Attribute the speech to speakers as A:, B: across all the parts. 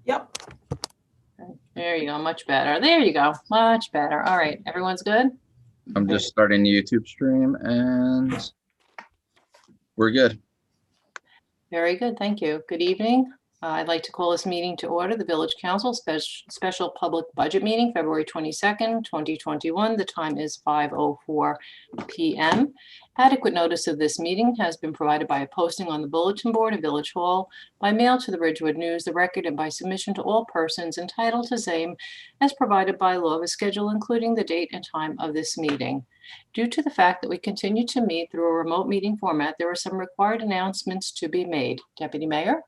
A: Yep.
B: There you go. Much better. There you go. Much better. All right. Everyone's good?
C: I'm just starting the YouTube stream and we're good.
B: Very good. Thank you. Good evening. I'd like to call this meeting to order, the Village Council Special Public Budget Meeting, February 22nd, 2021. The time is 5:04 p.m. Adequate notice of this meeting has been provided by a posting on the bulletin board of Village Hall, by mail to the Ridgewood News, the Record, and by submission to all persons entitled to same as provided by law, with schedule including the date and time of this meeting. Due to the fact that we continue to meet through a remote meeting format, there are some required announcements to be made. Deputy Mayor?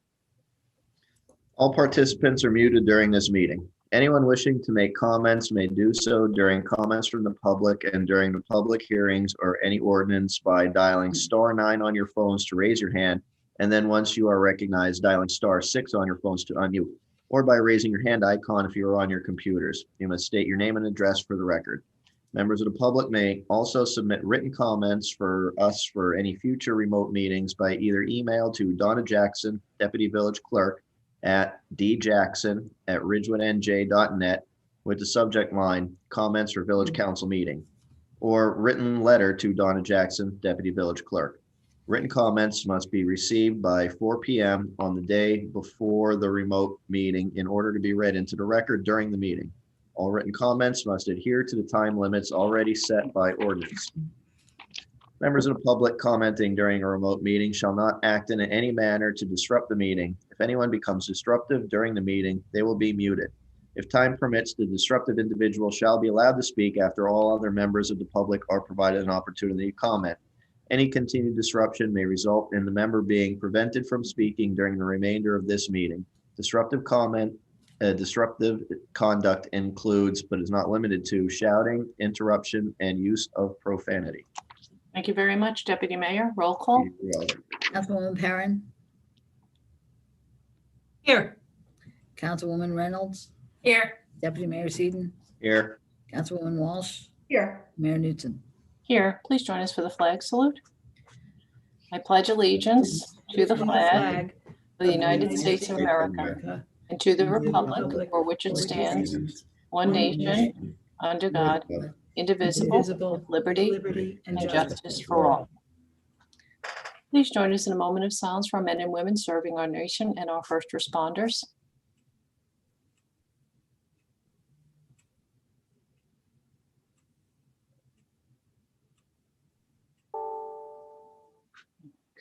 D: All participants are muted during this meeting. Anyone wishing to make comments may do so during comments from the public and during the public hearings or any ordinance by dialing *9 on your phones to raise your hand, and then once you are recognized, dialing *6 on your phones to unmute, or by raising your hand icon if you are on your computers. You must state your name and address for the record. Members of the public may also submit written comments for us for any future remote meetings by either email to Donna Jackson, Deputy Village Clerk, at djackson@ridgewoodnj.net with the subject line "Comments for Village Council Meeting," or written letter to Donna Jackson, Deputy Village Clerk. Written comments must be received by 4 p.m. on the day before the remote meeting in order to be read into the record during the meeting. All written comments must adhere to the time limits already set by ordinance. Members of the public commenting during a remote meeting shall not act in any manner to disrupt the meeting. If anyone becomes disruptive during the meeting, they will be muted. If time permits, the disruptive individual shall be allowed to speak after all other members of the public are provided an opportunity to comment. Any continued disruption may result in the member being prevented from speaking during the remainder of this meeting. Disruptive conduct includes, but is not limited to, shouting, interruption, and use of profanity.
B: Thank you very much, Deputy Mayor. Roll call.
E: Councilwoman Perrin,
A: Here.
E: Councilwoman Reynolds,
A: Here.
E: Deputy Mayor Seaton,
D: Here.
E: Councilwoman Walsh,
A: Here.
E: Mayor Newton.
B: Here, please join us for the flag salute. I pledge allegiance to the flag of the United States of America and to the republic for which it stands, one nation, under God, indivisible, with liberty and justice for all. Please join us in a moment of silence for our men and women serving our nation and our first responders.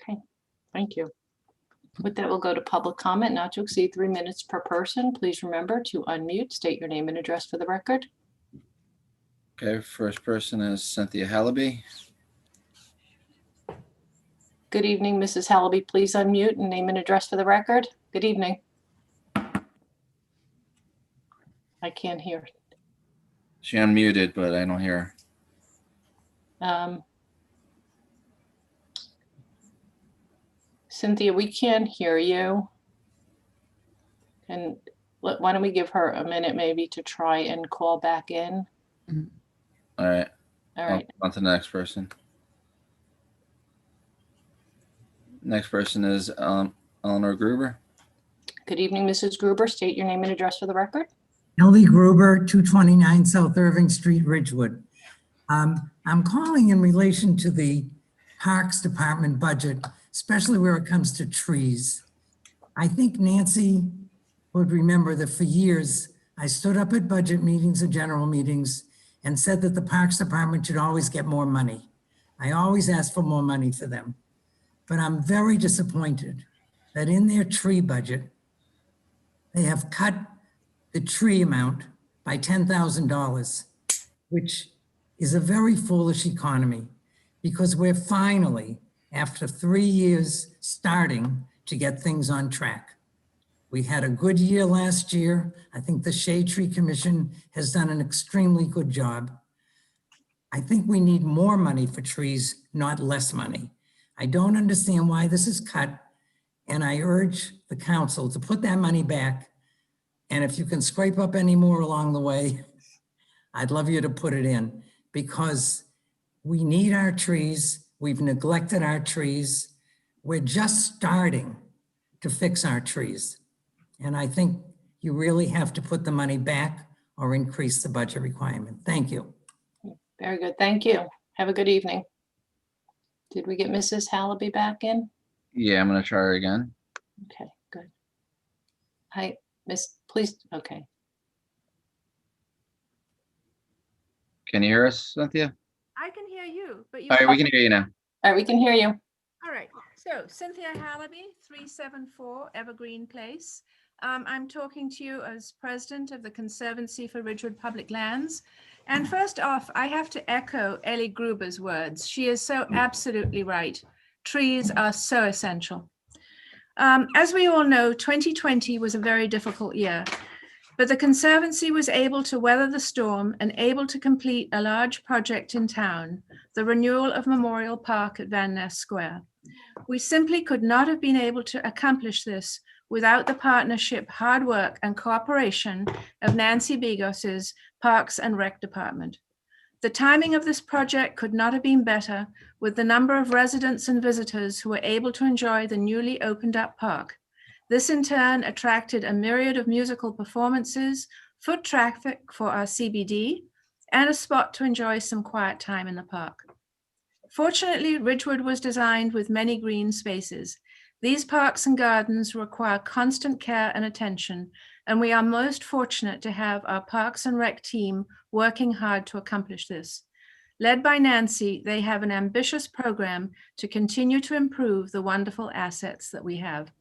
B: Okay, thank you. With that, we'll go to public comment, not to exceed 3 minutes per person. Please remember to unmute, state your name and address for the record.
C: Okay, first person is Cynthia Hallaby.
B: Good evening, Mrs. Hallaby. Please unmute and name and address for the record. Good evening. I can't hear.
C: She unmuted, but I don't hear her.
B: Cynthia, we can't hear you. And why don't we give her a minute maybe to try and call back in?
C: All right.
B: All right.
C: On to the next person. Next person is Eleanor Gruber.
B: Good evening, Mrs. Gruber. State your name and address for the record.
F: Ellie Gruber, 229 South Irving Street, Ridgewood. I'm calling in relation to the Parks Department budget, especially where it comes to trees. I think Nancy would remember that for years, I stood up at budget meetings and general meetings and said that the Parks Department should always get more money. I always asked for more money for them. But I'm very disappointed that in their tree budget, they have cut the tree amount by $10,000, which is a very foolish economy, because we're finally, after 3 years, starting to get things on track. We had a good year last year. I think the Shade Tree Commission has done an extremely good job. I think we need more money for trees, not less money. I don't understand why this is cut, and I urge the council to put that money back. And if you can scrape up any more along the way, I'd love you to put it in, because we need our trees. We've neglected our trees. We're just starting to fix our trees. And I think you really have to put the money back or increase the budget requirement. Thank you.
B: Very good. Thank you. Have a good evening. Did we get Mrs. Hallaby back in?
C: Yeah, I'm gonna try her again.
B: Okay, good. Hi, Miss, please, okay.
C: Can you hear us, Cynthia?
A: I can hear you, but you.
C: All right, we can hear you now.
B: All right, we can hear you.
A: All right, so Cynthia Hallaby, 374 Evergreen Place. I'm talking to you as president of the Conservancy for Ridgewood Public Lands. And first off, I have to echo Ellie Gruber's words. She is so absolutely right. Trees are so essential. As we all know, 2020 was a very difficult year, but the Conservancy was able to weather the storm and able to complete a large project in town, the renewal of Memorial Park at Van Ness Square. We simply could not have been able to accomplish this without the partnership, hard work, and cooperation of Nancy Begos's Parks and Rec Department. The timing of this project could not have been better, with the number of residents and visitors who were able to enjoy the newly opened up park. This in turn attracted a myriad of musical performances, foot traffic for our CBD, and a spot to enjoy some quiet time in the park. Fortunately, Ridgewood was designed with many green spaces. These parks and gardens require constant care and attention, and we are most fortunate to have our Parks and Rec team working hard to accomplish this. Led by Nancy, they have an ambitious program to continue to improve the wonderful assets that we have.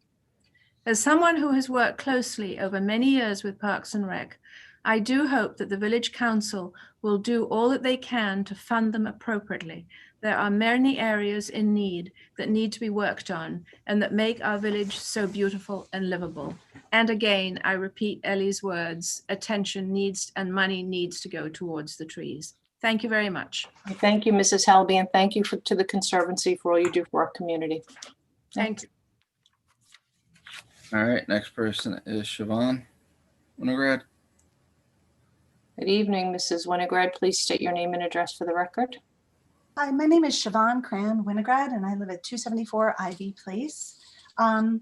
A: As someone who has worked closely over many years with Parks and Rec, I do hope that the Village Council will do all that they can to fund them appropriately. There are many areas in need that need to be worked on and that make our village so beautiful and livable. And again, I repeat Ellie's words, attention needs and money needs to go towards the trees. Thank you very much.
B: Thank you, Mrs. Hallaby, and thank you to the Conservancy for all you do for our community.
A: Thank you.
C: All right, next person is Siobhan Winograd.
B: Good evening, Mrs. Winograd. Please state your name and address for the record.
G: Hi, my name is Siobhan Cran Winograd, and I live at 274 Ivy Place. I'm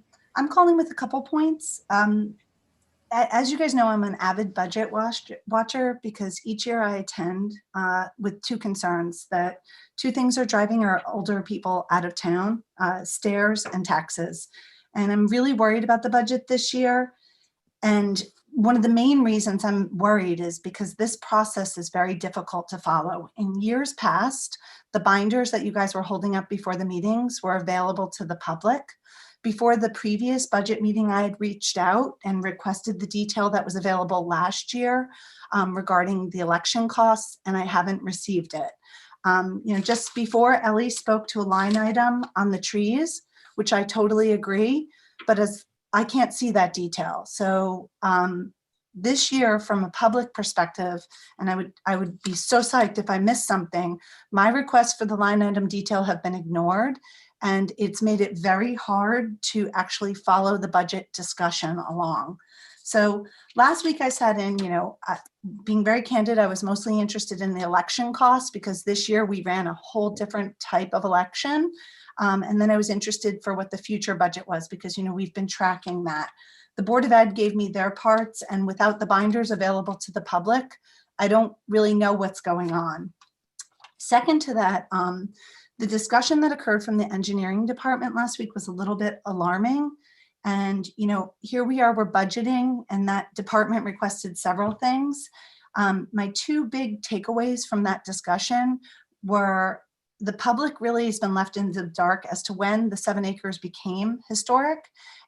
G: calling with a couple points. As you guys know, I'm an avid budget watcher because each year I attend with two concerns that two things are driving our older people out of town, stairs and taxes. And I'm really worried about the budget this year. And one of the main reasons I'm worried is because this process is very difficult to follow. In years past, the binders that you guys were holding up before the meetings were available to the public. Before the previous budget meeting, I had reached out and requested the detail that was available last year regarding the election costs, and I haven't received it. Just before, Ellie spoke to a line item on the trees, which I totally agree, but as I can't see that detail. So this year, from a public perspective, and I would be so psyched if I missed something, my requests for the line item detail have been ignored, and it's made it very hard to actually follow the budget discussion along. So last week I sat in, being very candid, I was mostly interested in the election costs because this year we ran a whole different type of election. And then I was interested for what the future budget was because, we've been tracking that. The Board of Ed gave me their parts, and without the binders available to the public, I don't really know what's going on. Second to that, the discussion that occurred from the engineering department last week was a little bit alarming. And, here we are, we're budgeting, and that department requested several things. My two big takeaways from that discussion were the public really has been left in the dark as to when the 7 acres became historic.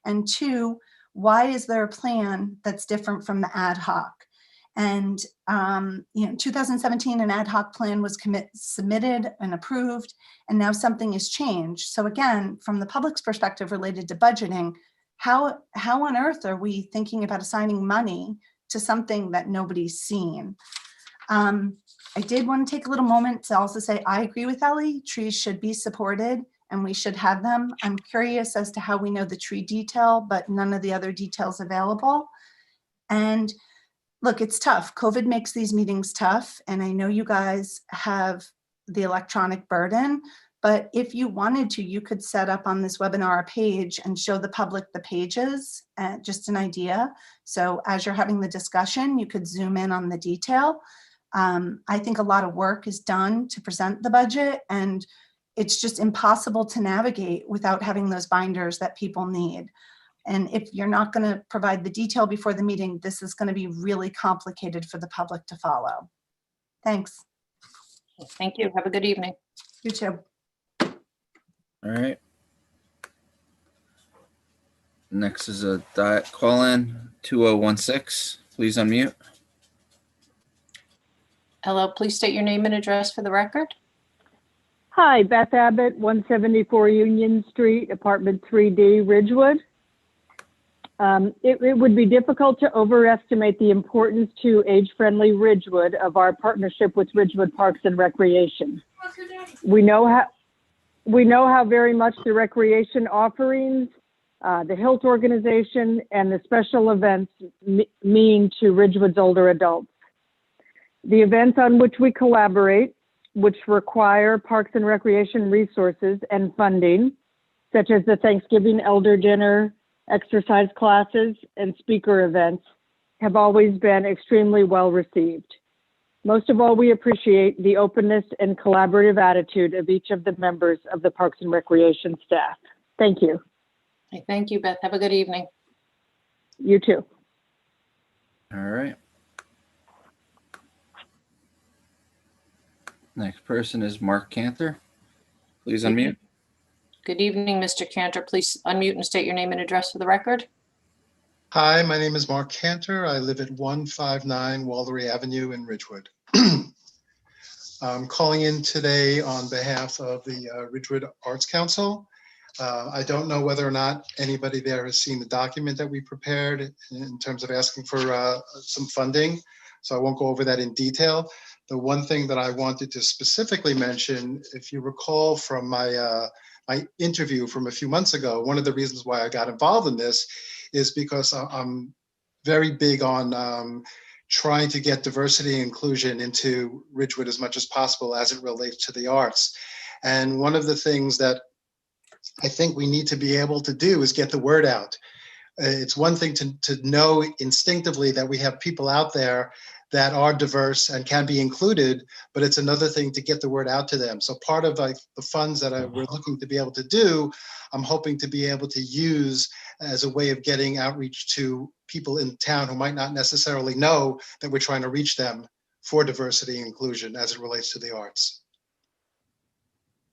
G: And two, why is there a plan that's different from the ad hoc? And, 2017, an ad hoc plan was submitted and approved, and now something has changed. So again, from the public's perspective related to budgeting, how on earth are we thinking about assigning money to something that nobody's seen? I did want to take a little moment to also say, I agree with Ellie, trees should be supported and we should have them. I'm curious as to how we know the tree detail, but none of the other details available. And look, it's tough. COVID makes these meetings tough. And I know you guys have the electronic burden, But if you wanted to, you could set up on this webinar a page and show the public the pages, just an idea. So as you're having the discussion, you could zoom in on the detail. I think a lot of work is done to present the budget, and it's just impossible to navigate without having those binders that people need. And if you're not going to provide the detail before the meeting, this is going to be really complicated for the public to follow. Thanks.
B: Thank you. Have a good evening.
G: You too.
C: All right. Next is a diet call-in 2016. Please unmute.
B: Hello, please state your name and address for the record.
H: Hi, Beth Abbott, 174 Union Street, apartment 3D, Ridgewood. It would be difficult to overestimate the importance to age-friendly Ridgewood of our partnership with Ridgewood Parks and Recreation. We know how very much the recreation offerings, the Hilt organization, and the special events mean to Ridgewood's older adults. The events on which we collaborate, which require Parks and Recreation resources and funding, such as the Thanksgiving Elder Dinner, exercise classes, and speaker events, have always been extremely well received. Most of all, we appreciate the openness and collaborative attitude of each of the members of the Parks and Recreation staff. Thank you.
B: Thank you, Beth. Have a good evening.
H: You too.
C: All right. Next person is Mark Cantor. Please unmute.
B: Good evening, Mr. Cantor. Please unmute and state your name and address for the record.
I: Hi, my name is Mark Cantor. I live at 159 Waldery Avenue in Ridgewood. I'm calling in today on behalf of the Ridgewood Arts Council. I don't know whether or not anybody there has seen the document that we prepared in terms of asking for some funding, so I won't go over that in detail. The one thing that I wanted to specifically mention, if you recall from my interview from a few months ago, one of the reasons why I got involved in this is because I'm very big on trying to get diversity and inclusion into Ridgewood as much as possible as it relates to the arts. And one of the things that I think we need to be able to do is get the word out. It's one thing to know instinctively that we have people out there that are diverse and can be included, but it's another thing to get the word out to them. So part of the funds that we're looking to be able to do, I'm hoping to be able to use as a way of getting outreach to people in town who might not necessarily know that we're trying to reach them for diversity and inclusion as it relates to the arts.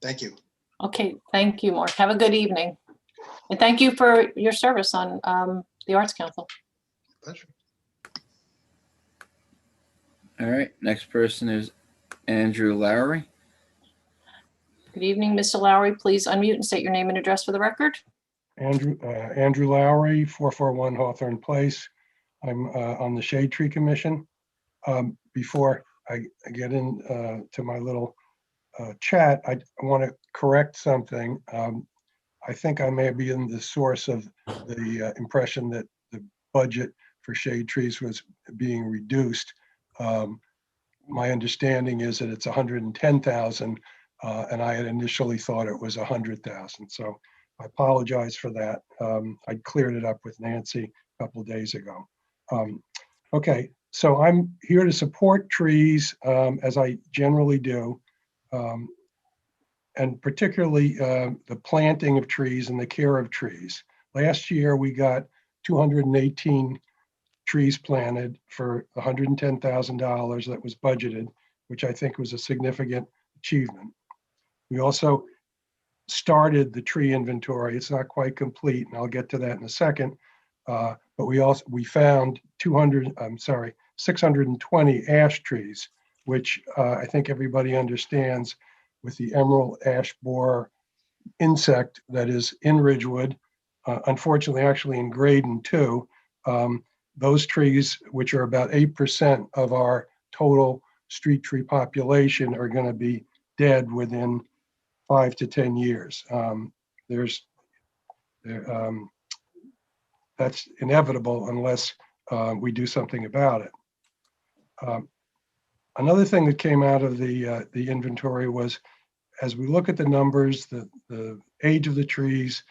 I: Thank you.
B: Okay, thank you, Mark. Have a good evening. And thank you for your service on the Arts Council.
I: Pleasure.
C: All right. Next person is Andrew Lowry.
B: Good evening, Mr. Lowry. Please unmute and state your name and address for the record.
J: Andrew Lowry, 441 Hawthorne Place. I'm on the Shade Tree Commission. Before I get in to my little chat, I want to correct something. I think I may be in the source of the impression that the budget for shade trees was being reduced. My understanding is that it's 110,000, and I had initially thought it was 100,000. So I apologize for that. I cleared it up with Nancy a couple of days ago. Okay, so I'm here to support trees as I generally do, and particularly the planting of trees and the care of trees. Last year we got 218 trees planted for $110,000 that was budgeted, which I think was a significant achievement. We also started the tree inventory. It's not quite complete, and I'll get to that in a second. But we found 620 ash trees, which I think everybody understands with the emerald ash borer insect that is in Ridgewood, unfortunately actually in Graydon too. Those trees, which are about 8% of our total street tree population, are going to be dead within 5 to 10 years. That's inevitable unless we do something about it. Another thing that came out of the inventory was as we look at the numbers, the age of the trees,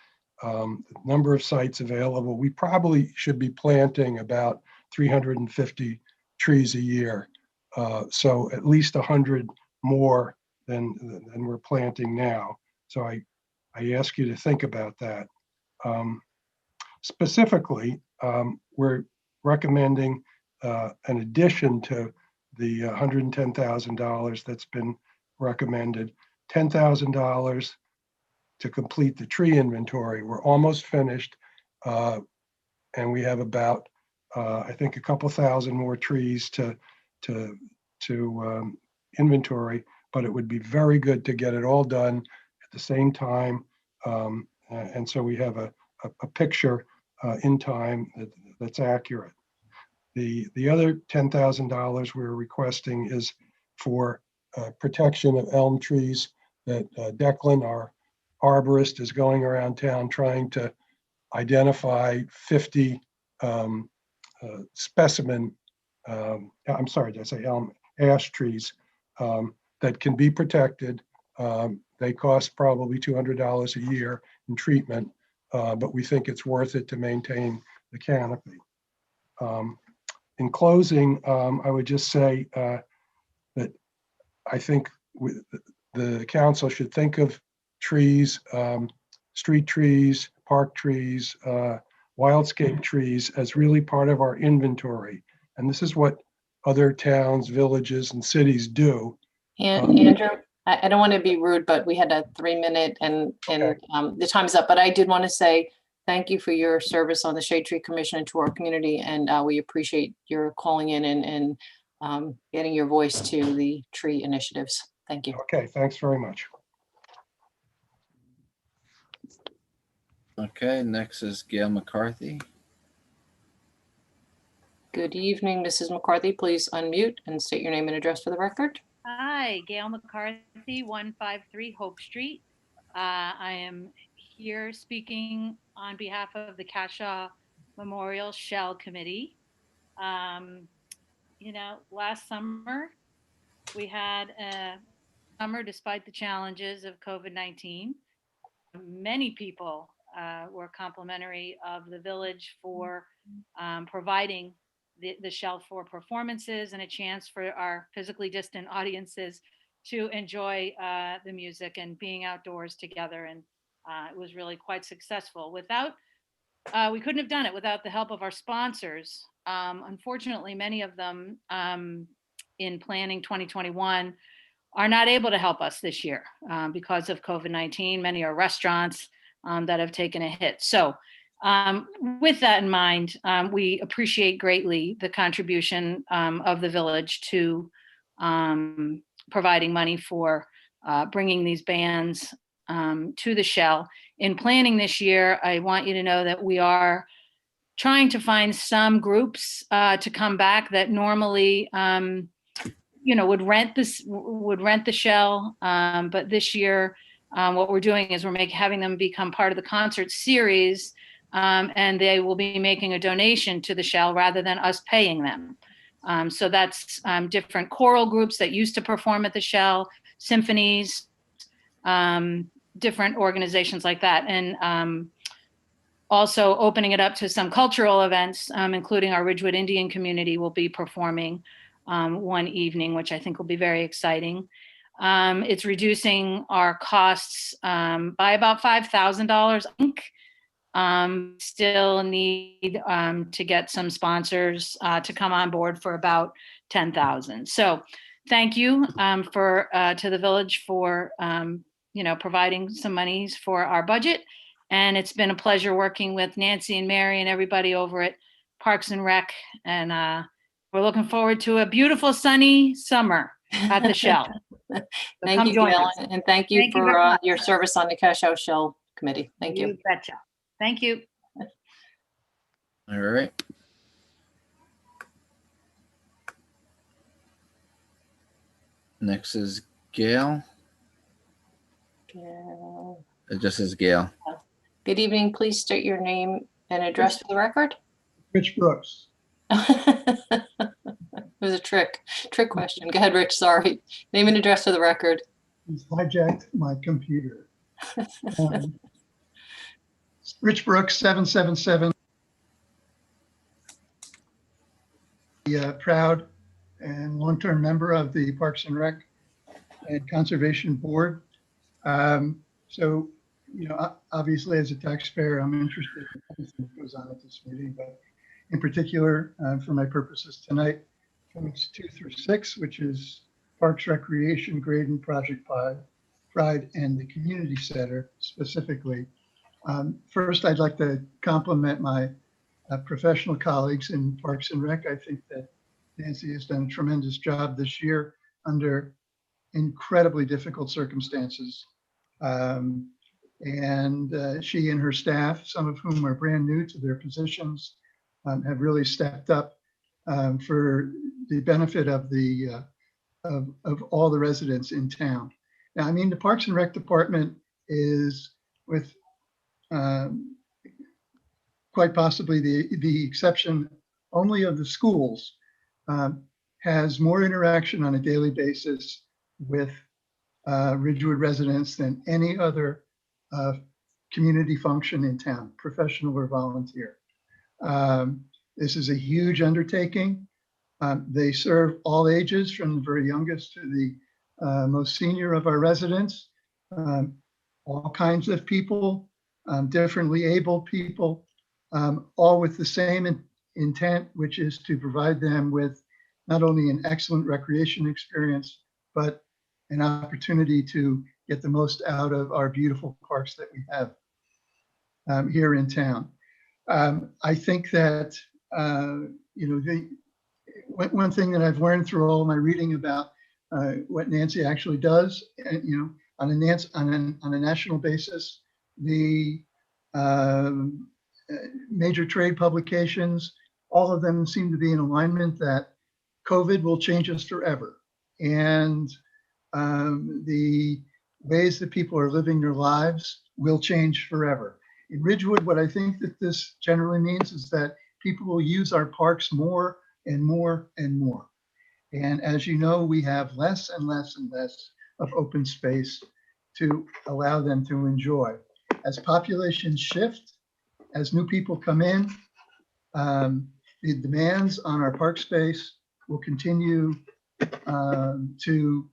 J: the number of sites available, we probably should be planting about 350 trees a year. So at least 100 more than we're planting now. So I ask you to think about that. Specifically, we're recommending an addition to the $110,000 that's been recommended, $10,000 to complete the tree inventory. We're almost finished, and we have about, I think, a couple thousand more trees to inventory, but it would be very good to get it all done at the same time. And so we have a picture in time that's accurate. The other $10,000 we're requesting is for protection of elm trees that Declan, our arborist, is going around town trying to identify 50 specimen, I'm sorry, did I say elm, ash trees that can be protected. They cost probably $200 a year in treatment, but we think it's worth it to maintain the canopy. In closing, I would just say that I think the council should think of trees, street trees, park trees, wildscape trees as really part of our inventory. And this is what other towns, villages, and cities do.
B: And Andrew, I don't want to be rude, but we had a 3-minute and
J: Okay.
B: the time's up. But I did want to say thank you for your service on the Shade Tree Commission and to our community. And we appreciate your calling in and getting your voice to the tree initiatives. Thank you.
J: Okay, thanks very much.
C: Okay, next is Gail McCarthy.
B: Good evening, Mrs. McCarthy. Please unmute and state your name and address for the record.
K: Hi, Gail McCarthy, 153 Hope Street. I am here speaking on behalf of the Cashaw Memorial Shell Committee. Last summer, we had a summer despite the challenges of COVID-19. Many people were complimentary of the village for providing the Shell for performances and a chance for our physically distant audiences to enjoy the music and being outdoors together. And it was really quite successful. We couldn't have done it without the help of our sponsors. Unfortunately, many of them in planning 2021 are not able to help us this year because of COVID-19. Many are restaurants that have taken a hit. So with that in mind, we appreciate greatly the contribution of the village to providing money for bringing these bands to the Shell. In planning this year, I want you to know that we are trying to find some groups to come back that normally would rent the Shell, but this year what we're doing is we're having them become part of the concert series, and they will be making a donation to the Shell rather than us paying them. So that's different choral groups that used to perform at the Shell, symphonies, different organizations like that, and also opening it up to some cultural events, including our Ridgewood Indian community will be performing one evening, which I think will be very exciting. It's reducing our costs by about $5,000, I think. Still need to get some sponsors to come on board for about $10,000. So thank you to the village for providing some monies for our budget. And it's been a pleasure working with Nancy and Mary and everybody over at Parks and Rec. And we're looking forward to a beautiful sunny summer at the Shell. So
B: Thank you, Gail, and thank you for your service on the Cashaw Shell Committee. Thank you.
K: You betcha. Thank you.
C: All right. Next is Gail. It just says Gail.
B: Good evening. Please state your name and address for the record.
J: Rich Brooks.
B: It was a trick question. Go ahead, Rich. Sorry. Name and address for the record.
L: He's hijacked my computer. Rich Brooks, 777. Proud and long-term member of the Parks and Rec and Conservation Board. So, you know, obviously as a taxpayer, I'm interested in everything that goes on at this meeting, but in particular, for my purposes tonight, points 2 through 6, which is Parks, Recreation, Graydon, Project Pride, and the Community Center specifically. First, I'd like to compliment my professional colleagues in Parks and Rec. I think that Nancy has done a tremendous job this year under incredibly difficult circumstances. She and her staff, some of whom are brand new to their positions, have really stepped up for the benefit of the of all the residents in town. Now, I mean, the Parks and Rec Department is, with quite possibly the exception only of the schools, has more interaction on a daily basis with Ridgewood residents than any other community function in town, professional or volunteer. This is a huge undertaking. They serve all ages, from the very youngest to the most senior of our residents, all kinds of people, differently abled people, all with the same intent, which is to provide them with not only an excellent recreation experience, but an opportunity to get the most out of our beautiful parks that we have here in town. I think that, you know, one thing that I've learned through all my reading about what Nancy actually does, you know, on a national basis, the major trade publications, all of them seem to be in alignment that COVID will change us forever. And the ways that people are living their lives will change forever. In Ridgewood, what I think that this generally means is that people will use our parks more and more and more. And as you know, we have less and less and less of open space to allow them to enjoy. As populations shift, as new people come in, the demands on our park space will continue to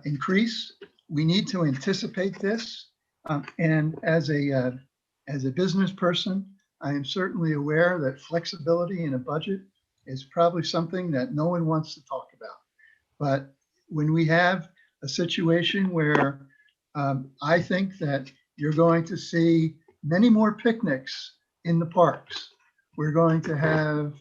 L: increase. We need to anticipate this. And as a business person, I am certainly aware that flexibility in a budget is probably something that no one wants to talk about. But when we have a situation where I think that you're going to see many more picnics in the parks, we're going to have,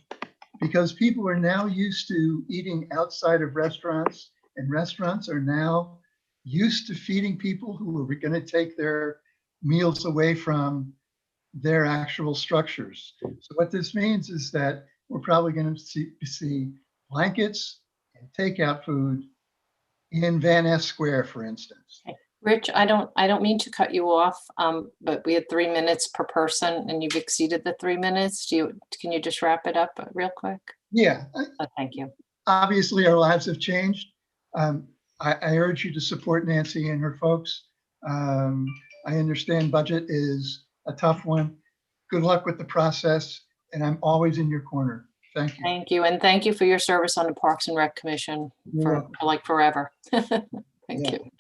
L: because people are now used to eating outside of restaurants, and restaurants are now used to feeding people who are going to take their meals away from their actual structures. So what this means is that we're probably going to see blankets and takeout food in Van Ness Square, for instance.
B: Rich, I don't mean to cut you off, but we had 3 minutes per person and you've exceeded the 3 minutes. Can you just wrap it up real quick?
L: Yeah.
B: Thank you.
L: Obviously, our lives have changed. I urge you to support Nancy and her folks. I understand budget is a tough one. Good luck with the process, and I'm always in your corner. Thank you.
B: Thank you. And thank you for your service on the Parks and Rec Commission for like forever. Thank you.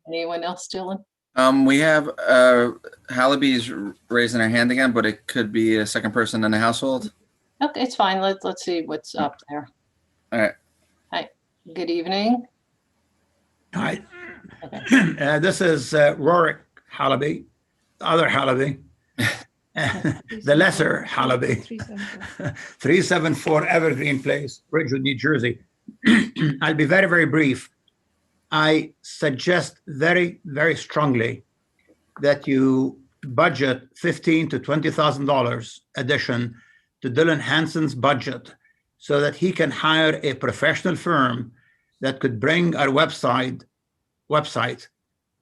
B: Anyone else, Dylan?
C: We have Hallaby's raising her hand again, but it could be a second person in the household.
B: Okay, it's fine. Let's see what's up there.
C: All right.
B: Hi, good evening.
M: Hi.
B: Okay.
M: This is Rorik Hallaby, the other Hallaby, the lesser Hallaby, 374 Evergreen Place, Ridgewood, New Jersey. I'll be very, very brief. I suggest very, very strongly that you budget $15,000 to $20,000 addition to Dylan Hansen's budget so that he can hire a professional firm that could bring our website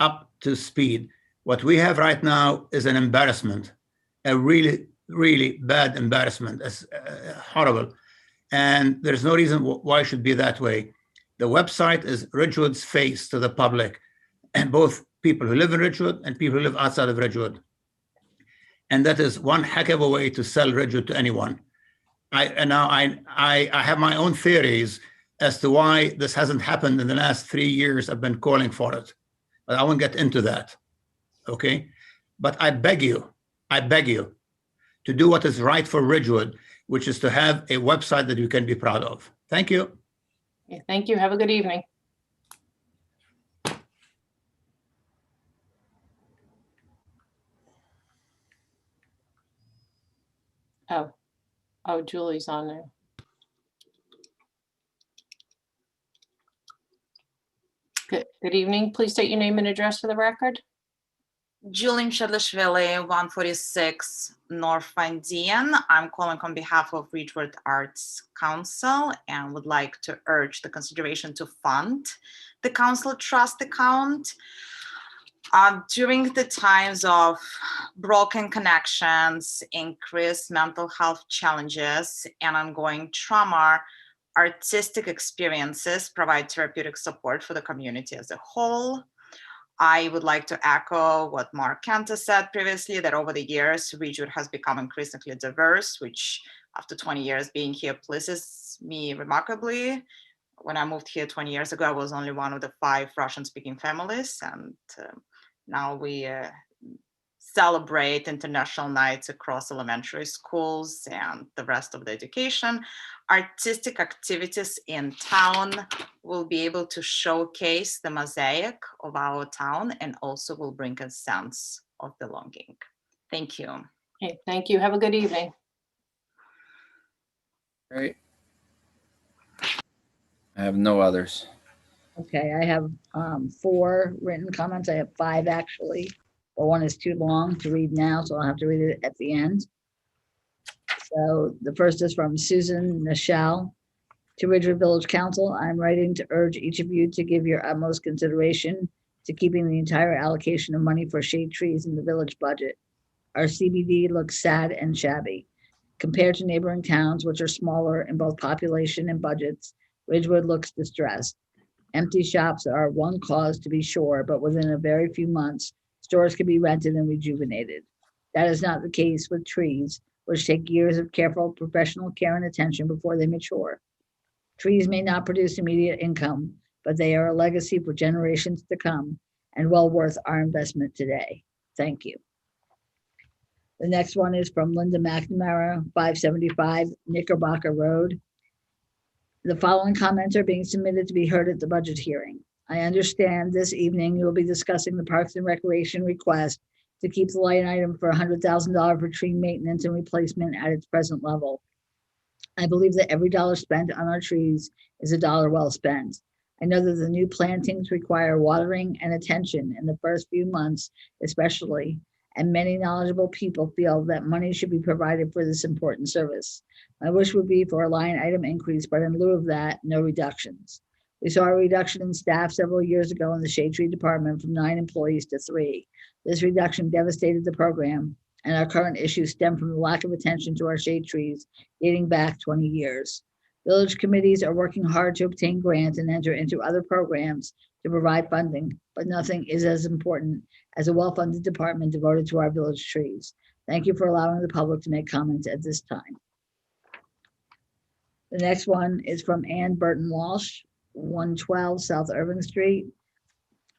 M: up to speed. What we have right now is an embarrassment, a really, really bad embarrassment. It's horrible. And there's no reason why it should be that way. The website is Ridgewood's face to the public, and both people who live in Ridgewood and people who live outside of Ridgewood. And that is one heck of a way to sell Ridgewood to anyone. I have my own theories as to why this hasn't happened in the last 3 years. I've been calling for it, but I won't get into that. Okay. But I beg you to do what is right for Ridgewood, which is to have a website that you can be proud of. Thank you.
B: Okay, thank you. Have a good evening. Oh, Julie's on there. Good evening. Please state your name and address for the record.
N: Julian Shadlashvili, 146 North Van Dien. I'm calling on behalf of Ridgewood Arts Council and would like to urge the consideration to fund the council trust account. During the times of broken connections, increased mental health challenges, and ongoing trauma, artistic experiences provide therapeutic support for the community as a whole. I would like to echo what Mark Cantor said previously, that over the years, Ridgewood has become increasingly diverse, which after 20 years being here pleases me remarkably. When I moved here 20 years ago, I was only one of the 5 Russian-speaking families, and now we celebrate international nights across elementary schools and the rest of the education. Artistic activities in town will be able to showcase the mosaic of our town and also will bring a sense of belonging. Thank you.
B: Okay, thank you. Have a good evening.
C: Great. I have no others.
E: Okay, I have 4 written comments. I have 5 actually, but one is too long to read now, so I'll have to read it at the end. So the first is from Susan Nichelle. To Ridgewood Village Council, I'm writing to urge each of you to give your utmost consideration to keeping the entire allocation of money for shade trees in the village budget. Our CBD looks sad and shabby. Compared to neighboring towns, which are smaller in both population and budgets, Ridgewood looks distressed. Empty shops are one cause to be sure, but within a very few months, stores can be rented and rejuvenated. That is not the case with trees, which take years of careful professional care and attention before they mature. Trees may not produce immediate income, but they are a legacy for generations to come and well worth our investment today. Thank you. The next one is from Linda McNamara, 575 Knickerbocker Road. The following comments are being submitted to be heard at the budget hearing. I understand this evening you will be discussing the Parks and Recreation request to keep the line item for $100,000 for tree maintenance and replacement at its present level. I believe that every dollar spent on our trees is a dollar well spent. I know that the new plantings require watering and attention in the first few months, especially, and many knowledgeable people feel that money should be provided for this important service. My wish would be for a line item increase, but in lieu of that, no reductions. We saw a reduction in staff several years ago in the shade tree department from 9 employees to 3. This reduction devastated the program, and our current issues stem from the lack of attention to our shade trees dating back 20 years. Village committees are working hard to obtain grants and enter into other programs to provide funding, but nothing is as important as a well-funded department devoted to our village trees. Thank you for allowing the public to make comments at this time. The next one is from Ann Burton Walsh, 112 South Irving Street.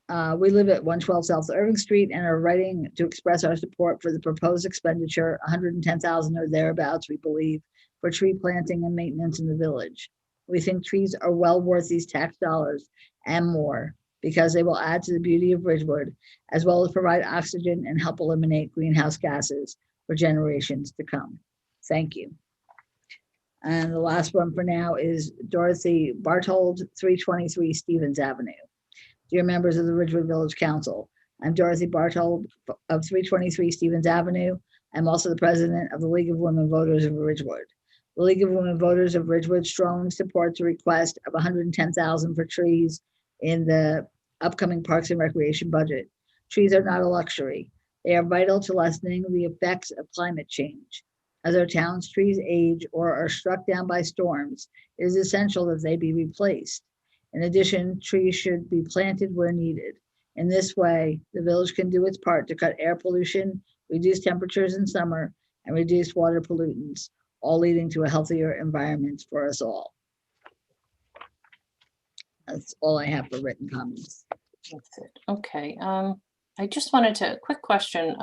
E: We live at 112 South Irving Street and are writing to express our support for the proposed expenditure, $110,000 or thereabouts, we believe, for tree planting and maintenance in the village. We think trees are well worth these tax dollars and more because they will add to the beauty of Ridgewood, as well as provide oxygen and help eliminate greenhouse gases for generations to come. Thank you. And the last one for now is Dorothy Barthold, 323 Stevens Avenue. Dear members of the Ridgewood Village Council, I'm Dorothy Barthold of 323 Stevens Avenue. I'm also the president of the League of Women Voters of Ridgewood. The League of Women Voters of Ridgewood strongly supports the request of $110,000 for trees in the upcoming Parks and Recreation budget. Trees are not a luxury. They are vital to lessening the effects of climate change. As our town's trees age or are struck down by storms, it is essential that they be replaced. In addition, trees should be planted where needed. In this way, the village can do its part to cut air pollution, reduce temperatures in summer, and reduce water pollutants, all leading to a healthier environment for us all. That's all I have for written comments.
B: That's it. Okay. I just wanted to, quick question,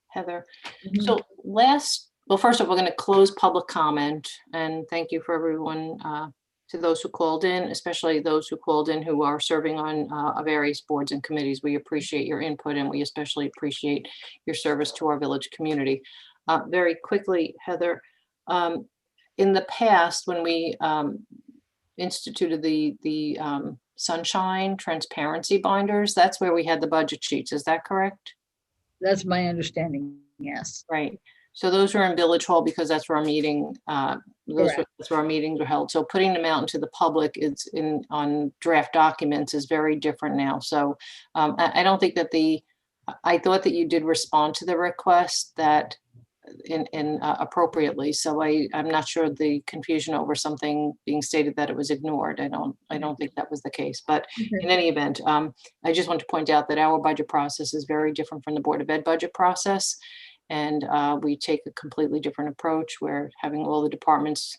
B: Heather.
E: Mhm.
B: So well, first of all, we're going to close public comment, and thank you for everyone, to those who called in, especially those who called in who are serving on various boards and committees. We appreciate your input, and we especially appreciate your service to our village community. Very quickly, Heather, in the past, when we instituted the sunshine transparency binders, that's where we had the budget sheets. Is that correct?
E: That's my understanding, yes.
B: Right. So those are in Village Hall because that's where our meeting,
E: Correct.
B: that's where our meetings are held. So putting them out into the public is on draft documents is very different now. So I don't think that I thought that you did respond to the request that appropriately. So I'm not sure the confusion over something being stated that it was ignored. I don't think that was the case, but in any event, I just want to point out that our budget process is very different from the Board of Ed budget process. And we take a completely different approach. We're having all the departments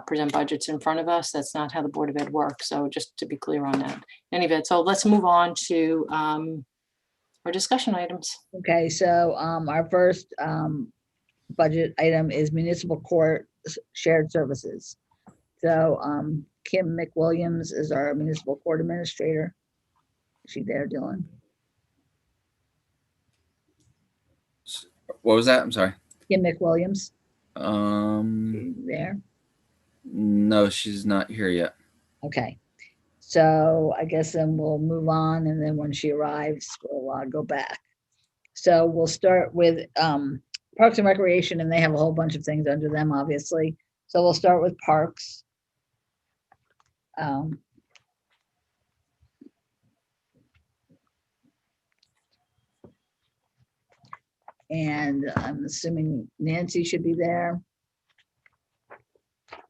B: present budgets in front of us. That's not how the Board of Ed works. So just to be clear on that. In any event, so let's move on to our discussion items.
E: Okay, so our first budget item is municipal court shared services. So Kim McWilliams is our municipal court administrator. Is she there, Dylan?
C: What was that? I'm sorry.
E: Kim McWilliams, there?
C: No, she's not here yet.
E: Okay. So I guess then we'll move on, and then when she arrives, we'll go back. So we'll start with Parks and Recreation, and they have a whole bunch of things under them, obviously. So we'll start with Parks. And I'm assuming Nancy should be there.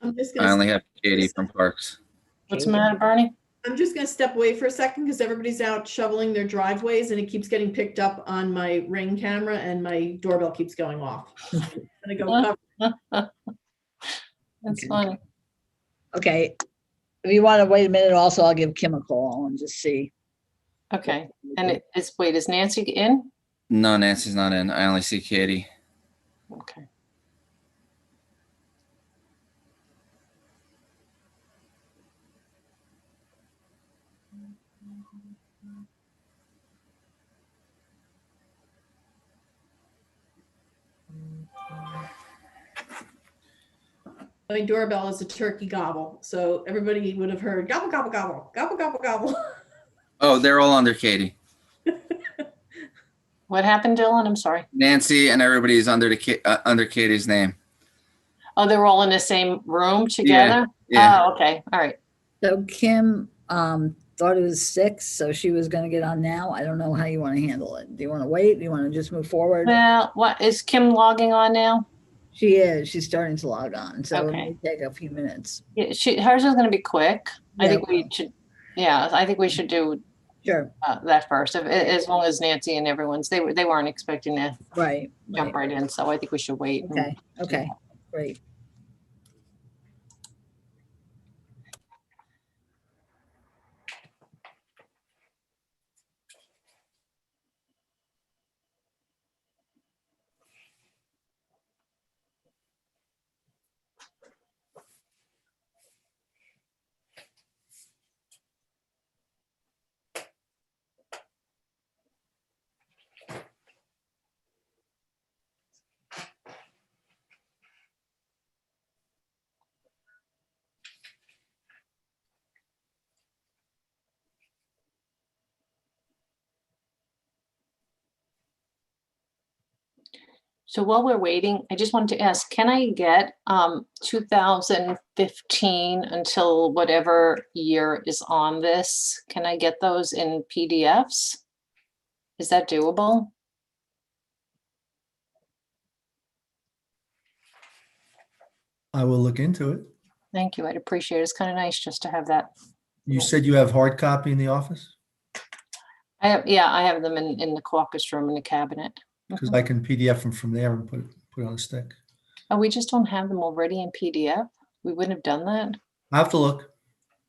O: I'm just
C: I
O: gonna,
C: only have Katie from Parks.
B: What's the matter, Bernie?
O: I'm just gonna step away for a second because everybody's out shoveling their driveways and it keeps getting picked up on my Ring camera and my doorbell keeps going off. I'm gonna go cover.
B: That's funny.
E: Okay. If you want to wait a minute, also, I'll give Kim a call and just see.
B: Okay. And wait, is Nancy in?
C: No, Nancy's not in. I only see Katie.
B: Okay.
O: My doorbell is a turkey gobble, so everybody would have heard gobble, gobble, gobble, gobble, gobble, gobble.
C: Oh, they're all under Katie.
B: What happened, Dylan? I'm sorry.
C: Nancy and everybody's under under Katie's name.
B: Oh, they were all in the same room together?
C: Yeah.
B: Oh, okay. All right.
E: So Kim thought it was 6, so she was going to get on now. I don't know how you want to handle it. Do you want to wait? Do you want to just move forward?
B: Well, what is Kim logging on now?
E: She is. She's starting to log on, so
B: Okay.
E: it may take a few minutes.
B: Yeah, hers is going to be quick. I
E: Yeah.
B: think we should. Yeah, I think we should do
E: Sure.
B: that first. As long as Nancy and everyone's, they weren't expecting to
E: Right.
B: jump right in, so I think we should wait. and-
E: Okay. Okay. Great.
B: So while we're waiting, I just wanted to ask, can I get 2015 until whatever year is on this? Can I get those in PDFs? Is that doable?
P: I will look into it.
B: Thank you. I'd appreciate it. It's kind of nice just to have that
P: You said you have hard copy in the office?
B: Yeah, I have them in the caucus room in the cabinet.
P: Because I can PDF them from there and put it on a stick.
B: Oh, we just don't have them already in PDF? We wouldn't have done that?
P: I have to look.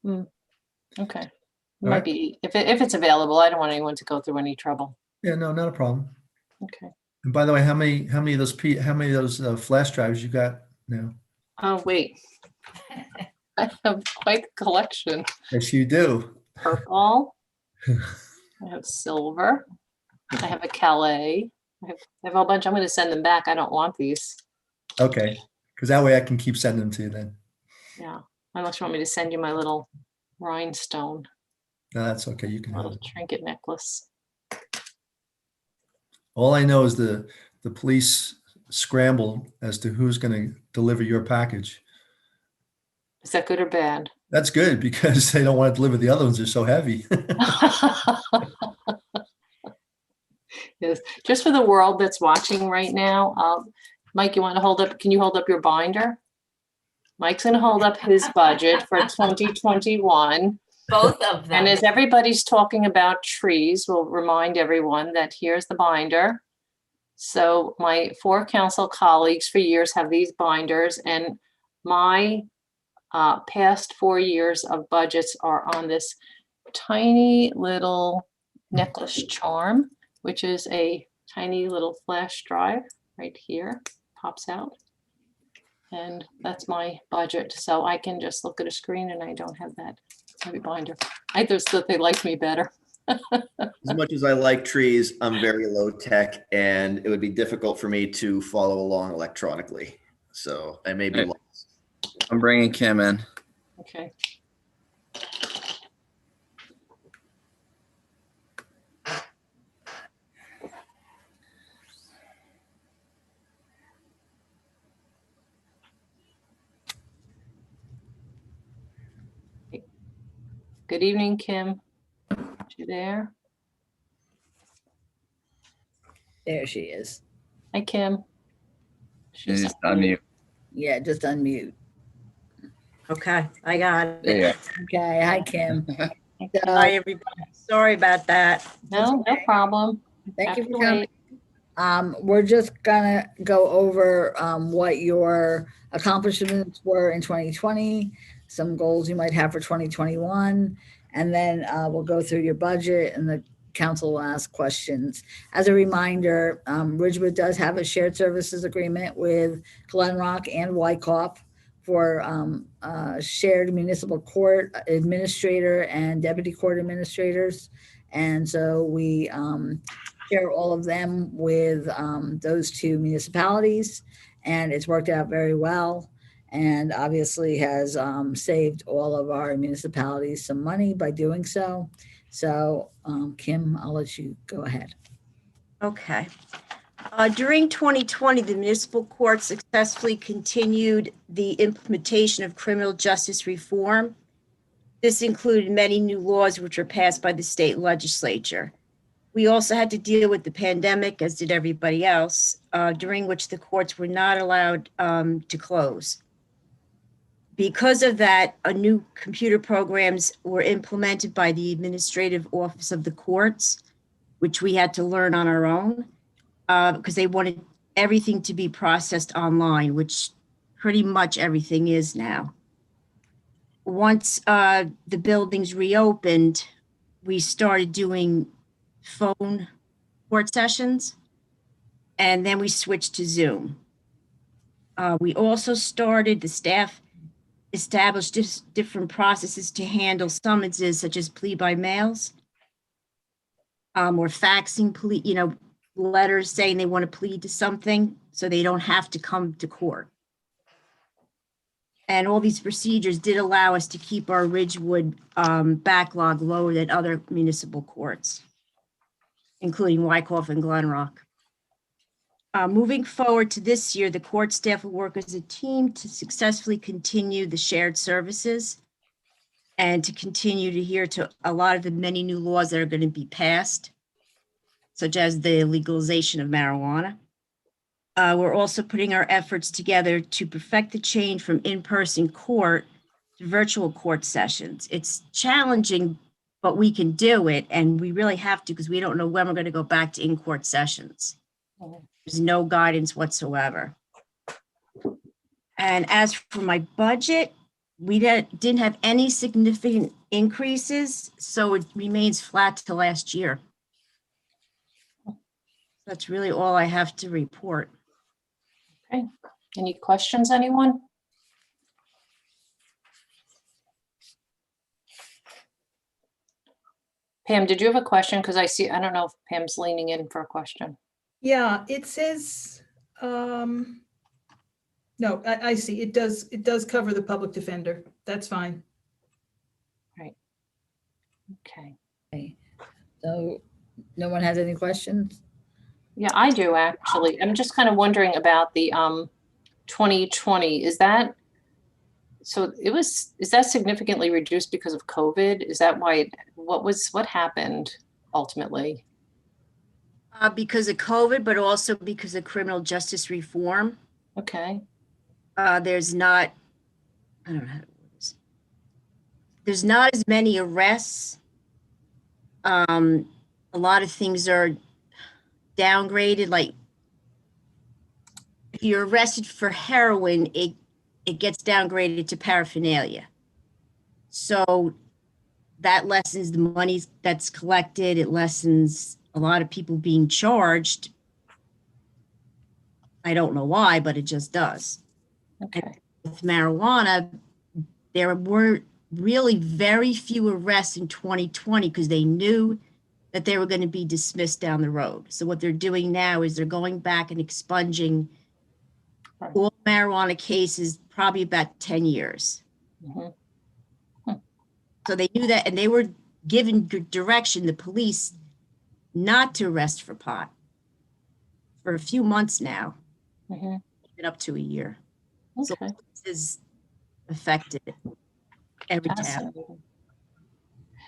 B: Okay.
P: All
B: Might
P: right.
B: be, if it's available, I don't want anyone to go through any trouble.
P: Yeah, no, not a problem.
B: Okay.
P: And by the way, how many of those flash drives you got now?
B: Oh, wait. I have quite the collection.
P: Yes, you do.
B: Purple. I have silver. I have a Calais. I have a whole bunch. I'm going to send them back. I don't want these.
P: Okay, because that way I can keep sending them to you then.
B: Yeah. Unless you want me to send you my little rhinestone,
P: No, that's okay. You can have
B: little
P: it.
B: trinket necklace.
P: All I know is the police scramble as to who's going to deliver your package.
B: Is that good or bad?
P: That's good because they don't want to deliver the other ones. They're so heavy.
B: Yes. Just for the world that's watching right now, Mike, you want to hold up? Can you hold up your binder? Mike's going to hold up his budget for 2021.
Q: Both of them.
B: And as everybody's talking about trees, we'll remind everyone that here's the binder. So my 4 council colleagues for years have these binders, and my past 4 years of budgets are on this tiny little necklace charm, which is a tiny little flash drive right here, pops out. And that's my budget. So I can just look at a screen and I don't have that heavy binder. I just thought they liked me better.
D: As much as I like trees, I'm very low tech and it would be difficult for me to follow along electronically. So I may be
C: Right.
D: lost.
C: I'm bringing Kim in.
B: Okay. Good evening, Kim. Is you there?
E: There she is.
B: Hi, Kim.
C: She's on mute.
E: Yeah, just unmute.
Q: Okay, I got it.
C: There you go.
E: Okay, hi, Kim.
Q: Hi, everybody. Sorry about that.
B: No problem.
E: Thank you
B: Have
E: for
B: to
E: coming.
B: wait.
E: We're just gonna go over what your accomplishments were in 2020, some goals you might have for 2021, and then we'll go through your budget and the council will ask questions. As a reminder, Ridgewood does have a shared services agreement with Glen Rock and Wyckoff for shared municipal court administrator and deputy court administrators. And so we share all of them with those 2 municipalities, and it's worked out very well, and obviously has saved all of our municipalities some money by doing so. So Kim, I'll let you go ahead.
Q: Okay. During 2020, the municipal court successfully continued the implementation of criminal justice reform. This included many new laws which were passed by the state legislature. We also had to deal with the pandemic, as did everybody else, during which the courts were not allowed to close. Because of that, new computer programs were implemented by the Administrative Office of the Courts, which we had to learn on our own because they wanted everything to be processed online, which pretty much everything is now. Once the buildings reopened, we started doing phone court sessions, and then we switched to Zoom. We also started, the staff established different processes to handle summonses such as plea by mails, or faxing letters saying they want to plead to something so they don't have to come to court. And all these procedures did allow us to keep our Ridgewood backlog lower than other municipal courts, including Wyckoff and Glen Rock. Moving forward to this year, the court staff will work as a team to successfully continue the shared services and to continue to adhere to a lot of the many new laws that are going to be passed, such as the legalization of marijuana. We're also putting our efforts together to perfect the change from in-person court virtual court sessions. It's challenging, but we can do it, and we really have to because we don't know when we're going to go back to in-court sessions. There's no guidance whatsoever. And as for my budget, we didn't have any significant increases, so it remains flat to last year. That's really all I have to report.
B: Okay. Any questions, anyone? Pam, did you have a question? Because I don't know if Pam's leaning in for a question.
R: Yeah, it says, no, I see. It does cover the public defender. That's fine.
B: Right. Okay.
E: Okay. So no one has any questions?
B: Yeah, I do actually. I'm just kind of wondering about the 2020. Is that significantly reduced because of COVID? Is that why what happened ultimately?
Q: Because of COVID, but also because of criminal justice reform.
B: Okay.
Q: There's not, I don't know how to word this. There's not as many arrests. A lot of things are downgraded. Like if you're arrested for heroin, it gets downgraded to paraphernalia. So that lessens the money that's collected. It lessens a lot of people being charged. I don't know why, but it just does.
B: Okay.
Q: And with marijuana, there were really very few arrests in 2020 because they knew that they were going to be dismissed down the road. So what they're doing now is they're going back and expunging all marijuana cases, probably about 10 years.
B: Mm-hmm.
Q: So they knew that, and they were given direction, the police, not to arrest for pot for a few months now,
B: Mm-hmm.
Q: even up to a year. So
B: Okay.
Q: this is affected every town.
B: Fascinating.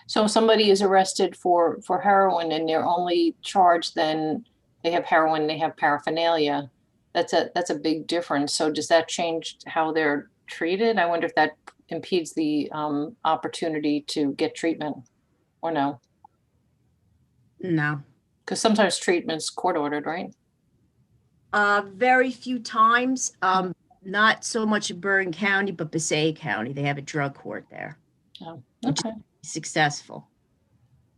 B: So if somebody is arrested for heroin and they're only charged, then they have heroin, they have paraphernalia. That's a big difference. So does that change how they're treated? I wonder if that impedes the opportunity to get treatment or no?
Q: No.
B: Because sometimes treatment's court ordered, right?
Q: Very few times, not so much in Bergen County, but Passaic County. They have a drug court there.
B: Oh,
Q: which
B: okay.
Q: is successful.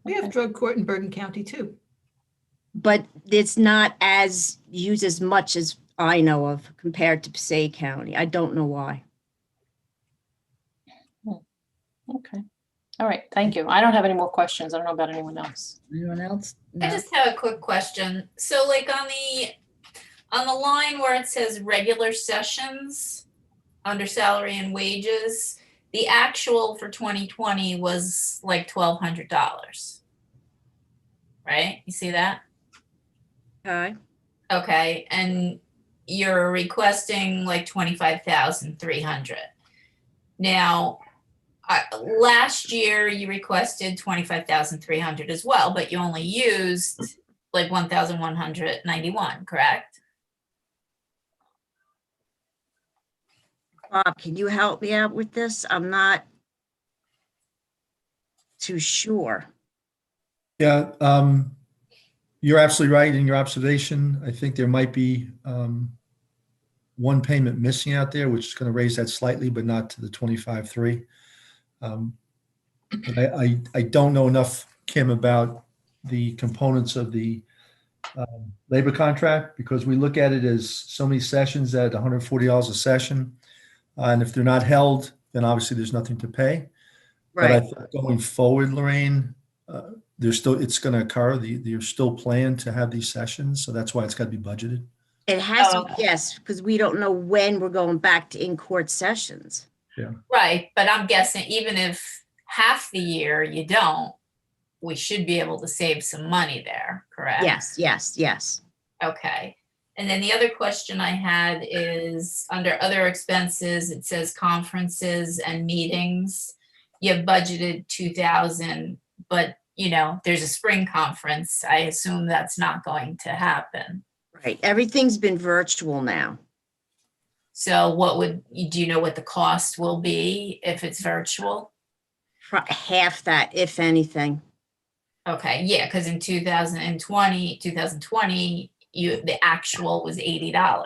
R: We have drug court in Bergen County too.
Q: But it's not as used as much as I know of compared to Passaic County. I don't know why.
B: Okay. All right. Thank you. I don't have any more questions. I don't know about anyone else.
E: Anyone else?
S: I just have a quick question. So like on the line where it says regular sessions under salary and wages, the actual for 2020 was like $1,200. Right? You see that?
Q: Okay.
S: Okay. And you're requesting like 25,300. Now, last year you requested 25,300 as well, but you only used like 1,191, correct?
Q: Bob, can you help me out with this? I'm not too sure.
P: Yeah, you're absolutely right in your observation. I think there might be one payment missing out there, which is going to raise that slightly, but not to the 25.3. I don't know enough, Kim, about the components of the labor contract because we look at it as so many sessions at $140 a session. And if they're not held, then obviously there's nothing to pay.
Q: Right.
P: But I think going forward, Lorraine, it's going to occur. There's still planned to have these sessions. So that's why it's got to be budgeted.
Q: It has to, yes, because we don't know when we're going back to in-court sessions.
P: Yeah.
S: Right. But I'm guessing even if half the year you don't, we should be able to save some money there, correct?
Q: Yes.
S: Okay. And then the other question I had is under other expenses, it says conferences and meetings. You have budgeted 2,000, but there's a spring conference. I assume that's not going to happen.
Q: Right. Everything's been virtual now.
S: So do you know what the cost will be if it's virtual?
Q: Half that, if anything.
S: Okay, yeah, because in 2020, the actual was $80.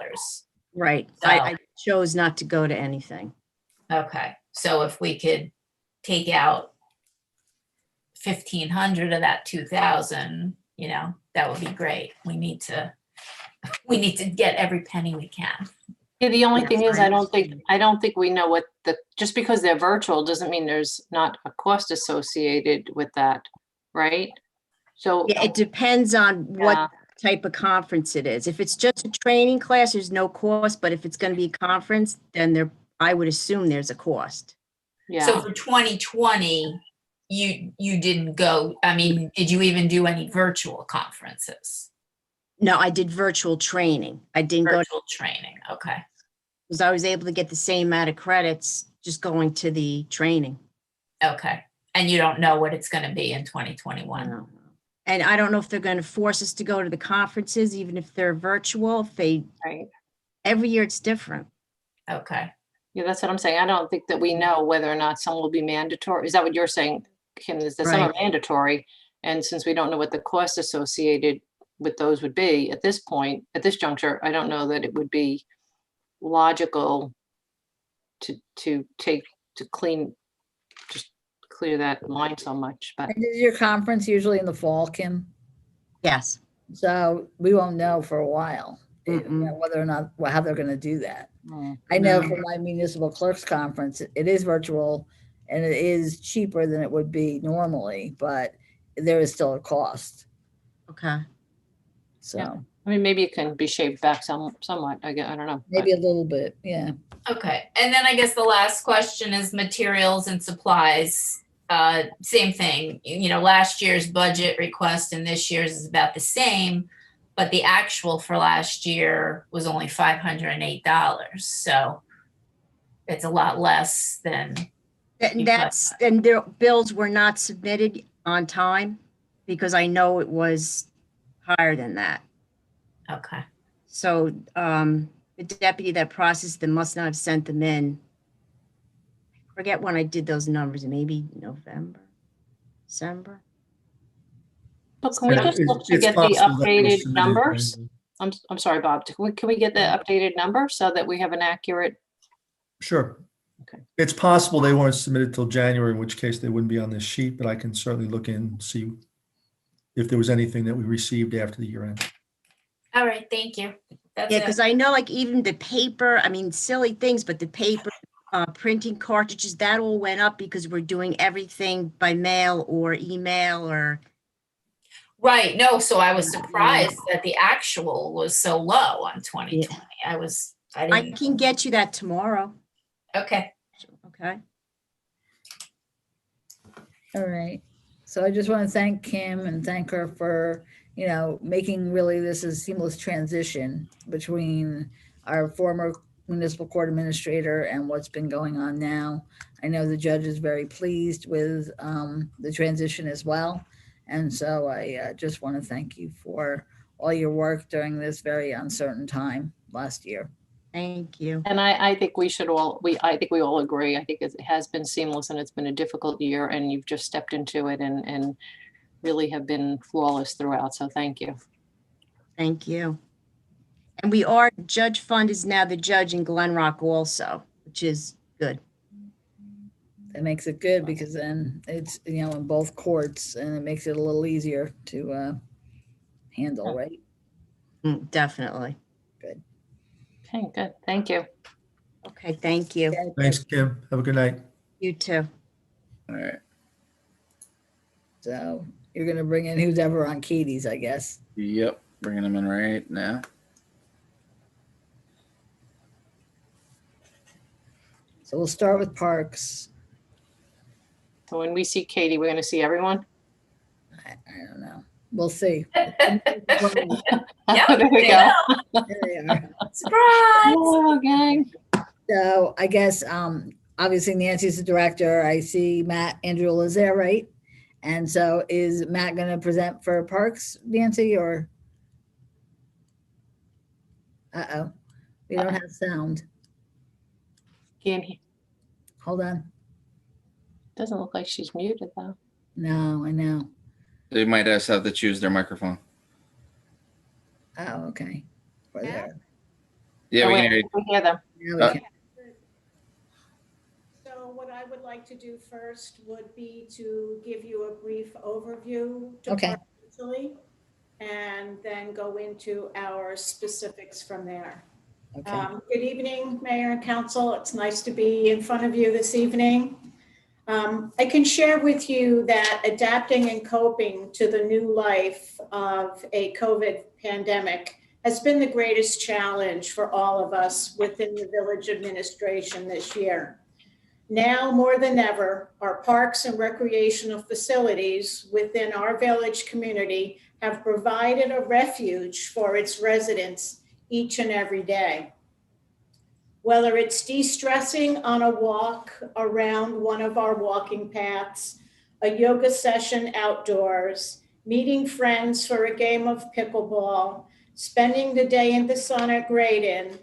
Q: Right. I chose not to go to anything.
S: Okay, so if we could take out 1,500 of that 2,000, that would be great. We need to get every penny we can.
B: Yeah, the only thing is, I don't think we know what just because they're virtual doesn't mean there's not a cost associated with that, right? So
Q: Yeah, it depends on what type of conference it is. If it's just a training class, there's no cost, but if it's going to be a conference, then I would assume there's a cost.
B: Yeah.
S: So for 2020, you didn't go, did you even do any virtual conferences?
Q: No, I did virtual training. I didn't go
S: Virtual training, okay.
Q: because I was able to get the same amount of credits just going to the training.
S: Okay, and you don't know what it's going to be in 2021?
Q: No. And I don't know if they're going to force us to go to the conferences, even if they're virtual. Every year it's different.
S: Okay.
B: Yeah, that's what I'm saying. I don't think that we know whether or not some will be mandatory. Is that what you're saying, Kim? Is that some are mandatory? And since we don't know what the cost associated with those would be at this point, at this juncture, I don't know that it would be logical to clear that line so much. But
E: And is your conference usually in the fall, Kim?
Q: Yes.
E: So we won't know for a while whether or not, how they're going to do that. I know for my municipal clerks conference, it is virtual and it is cheaper than it would be normally, but there is still a cost.
Q: Okay.
E: So
B: yeah. Maybe it can be shaved back somewhat. I don't know.
E: Maybe a little bit. Yeah.
S: Okay. And then I guess the last question is materials and supplies. Same thing, last year's budget request and this year's is about the same, but the actual for last year was only $508. So it's a lot less than.
Q: And their bills were not submitted on time because I know it was higher than that.
S: Okay.
Q: So the deputy that processed them must not have sent them in. I forget when I did those numbers, maybe November, December.
B: But can we just look to get the updated numbers? I'm sorry, Bob. Can we get the updated number so that we have an accurate?
P: Sure.
B: Okay.
P: It's possible they weren't submitted till January, in which case they wouldn't be on this sheet, but I can certainly look in and see if there was anything that we received after the year end.
S: All right, thank you. That's
Q: Yeah, because I know even the paper, silly things, but the paper, printing cartridges, that all went up because we're doing everything by mail or email or.
S: Right. No, so I was surprised that the actual was so low on 2020. Yeah.
Q: I can get you that tomorrow.
S: Okay.
Q: Okay.
E: All right. So I just want to thank Kim and thank her for, making really this a seamless transition between our former municipal court administrator and what's been going on now. I know the judge is very pleased with the transition as well. And so I just want to thank you for all your work during this very uncertain time last year.
Q: Thank you.
B: And I think we all agree. I think it has been seamless and it's been a difficult year and you've just stepped into it and really have been flawless throughout. So thank you.
Q: Thank you. And Judge Fund is now the judge in Glen Rock also, which is good.
E: That makes it good because then it's, in both courts and it makes it a little easier to handle, right?
Q: Definitely.
E: Good.
B: Okay, good. Thank you.
Q: Okay, thank you.
P: Thanks, Kim. Have a good night.
Q: You too.
C: All right.
E: So you're going to bring in who's ever on Katie's, I guess.
C: Yep. Bringing them in right now.
E: So we'll start with Parks.
B: So when we see Katie, we're going to see everyone.
E: I don't know. We'll see.
B: There we go.
E: There they are.
S: Surprise!
B: Oh, gang.
E: So I guess obviously Nancy's the director. I see Matt Andrew is there, right? And so is Matt going to present for Parks, Nancy, or? Uh-oh, we don't have sound.
B: Can't he?
E: Hold on.
B: Doesn't look like she's muted though.
E: No, I know.
C: They might just have to choose their microphone.
E: Oh, okay. Or there.
C: Yeah,
B: Oh,
C: we
B: wait,
C: can hear you.
B: we hear them.
E: Now we
C: Uh,
E: can.
T: So what I would like to do first would be to give you a brief overview
E: Okay.
T: departmentally, and then go into our specifics from there.
E: Okay.
T: Good evening, Mayor and Council. It's nice to be in front of you this evening. I can share with you that adapting and coping to the new life of a COVID pandemic has been the greatest challenge for all of us within the village administration this year. Now more than ever, our parks and recreational facilities within our village community have provided a refuge for its residents each and every day. Whether it's de-stressing on a walk around one of our walking paths, a yoga session outdoors, meeting friends for a game of pickleball, spending the day in the sun at Graydon,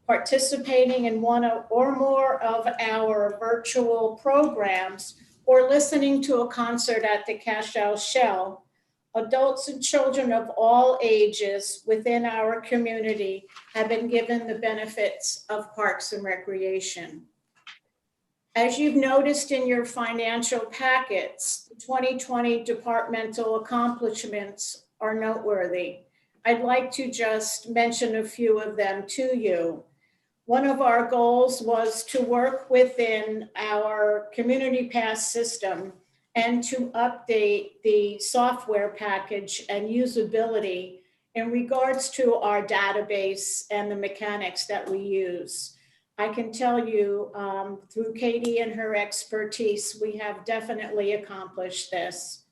T: participating in one or more of our virtual programs, or listening to a concert at the Cashel Shell, adults and children of all ages within our community have been given the benefits of parks and recreation. As you've noticed in your financial packets, the 2020 departmental accomplishments are noteworthy. I'd like to just mention a few of them to you. One of our goals was to work within our Community Pass system and to update the software package and usability in regards to our database and the mechanics that we use. I can tell you through Katie and her expertise, we have definitely accomplished this.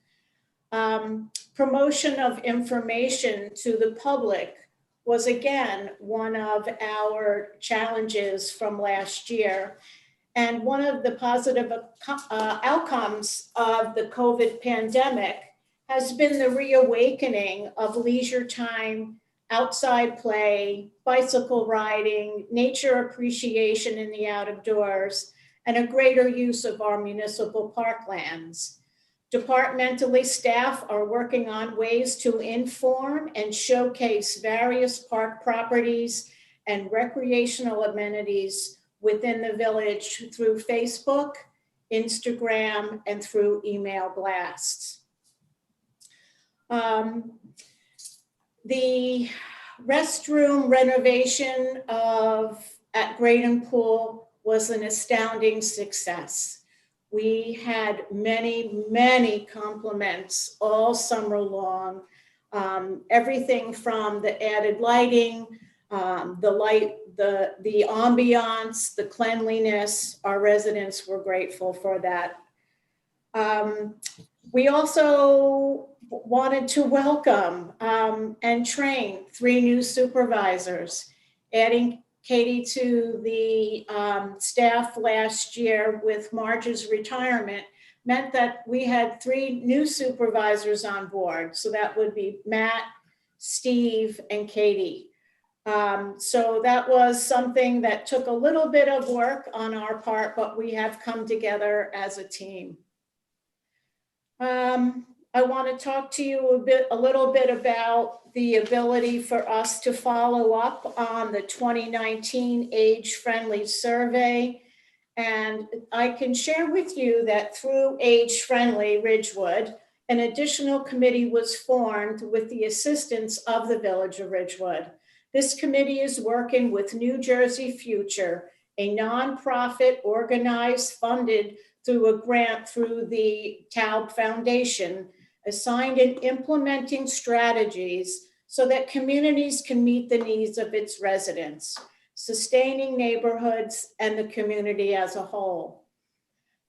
T: Promotion of information to the public was again one of our challenges from last year. And one of the positive outcomes of the COVID pandemic has been the reawakening of leisure time, outside play, bicycle riding, nature appreciation in the out of doors, and a greater use of our municipal parklands. Departmentally, staff are working on ways to inform and showcase various park properties and recreational amenities within the village through Facebook, Instagram, and through email blasts. The restroom renovation at Graydon Pool was an astounding success. We had many compliments all summer long. Everything from the added lighting, the ambiance, the cleanliness, our residents were grateful for that. We also wanted to welcome and train 3 new supervisors. Adding Katie to the staff last year with Marge's retirement meant that we had 3 new supervisors on board. So that would be Matt, Steve, and Katie. So that was something that took a little bit of work on our part, but we have come together as a team. I want to talk to you a little bit about the ability for us to follow up on the 2019 age-friendly survey. And I can share with you that through Age-Friendly Ridgewood, an additional committee was formed with the assistance of the Village of Ridgewood. This committee is working with New Jersey Future, a nonprofit organized, funded through a grant through the Taub Foundation, assigned in implementing strategies so that communities can meet the needs of its residents, sustaining neighborhoods and the community as a whole.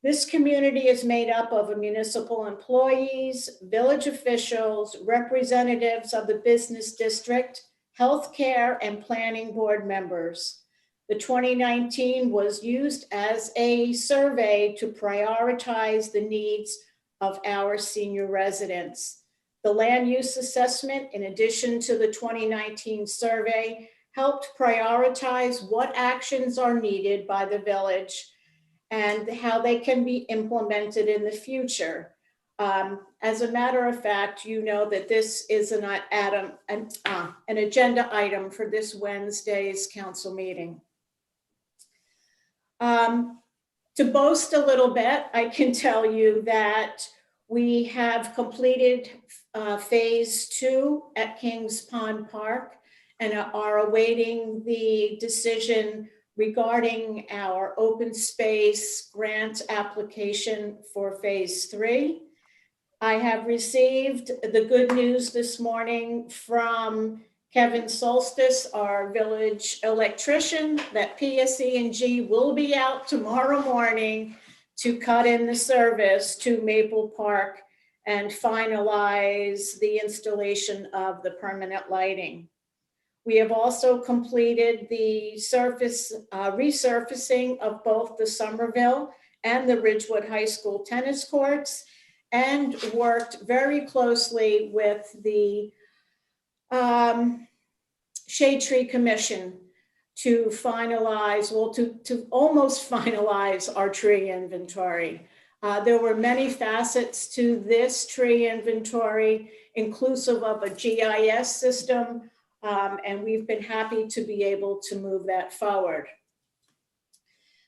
T: This community is made up of municipal employees, village officials, representatives of the business district, healthcare, and planning board members. The 2019 was used as a survey to prioritize the needs of our senior residents. The land use assessment, in addition to the 2019 survey, helped prioritize what actions are needed by the village and how they can be implemented in the future. As a matter of fact, you know that this is an agenda item for this Wednesday's council meeting. To boast a little bit, I can tell you that we have completed phase 2 at Kings Pond Park and are awaiting the decision regarding our open space grant application for phase 3. I have received the good news this morning from Kevin Solstice, our village electrician, that PSE&G will be out tomorrow morning to cut in the service to Maple Park and finalize the installation of the permanent lighting. We have also completed the resurfacing of both the Somerville and the Ridgewood High School tennis courts, and worked very closely with the Shade Tree Commission to finalize, well, to almost finalize our tree inventory. There were many facets to this tree inventory, inclusive of a GIS system, and we've been happy to be able to move that forward.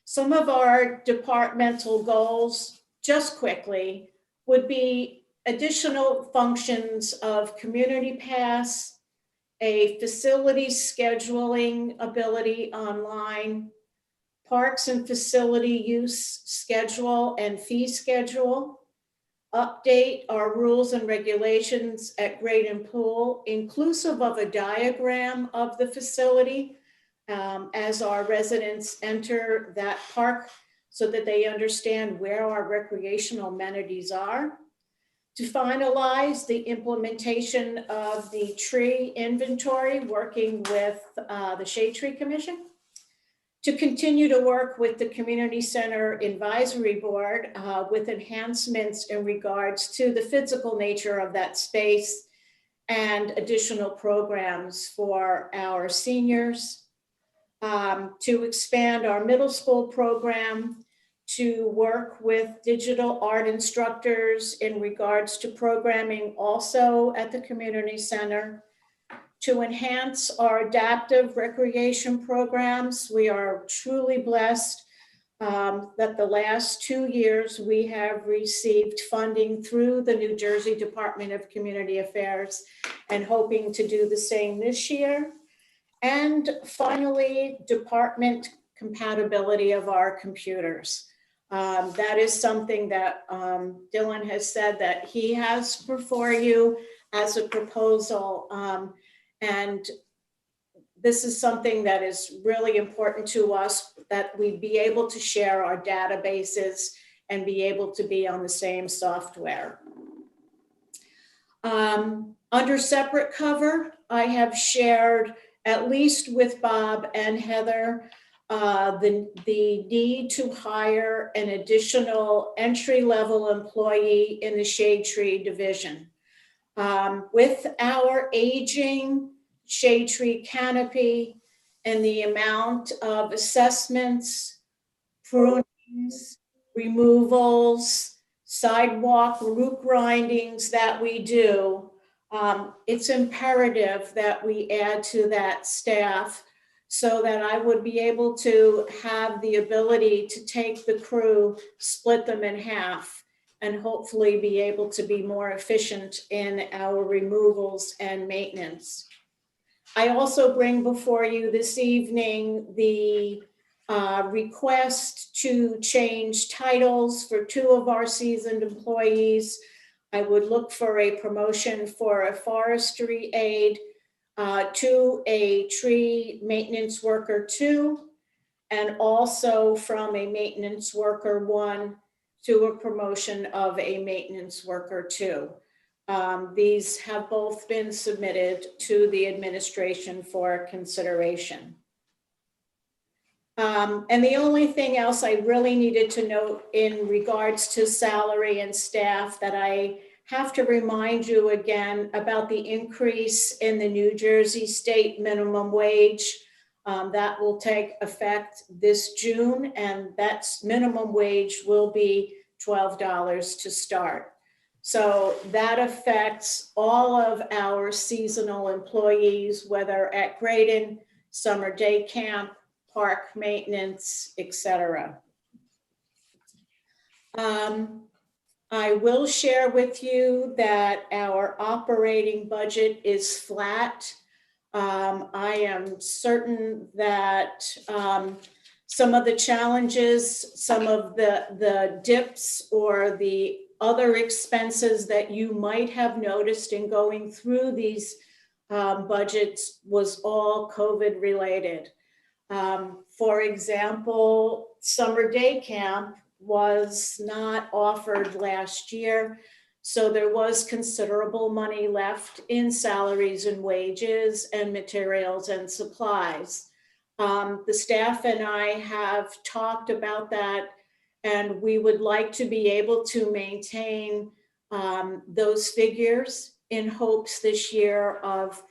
T: Some of our departmental goals, just quickly, would be additional functions of Community Pass, a facility scheduling ability online, parks and facility use schedule and fee schedule, update our rules and regulations at Grade and Pool, inclusive of a diagram of the facility as our residents enter that park so that they understand where our recreational amenities are. To finalize the implementation of the tree inventory, working with the Shade Tree Commission. To continue to work with the Community Center Advisory Board with enhancements in regards to the physical nature of that space and additional programs for our seniors. To expand our middle school program, to work with digital art instructors in regards to programming also at the community center, to enhance our adaptive recreation programs. We are truly blessed that the last 2 years we have received funding through the New Jersey Department of Community Affairs and hoping to do the same this year. And finally, department compatibility of our computers. That is something that Dylan has said that he has before you as a proposal. And this is something that is really important to us, that we be able to share our databases and be able to be on the same software. Under separate cover, I have shared, at least with Bob and Heather, the need to hire an additional entry-level employee in the Shade Tree division. With our aging Shade Tree canopy and the amount of assessments, prunings, removals, sidewalk root grindings that we do, it's imperative that we add to that staff so that I would be able to have the ability to take the crew, split them in half, and hopefully be able to be more efficient in our removals and maintenance. I also bring before you this evening the request to change titles for 2 of our seasoned employees. I would look for a promotion for a forestry aide to a tree maintenance worker 2, and also from a maintenance worker 1 to a promotion of a maintenance worker 2. These have both been submitted to the administration for consideration. And the only thing else I really needed to note in regards to salary and staff that I have to remind you again about the increase in the New Jersey state minimum wage. That will take effect this June, and that's minimum wage will be $12 to start. So that affects all of our seasonal employees, whether at Graydon, summer day camp, park maintenance, etc. I will share with you that our operating budget is flat. I am certain that some of the challenges, some of the dips or the other expenses that you might have noticed in going through these budgets was all COVID related. For example, summer day camp was not offered last year, so there was considerable money left in salaries and wages and materials and supplies. The staff and I have talked about that, and we would like to be able to maintain those figures in hopes this year of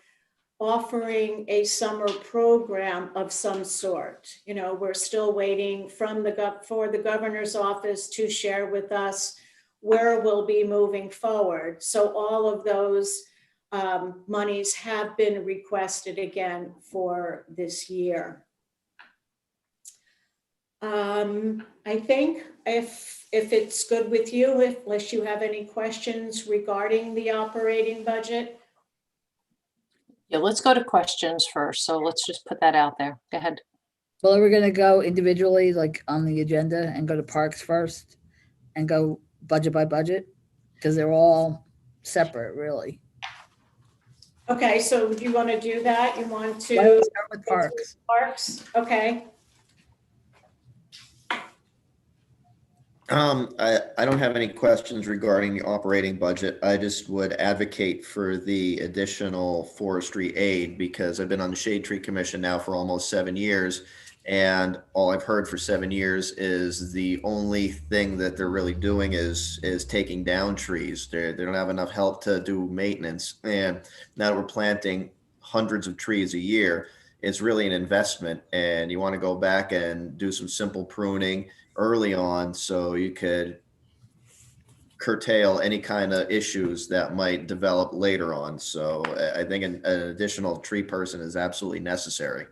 T: offering a summer program of some sort. You know, we're still waiting for the governor's office to share with us where we'll be moving forward. So all of those monies have been requested again for this year. I think if it's good with you, unless you have any questions regarding the operating budget.
B: Yeah, let's go to questions first. So let's just put that out there. Go ahead.
E: Well, are we gonna go individually, like on the agenda, and go to parks first and go budget by budget? Because they're all separate, really.
T: Okay, so do you want to do that? You want
E: Why
T: to
E: don't we start with parks?
T: Parks, okay.
D: I don't have any questions regarding the operating budget. I just would advocate for the additional forestry aid because I've been on the Shade Tree Commission now for almost 7 years. And all I've heard for 7 years is the only thing that they're really doing is taking down trees. They don't have enough help to do maintenance. And now that we're planting hundreds of trees a year, it's really an investment. And you want to go back and do some simple pruning early on so you could curtail any kind of issues that might develop later on. So I think an additional tree person is absolutely necessary.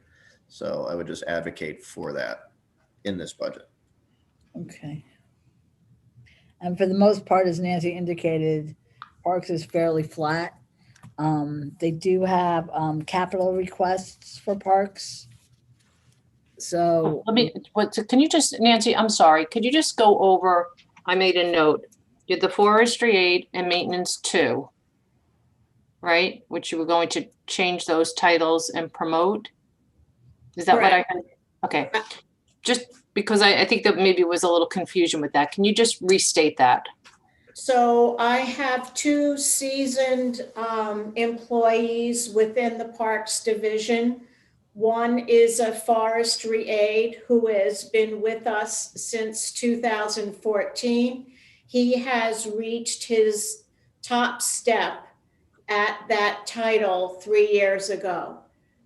D: So I would just advocate for that in this budget.
E: Okay. And for the most part, as Nancy indicated, parks is fairly flat. They do have capital requests for parks. So
B: can you just, Nancy, I'm sorry, could you just go over, I made a note, you had the forestry aid and maintenance 2, right? Which you were going to change those titles and promote? Is that what I heard? Okay, just because I think that maybe was a little confusion with that. Can you just restate that?
T: So I have 2 seasoned employees within the Parks Division. One is a forestry aide who has been with us since 2014. He has reached his top step at that title 3 years ago.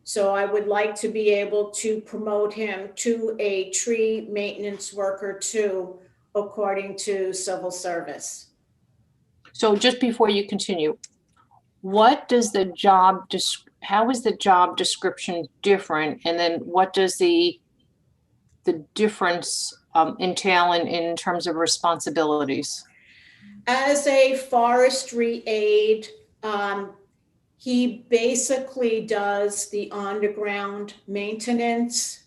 T: So I would like to be able to promote him to a tree maintenance worker 2, according to civil service.
B: So just before you continue, what does the job, how is the job description different? And then what does the difference entail in terms of responsibilities?
T: As a forestry aide, he basically does the on-the-ground maintenance.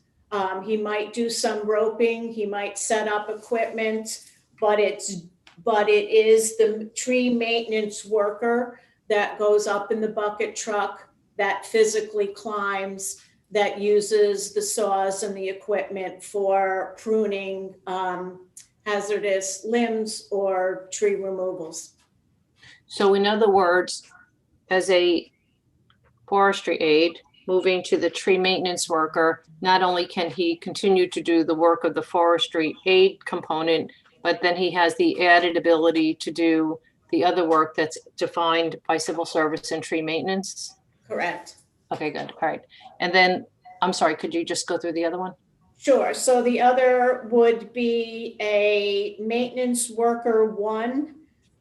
T: He might do some roping, he might set up equipment, but it is the tree maintenance worker that goes up in the bucket truck, that physically climbs, that uses the saws and the equipment for pruning hazardous limbs or tree removals.
B: So in other words, as a forestry aide moving to the tree maintenance worker, not only can he continue to do the work of the forestry aide component, but then he has the added ability to do the other work that's defined by civil service and tree maintenance?
T: Correct.
B: Okay, good. All right. And then, I'm sorry, could you just go through the other one?
T: Sure. So the other would be a maintenance worker one,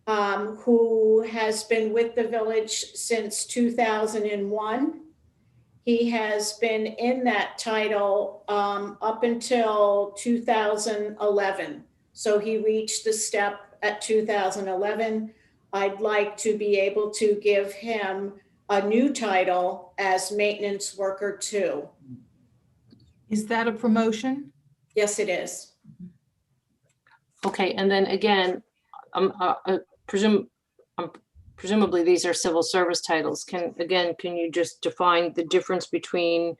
T: who has been with the village since 2001. He has been in that title up until 2011. So he reached the step at 2011. I'd like to be able to give him a new title as maintenance worker 2.
R: Is that a promotion?
T: Yes, it is.
B: Okay, and then again, presumably these are civil service titles. Can you just define the difference between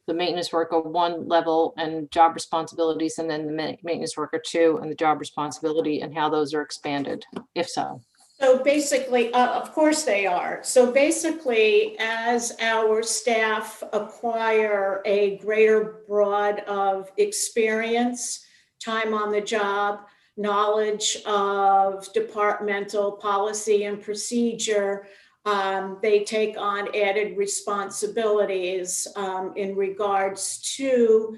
B: the maintenance worker 1 level and job responsibilities, and then the maintenance worker 2 and the job responsibility, and how those are expanded, if so?
T: So basically, of course they are. So basically, as our staff acquire a greater broad of experience, time on the job, knowledge of departmental policy and procedure, they take on added responsibilities in regards to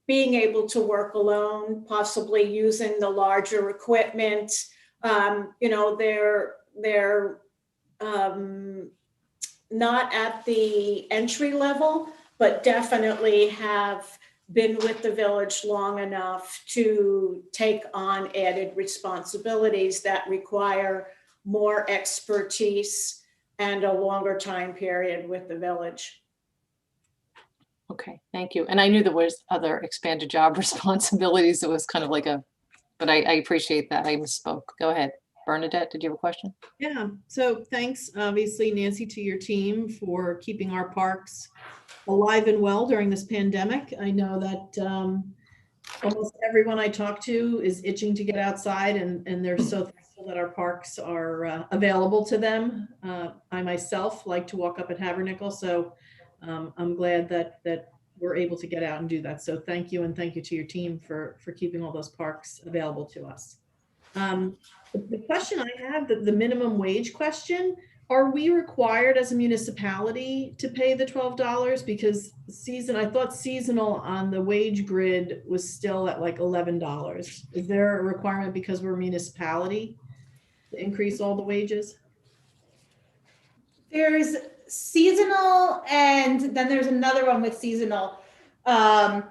T: being able to work alone, possibly using the larger equipment. They're not at the entry level, but definitely have been with the village long enough to take on added responsibilities that require more expertise and a longer time period with the village.
B: Okay, thank you. And I knew there was other expanded job responsibilities. It was kind of like but I appreciate that. I misspoke. Go ahead. Bernadette, did you have a question?
O: Yeah, so thanks, obviously, Nancy, to your team for keeping our parks alive and well during this pandemic. I know that almost everyone I talk to is itching to get outside, and they're so thankful that our parks are available to them. I myself like to walk up at Havernickle, so I'm glad that we're able to get out and do that. So thank you, and thank you to your team for keeping all those parks available to us. The question I have, the minimum wage question, are we required as a municipality to pay the $12? Because I thought seasonal on the wage grid was still at like $11. Is there a requirement because we're a municipality to increase all the wages?
U: There's seasonal, and then there's another one with seasonal. And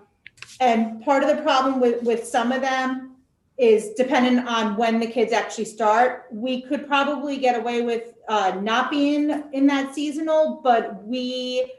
U: part of the problem with some of them is dependent on when the kids actually start. We could probably get away with not being in that seasonal, but we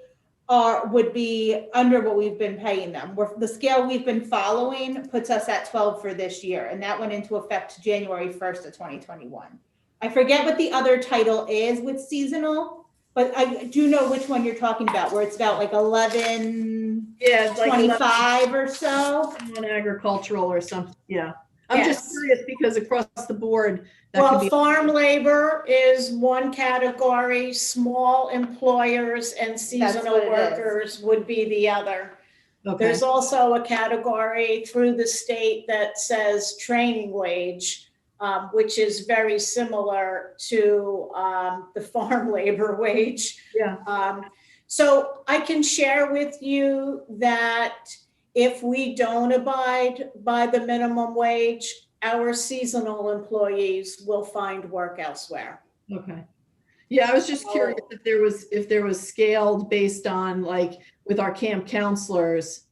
U: would be under what we've been paying them. The scale we've been following puts us at 12 for this year, and that went into effect January 1st of 2021. I forget what the other title is with seasonal, but I do know which one you're talking about, where it's about like 11,
O: yeah, it's like
U: 25 or so.
O: On agricultural or something, yeah. I'm just curious because across the board, that could
T: Well,
O: be.
T: farm labor is one category, small employers and seasonal
U: what it is.
T: workers would be the other.
O: Okay.
T: There's also a category through the state that says training wage, which is very similar to the farm labor wage.
O: Yeah.
T: So I can share with you that if we don't abide by the minimum wage, our seasonal employees will find work elsewhere.
O: Okay. Yeah, I was just curious if there was scaled based on, like with our camp counselors,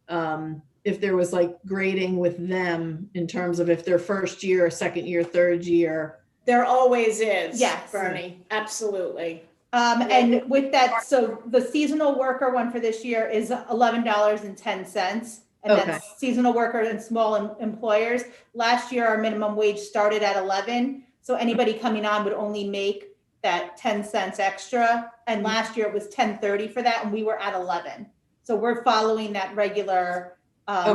O: if there was like grading with them in terms of if they're first year, second year, third year.
T: There always is.
U: Yes.
T: Bernie, absolutely.
U: And with that, so the seasonal worker one for this year is $11.10. And
O: Okay.
U: that's seasonal worker and small employers. Last year, our minimum wage started at 11. So anybody coming on would only make that 10 cents extra. And last year it was 10.30 for that, and we were at 11. So we're following that regular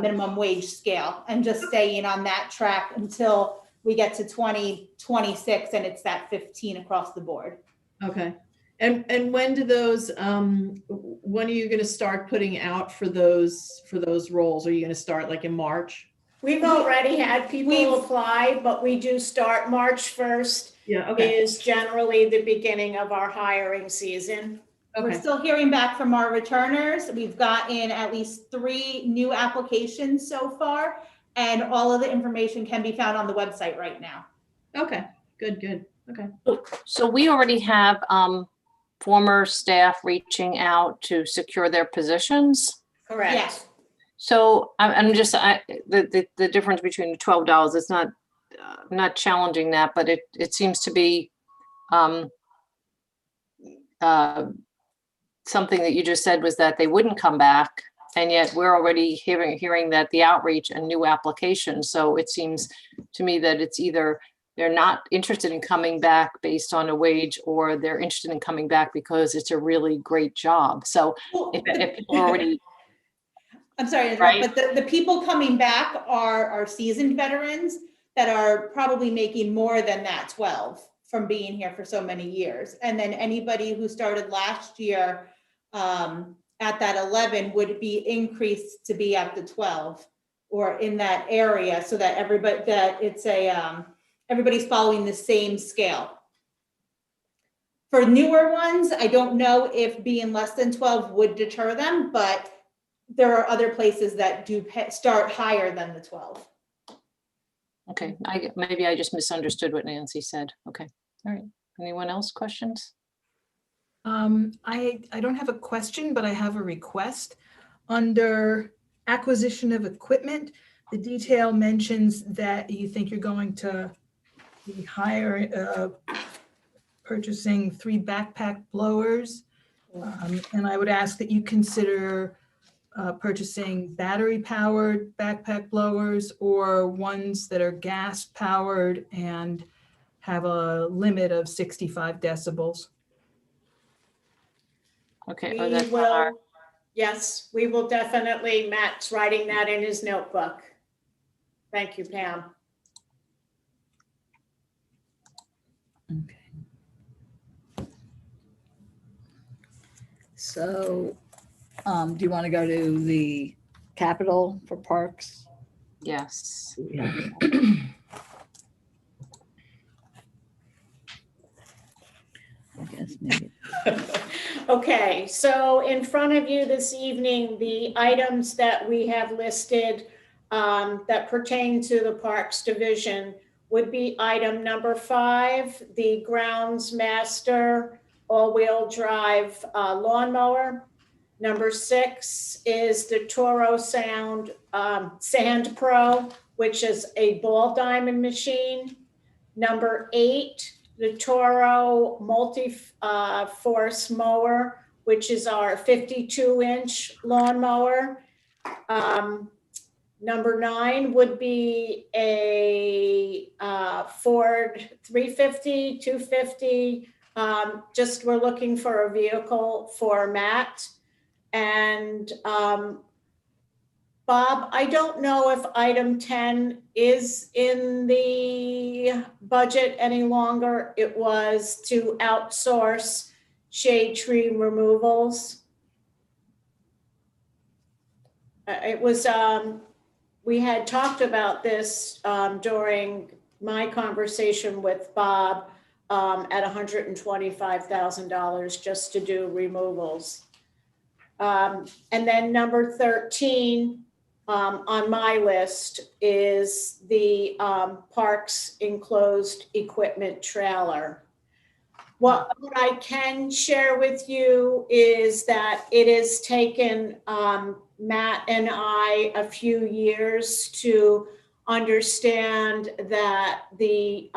U: minimum wage scale and just staying on that track until we get to 2026, and it's that 15 across the board.
O: Okay. And when do those, when are you going to start putting out for those roles? Are you going to start like in March?
T: We've already had people apply, but we do start March 1st.
O: Yeah, okay.
T: Is generally the beginning of our hiring season.
U: We're
O: Okay.
U: still hearing back from our returners. We've gotten at least 3 new applications so far, and all of the information can be found on the website right now.
O: Okay, good. Okay.
B: So we already have former staff reaching out to secure their positions.
T: Correct.
U: Yes.
B: So I'm just, the difference between the $12, it's not, I'm not challenging that, but it seems to be something that you just said was that they wouldn't come back. And yet we're already hearing that the outreach and new applications. So it seems to me that it's either they're not interested in coming back based on a wage, or they're interested in coming back because it's a really great job. So if people are already,
U: I'm sorry to
B: Right.
U: interrupt, but the people coming back are seasoned veterans that are probably making more than that 12 from being here for so many years. And then anybody who started last year at that 11 would be increased to be at the 12 or in that area, so that everybody's following the same scale. For newer ones, I don't know if being less than 12 would deter them, but there are other places that do start higher than the 12.
B: okay, maybe I just misunderstood what Nancy said. Okay, all right. Anyone else questions?
R: I don't have a question, but I have a request. Under acquisition of equipment, the detail mentions that you think you're going to be purchasing 3 backpack blowers. And I would ask that you consider purchasing battery-powered backpack blowers, or ones that are gas-powered and have a limit of 65 decibels.
B: Okay.
T: We will, yes, we will definitely, Matt's writing that in his notebook. Thank you, Pam.
E: So, do you want to go to the capital for parks?
B: Yes.
E: Yeah. I guess maybe.
T: Okay, so in front of you this evening, the items that we have listed that pertain to the Parks Division would be item number 5, the Grounds Master all-wheel drive lawnmower. Number 6 is the Toro Sand Pro, which is a ball diamond machine. Number 8, the Toro multi-force mower, which is our 52-inch lawnmower. Number 9 would be a Ford 350, 250. Just we're looking for a vehicle for Matt. And Bob, I don't know if item 10 is in the budget any longer. It was to outsource shade tree removals. It was, we had talked about this during my conversation with Bob at $125,000 just to do removals. And then number 13 on my list is the Parks Enclosed Equipment Trailer. What I can share with you is that it has taken Matt and I a few years to understand that the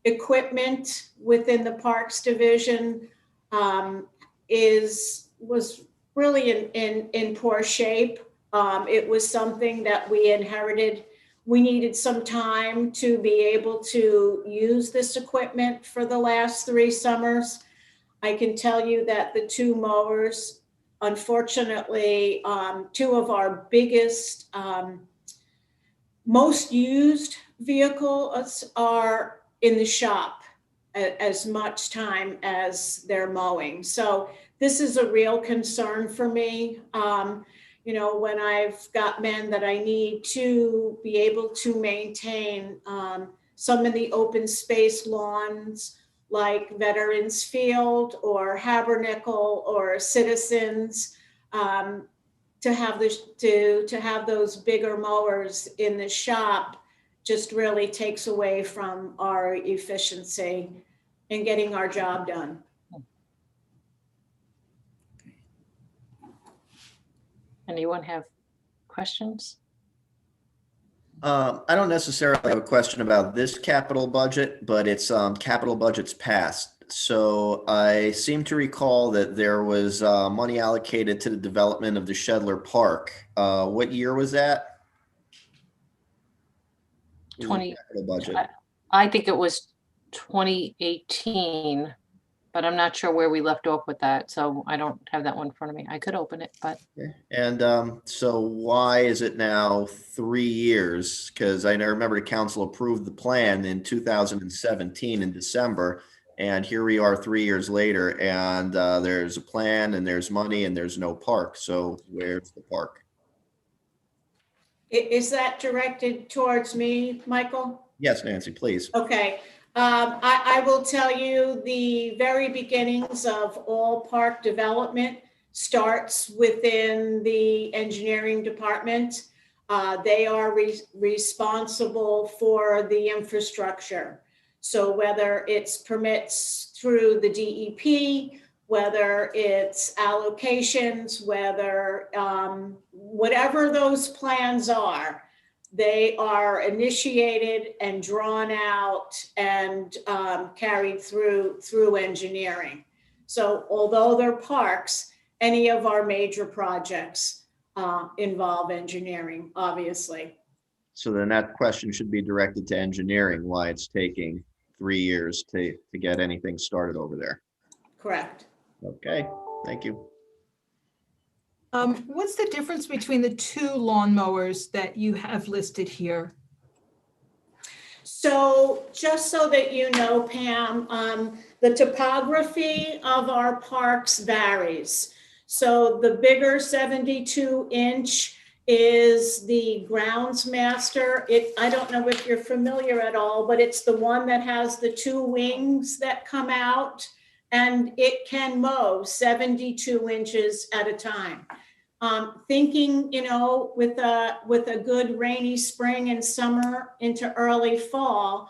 T: equipment within the Parks Division was really in poor shape. It was something that we inherited. We needed some time to be able to use this equipment for the last 3 summers. I can tell you that the 2 mowers, unfortunately, 2 of our biggest, most used vehicles are in the shop as much time as they're mowing. So this is a real concern for me. you know, when I've got men that I need to be able to maintain some of the open space lawns like Veterans Field or Habernickel or Citizens, to have those bigger mowers in the shop just really takes away from our efficiency in getting our job done.
B: Anyone have questions?
D: I don't necessarily have a question about this capital budget, but it's capital budgets past. So I seem to recall that there was money allocated to the development of the Shedler Park. What year was that?
B: 20,
D: Capital budget.
B: I think it was 2018, but I'm not sure where we left off with that. So I don't have that one in front of me. I could open it, but.
D: And so why is it now 3 years? Because I remember the council approved the plan in 2017 in December. And here we are 3 years later, and there's a plan and there's money and there's no park. So where's the park?
T: Is that directed towards me, Michael?
D: Yes, Nancy, please.
T: Okay. I will tell you the very beginnings of all park development starts within the engineering department. They are responsible for the infrastructure. So whether it's permits through the DEP, whether it's allocations, whether whatever those plans are, they are initiated and drawn out and carried through engineering. So although they're parks, any of our major projects involve engineering, obviously.
D: So then that question should be directed to engineering, why it's taking 3 years to get anything started over there.
T: Correct.
D: Okay, thank you.
R: What's the difference between the two lawnmowers that you have listed here?
T: So just so that you know, Pam, the topography of our parks varies. So the bigger 72-inch is the Groundsmaster. I don't know if you're familiar at all, but it's the one that has the two wings that come out, and it can mow 72 inches at a time. Thinking, you know, with a good rainy spring and summer into early fall,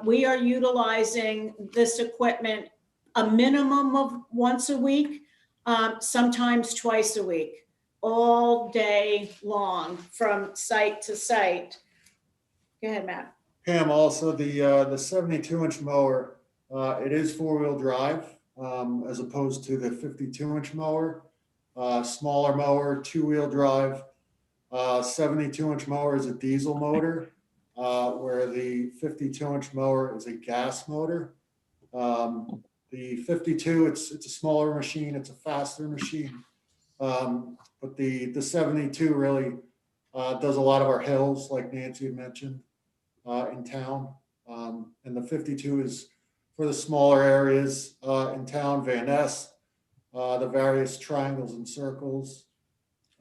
T: we are utilizing this equipment a minimum of once a week, sometimes twice a week, all day long from site to site. Go ahead, Matt.
F: Pam, also the 72-inch mower, it is four-wheel drive as opposed to the 52-inch mower. Smaller mower, two-wheel drive. 72-inch mower is a diesel motor, where the 52-inch mower is a gas motor. The 52, it's a smaller machine, it's a faster machine. But the 72 really does a lot of our hills, like Nancy had mentioned, in town. And the 52 is for the smaller areas in town, Van Ness, the various triangles and circles.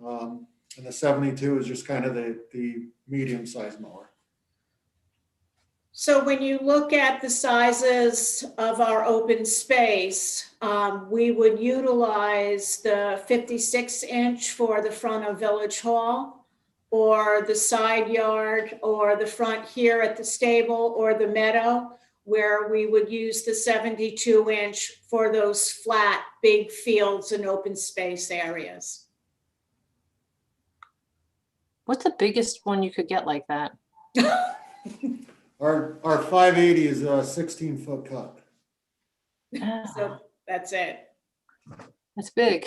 F: And the 72 is just kind of the medium-sized mower.
T: So when you look at the sizes of our open space, we would utilize the 56-inch for the front of Village Hall, or the side yard, or the front here at the stable, or the meadow, where we would use the 72-inch for those flat, big fields and open space areas.
B: What's the biggest one you could get like that?
F: Our 580 is a 16-foot cut.
T: So that's it.
B: That's big.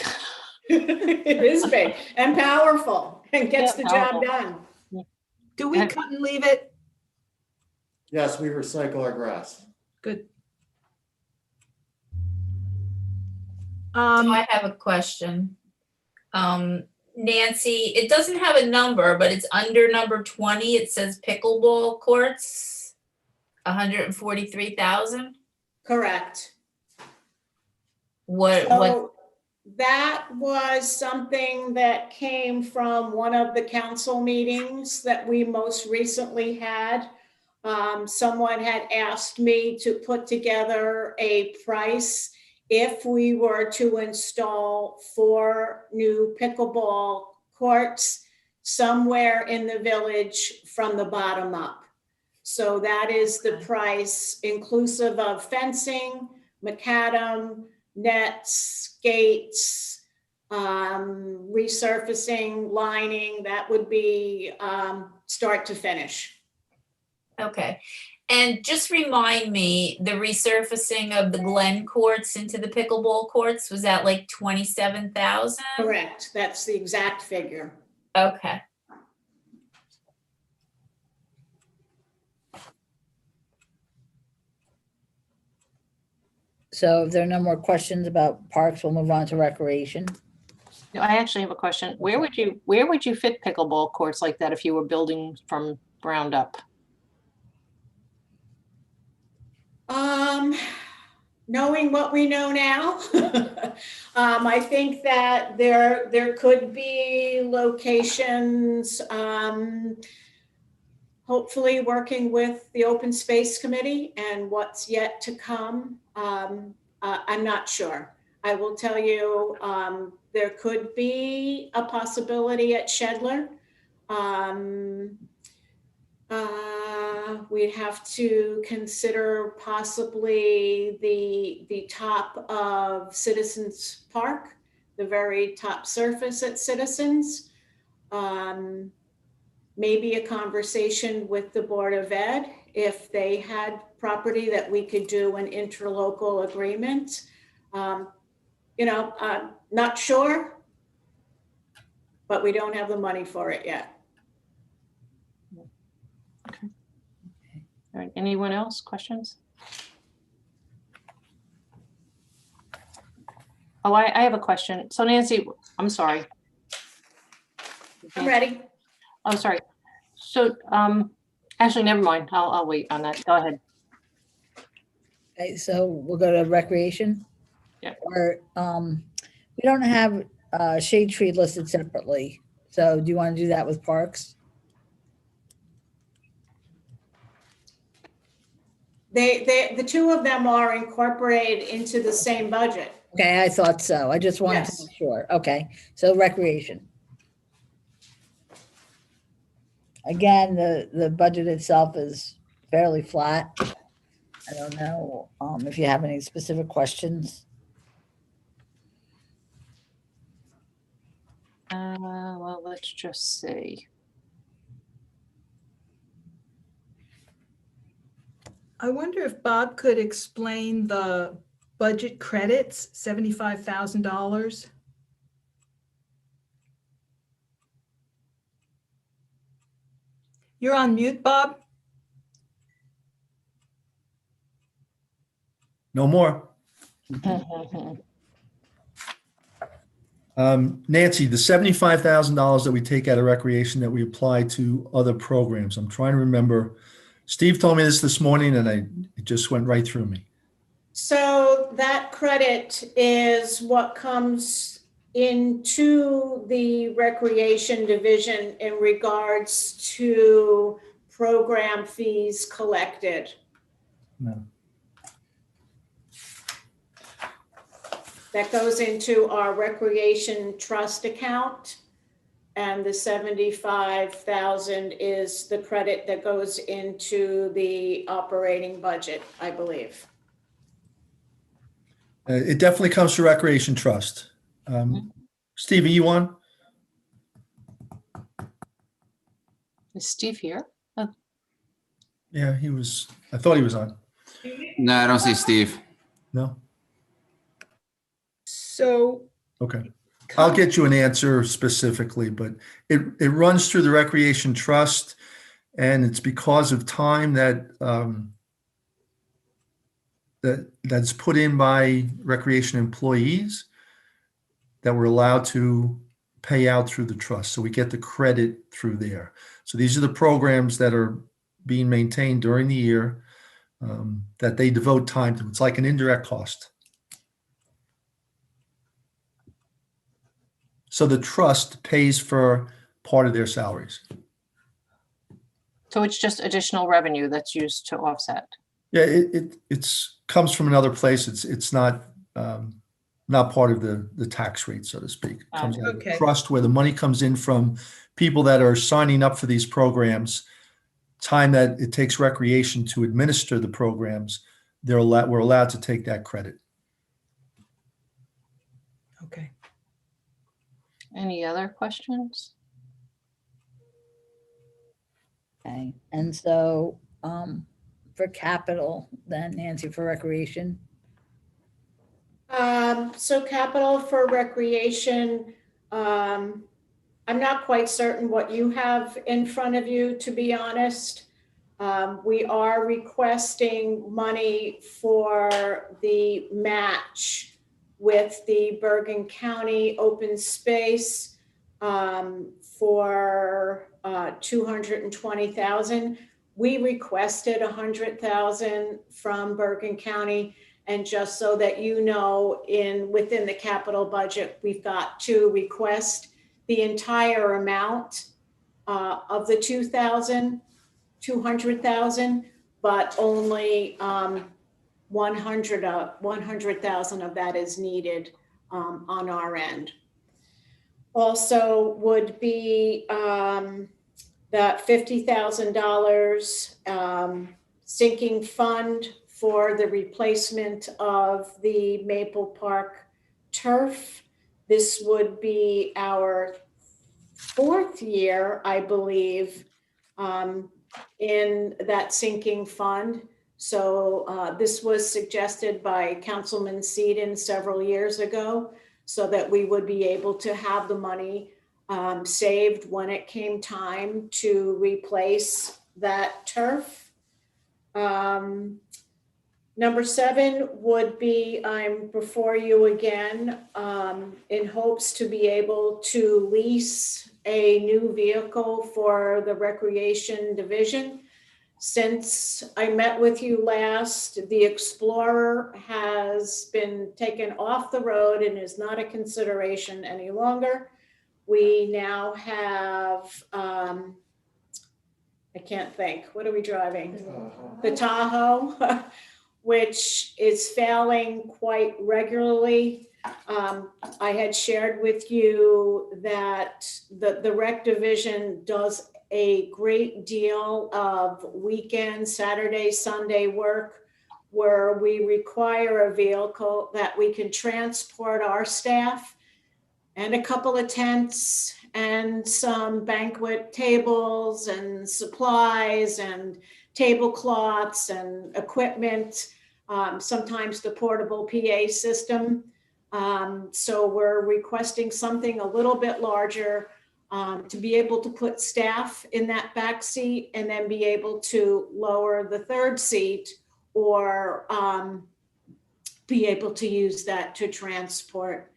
T: It is big and powerful and gets the job
B: powerful.
T: done.
R: Do we cut and leave it?
F: Yes, we recycle our grass.
R: Good.
S: So I have a question. Nancy, it doesn't have a number, but it's under number 20. It says pickleball courts, 143,000.
T: Correct.
S: What?
T: So That was something that came from one of the council meetings that we most recently had. Someone had asked me to put together a price if we were to install 4 new pickleball courts somewhere in the village from the bottom up. So that is the price inclusive of fencing, macadam, nets, gates, resurfacing, lining. That would be start to finish.
S: Okay. And just remind me, the resurfacing of the Glen courts into the pickleball courts, was that like 27,000?
T: Correct. That's the exact figure.
S: Okay.
E: So if there are no more questions about parks, we'll move on to recreation.
B: No, I actually have a question. Where would you fit pickleball courts like that if you were building from ground up?
T: Knowing what we know now, I think that there could be locations, hopefully working with the Open Space Committee and what's yet to come. I'm not sure. I will tell you, there could be a possibility at Shedler. We'd have to consider possibly the top of Citizens Park, the very top surface at Citizens. Maybe a conversation with the Board of Ed if they had property that we could do an interlocal agreement. Not sure, but we don't have the money for it yet.
B: All right, anyone else? Questions? Oh, I have a question. So Nancy, I'm sorry.
T: I'm ready.
B: Oh, sorry. So, actually, never mind. I'll wait on that. Go ahead.
E: Okay, so we'll go to recreation.
B: Yeah.
E: Or, we don't have shade tree listed separately. So do you want to do that with parks?
T: The two of them are incorporated into the same budget.
E: Okay, I thought so. I just wanted to
T: Yes.
E: make sure. Okay, so recreation. Again, the budget itself is fairly flat. I don't know if you have any specific questions.
B: Well, let's just see.
R: I wonder if Bob could explain the budget credits, $75,000. You're on mute, Bob?
P: No more. Nancy, the $75,000 that we take out of recreation that we apply to other programs, I'm trying to remember. Steve told me this morning and it just went right through me.
T: So that credit is what comes into the recreation division in regards to program fees collected.
P: No.
T: That goes into our recreation trust account. And the 75,000 is the credit that goes into the operating budget, I believe.
P: It definitely comes to Recreation Trust. Steve, are you on?
B: Is Steve here? Oh.
P: Yeah, I thought he was on.
C: No, I don't see Steve.
P: No?
R: So,
P: Okay. I'll get you an answer specifically, but it runs through the Recreation Trust, and it's because of time that that's put in by recreation employees that we're allowed to pay out through the trust. So we get the credit through there. So these are the programs that are being maintained during the year that they devote time to. It's like an indirect cost. So the trust pays for part of their salaries.
B: So it's just additional revenue that's used to offset.
P: Yeah, it's comes from another place. It's not part of the tax rate, so to speak. It comes out of
R: Okay.
P: the trust where the money comes in from people that are signing up for these programs. Time that it takes recreation to administer the programs, we're allowed to take that credit.
R: Okay.
B: Any other questions?
E: Okay, and so for capital, then Nancy for recreation.
U: So capital for recreation, I'm not quite certain what you have in front of you, to be honest. We are requesting money for the match with the Bergen County Open Space for $220,000. We requested $100,000 from Bergen County. And just so that you know, within the capital budget, we've got to request the entire amount of the $200,000, but only 100,000 of that is needed on our end. Also would be that $50,000 sinking fund for the replacement of the Maple Park turf. This would be our 4th year, I believe, in that sinking fund. So this was suggested by Councilman Seaton several years ago, so that we would be able to have the money saved when it came time to replace that turf. Number 7 would be, I'm before you again in hopes to be able to lease a new vehicle for the recreation division. Since I met with you last, the Explorer has been taken off the road and is not a consideration any longer. We now have, I can't think, what are we driving? The Tahoe, which is failing quite regularly. I had shared with you that the rec division does a great deal of weekend, Saturday, Sunday work, where we require a vehicle that we can transport our staff and a couple of tents and some banquet tables and supplies and tablecloths and equipment, sometimes the portable PA system. So we're requesting something a little bit larger to be able to put staff in that back seat and then be able to lower the 3rd seat or be able to use that to transport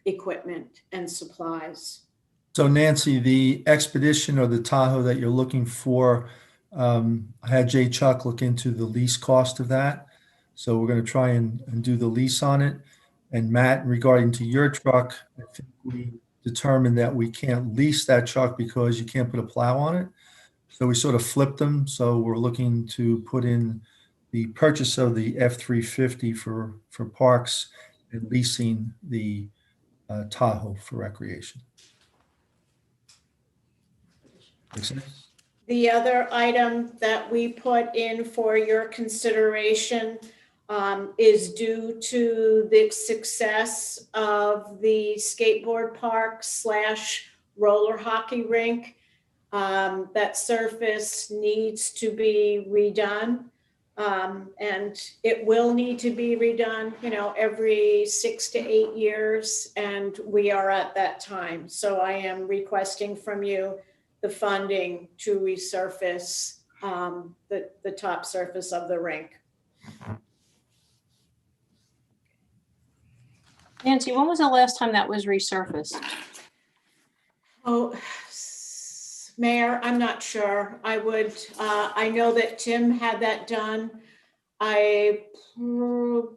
U: equipment and supplies.
P: So Nancy, the Expedition or the Tahoe that you're looking for, I had Jay Chuck look into the lease cost of that. So we're going to try and do the lease on it. And Matt, regarding to your truck, I think we determined that we can't lease that truck because you can't put a plow on it. So we sort of flipped them. So we're looking to put in the purchase of the F-350 for parks and leasing the Tahoe for recreation. Make sense?
U: The other item that we put in for your consideration is due to the success of the skateboard park / roller hockey rink. That surface needs to be redone. And it will need to be redone, every 6 to 8 years, and we are at that time. So I am requesting from you the funding to resurface the top surface of the rink.
B: Nancy, when was the last time that was resurfaced?
U: Oh, Mayor, I'm not sure. I know that Tim had that done,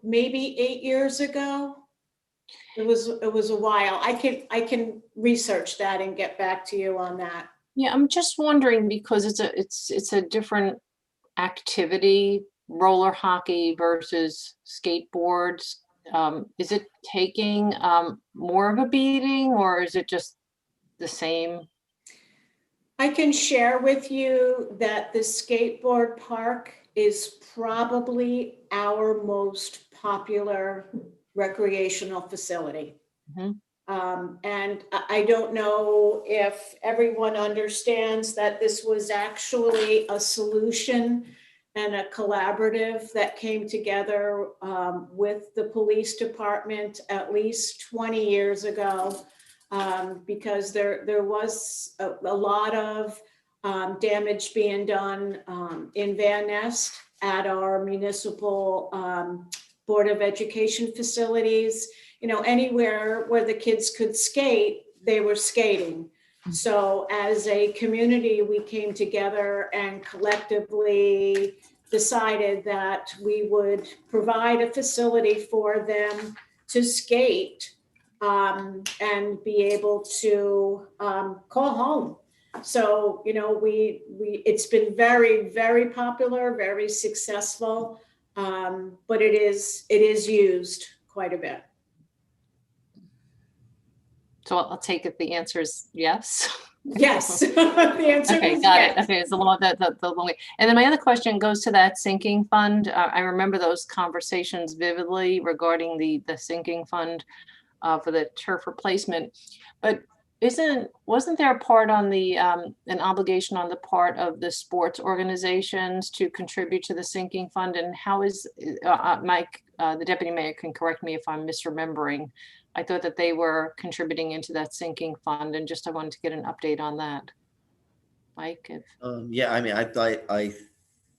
U: maybe 8 years ago.
T: It was a while. I can research that and get back to you on that.
B: Yeah, I'm just wondering because it's a different activity, roller hockey versus skateboards. Is it taking more of a beating or is it just the same?
T: I can share with you that the skateboard park is probably our most popular recreational facility. And I don't know if everyone understands that this was actually a solution and a collaborative that came together with the police department at least 20 years ago, because there was a lot of damage being done in Van Nest at our municipal Board of Education facilities. You know, anywhere where the kids could skate, they were skating. So as a community, we came together and collectively decided that we would provide a facility for them to skate and be able to call home. So, you know, it's been very, very popular, very successful, but it is used quite a bit.
B: So I'll take it the answer is yes.
T: Yes, the answer
B: Okay,
T: is
B: got
T: yes.
B: it. Okay, it's the long way. And then my other question goes to that sinking fund. I remember those conversations vividly regarding the sinking fund for the turf replacement. But wasn't there a part on the an obligation on the part of the sports organizations to contribute to the sinking fund? And how is Mike, the deputy mayor, can correct me if I'm misremembering. I thought that they were contributing into that sinking fund, and just I wanted to get an update on that. Mike, if
D: Yeah, I mean, I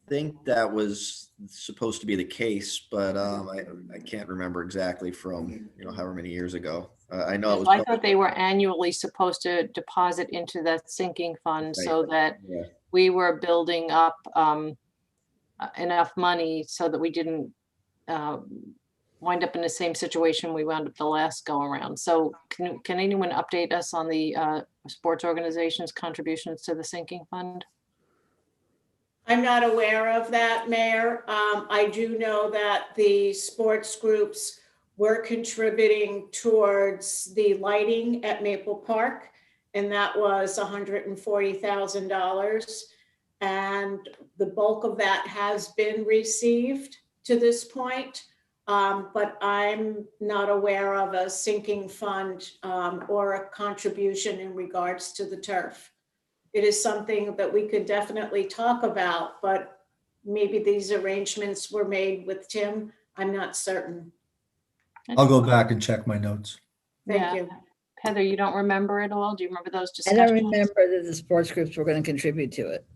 D: think that was supposed to be the case, but I can't remember exactly from, you know, however many years ago. I know it was.
B: I thought they were annually supposed to deposit into that sinking fund so that we were building up enough money so that we didn't wind up in the same situation we wound up the last go around. So can anyone update us on the sports organization's contributions to the sinking fund?
T: I'm not aware of that, Mayor. I do know that the sports groups were contributing towards the lighting at Maple Park, and that was $140,000. And the bulk of that has been received to this point. But I'm not aware of a sinking fund or a contribution in regards to the turf. It is something that we could definitely talk about, but maybe these arrangements were made with Tim. I'm not certain.
P: I'll go back and check my notes.
T: Thank you.
B: Heather, you don't remember it all? Do you remember those
E: I
B: discussions?
E: don't remember that the sports groups were going to contribute to it.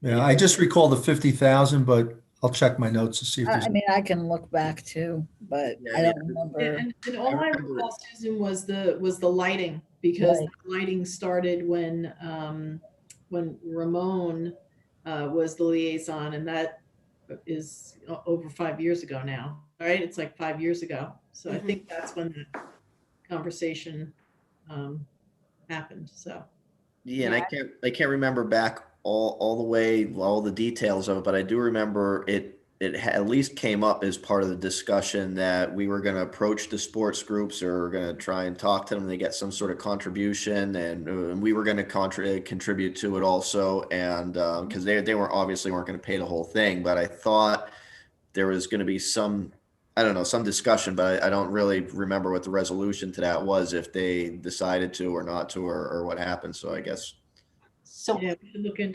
P: Yeah, I just recall the 50,000, but I'll check my notes to see if there's.
E: I mean, I can look back too, but I don't remember.
O: And all I recall, Susan, was the lighting, because
E: Right.
O: the lighting started when Ramon was the liaison, and that is over 5 years ago now, right? It's like 5 years ago. So I think that's when the conversation happened. So
D: Yeah, and I can't remember back all the way, all the details of it, but I do remember it at least came up as part of the discussion that we were going to approach the sports groups, or we're going to try and talk to them to get some sort of contribution, and we were going to contribute to it also, and because they weren't going to pay the whole thing, but I thought there was going to be some, I don't know, some discussion, but I don't really remember what the resolution to that was, if they decided to or not to, or what happened. So I guess.
B: So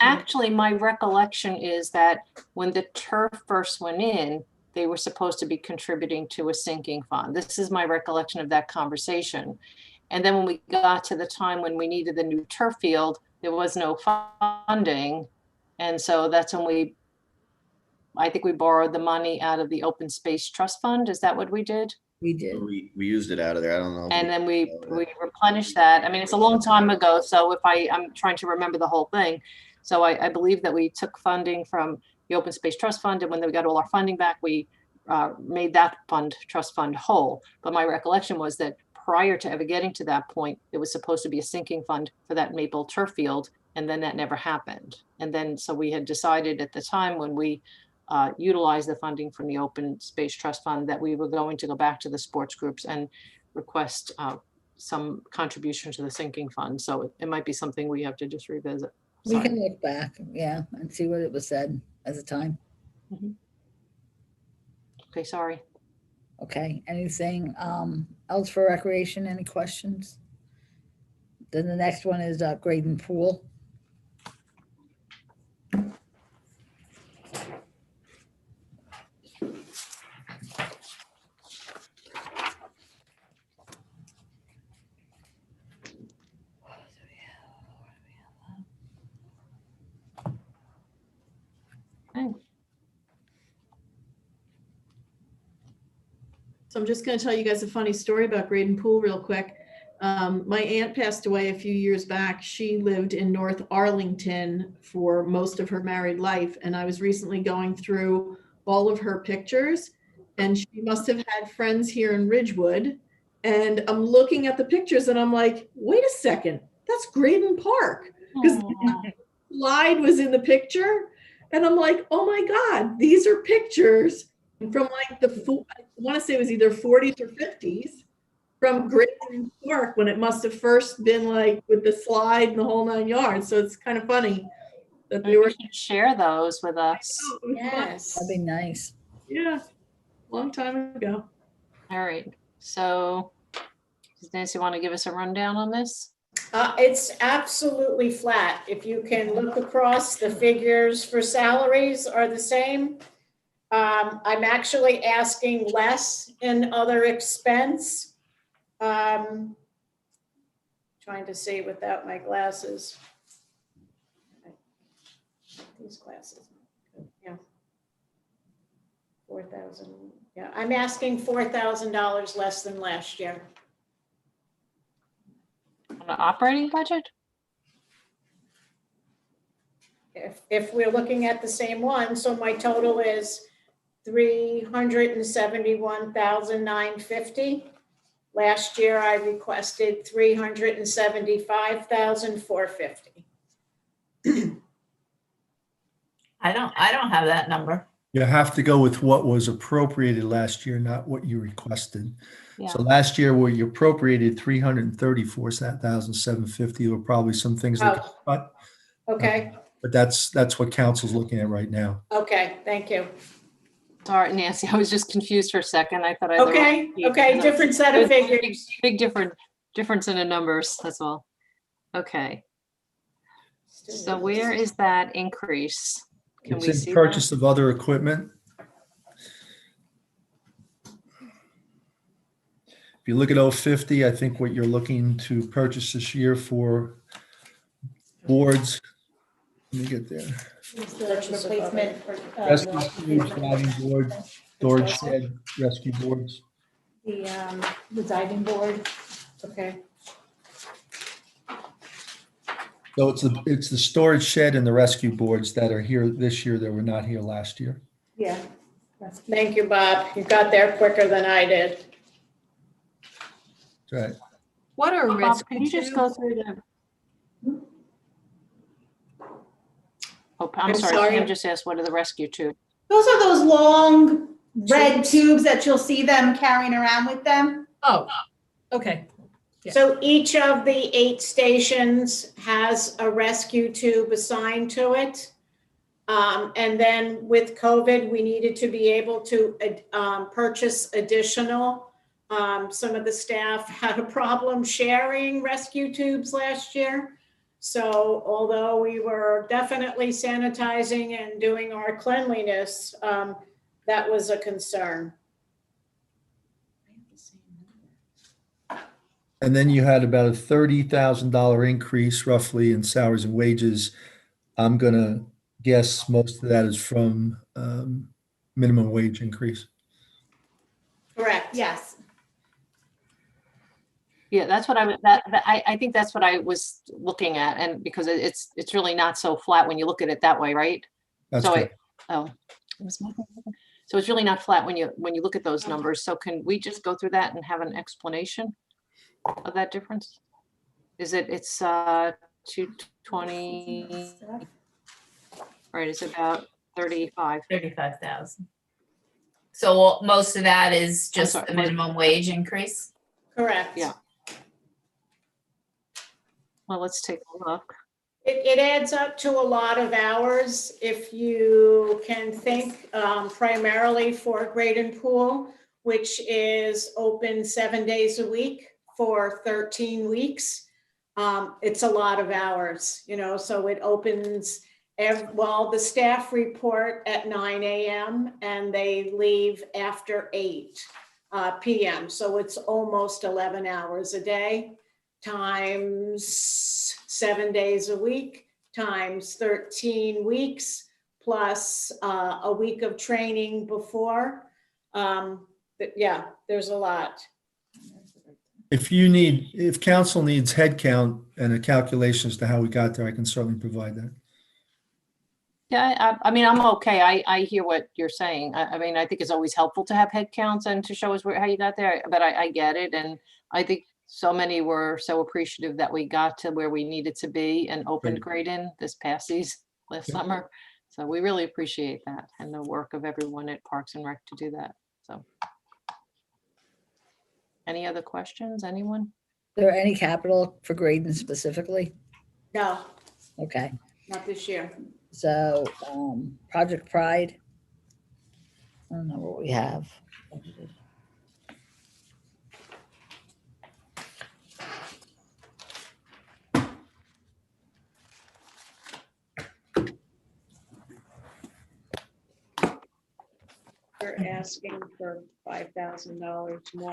B: actually, my recollection is that when the turf first went in, they were supposed to be contributing to a sinking fund. This is my recollection of that conversation. And then when we got to the time when we needed the new turf field, there was no funding. And so that's when I think we borrowed the money out of the Open Space Trust Fund. Is that what we did?
E: We did.
D: We used it out of there. I don't know.
B: And then we replenished that. I mean, it's a long time ago, so if I'm trying to remember the whole thing. So I believe that we took funding from the Open Space Trust Fund, and when we got all our funding back, we made that trust fund whole. But my recollection was that prior to ever getting to that point, it was supposed to be a sinking fund for that Maple turf field, and then that never happened. And then, so we had decided at the time when we utilized the funding from the open space trust fund that we were going to go back to the sports groups and request some contribution to the sinking fund. So it might be something we have to just revisit.
E: We can look back, yeah, and see what it was said at the time.
B: Okay, sorry.
E: Okay, anything else for recreation? Any questions? Then the next one is Graydon Pool.
O: So I'm just going to tell you guys a funny story about Graydon Pool real quick. My aunt passed away a few years back. She lived in North Arlington for most of her married life. And I was recently going through all of her pictures, and she must have had friends here in Ridgewood. And I'm looking at the pictures and I'm like, wait a second, that's Graydon Park. Because the slide was in the picture. And I'm like, oh my God, these are pictures from like I want to say it was either 40s or 50s from Graydon Park, when it must have first been like with the slide and the whole 9 yards. So it's kind of funny that they were
B: share those with us.
O: Yes.
E: That'd be nice.
O: Yeah, long time ago.
B: All right. So does Nancy want to give us a rundown on this?
T: It's absolutely flat. If you can look across, the figures for salaries are the same. I'm actually asking less in other expense. Trying to see without my glasses. These glasses, yeah. 4,000, yeah, I'm asking $4,000 less than last year.
B: On the operating budget?
T: If we're looking at the same one, so my total is 371,950. Last year I requested 375,450.
A: I don't have that number.
P: You have to go with what was appropriated last year, not what you requested.
B: Yeah.
P: So last year where you appropriated 334,750, there were probably some things that got cut.
T: Okay,
P: But that's what council's looking at right now.
T: okay, thank you.
B: Sorry, Nancy, I was just confused for a second. I thought I. had the
T: Okay,
B: wrong sheet.
T: okay, different set of
B: Big-
T: figures.
B: Big difference in the numbers, that's all. Okay. So where is that increase? Can
P: It's
B: we
P: in
B: see
P: purchase of other equipment. If you look at 050, I think what you're looking to purchase this year for boards, let me get there.
T: Purchase replacement.
P: Rescue tubes, diving board, storage shed, rescue boards.
T: The diving board, okay.
P: So it's the storage shed and the rescue boards that are here this year that were not here last year.
T: Yeah. Thank you, Bob. You got there quicker than I did.
P: That's right.
R: What are
B: Bob,
R: rescue
B: can you just go
R: tubes?
B: through the? Oh,
T: I'm
B: I'm sorry,
T: sorry.
B: Pam just asked, what are the rescue tubes?
U: Those are those long red tubes that you'll see them carrying around with them.
R: Oh, okay. Yeah.
T: So each of the 8 stations has a rescue tube assigned to it. And then with COVID, we needed to be able to purchase additional. Some of the staff had a problem sharing rescue tubes last year. So although we were definitely sanitizing and doing our cleanliness, that was a concern.
P: And then you had about a $30,000 increase roughly in salaries and wages. I'm gonna guess most of that is from minimum wage increase.
T: Correct.
U: Yes.
B: Yeah, that's what I think that's what I was looking at, and because it's really not so flat when you look at it that way, right?
P: That's
B: So
P: correct.
B: So So it's really not flat when you look at those numbers. So can we just go through that and have an explanation of that difference? It's 220, right, it's about
S: 35,000. So most of that is just
B: sorry,
S: the minimum wage increase?
T: Correct.
B: Yeah. Well, let's take a look.
T: It adds up to a lot of hours if you can think primarily for Graydon Pool, which is open 7 days a week for 13 weeks. It's a lot of hours, so it opens, the staff report at 9 a.m. and they leave after 8 p.m. So it's almost 11 hours a day times 7 days a week times 13 weeks plus a week of training before. Yeah, there's a lot.
P: If council needs head count and a calculation as to how we got there, I can certainly provide that.
B: Yeah, I mean, I'm okay. I hear what you're saying. I mean, I think it's always helpful to have head counts and to show us how you got there, but I get it. And I think so many were so appreciative that we got to where we needed to be and opened Graydon this past season, last summer. So we really appreciate that and the work of everyone at Parks and Rec to do that. So. Any other questions, anyone?
E: Is there any capital for Graydon specifically?
T: No,
E: Okay,
T: not this year.
E: so Project Pride. I don't know what we have.
T: They're asking for $5,000 more.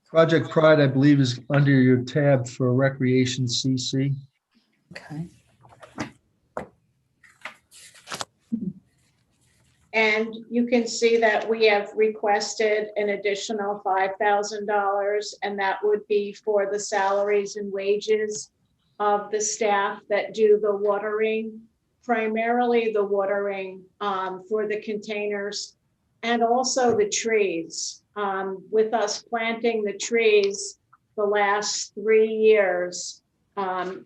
P: Project Pride, I believe, is under your tab for Recreation CC.
E: Okay.
T: And you can see that we have requested an additional $5,000, and that would be for the salaries and wages of the staff that do the watering, primarily the watering for the containers and also the trees. With us planting the trees the last 3 years,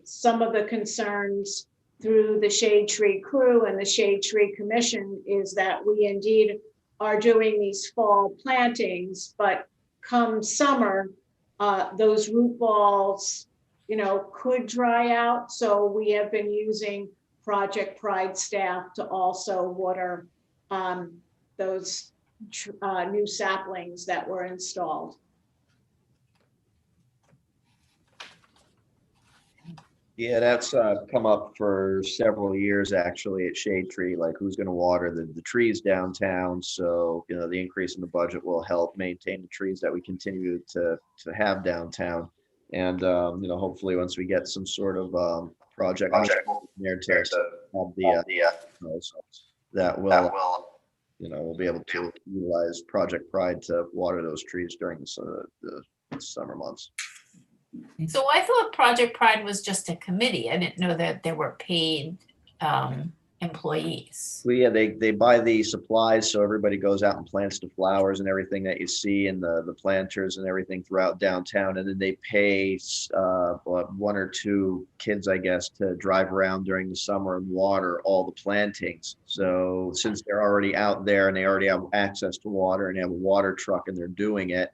T: some of the concerns through the Shade Tree crew and the Shade Tree Commission is that we indeed are doing these fall plantings, but come summer, those root balls, could dry out. So we have been using Project Pride staff to also water those new saplings that were installed.
D: Yeah, that's come up for several years actually at Shade Tree, like who's going to water the trees downtown. So, the increase in the budget will help maintain the trees that we continue to have downtown. And, hopefully once we get some sort of project there to have that will, we'll be able to utilize Project Pride to water those trees during the summer months.
S: So I thought Project Pride was just a committee. I didn't know that there were paid employees.
D: Well, yeah, they buy the supplies, so everybody goes out and plants the flowers and everything that you see in the planters and everything throughout downtown, and then they pay 1 or 2 kids, I guess, to drive around during the summer and water all the plantings. So since they're already out there and they already have access to water and they have a water truck and they're doing it,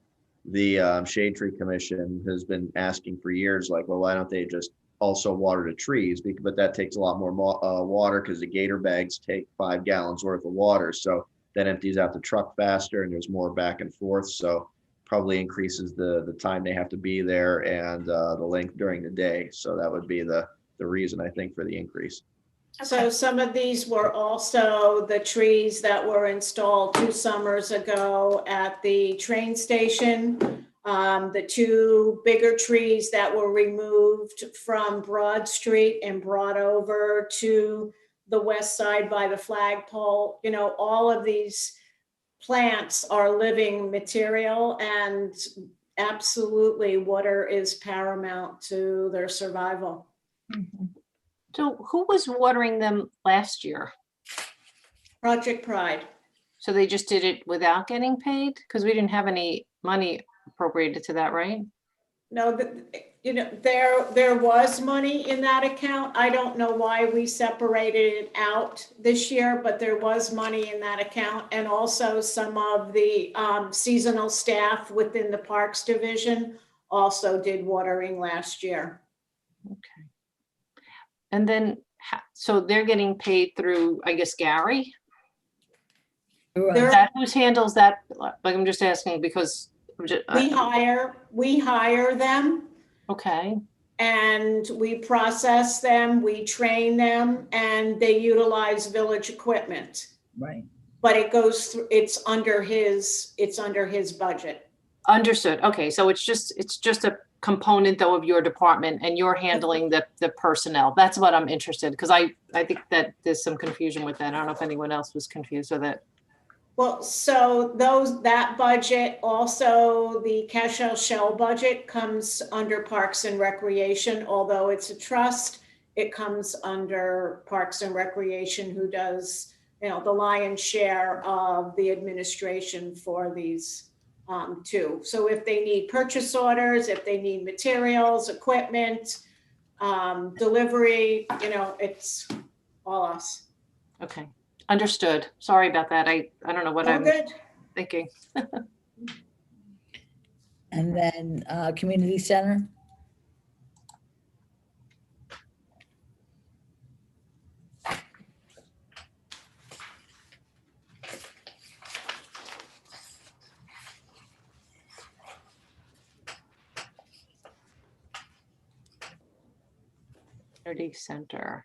D: the Shade Tree Commission has been asking for years, like, well, why don't they just also water the trees? But that takes a lot more water because the gator bags take 5 gallons worth of water. So that empties out the truck faster and there's more back and forth. So probably increases the time they have to be there and the length during the day. So that would be the reason, I think, for the increase.
T: So some of these were also the trees that were installed 2 summers ago at the train station. The 2 bigger trees that were removed from Broad Street and brought over to the west side by the flagpole. All of these plants are living material, and absolutely water is paramount to their survival.
B: So who was watering them last year?
T: Project Pride.
B: So they just did it without getting paid? Because we didn't have any money appropriated to that, right?
T: No, there was money in that account. I don't know why we separated it out this year, but there was money in that account. And also some of the seasonal staff within the Parks Division also did watering last year.
B: Okay. And then, so they're getting paid through, I guess, Gary? Is that who handles that? Like, I'm just asking because.
T: We hire them.
B: Okay.
T: And we process them, we train them, and they utilize village equipment.
E: Right.
T: But it goes through, it's under his budget.
B: Understood. Okay, so it's just a component though of your department and you're handling the personnel. That's what I'm interested, because I think that there's some confusion with that. I don't know if anyone else was confused with it.
T: Well, so that budget, also the Cashel Shell budget comes under Parks and Recreation, although it's a trust, it comes under Parks and Recreation, who does, the lion's share of the administration for these two. So if they need purchase orders, if they need materials, equipment, delivery, it's all us.
B: Okay. Understood. Sorry about that. I don't know what I'm
T: good.
B: thinking.
E: And then community center.
B: Community center.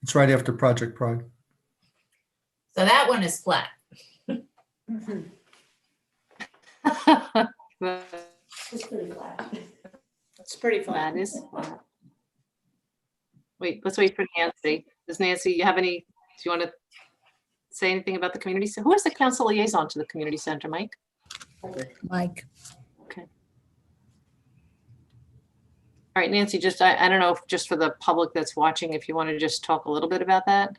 P: It's right after Project Pride.
S: So that one is flat.
T: It's pretty flat. It's pretty flat.
B: That is flat. Wait, let's wait for Nancy. Does Nancy, do you want to say anything about the community? Who is the council liaison to the community center, Mike?
E: Mike.
B: Okay. All right, Nancy, just, I don't know if just for the public that's watching, if you want to just talk a little bit about that.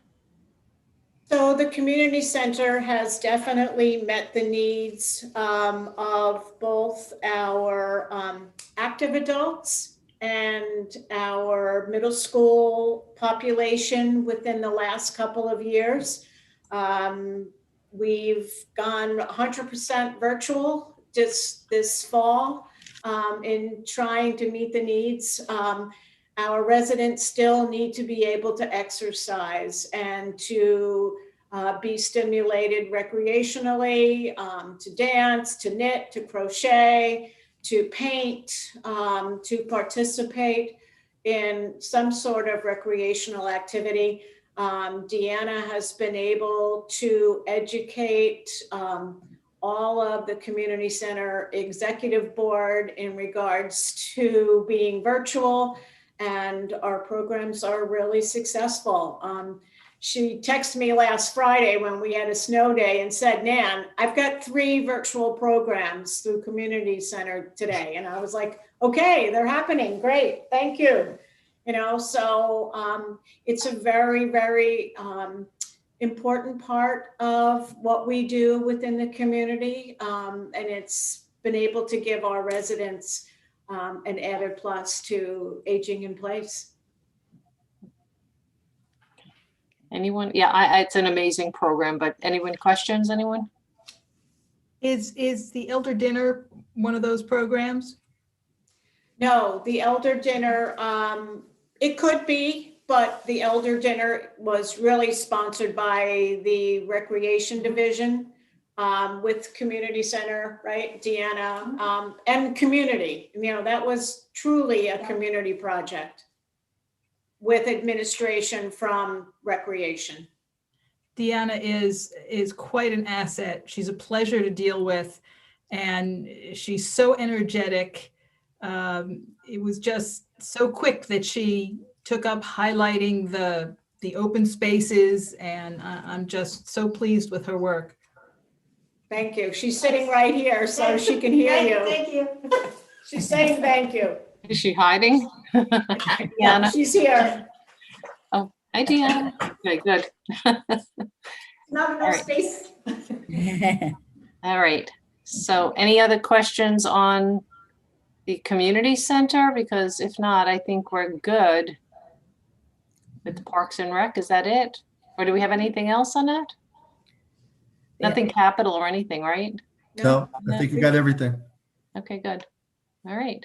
T: So the community center has definitely met the needs of both our active adults and our middle school population within the last couple of years. We've gone 100% virtual just this fall in trying to meet the needs. Our residents still need to be able to exercise and to be stimulated recreationally, to dance, to knit, to crochet, to paint, to participate in some sort of recreational activity. Deanna has been able to educate all of the community center executive board in regards to being virtual, and our programs are really successful. She texted me last Friday when we had a snow day and said, Nan, I've got 3 virtual programs through community center today. And I was like, okay, they're happening. Great. Thank you. So it's a very, very important part of what we do within the community. And it's been able to give our residents an added plus to aging in place.
B: Anyone? Yeah, it's an amazing program, but questions, anyone?
R: Is the Elder Dinner one of those programs?
T: No, the Elder Dinner, it could be, but the Elder Dinner was really sponsored by the Recreation Division with Community Center, right, Deanna, and community. That was truly a community project with administration from Recreation.
R: Deanna is quite an asset. She's a pleasure to deal with, and she's so energetic. It was just so quick that she took up highlighting the open spaces, and I'm just so pleased with her work.
T: Thank you. She's sitting right here so she can hear you.
U: Thank you.
T: She's saying thank you.
B: Is she hiding?
T: Yeah,
B: Deanna?
T: she's here.
B: Oh, hi, Deanna. Okay, good.
T: Not
B: All
T: enough
B: right.
T: space.
B: All right. So any other questions on the community center? Because if not, I think we're good with the Parks and Rec. Is that it? Or do we have anything else on that?
E: Yeah.
B: Nothing capital or anything, right?
P: No, I think you got everything.
B: Okay, good. All right.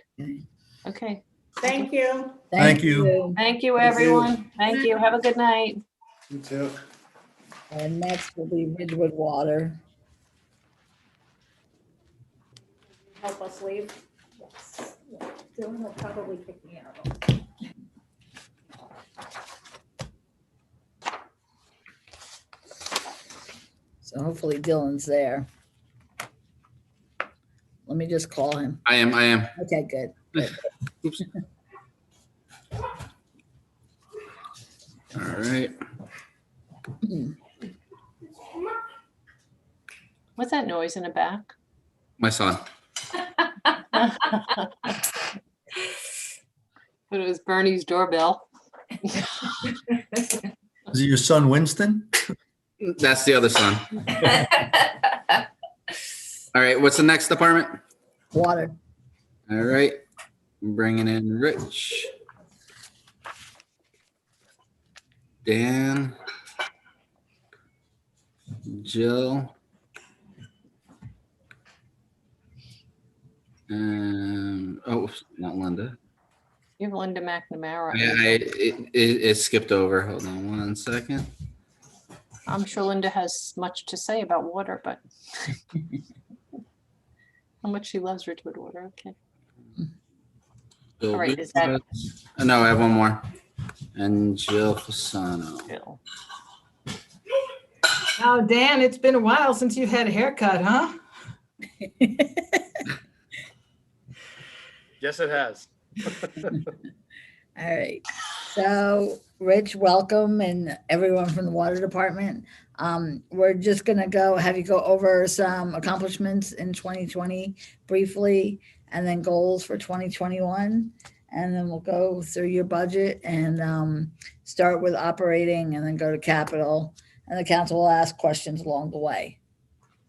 B: Okay.
T: Thank you.
P: Thank you.
B: Thank you,
F: Thank you.
B: everyone. Thank you. Have a good night.
F: You too.
E: And next will be Ridgewood Water.
T: Help us leave. Yes. Yeah. Dylan will probably kick me out.
E: So hopefully Dylan's there. Let me just call him.
C: I am.
E: Okay, good. Good.
C: Oops. All right.
B: What's that noise in the back?
C: My son.
B: But it was Bernie's doorbell.
P: Is it your son Winston?
C: That's the other son. All right. What's the next department?
E: Water.
C: All right. I'm bringing in Rich. Dan. Jill. Oh, not Linda.
B: You have Linda McNamara.
C: It skipped over. Hold on one second.
B: I'm sure Linda has much to say about water, but how much she loves Ridgewood Water. Okay.
C: Bill
B: All right, is that-
C: Lucas. No, I have one more. And Jill Fasano.
B: Jill.
R: Oh, Dan, it's been a while since you've had a haircut, huh?
G: Yes, it has.
E: All right. So Rich, welcome, and everyone from the water department. We're just gonna have you go over some accomplishments in 2020 briefly, and then goals for 2021. And then we'll go through your budget and start with operating and then go to capital. And the council will ask questions along the way.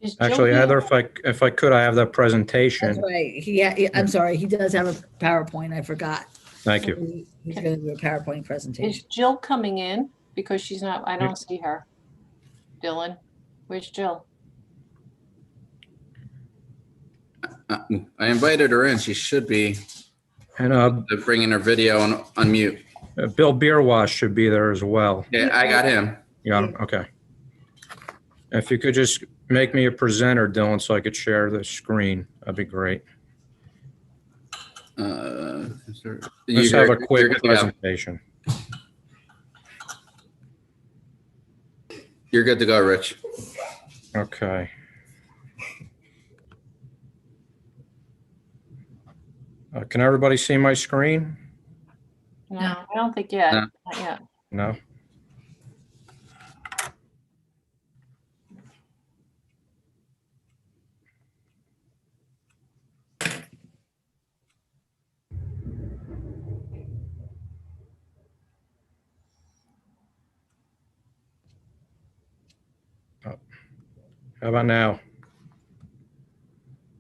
B: Is Jill
V: Actually,
B: here?
V: Heather, if I could, I have that
E: That's
V: presentation.
E: right. I'm sorry. He does have a PowerPoint. I forgot.
V: Thank you.
E: He's gonna do a PowerPoint
B: Is
E: presentation.
B: Jill coming in? Because she's not, I don't see her. Dylan, where's Jill?
C: I invited her in. She should be
V: And
C: bringing her video on mute.
V: Bill Beerwash should be there as well.
C: Yeah, I got him.
V: You got him? Okay. If you could just make me a presenter, Dylan, so I could share the screen, that'd be great. Let's have a quick presentation.
C: You're good to go, Rich.
V: Okay. Can everybody see my screen?
B: No, I don't think yet.
C: No.
B: Not yet.
V: No? How about now?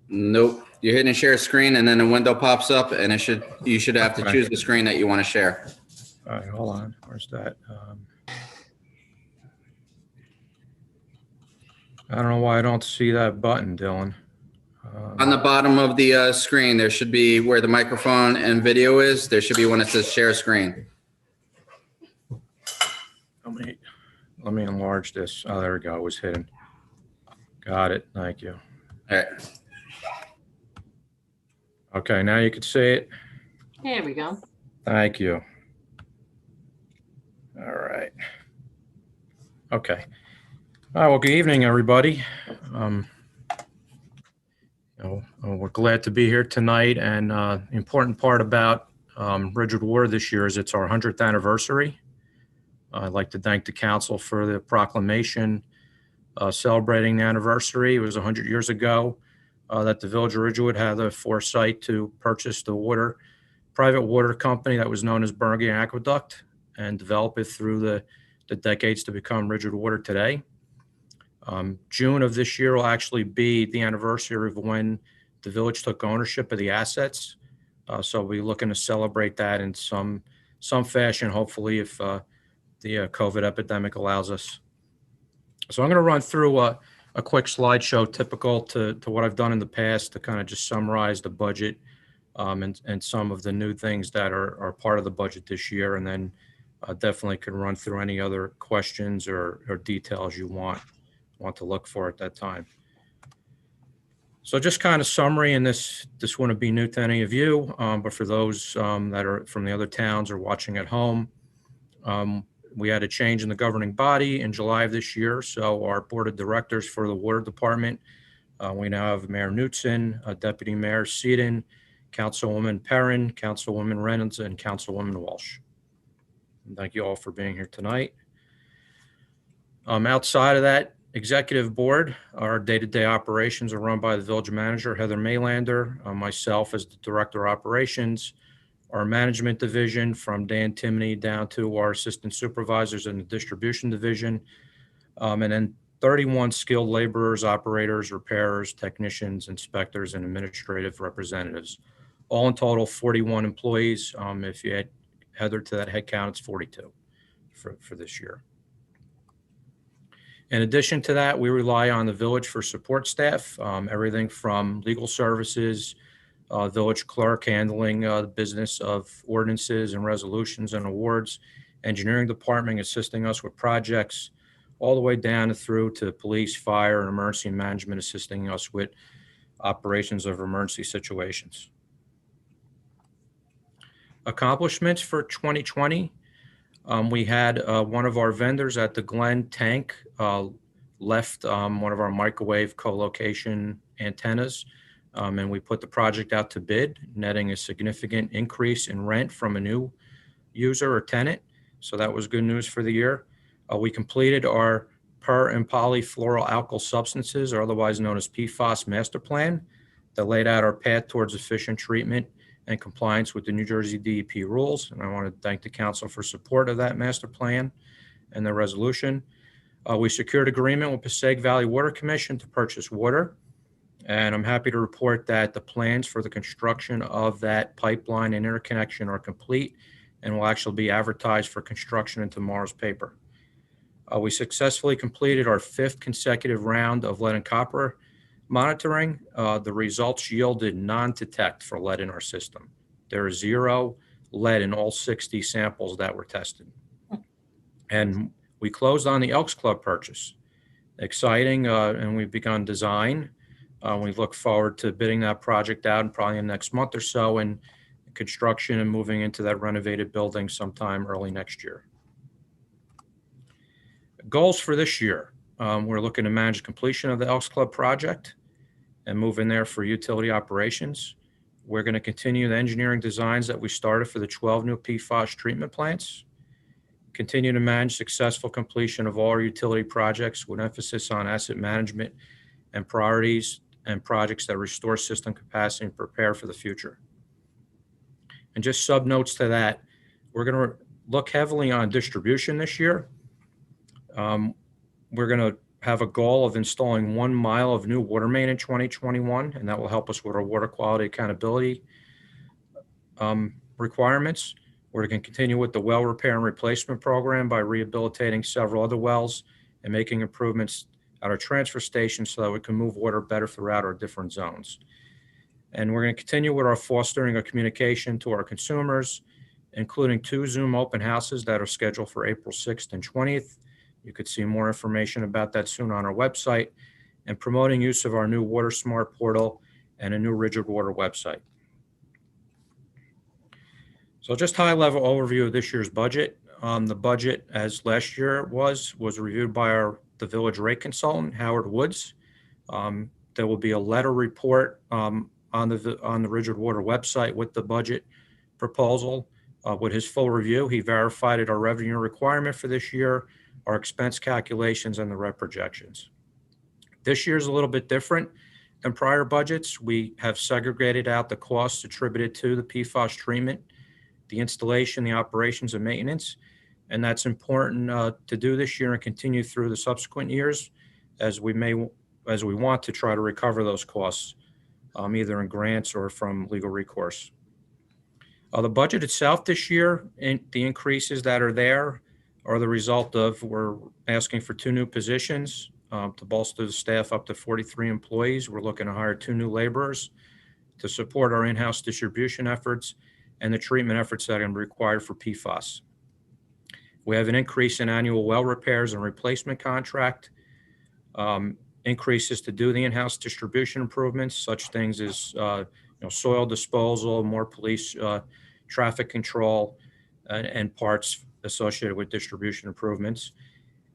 C: Nope. You're hitting share screen and then a window pops up and you should have to
V: Okay.
C: choose the screen that you want to share.
V: All right, hold on. Where's that? I don't know why I don't see that button, Dylan.
C: On the bottom of the screen, there should be where the microphone and video is. There should be one that says share screen.
V: Let me enlarge this. Oh, there we go. It was hidden. Got it. Thank you.
C: All right.
V: Okay, now you can see it.
B: There we go.
V: Thank you. All right. Okay. All right, well, good evening, everybody. We're glad to be here tonight, and the important part about Ridgewood Water this year is it's our 100th anniversary. I'd like to thank the council for the proclamation celebrating the anniversary. It was 100 years ago that the Village of Ridgewood had the foresight to purchase the water private water company that was known as Bergen Aqueduct and develop it through the decades to become Ridgewood Water today. June of this year will actually be the anniversary of when the village took ownership of the assets. So we'll be looking to celebrate that in some fashion, hopefully, if the COVID epidemic allows us. So I'm going to run through a quick slideshow typical to what I've done in the past to kind of just summarize the budget and some of the new things that are part of the budget this year, and then definitely can run through any other questions or details you want to look for at that time. So just kind of summary, and this wouldn't be new to any of you, but for those that are from the other towns or watching at home, we had a change in the governing body in July of this year. So our board of directors for the water department, we now have Mayor Knutson, Deputy Mayor Seaton, Councilwoman Perrin, Councilwoman Reynolds, and Councilwoman Walsh. And thank you all for being here tonight. Outside of that executive board, our day-to-day operations are run by the village manager, Heather Maylander, myself as the director of operations, our management division from Dan Timoney down to our assistant supervisors in the distribution division, and then 31 skilled laborers, operators, repairers, technicians, inspectors, and administrative representatives. All in total, 41 employees. If you add Heather to that head count, it's 42 for this year. In addition to that, we rely on the village for support staff, everything from legal services, village clerk handling the business of ordinances and resolutions and awards, engineering department assisting us with projects, all the way down through to police, fire, and emergency management assisting us with operations of emergency situations. Accomplishments for 2020. We had one of our vendors at the Glen tank left one of our microwave co-location antennas, and we put the project out to bid, netting a significant increase in rent from a new user or tenant. So that was good news for the year. We completed our per and polyfluoroalkyl substances, or otherwise known as PFAS master plan, that laid out our path towards efficient treatment and compliance with the New Jersey DEP rules. And I want to thank the council for support of that master plan and the resolution. We secured agreement with Passaic Valley Water Commission to purchase water. And I'm happy to report that the plans for the construction of that pipeline and interconnection are complete and will actually be advertised for construction in tomorrow's paper. We successfully completed our 5th consecutive round of lead and copper monitoring. The results yielded non-detect for lead in our system. There is 0 lead in all 60 samples that were tested. And we closed on the Elks Club purchase. Exciting, and we've begun design. We look forward to bidding that project out in probably the next month or so, and construction and moving into that renovated building sometime early next year. Goals for this year. We're looking to manage completion of the Elks Club project and move in there for utility operations. We're going to continue the engineering designs that we started for the 12 new PFAS treatment plants. Continue to manage successful completion of all our utility projects with emphasis on asset management and priorities and projects that restore system capacity and prepare for the future. And just sub notes to that, we're going to look heavily on distribution this year. We're going to have a goal of installing 1 mile of new water main in 2021, and that will help us with our water quality accountability requirements. We're going to continue with the well repair and replacement program by rehabilitating several other wells and making improvements at our transfer station so that we can move water better throughout our different zones. And we're going to continue with our fostering of communication to our consumers, including 2 Zoom open houses that are scheduled for April 6th and 20th. You could see more information about that soon on our website, and promoting use of our new Water Smart portal and a new Ridgewood Water website. So just high level overview of this year's budget. The budget, as last year was reviewed by the village rate consultant, Howard Woods. There will be a letter report on the Ridgewood Water website with the budget proposal. With his full review, he verified our revenue requirement for this year, our expense calculations, and the rep projections. This year's a little bit different. than prior budgets. We have segregated out the costs attributed to the PFAS treatment, the installation, the operations and maintenance. And that's important to do this year and continue through the subsequent years as we want to try to recover those costs, either in grants or from legal recourse. The budget itself this year, and the increases that are there are the result of, we're asking for 2 new positions to bolster the staff up to 43 employees. We're looking to hire 2 new laborers to support our in-house distribution efforts and the treatment efforts that are required for PFAS. We have an increase in annual well repairs and replacement contract, increases to do the in-house distribution improvements, such things as soil disposal, more police traffic control, and parts associated with distribution improvements.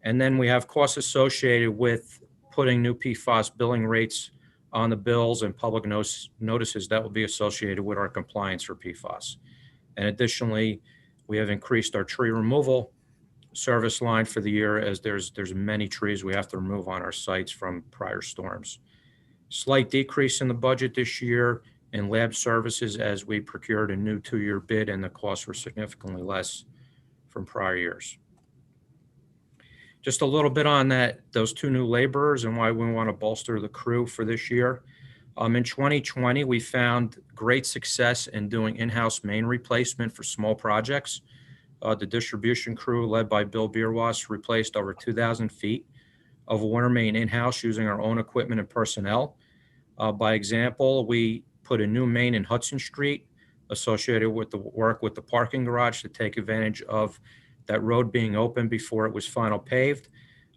V: And then we have costs associated with putting new PFAS billing rates on the bills and public notices that will be associated with our compliance for PFAS. And additionally, we have increased our tree removal service line for the year, as there's many trees we have to remove on our sites from prior storms. Slight decrease in the budget this year in lab services as we procured a new 2-year bid, and the costs were significantly less from prior years. Just a little bit on those 2 new laborers and why we want to bolster the crew for this year. In 2020, we found great success in doing in-house main replacement for small projects. The distribution crew, led by Bill Bierwas, replaced over 2,000 feet of water main in-house using our own equipment and personnel. By example, we put a new main in Hudson Street associated with the work with the parking garage to take advantage of that road being open before it was final paved.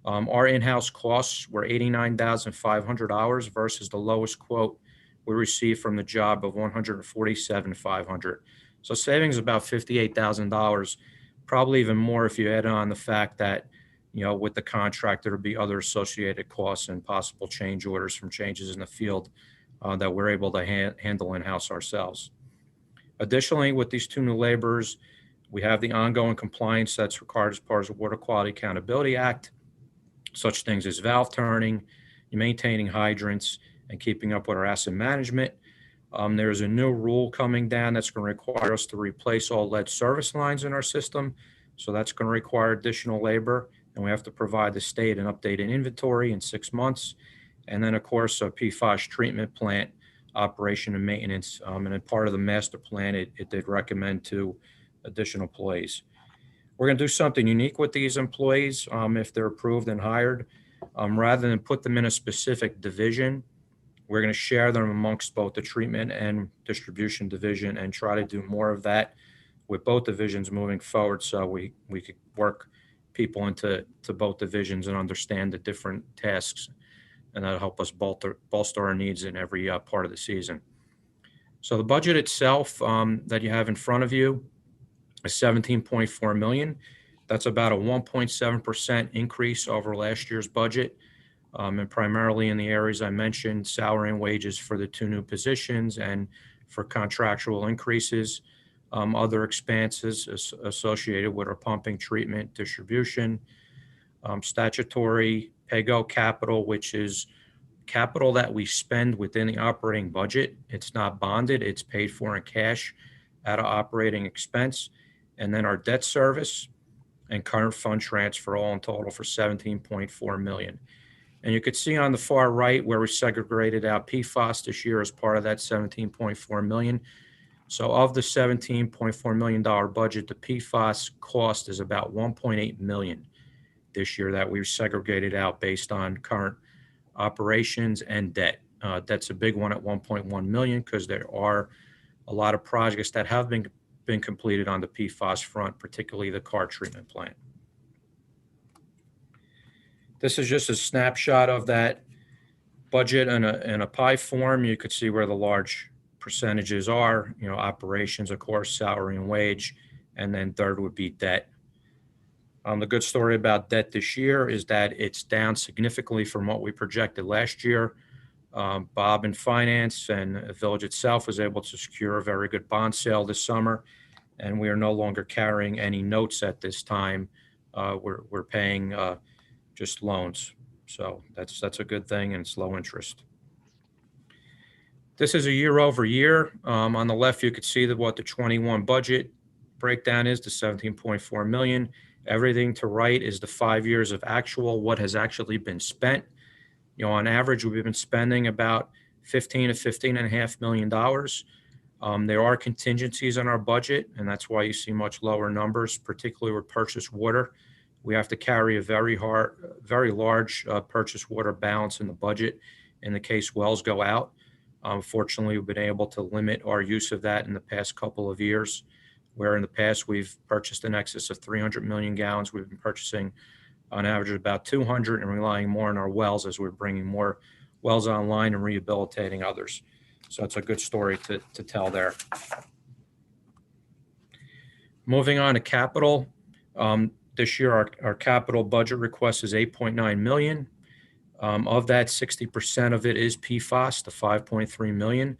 V: Our in-house costs were $89,500 versus the lowest quote we received from the job of $147,500. So savings about $58,000, probably even more if you add on the fact that, with the contract, there'll be other associated costs and possible change orders from changes in the field that we're able to handle in-house ourselves. Additionally, with these 2 new laborers, we have the ongoing compliance that's required as part of the Water Quality Accountability Act, such things as valve turning, maintaining hydrants, and keeping up with our asset management. There's a new rule coming down that's going to require us to replace all lead service lines in our system. So that's going to require additional labor, and we have to provide the state an updated inventory in 6 months. And then, of course, a PFAS treatment plant operation and maintenance. And then part of the master plan, it did recommend 2 additional employees. We're going to do something unique with these employees if they're approved and hired. Rather than put them in a specific division, we're going to share them amongst both the treatment and distribution division and try to do more of that with both divisions moving forward, so we could work people into both divisions and understand the different tasks, and that'll help us bolster our needs in every part of the season. So the budget itself that you have in front of you is $17.4 million. That's about a 1.7% increase over last year's budget. And primarily in the areas I mentioned, salary and wages for the 2 new positions and for contractual increases, other expenses associated with our pumping, treatment, distribution, statutory PAYGO capital, which is capital that we spend within the operating budget. It's not bonded, it's paid for in cash out of operating expense. And then our debt service and current fund transfer, all in total for $17.4 million. And you could see on the far right where we segregated out PFAS this year as part of that $17.4 million. So of the $17.4 million budget, the PFAS cost is about $1.8 million this year that we've segregated out based on current operations and debt. That's a big one at $1.1 million because there are a lot of projects that have been completed on the PFAS front, particularly the car treatment plant. This is just a snapshot of that budget in a pie form. You could see where the large percentages are, operations, of course, salary and wage, and then third would be debt. The good story about debt this year is that it's down significantly from what we projected last year. Bob in finance and the village itself was able to secure a very good bond sale this summer, and we are no longer carrying any notes at this time. We're paying just loans. So that's a good thing, and it's low interest. This is a year over year. On the left, you could see that what the 21 budget breakdown is, the 17.4 million. Everything to right is the 5 years of actual, what has actually been spent. You know, on average, we've been spending about $15 to $15.5 million. There are contingencies in our budget, and that's why you see much lower numbers, particularly with purchased water. We have to carry a very large purchased water balance in the budget in the case wells go out. Fortunately, we've been able to limit our use of that in the past couple of years, where in the past we've purchased in excess of 300 million gallons. We've been purchasing on average about 200 and relying more on our wells as we're bringing more wells online and rehabilitating others. So it's a good story to tell there. Moving on to capital. This year, our capital budget request is 8.9 million. Of that, 60% of it is PFAS, the 5.3 million.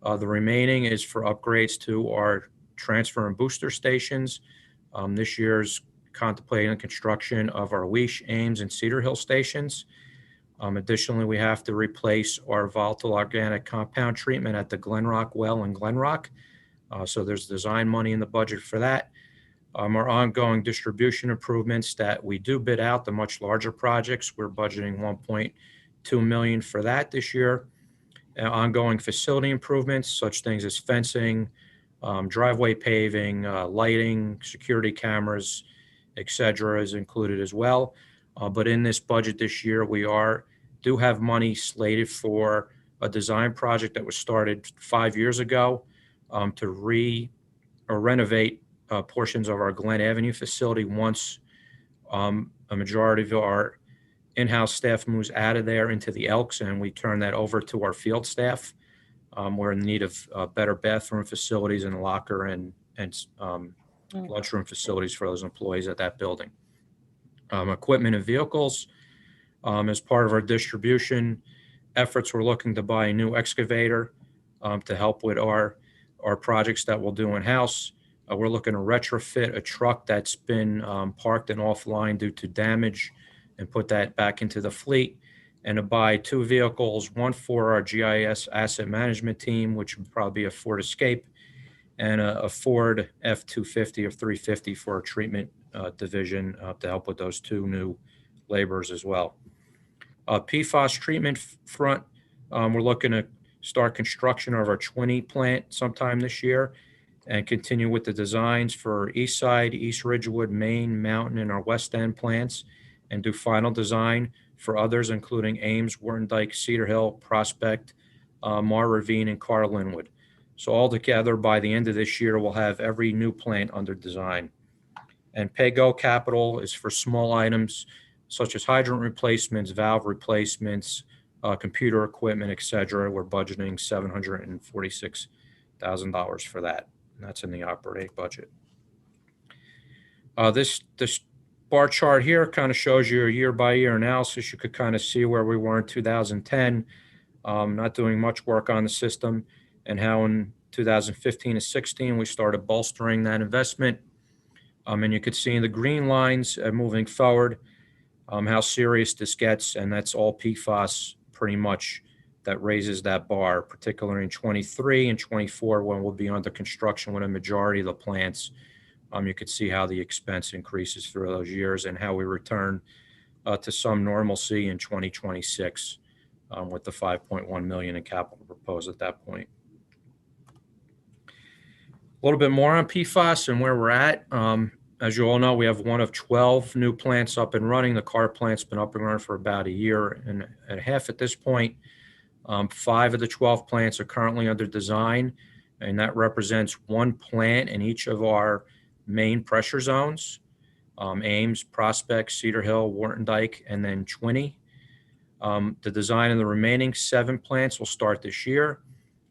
V: The remaining is for upgrades to our transfer and booster stations. This year's contemplating the construction of our Weish, Ames, and Cedar Hill stations. Additionally, we have to replace our volatile organic compound treatment at the Glenrock well in Glenrock. So there's design money in the budget for that. Our ongoing distribution improvements that we do bid out, the much larger projects, we're budgeting 1.2 million for that this year. Ongoing facility improvements, such things as fencing, driveway paving, lighting, security cameras, etc., is included as well. But in this budget this year, we do have money slated for a design project that was started 5 years ago to renovate portions of our Glen Avenue facility once a majority of our in-house staff moves out of there into the Elks, and we turn that over to our field staff. We're in need of better bathroom facilities and locker and lunchroom facilities for those employees at that building. Equipment and vehicles. As part of our distribution efforts, we're looking to buy a new excavator to help with our projects that we'll do in-house. We're looking to retrofit a truck that's been parked and offline due to damage and put that back into the fleet, and to buy 2 vehicles, one for our GIS asset management team, which would probably be a Ford Escape, and a Ford F-250 or 350 for our treatment division to help with those 2 new laborers as well. PFAS treatment front, we're looking to start construction of our Twinney plant sometime this year and continue with the designs for East Side, East Ridgewood, Main, Mountain, and our West End plants, and do final design for others, including Ames, Wharton Dyke, Cedar Hill, Prospect, Mar Ravine, and Carl Linwood. So altogether, by the end of this year, we'll have every new plant under design. And pay-go capital is for small items such as hydrant replacements, valve replacements, computer equipment, etc. We're budgeting $746,000 for that. And that's in the operating budget. This bar chart here kind of shows you a year-by-year analysis. You could kind of see where we were in 2010, not doing much work on the system, and how in 2015 to 16 we started bolstering that investment. And you could see in the green lines moving forward how serious this gets, and that's all PFAS pretty much that raises that bar, particularly in 23 and 24 when we'll be under construction with a majority of the plants. You could see how the expense increases through those years and how we return to some normalcy in 2026 with the 5.1 million in capital proposed at that point. A little bit more on PFAS and where we're at. As you all know, we have one of 12 new plants up and running. The Carr plant's been up and running for about a year and a half at this point. 5 of the 12 plants are currently under design, and that represents 1 plant in each of our main pressure zones, Ames, Prospect, Cedar Hill, Wharton Dyke, and then Twinney. The design of the remaining 7 plants will start this year,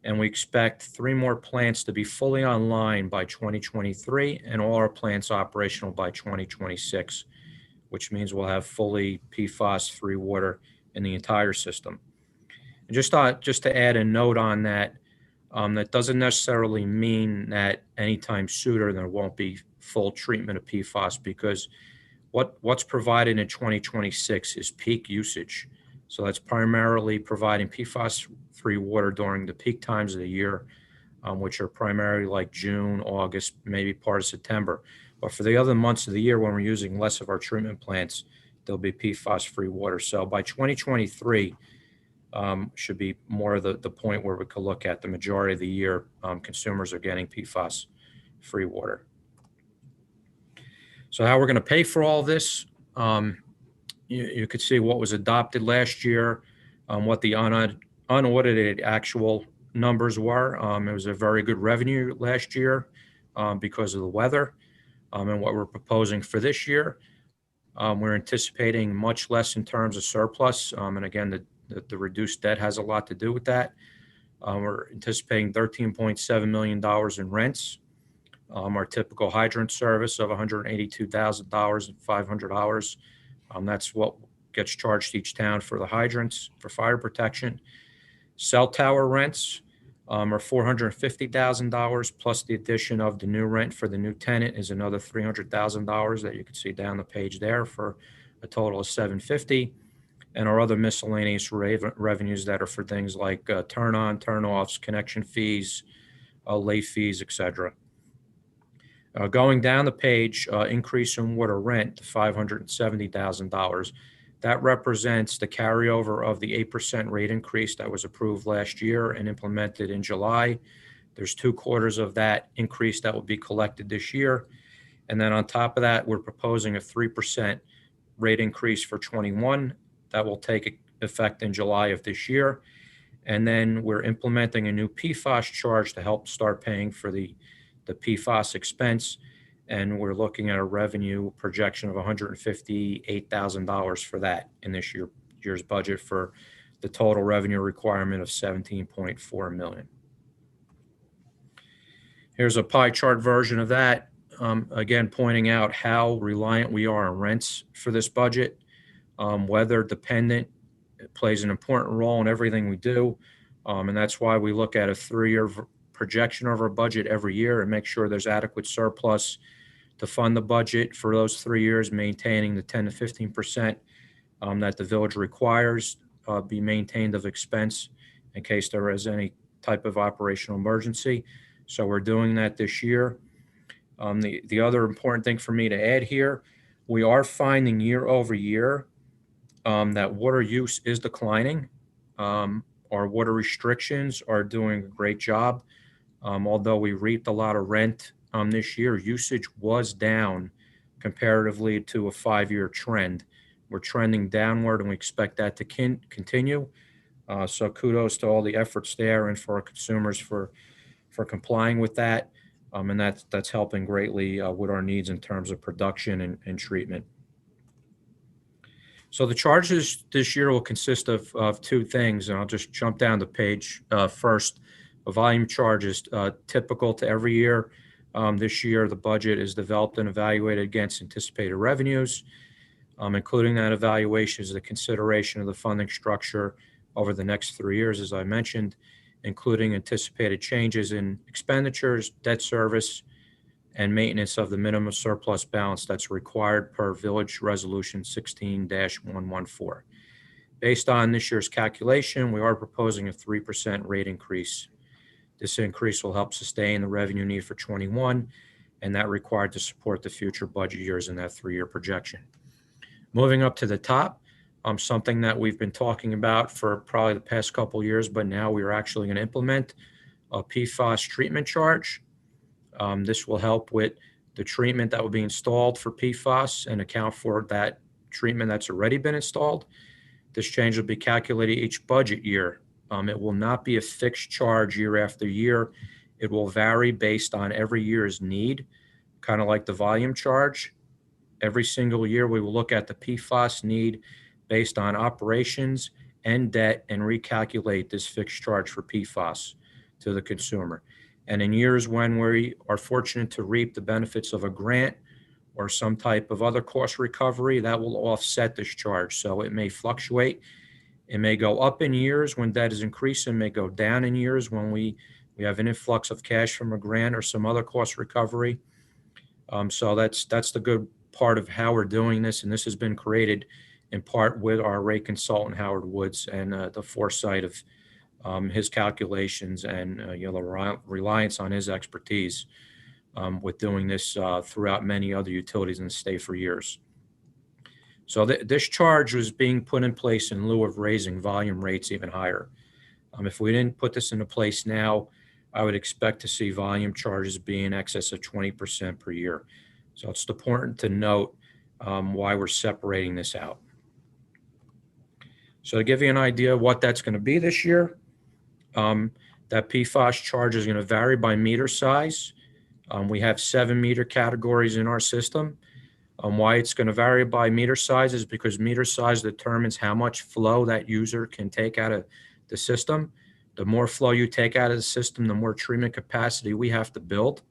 V: and we expect 3 more plants to be fully online by 2023 and all our plants operational by 2026, which means we'll have fully PFAS-free water in the entire system. And just to add a note on that, that doesn't necessarily mean that anytime sooner there won't be full treatment of PFAS, because what's provided in 2026 is peak usage. So that's primarily providing PFAS free water during the peak times of the year, which are primarily like June, August, maybe part of September. But for the other months of the year when we're using less of our treatment plants, there'll be PFAS-free water. So by 2023, should be more of the point where we could look at the majority of the year, consumers are getting PFAS-free water. So how we're going to pay for all this, you could see what was adopted last year, what the unaudited actual numbers were. It was a very good revenue last year because of the weather. And what we're proposing for this year, we're anticipating much less in terms of surplus. And again, the reduced debt has a lot to do with that. We're anticipating $13.7 million in rents. Our typical hydrant service of $182,000 and $500. That's what gets charged each town for the hydrants for fire protection. Cell tower rents are $450,000 plus the addition of the new rent for the new tenant is another $300,000 that you can see down the page there for a total of $750,000. And our other miscellaneous revenues that are for things like turn on, turn offs, connection fees, late fees, etc. Going down the page, increase in water rent to $570,000. That represents the carryover of the 8% rate increase that was approved last year and implemented in July. There's 2 quarters of that increase that will be collected this year. And then on top of that, we're proposing a 3% rate increase for 21 that will take effect in July of this year. And then we're implementing a new PFAS charge to help start paying for the PFAS expense. And we're looking at a revenue projection of $158,000 for that in this year's budget for the total revenue requirement of $17.4 million. Here's a pie chart version of that. Again, pointing out how reliant we are on rents for this budget. Weather dependent, it plays an important role in everything we do. And that's why we look at a 3-year projection of our budget every year and make sure there's adequate surplus to fund the budget for those 3 years, maintaining the 10 to 15% that the village requires be maintained of expense in case there is any type of operational emergency. So we're doing that this year. The other important thing for me to add here, we are finding year over year that water use is declining. Our water restrictions are doing a great job. Although we reaped a lot of rent this year, usage was down comparatively to a 5-year trend. We're trending downward and we expect that to continue. So kudos to all the efforts there and for our consumers for complying with that. And that's helping greatly with our needs in terms of production and treatment. So the charges this year will consist of 2 things, and I'll just jump down the page first. A volume charge is typical to every year. This year, the budget is developed and evaluated against anticipated revenues, including that evaluation is the consideration of the funding structure over the next 3 years, as I mentioned, including anticipated changes in expenditures, debt service, and maintenance of the minimum surplus balance that's required per Village Resolution 16-114. Based on this year's calculation, we are proposing a 3% rate increase. This increase will help sustain the revenue need for 21, and that required to support the future budget years in that 3-year projection. Moving up to the top, something that we've been talking about for probably the past couple of years, but now we are actually going to implement a PFAS treatment charge. This will help with the treatment that will be installed for PFAS and account for that treatment that's already been installed. This change will be calculated each budget year. It will not be a fixed charge year after year. It will vary based on every year's need, kind of like the volume charge. Every single year, we will look at the PFAS need based on operations and debt and recalculate this fixed charge for PFAS to the consumer. And in years when we are fortunate to reap the benefits of a grant or some type of other cost recovery, that will offset this charge. So it may fluctuate. It may go up in years when debt is increasing, may go down in years when we have an influx of cash from a grant or some other cost recovery. So that's the good part of how we're doing this. And this has been created in part with our rate consultant, Howard Woods, and the foresight of his calculations and reliance on his expertise with doing this throughout many other utilities in the state for years. So this charge was being put in place in lieu of raising volume rates even higher. If we didn't put this into place now, I would expect to see volume charges be in excess of 20% per year. So it's important to note why we're separating this out. So to give you an idea of what that's going to be this year, that PFAS charge is going to vary by meter size. We have 7 meter categories in our system. Why it's going to vary by meter size is because meter size determines how much flow that user can take out of the system. The more flow you take out of the system, the more treatment capacity we have to build.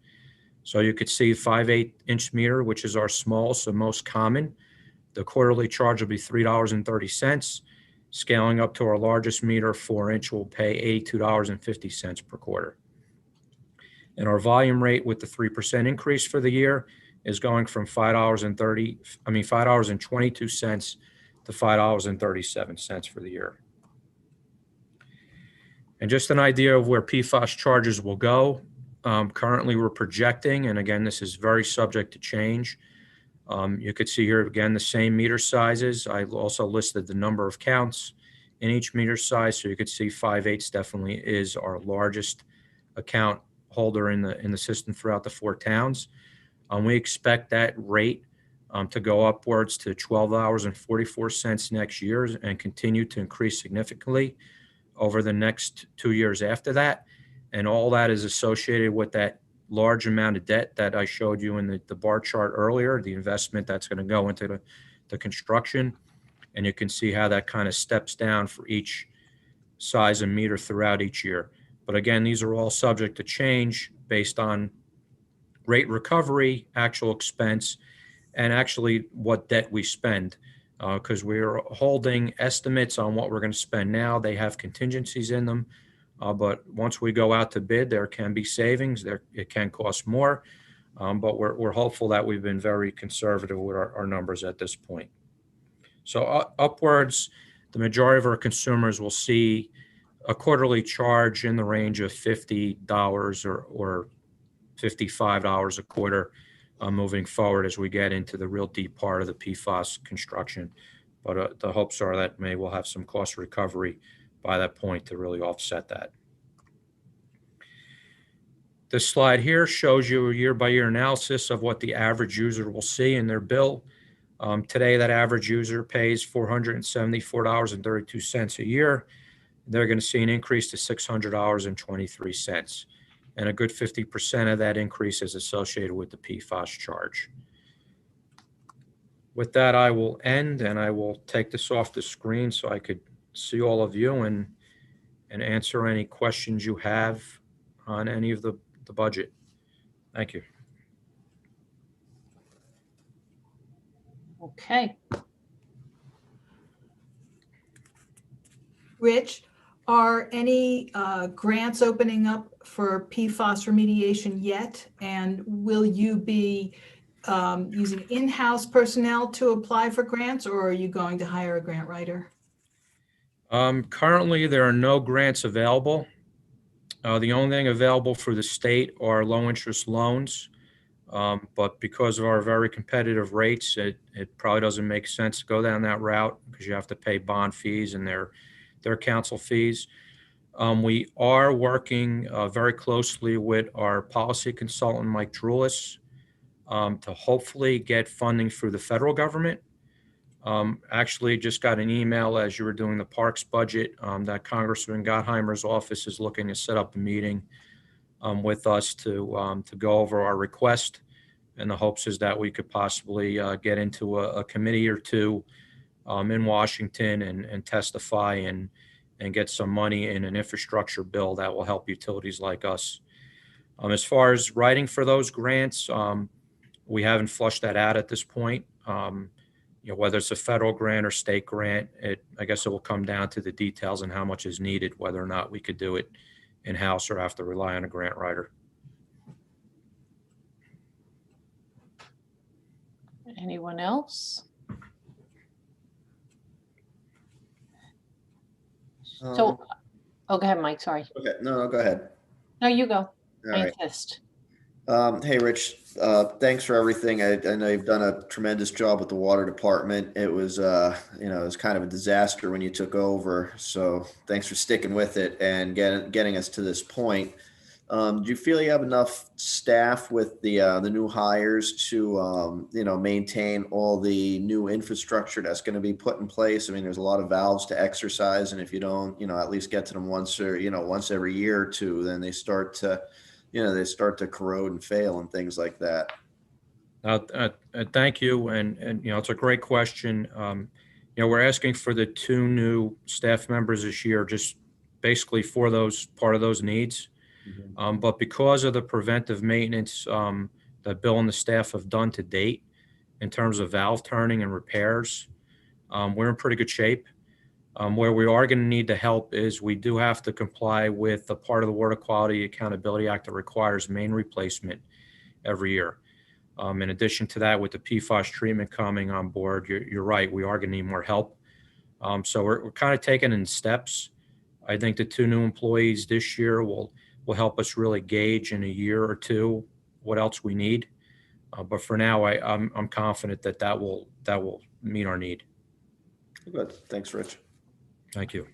V: So you could see 5/8 inch meter, which is our smallest, so most common. The quarterly charge will be $3.30. Scaling up to our largest meter, 4 inch, will pay $82.50 per quarter. And our volume rate with the 3% increase for the year is going from $5.22 to $5.37 for the year. And just an idea of where PFAS charges will go. Currently, we're projecting, and again, this is very subject to change. You could see here, again, the same meter sizes. I also listed the number of counts in each meter size, so you could see 5/8 definitely is our largest account holder in the system throughout the 4 towns. We expect that rate to go upwards to $12.44 next year and continue to increase significantly over the next 2 years after that. And all that is associated with that large amount of debt that I showed you in the bar chart earlier, the investment that's going to go into the construction. And you can see how that kind of steps down for each size of meter throughout each year. But again, these are all subject to change based on rate recovery, actual expense, and actually what debt we spend. Because we're holding estimates on what we're going to spend now. They have contingencies in them. But once we go out to bid, there can be savings. It can cost more. But we're hopeful that we've been very conservative with our numbers at this point. So upwards, the majority of our consumers will see a quarterly charge in the range of $50 or $55 a quarter moving forward as we get into the real deep part of the PFAS construction. But the hopes are that maybe we'll have some cost recovery by that point to really offset that. This slide here shows you a year-by-year analysis of what the average user will see in their bill. Today, that average user pays $474.32 a year. They're going to see an increase to $600.23. And a good 50% of that increase is associated with the PFAS charge. With that, I will end, and I will take this off the screen so I could see all of you and answer any questions you have on any of the budget. Thank you.
B: Okay.
R: Rich, are any grants opening up for PFAS remediation yet? And will you be using in-house personnel to apply for grants, or are you going to hire a grant writer?
V: Currently, there are no grants available. The only thing available for the state are low interest loans. But because of our very competitive rates, it probably doesn't make sense to go down that route because you have to pay bond fees and their counsel fees. We are working very closely with our policy consultant, Mike Drulis, to hopefully get funding through the federal government. Actually just got an email as you were doing the parks budget that Congressman Gottheimer's office is looking to set up a meeting with us to go over our request. And the hopes is that we could possibly get into a committee or two in Washington and testify and get some money in an infrastructure bill that will help utilities like us. As far as writing for those grants, we haven't flushed that out at this point. Whether it's a federal grant or state grant, I guess it will come down to the details and how much is needed, whether or not we could do it in-house or have to rely on a grant writer.
B: Anyone else? So Oh, go ahead, Mike, sorry.
D: Okay, no, go ahead.
B: No, you go.
D: All
B: I
D: right.
B: insist.
D: Hey, Rich, thanks for everything. I know you've done a tremendous job with the water department. It was, it was kind of a disaster when you took over. So thanks for sticking with it and getting us to this point. Do you feel you have enough staff with the new hires to, maintain all the new infrastructure that's going to be put in place? I mean, there's a lot of valves to exercise, and if you don't, at least get to them once every year or two, then they start to corrode and fail and things like that.
V: Thank you. And it's a great question. We're asking for the 2 new staff members this year, just basically for part of those needs. But because of the preventive maintenance that Bill and the staff have done to date in terms of valve turning and repairs, we're in pretty good shape. Where we are going to need the help is we do have to comply with the part of the Water Quality Accountability Act that requires main replacement every year. In addition to that, with the PFAS treatment coming on board, you're right, we are going to need more help. So we're kind of taking in steps. I think the 2 new employees this year will help us really gauge in a year or 2 what else we need. But for now, I'm confident that will meet our need.
D: Good. Thanks, Rich.
V: Thank you.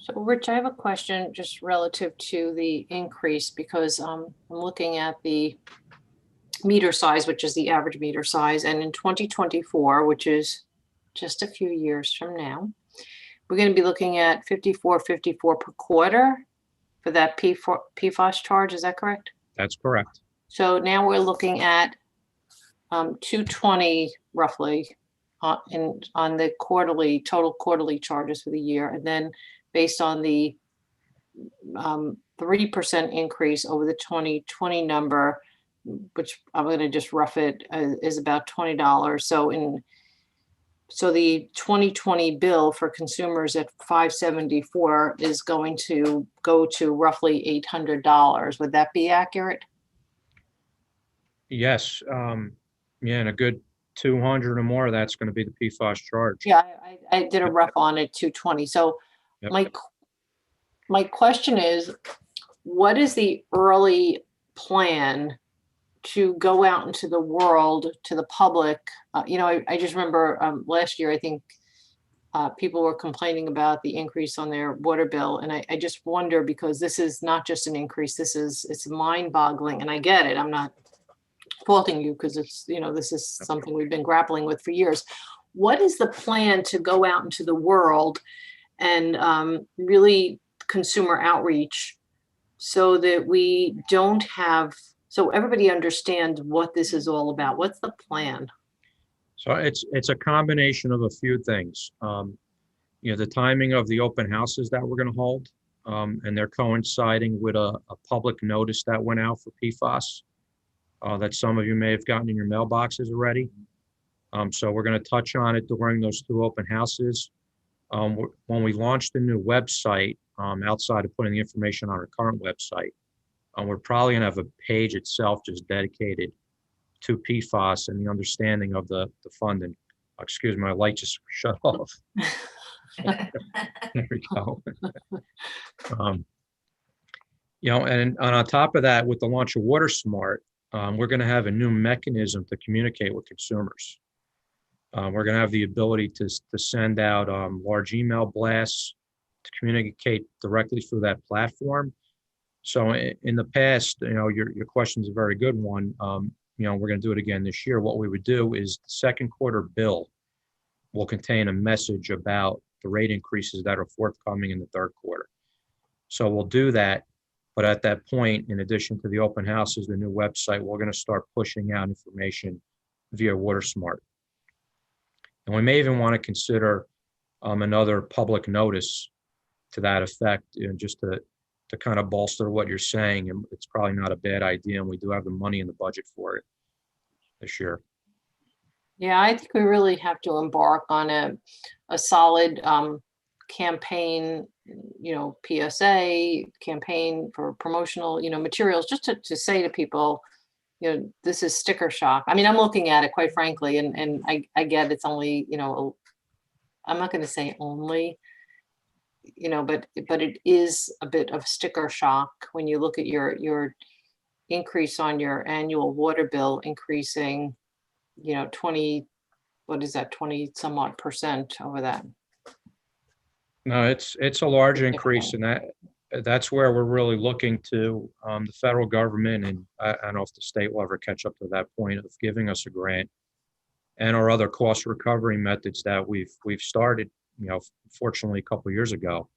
B: So Rich, I have a question just relative to the increase because I'm looking at the meter size, which is the average meter size. And in 2024, which is just a few years from now, we're going to be looking at $54.54 per quarter for that PFAS charge. Is that correct?
V: That's correct.
B: So now we're looking at $220 roughly on the total quarterly charges for the year. And then based on the 3% increase over the 2020 number, which I'm going to just rough it, is about $20. So the 2020 bill for consumers at $574 is going to go to roughly $800. Would that be accurate?
V: Yes. And a good 200 or more, that's going to be the PFAS charge.
B: Yeah, I did a rough on it, 220. So
V: Yep.
B: my question is, what is the early plan to go out into the world, to the public? I just remember last year, I think people were complaining about the increase on their water bill. And I just wonder, because this is not just an increase, it's mind boggling. And I get it. I'm not faulting you because this is something we've been grappling with for years. What is the plan to go out into the world and really consumer outreach so that we don't have, so everybody understands what this is all about? What's the plan?
V: So it's a combination of a few things. The timing of the open houses that we're going to hold, and they're coinciding with a public notice that went out for PFAS that some of you may have gotten in your mailboxes already. So we're going to touch on it during those 2 open houses. When we launched the new website, outside of putting the information on our current website, we're probably going to have a page itself just dedicated to PFAS and the understanding of the funding. Excuse me, my light just shut off. There we go. And on top of that, with the launch of WaterSmart, we're going to have a new mechanism to communicate with consumers. We're going to have the ability to send out large email blasts to communicate directly through that platform. So in the past, your question is a very good one. We're going to do it again this year. What we would do is the second quarter bill will contain a message about the rate increases that are forthcoming in the third quarter. So we'll do that. But at that point, in addition to the open houses, the new website, we're going to start pushing out information via WaterSmart. And we may even want to consider another public notice to that effect, just to kind of bolster what you're saying. And it's probably not a bad idea. And we do have the money in the budget for it this year.
B: Yeah, I think we really have to embark on a solid campaign, PSA campaign for promotional, materials, just to say to people, this is sticker shock. I mean, I'm looking at it quite frankly, and I get it's only, I'm not going to say only, but it is a bit of sticker shock when you look at your increase on your annual water bill increasing, 20, what is that, 20 some odd percent over that.
V: No, it's a large increase, and that's where we're really looking to the federal government, and I don't know if the state will ever catch up to that point of giving us a grant, and our other cost recovery methods that we've started, fortunately a couple of years ago.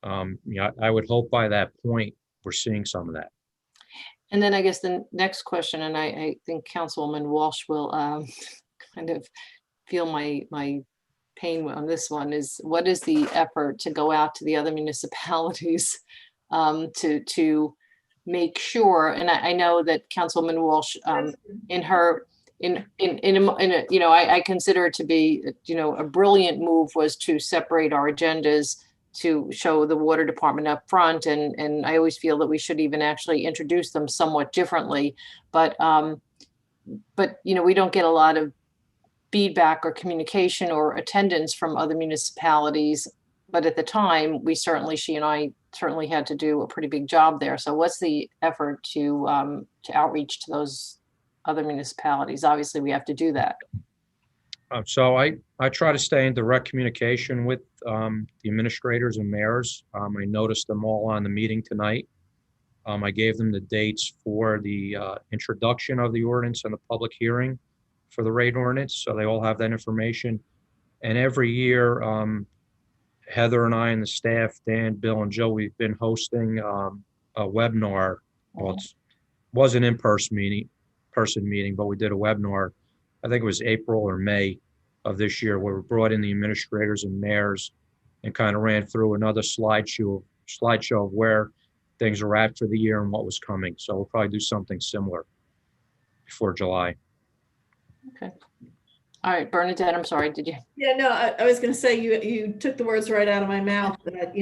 V: I would hope by that point we're seeing some of that.
B: And then I guess the next question, and I think Councilwoman Walsh will kind of feel my pain on this one, is what is the effort to go out to the other municipalities to make sure, and I know that Councilwoman Walsh I consider it to be, a brilliant move was to separate our agendas to show the water department up front. And I always feel that we should even actually introduce them somewhat differently. But we don't get a lot of feedback or communication or attendance from other municipalities. But at the time, she and I certainly had to do a pretty big job there. So what's the effort to outreach to those other municipalities? Obviously, we have to do that.
V: So I try to stay in direct communication with the administrators and mayors. I noticed them all on the meeting tonight. I gave them the dates for the introduction of the ordinance and the public hearing for the rate ordinance, so they all have that information. And every year, Heather and I and the staff, Dan, Bill, and Joe, we've been hosting a webinar. Well, it was an in-person meeting, but we did a webinar. I think it was April or May of this year, where we brought in the administrators and mayors and kind of ran through another slideshow of where things are at for the year and what was coming. So we'll probably do something similar before July.
B: Okay. All right, Bernadette, I'm sorry, did you?
O: Yeah, no, I was going to say, you took the words right out of my mouth, that,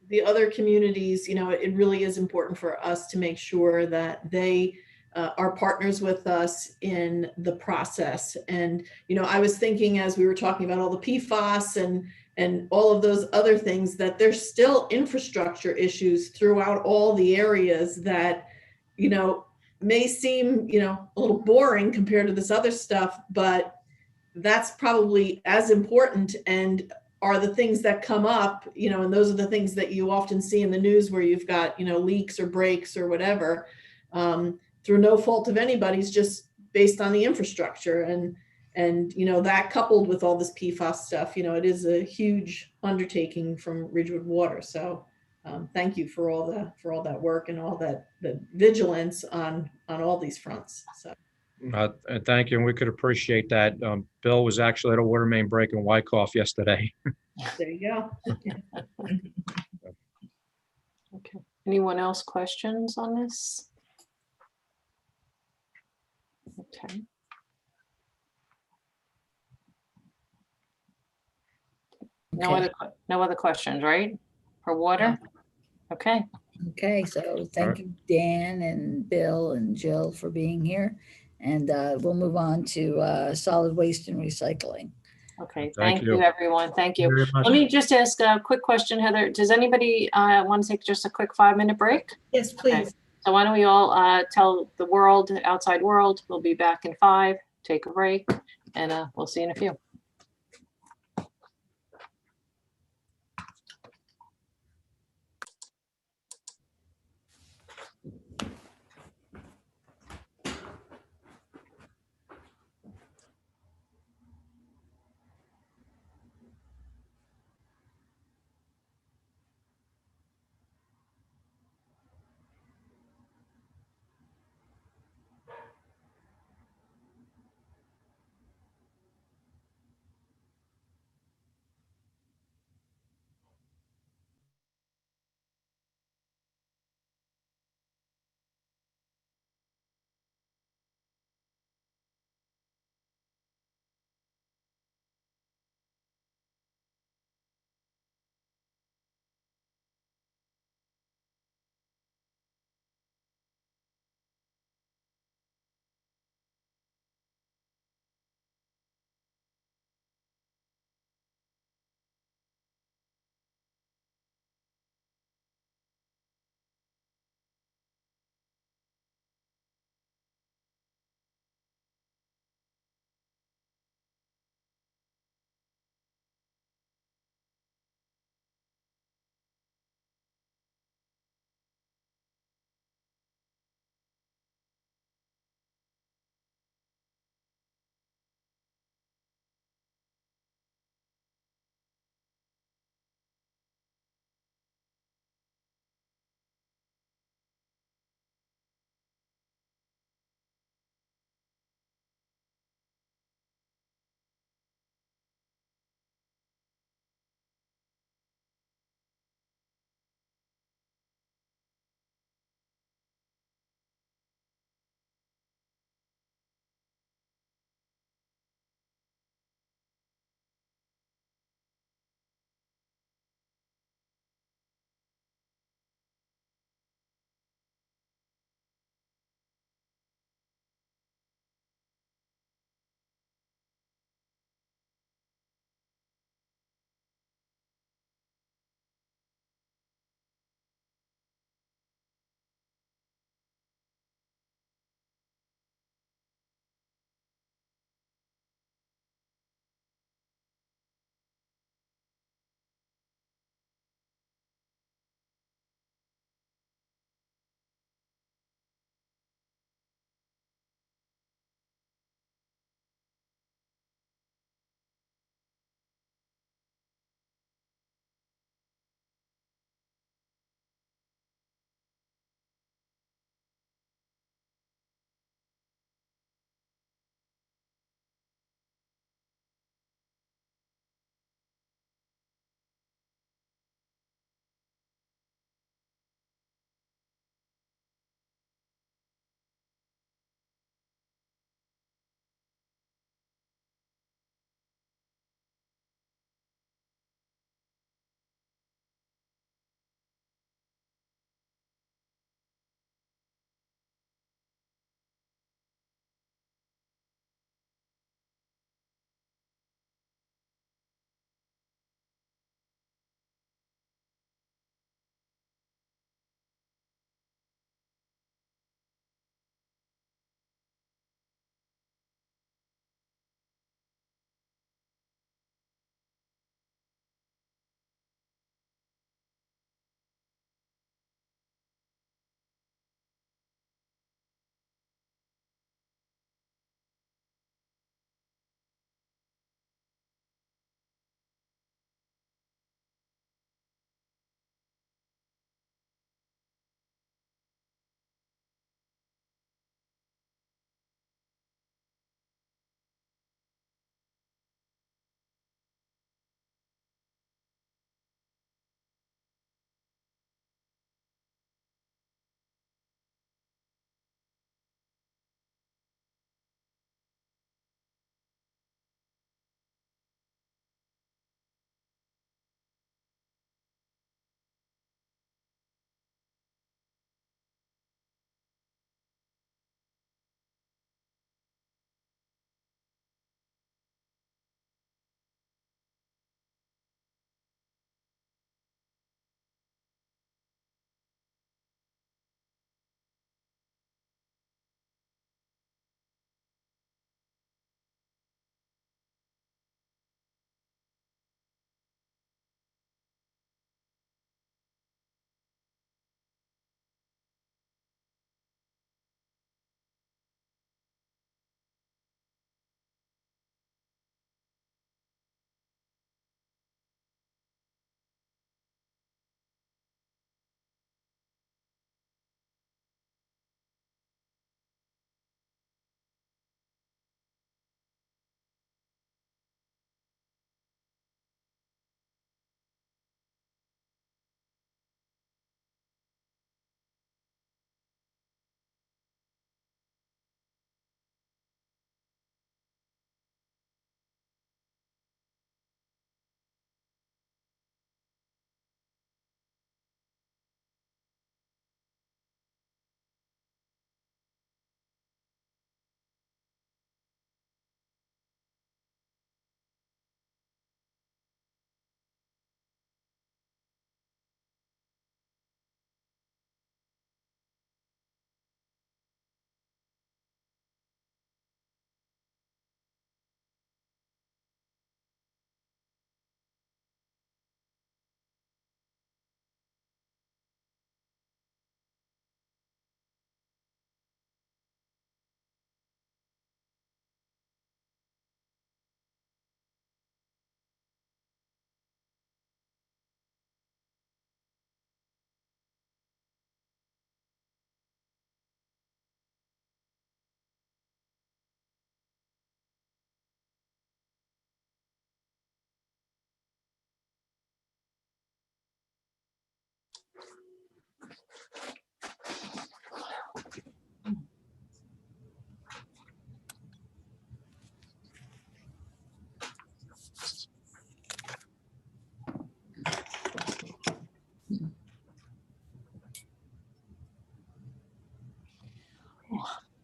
O: the other communities, it really is important for us to make sure that they are partners with us in the process. And, I was thinking, as we were talking about all the PFAS and all of those other things, that there's still infrastructure issues throughout all the areas that, may seem, a little boring compared to this other stuff, but that's probably as important and are the things that come up, and those are the things that you often see in the news where you've got, leaks or breaks or whatever, through no fault of anybody's, just based on the infrastructure. And that coupled with all this PFAS stuff, it is a huge undertaking from Ridgewood Water. So thank you for all that work and all that the vigilance on all these fronts. So
V: Thank you, and we could appreciate that. Bill was actually at a water main break in Wyckoff yesterday.
O: there you go.
B: Okay. Anyone else questions on this? Okay. No other questions, right? For water? Okay.
E: Okay, so thank you, Dan and Bill and Jill, for being here. And we'll move on to solid waste and recycling.
B: Okay, thank you, everyone. Thank you.
E: Very much.
B: Let me just ask a quick question, Heather. Does anybody want to take just a quick 5-minute break?
R: Yes, please.
B: Okay. So why don't we all tell the world, outside world, we'll be back in 5, take a break, and we'll see you in a few.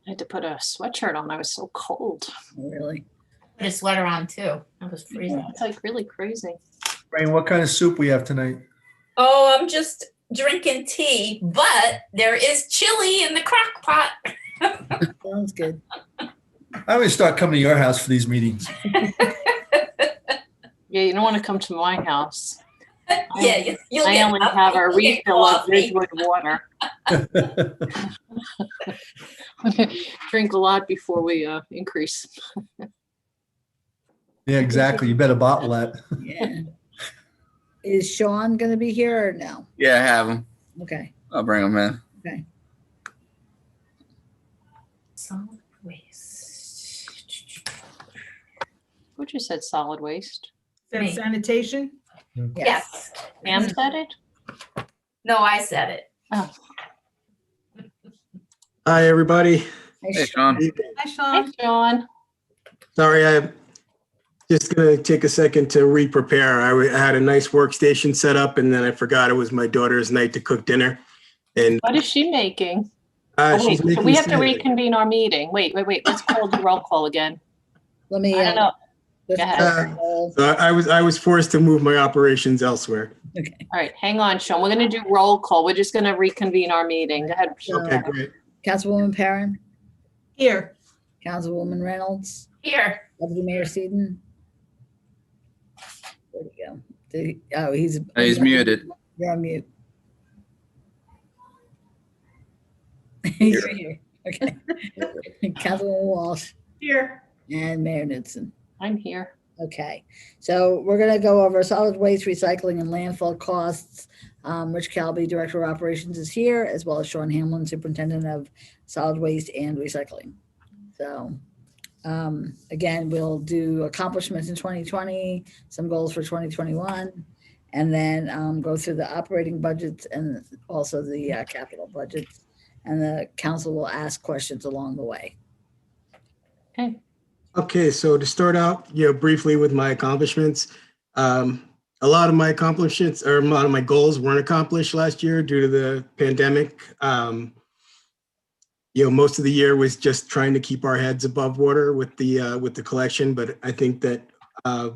B: I had to put a sweatshirt on. I was so cold.
E: Really?
A: Put a sweater on too. I was freezing.
B: It's like really crazy.
P: Rain, what kind of soup we have tonight?
S: Oh, I'm just drinking tea, but there is chili in the crock pot.
E: Sounds good.
P: I'm gonna start coming to your house for these meetings.
B: Yeah, you don't want to come to my house.
S: Yeah, you'll
B: I
S: get
B: only
S: nothing.
B: have a
S: You'll get
B: refill of
S: coffee.
B: Ridgewood water. Drink a lot before we increase.
P: Yeah, exactly. You better bottle that.
E: Yeah. Is Sean gonna be here or no?
C: Yeah, I have them.
E: Okay,
C: I'll bring them in.
E: okay.
S: Solid waste.
B: Who just said solid waste?
R: Is
S: Me.
R: that sanitation?
S: Yes.
B: Pam said it?
S: No, I said it.
B: Oh.
G: Hi, everybody.
C: Hey, Sean.
R: Hi, Sean.
B: Hey, Sean.
G: Sorry, I'm just going to take a second to re-prepare. I had a nice workstation set up, and then I forgot it was my daughter's night to cook dinner. And
B: What is she making?
G: she's
B: Wait,
G: making
B: we have to
G: salmon.
B: reconvene our meeting. Wait. Let's call the roll call again.
E: Let me,
B: I don't know.
E: let's
B: Go ahead.
E: call-
G: So I was forced to move my operations elsewhere.
E: okay.
B: All right, hang on, Sean. We're going to do roll call. We're just going to reconvene our meeting. Go ahead. Sean.
G: Okay, great.
E: Councilwoman Perrin,
R: Here.
E: Councilwoman Reynolds,
S: Here.
E: Deputy Mayor Seaton. Where'd he go? He's.
C: He's muted.
E: You're on mute. He's here. Okay. Councilwoman Walsh
O: Here.
E: and Mayor Knudsen.
B: I'm here.
E: Okay, so we're gonna go over solid waste, recycling, and landfill costs. Rich Calby, Director of Operations, is here, as well as Sean Hamlin, Superintendent of Solid Waste and Recycling. So, again, we'll do accomplishments in 2020, some goals for 2021, and then go through the operating budgets and also the capital budgets. And the council will ask questions along the way.
B: Okay.
G: Okay, so to start out, briefly with my accomplishments, a lot of my accomplishments or a lot of my goals weren't accomplished last year due to the pandemic. Most of the year was just trying to keep our heads above water with the collection, but I think that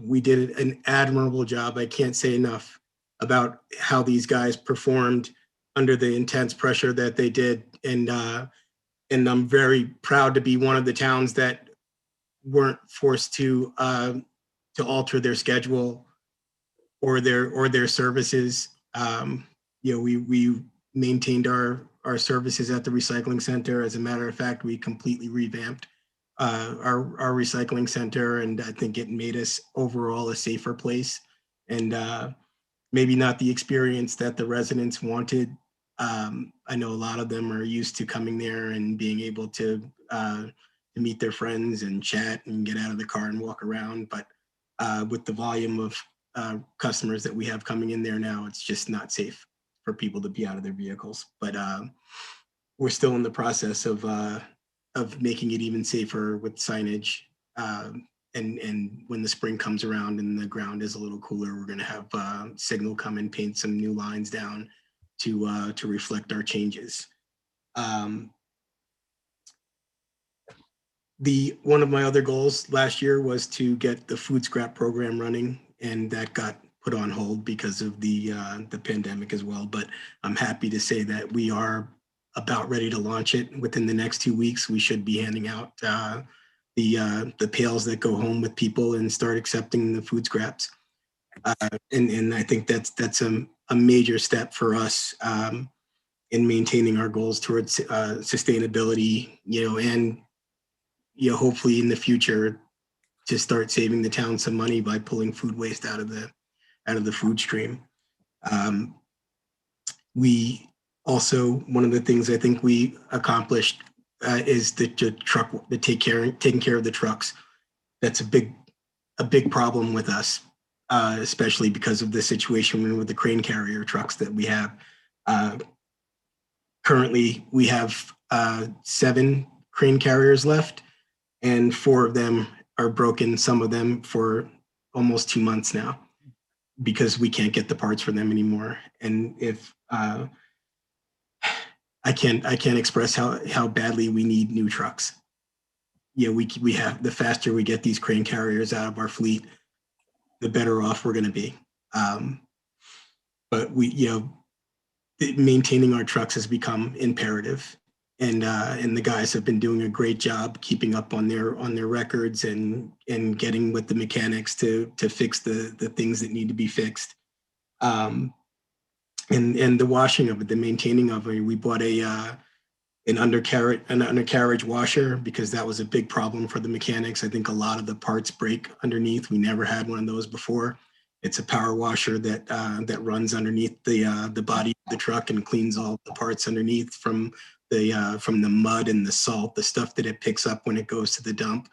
G: we did an admirable job. I can't say enough about how these guys performed under the intense pressure that they did, and I'm very proud to be one of the towns that weren't forced to alter their schedule or their services. We maintained our services at the recycling center. As a matter of fact, we completely revamped our recycling center, and I think it made us overall a safer place, and maybe not the experience that the residents wanted. I know a lot of them are used to coming there and being able to meet their friends and chat and get out of the car and walk around. But with the volume of customers that we have coming in there now, it's just not safe for people to be out of their vehicles. But we're still in the process of making it even safer with signage. And when the spring comes around and the ground is a little cooler, we're going to have Signal come and paint some new lines down to reflect our changes. One of my other goals last year was to get the food scrap program running, and that got put on hold because of the pandemic as well. But I'm happy to say that we are about ready to launch it. Within the next 2 weeks, we should be handing out the pails that go home with people and start accepting the food scraps. And I think that's a major step for us in maintaining our goals towards sustainability, and hopefully in the future to start saving the town some money by pulling food waste out of the food stream. We also, one of the things I think we accomplished is taking care of the trucks. That's a big problem with us, especially because of the situation with the crane carrier trucks that we have. currently we have 7 crane carriers left, and 4 of them are broken, some of them for almost 2 months now, because we can't get the parts for them anymore. And if I can't express how badly we need new trucks. You know, we have, the faster we get these crane carriers out of our fleet, the better off we're going to be. But maintaining our trucks has become imperative, and the guys have been doing a great job keeping up on their records and getting with the mechanics to fix the things that need to be fixed. And the washing of it, the maintaining of it. We bought an undercarriage washer because that was a big problem for the mechanics. I think a lot of the parts break underneath. We never had one of those before. It's a power washer that runs underneath the body of the truck and cleans all the parts underneath from the mud and the salt, the stuff that it picks up when it goes to the dump.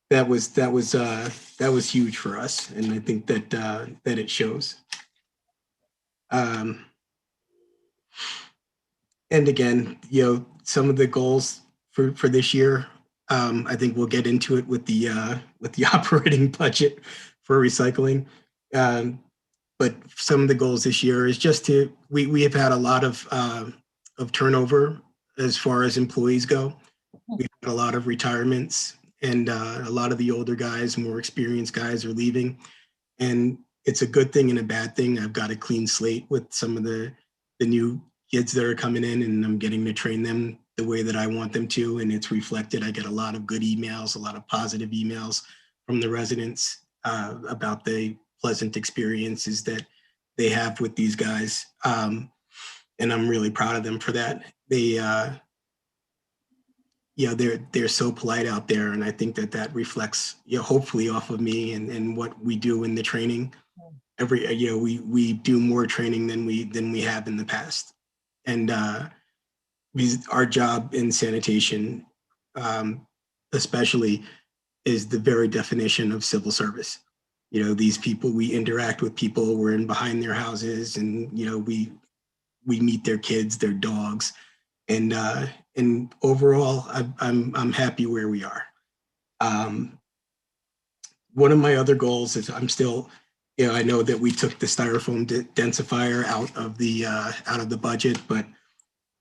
G: That was huge for us, and I think that it shows. And again, some of the goals for this year, I think we'll get into it with the operating budget for recycling. But some of the goals this year is just we have had a lot of turnover as far as employees go. We've had a lot of retirements, and a lot of the older guys, more experienced guys are leaving. And it's a good thing and a bad thing. I've got a clean slate with some of the new kids that are coming in, and I'm getting to train them the way that I want them to. And it's reflected. I get a lot of good emails, a lot of positive emails from the residents about the pleasant experiences that they have with these guys. And I'm really proud of them for that. They're so polite out there. And I think that reflects, hopefully off of me and what we do in the training. We do more training than we have in the past. And our job in sanitation, especially, is the very definition of civil service. These people, we interact with people, we're in behind their houses, and we meet their kids, their dogs, and overall, I'm happy where we are. One of my other goals is I'm still, I know that we took the styrofoam densifier out of the budget, but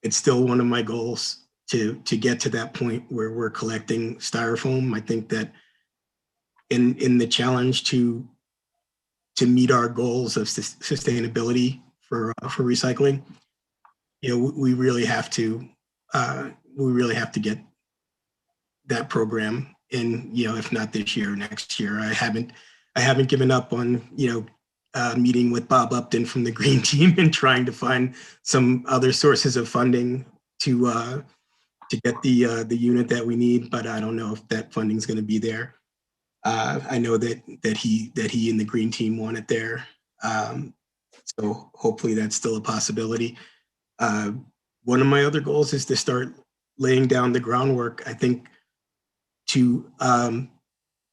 G: it's still one of my goals to get to that point where we're collecting styrofoam. I think that in the challenge to meet our goals of sustainability for recycling, we really have to get that program in, if not this year, next year. I haven't given up on, meeting with Bob Upton from the Green Team and trying to find some other sources of funding to get the unit that we need, but I don't know if that funding is going to be there. I know that he and the Green Team want it there, so hopefully that's still a possibility. One of my other goals is to start laying down the groundwork, I think, to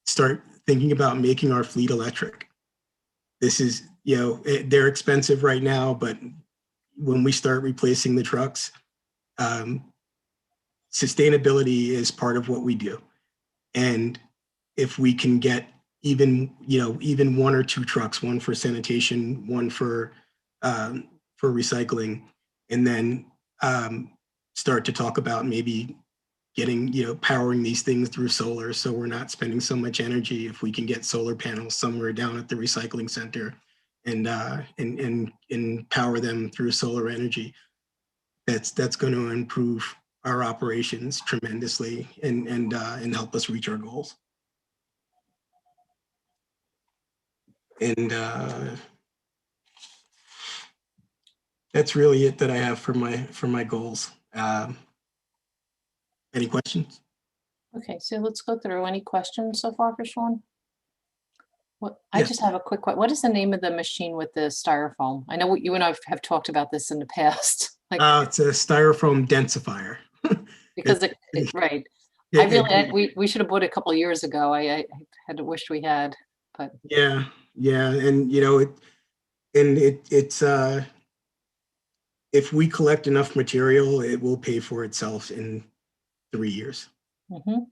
G: start thinking about making our fleet electric. This is, they're expensive right now, but when we start replacing the trucks, sustainability is part of what we do. And if we can get even 1 or 2 trucks, one for sanitation, one for recycling, and then start to talk about maybe getting, powering these things through solar, so we're not spending so much energy. If we can get solar panels somewhere down at the recycling center and power them through solar energy, that's going to improve our operations tremendously and help us reach our goals. And that's really it that I have for my goals. Any questions?
B: Okay, so let's go through. Any questions so far for Sean? I just have a quick question. What is the name of the machine with the styrofoam? I know you and I have talked about this in the past.
G: It's a styrofoam densifier.
B: Because right. We should have bought it a couple of years ago. I had wished we had, but yeah, and
G: if we collect enough material, it will pay for itself in 3 years.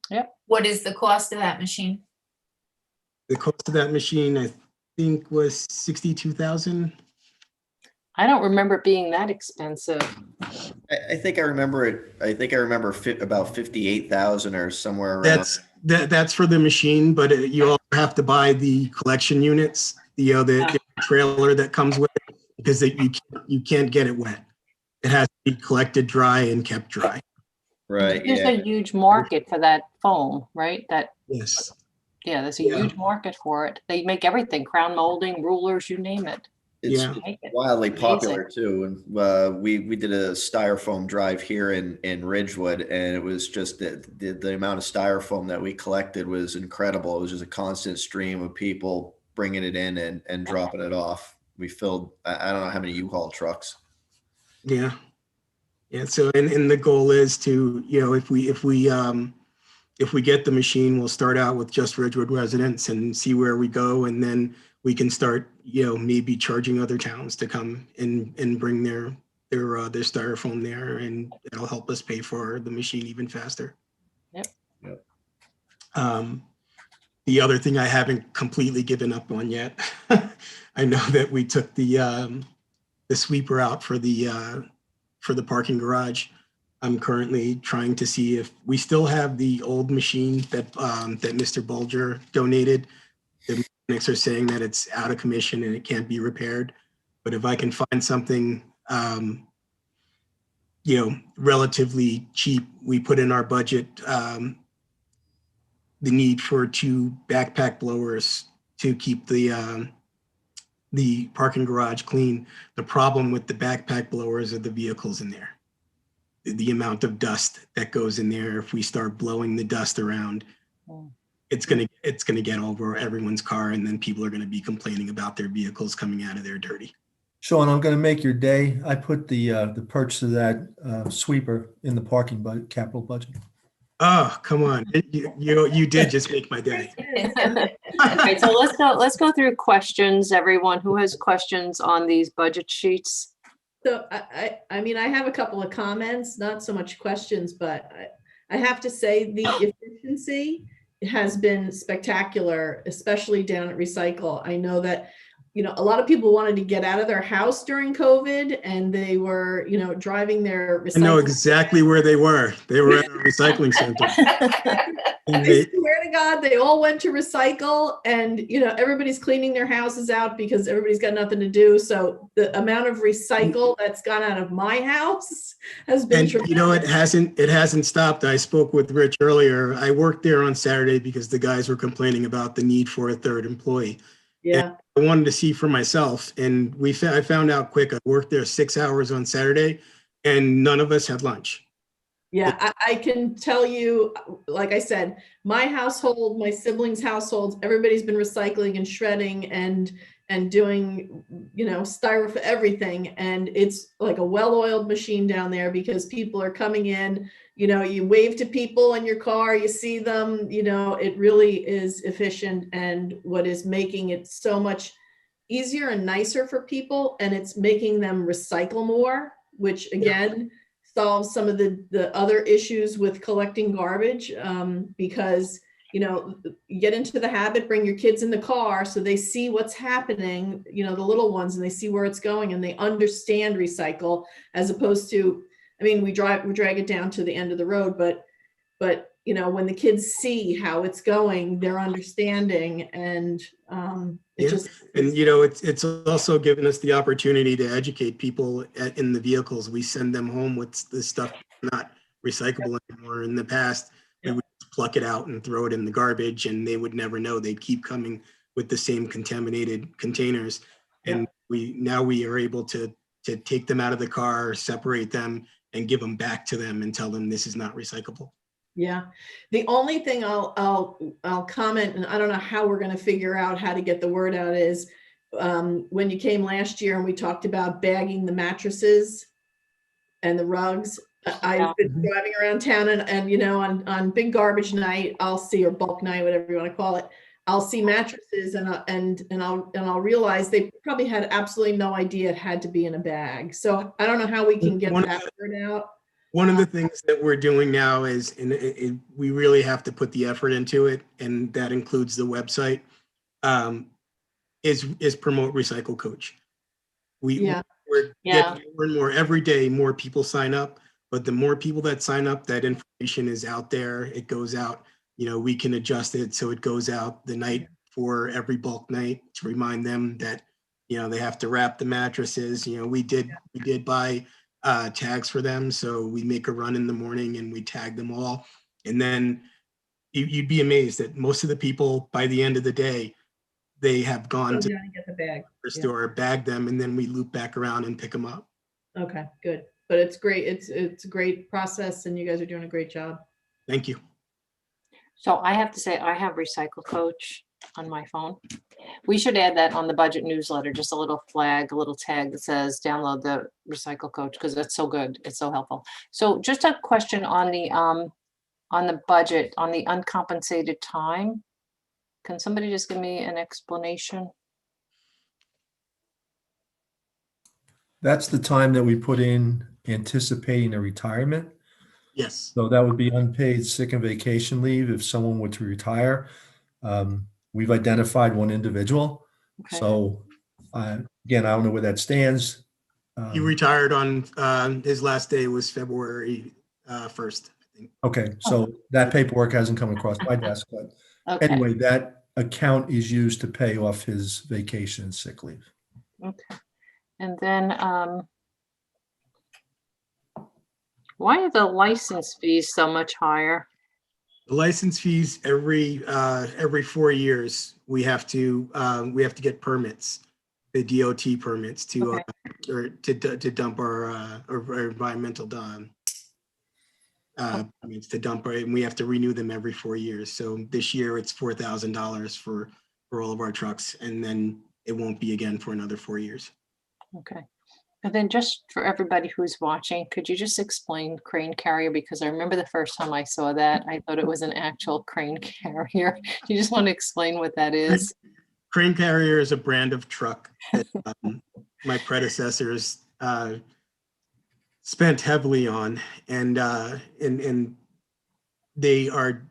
B: Yep.
S: What is the cost of that machine?
G: The cost of that machine, I think, was 62,000.
B: I don't remember it being that expensive.
D: I think I remember it. I think I remember about 58,000 or somewhere around.
G: That's for the machine, but you also have to buy the collection units, the trailer that comes with it, because you can't get it wet. It has to be collected dry and kept dry.
D: Right.
B: There's a huge market for that foam, right?
G: Yes.
B: Yeah, there's a huge market for it. They make everything, crown molding, rulers, you name it.
D: It's
B: Make it.
D: wildly
B: Amazing.
D: popular too. And we did a styrofoam drive here in Ridgewood, and it was just the amount of styrofoam that we collected was incredible. It was just a constant stream of people bringing it in and dropping it off. We filled, I don't know how many U-Haul trucks.
G: Yeah. Yeah. So, and the goal is to, if we get the machine, we'll start out with just Ridgewood residents and see where we go. And then we can start, maybe charging other towns to come and bring their styrofoam there, and it'll help us pay for the machine even faster.
B: Yep.
G: The other thing I haven't completely given up on yet, I know that we took the sweeper out for the parking garage. I'm currently trying to see if we still have the old machine that Mr. Bulger donated. The mechanics are saying that it's out of commission and it can't be repaired. But if I can find something, relatively cheap, we put in our budget the need for 2 backpack blowers to keep the parking garage clean. The problem with the backpack blowers are the vehicles in there. The amount of dust that goes in there, if we start blowing the dust around, it's gonna get over everyone's car, and then people are gonna be complaining about their vehicles coming out of there dirty.
P: Sean, I'm going to make your day. I put the purchase of that sweeper in the parking capital budget.
G: Oh, come on. You did just make my day.
B: All right, so let's go through questions. Everyone who has questions on these budget sheets.
O: So I mean, I have a couple of comments, not so much questions, but I have to say the efficiency has been spectacular, especially down at Recycle. I know that, a lot of people wanted to get out of their house during COVID, and they were, driving their
G: I know exactly where they were. They were at a recycling center.
O: I swear to God, they all went to Recycle, and everybody's cleaning their houses out because everybody's got nothing to do. So the amount of recycle that's gone out of my house has been tremendous.
G: It hasn't stopped. I spoke with Rich earlier. I worked there on Saturday because the guys were complaining about the need for a third employee.
O: Yeah.
G: And I wanted to see for myself, and I found out quick. I worked there 6 hours on Saturday, and none of us had lunch.
O: Yeah, I can tell you, like I said, my household, my siblings' households, everybody's been recycling and shredding and doing, styrofoam, everything. And it's like a well-oiled machine down there because people are coming in, you wave to people in your car, you see them, it really is efficient, and what is making it so much easier and nicer for people. And it's making them recycle more, which again, solve some of the other issues with collecting garbage, because you get into the habit, bring your kids in the car so they see what's happening, the little ones, and they see where it's going and they understand recycle, as opposed to, I mean, we drag it down to the end of the road, but when the kids see how it's going, they're understanding, and
G: it's also given us the opportunity to educate people in the vehicles. We send them home with the stuff not recyclable anymore. In the past, we would pluck it out and throw it in the garbage, and they would never know. They'd keep coming with the same contaminated containers. And we are able to take them out of the car, separate them, and give them back to them and tell them this is not recyclable.
O: Yeah. The only thing I'll comment, and I don't know how we're going to figure out how to get the word out, is when you came last year and we talked about bagging the mattresses and the rugs. I've been driving around town and on big garbage night, I'll see, or bulk night, whatever you want to call it, I'll see mattresses and I'll realize they probably had absolutely no idea it had to be in a bag. So I don't know how we can get
G: One of
O: that word out.
G: One of the things that we're doing now is, and we really have to put the effort into it, and that includes the website, is promote Recycle Coach.
O: Yeah.
G: We're
B: Yeah.
G: getting more and more every day, more people sign up, but the more people that sign up, that information is out there. It goes out, we can adjust it so it goes out the night for every bulk night to remind them that, they have to wrap the mattresses. We did buy tags for them. So we make a run in the morning and we tag them all. And then you'd be amazed that most of the people by the end of the day, they have gone to
O: Get the bag.
G: the store, bag them, and then we loop back around and pick them up.
O: Okay, good. But it's great. It's a great process and you guys are doing a great job.
G: Thank you.
B: So I have to say, I have Recycle Coach on my phone. We should add that on the budget newsletter, just a little flag, a little tag that says download the Recycle Coach, because that's so good. It's so helpful. So just a question on the budget, on the uncompensated time. Can somebody just give me an explanation?
P: That's the time that we put in anticipating a retirement.
G: Yes.
P: So that would be unpaid sick and vacation leave if someone were to retire. We've identified one individual.
B: Okay.
P: So again, I don't know where that stands.
G: He retired on, his last day was February 1st, I think.
P: Okay, so that paperwork hasn't come across my desk, but
B: Okay.
P: anyway, that account is used to pay off his vacation and sick leave.
B: Okay. And then, why are the license fees so much higher?
G: The license fees every 4 years, we have to get permits, the DOT permits to, or to dump our environmental permits to dump, and we have to renew them every 4 years. So this year it's $4,000 for all of our trucks, and then it won't be again for another 4 years.
B: Okay. And then just for everybody who's watching, could you just explain crane carrier? Because I remember the first time I saw that, I thought it was an actual crane carrier. Do you just want to explain what that is?
G: Crane carrier is a brand of truck that my predecessors spent heavily on, and they are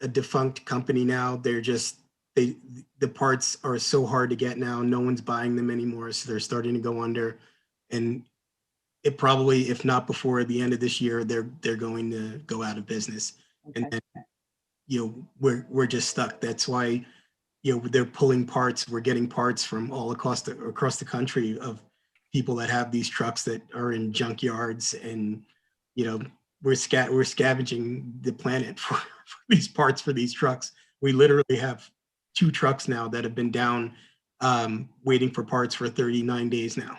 G: a defunct company now. They're just the parts are so hard to get now. No one's buying them anymore, so they're starting to go under. And it probably, if not before the end of this year, they're going to go out of business.
B: Okay.
G: And then, we're just stuck. That's why, they're pulling parts. We're getting parts from all across the country of people that have these trucks that are in junkyards, and we're scavenging the planet for these parts for these trucks. We literally have 2 trucks now that have been down waiting for parts for 39 days now.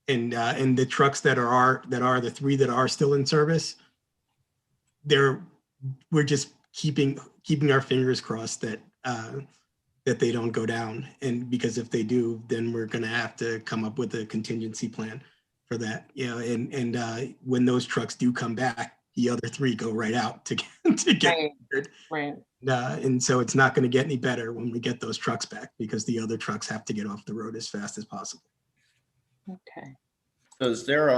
G: And the trucks that are the 3 that are still in service, we're just keeping our fingers crossed that they don't go down. And because if they do, then we're going to have to come up with a contingency plan for that. And when those trucks do come back, the other 3 go right out to get repaired.
B: Right.
G: And so it's not going to get any better when we get those trucks back, because the other trucks have to get off the road as fast as possible.
B: Okay.
D: So is there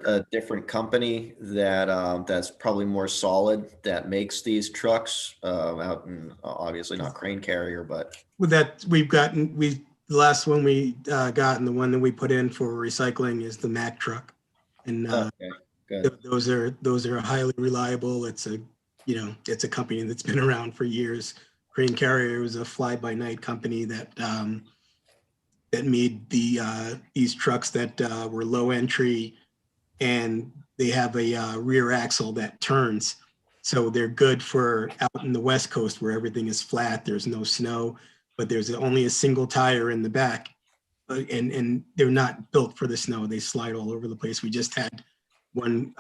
D: a different company that that's probably more solid that makes these trucks out in, obviously not crane carrier, but
G: With that, the last one we got, and the one that we put in for recycling is the Mack truck. And
D: okay, good.
G: those are highly reliable. It's a company that's been around for years. Crane Carrier was a fly-by-night company that made these trucks that were low entry, and they have a rear axle that turns. So they're good for out in the West Coast where everything is flat, there's no snow, but there's only a single tire in the back, and they're not built for the snow. They slide all over the place. We just had one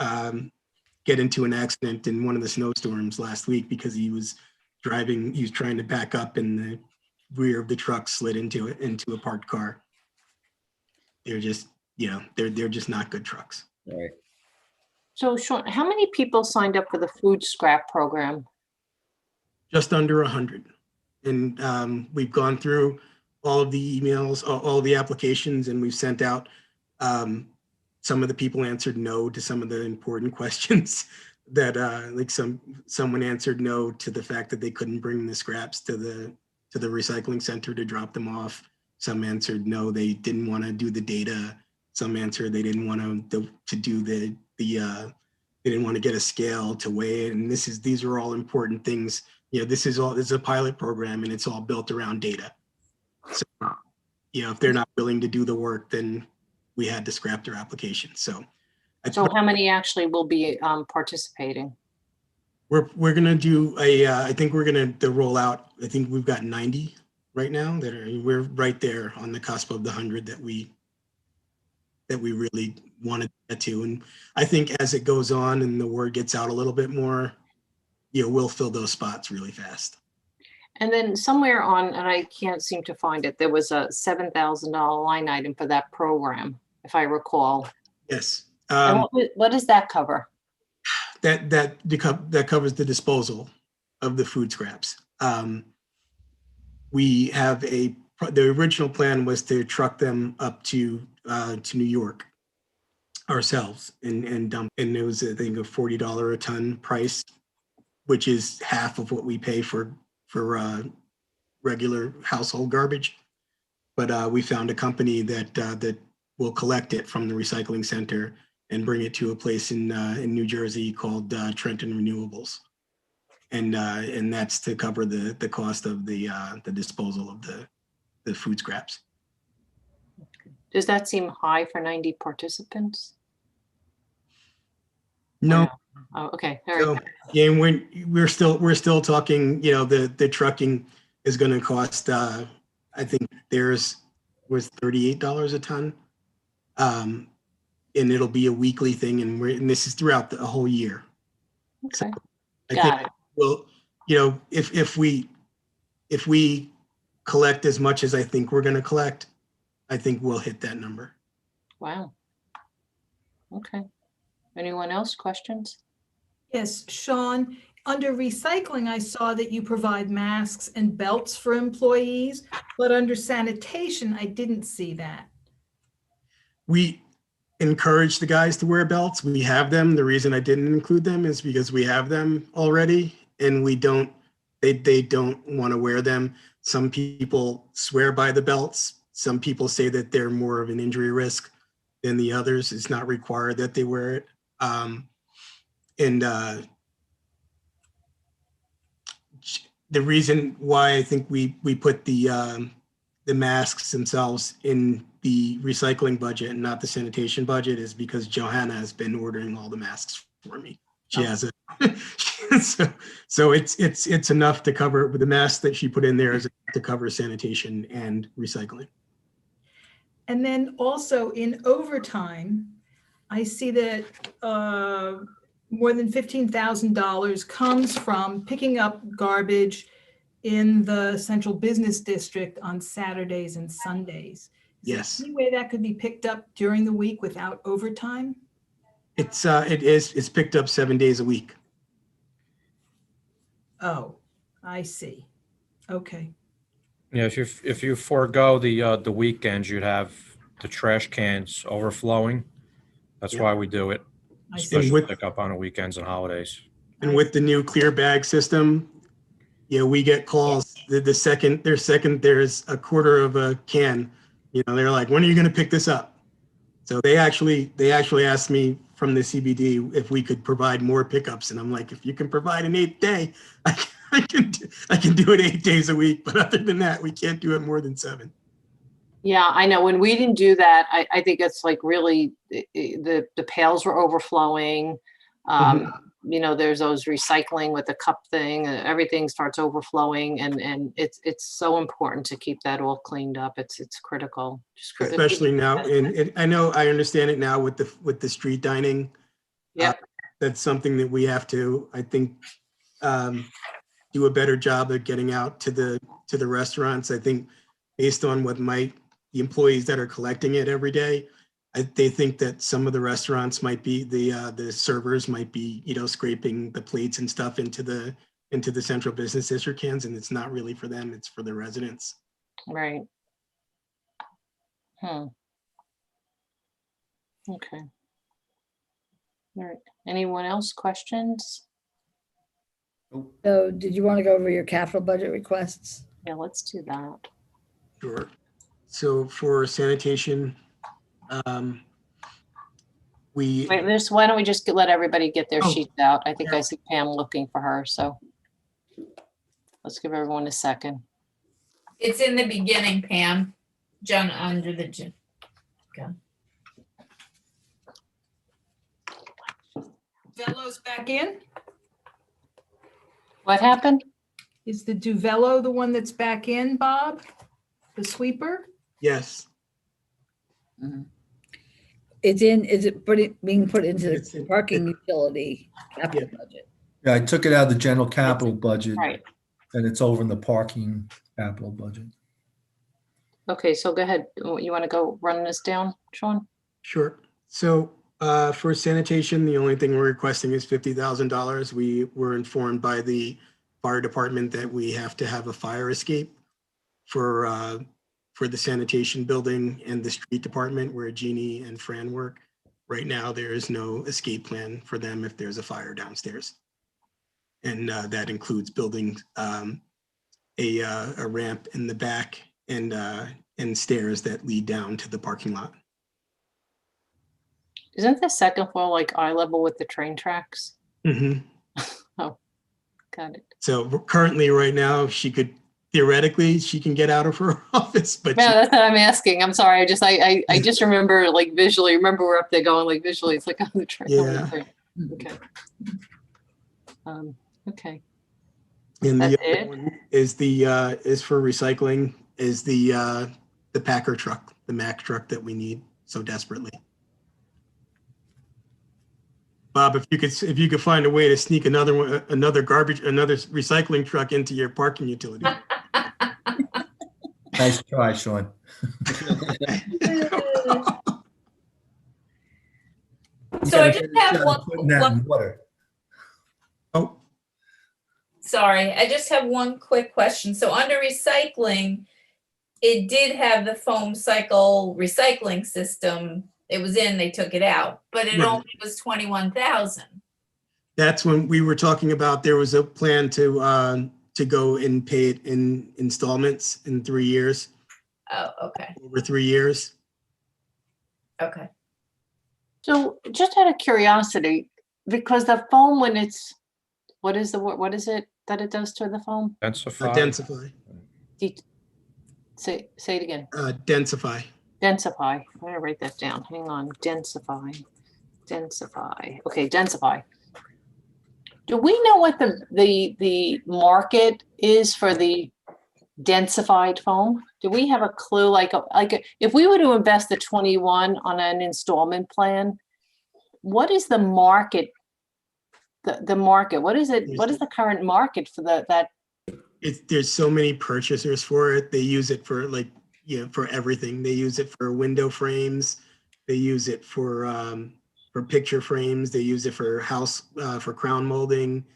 G: get into an accident in one of the snowstorms last week because he was trying to back up, and the rear of the truck slid into a parked car. They're just, they're just not good trucks.
D: Right.
B: So Sean, how many people signed up for the food scrap program?
G: just under 100. And we've gone through all of the emails, all the applications, and we've sent out, some of the people answered no to some of the important questions that like someone answered no to the fact that they couldn't bring the scraps to the recycling center to drop them off. Some answered no, they didn't want to do the data. Some answered they didn't want to do they didn't want to get a scale to weigh it. And these are all important things. You know, this is a pilot program and it's all built around data. So, you know, if they're not willing to do the work, then we had to scrap their application. So
B: how many actually will be participating?
G: We're gonna do I think we're gonna roll out. I think we've got 90 right now we're right there on the cusp of the 100 that we really want to get to. And I think as it goes on and the word gets out a little bit more, you know, we'll fill those spots really fast.
B: And then somewhere and I can't seem to find it, there was a $7,000 line item for that program, if I recall.
G: Yes.
B: And what does that cover?
G: That covers the disposal of the food scraps. We have the original plan was to truck them up to New York ourselves and dump. And it was, I think, a $40 a ton price, which is half of what we pay for regular household garbage. But we found a company that will collect it from the recycling center and bring it to a place in New Jersey called Trenton Renewables. And that's to cover the cost of the disposal of the food scraps.
B: Does that seem high for 90 participants?
G: No.
B: Oh, okay. All right.
G: Yeah, and we're still talking. You know, the trucking is going to cost. I think theirs was $38 a ton, and it'll be a weekly thing, and this is throughout the whole year.
B: Okay.
G: So I think well, you know, if we collect as much as I think we're going to collect, I think we'll hit that number.
B: Wow. Okay. Anyone else? Questions?
R: Yes, Sean, under recycling, I saw that you provide masks and belts for employees, but under sanitation, I didn't see that.
G: We encourage the guys to wear belts. We have them. The reason I didn't include them is because we have them already and they don't want to wear them. Some people swear by the belts. Some people say that they're more of an injury risk than the others. It's not required that they wear it. The reason why I think we put the masks themselves in the recycling budget and not the sanitation budget is because Johanna has been ordering all the masks for me. She has so it's enough to cover with the mask that she put in there is to cover sanitation and recycling.
R: And then also in overtime, I see that more than $15,000 comes from picking up garbage in the central business district on Saturdays and Sundays.
G: Yes.
R: Any way that could be picked up during the week without overtime?
G: It's picked up 7 days a week.
R: Oh, I see. Okay.
V: Yeah, if you forego the weekends, you'd have the trash cans overflowing. That's why we do it, especially pick up on the weekends and holidays.
G: And with the new clear bag system, yeah, we get calls. The second there's a quarter of a can, you know, they're like, when are you going to pick this up? So they actually asked me from the CBD if we could provide more pickups, and I'm like, if you can provide an 8th day, I can do it 8 days a week. But other than that, we can't do it more than 7.
B: Yeah, I know. When we didn't do that, I think it's like really the pails were overflowing. You know, there's those recycling with the cup thing, and everything starts overflowing, and it's so important to keep that all cleaned up. It's critical.
G: Especially now, and I understand it now with the street dining.
B: Yeah,
G: that's something that we have to, I think, do a better job of getting out to the restaurants. I think based on what the employees that are collecting it every day, they think that some of the restaurants might be the servers might be, you know, scraping the plates and stuff into the into the central business district hands, and it's not really for them, it's for the residents.
B: Right. Okay. All right. Anyone else questions?
E: So did you want to go over your capital budget requests?
B: Yeah, let's do that.
G: Sure. So for sanitation, we,
B: Wait, why don't we just let everybody get their
G: Oh,
B: sheets out? I think I see Pam looking for her, so let's give everyone a second.
S: It's in the beginning, Pam. John, under the. Okay.
R: Duvello's back in?
B: What happened?
R: Is the Duvello the one that's back in, Bob? The sweeper?
G: yes,
E: Is it being put into the parking utility capital budget?
P: Yeah, I took it out of the general capital budget.
B: Right.
P: And it's over in the parking capital budget.
B: Okay, so go ahead. You want to go run this down, Sean?
G: sure. So for sanitation, the only thing we're requesting is $50,000. We were informed by the fire department that we have to have a fire escape for the sanitation building and the street department where Jeannie and Fran work. Right now, there is no escape plan for them if there's a fire downstairs. And that includes building a ramp in the back and stairs that lead down to the parking lot.
B: Isn't the second floor like eye level with the train tracks?
G: Mhm.
B: Oh, got it.
G: So currently, right now, theoretically, she can get out of her office, but
B: No, that's what I'm asking. I'm sorry. I just remember like visually, remember we're up there going like visually, it's like on the train.
G: Yeah.
B: Okay. Okay.
G: And the
B: That's
G: other
B: it?
G: one is for recycling, is the Packer truck, the Mack truck that we need so desperately. Bob, if you could find a way to sneak another recycling truck into your parking utility.
P: Nice try, Sean.
S: So I just have
P: Putting that in water.
G: Oh,
S: Sorry, I just have one quick question. So under recycling, it did have the foam cycle recycling system. It was in, they took it out, but it
G: Right.
S: only was 21,000.
G: that's when we were talking about, there was a plan to go and pay it in installments in 3 years,
S: Oh, okay,
G: over 3 years.
S: okay.
B: So just out of curiosity, because the foam when it's, what is it that it does to the foam?
G: Densify,
B: Say it again.
G: densify.
B: Densify. I'm gonna write that down. Hang on. Densify. Okay, densify. Do we know what the market is for the densified foam? Do we have a clue? Like if we were to invest the 21 on an installment plan, what is the market? The market. What is it? What is the current market for that?
G: There's so many purchasers for it. They use it for for everything. They use it for window frames. They use it for picture frames. They use it for for crown molding.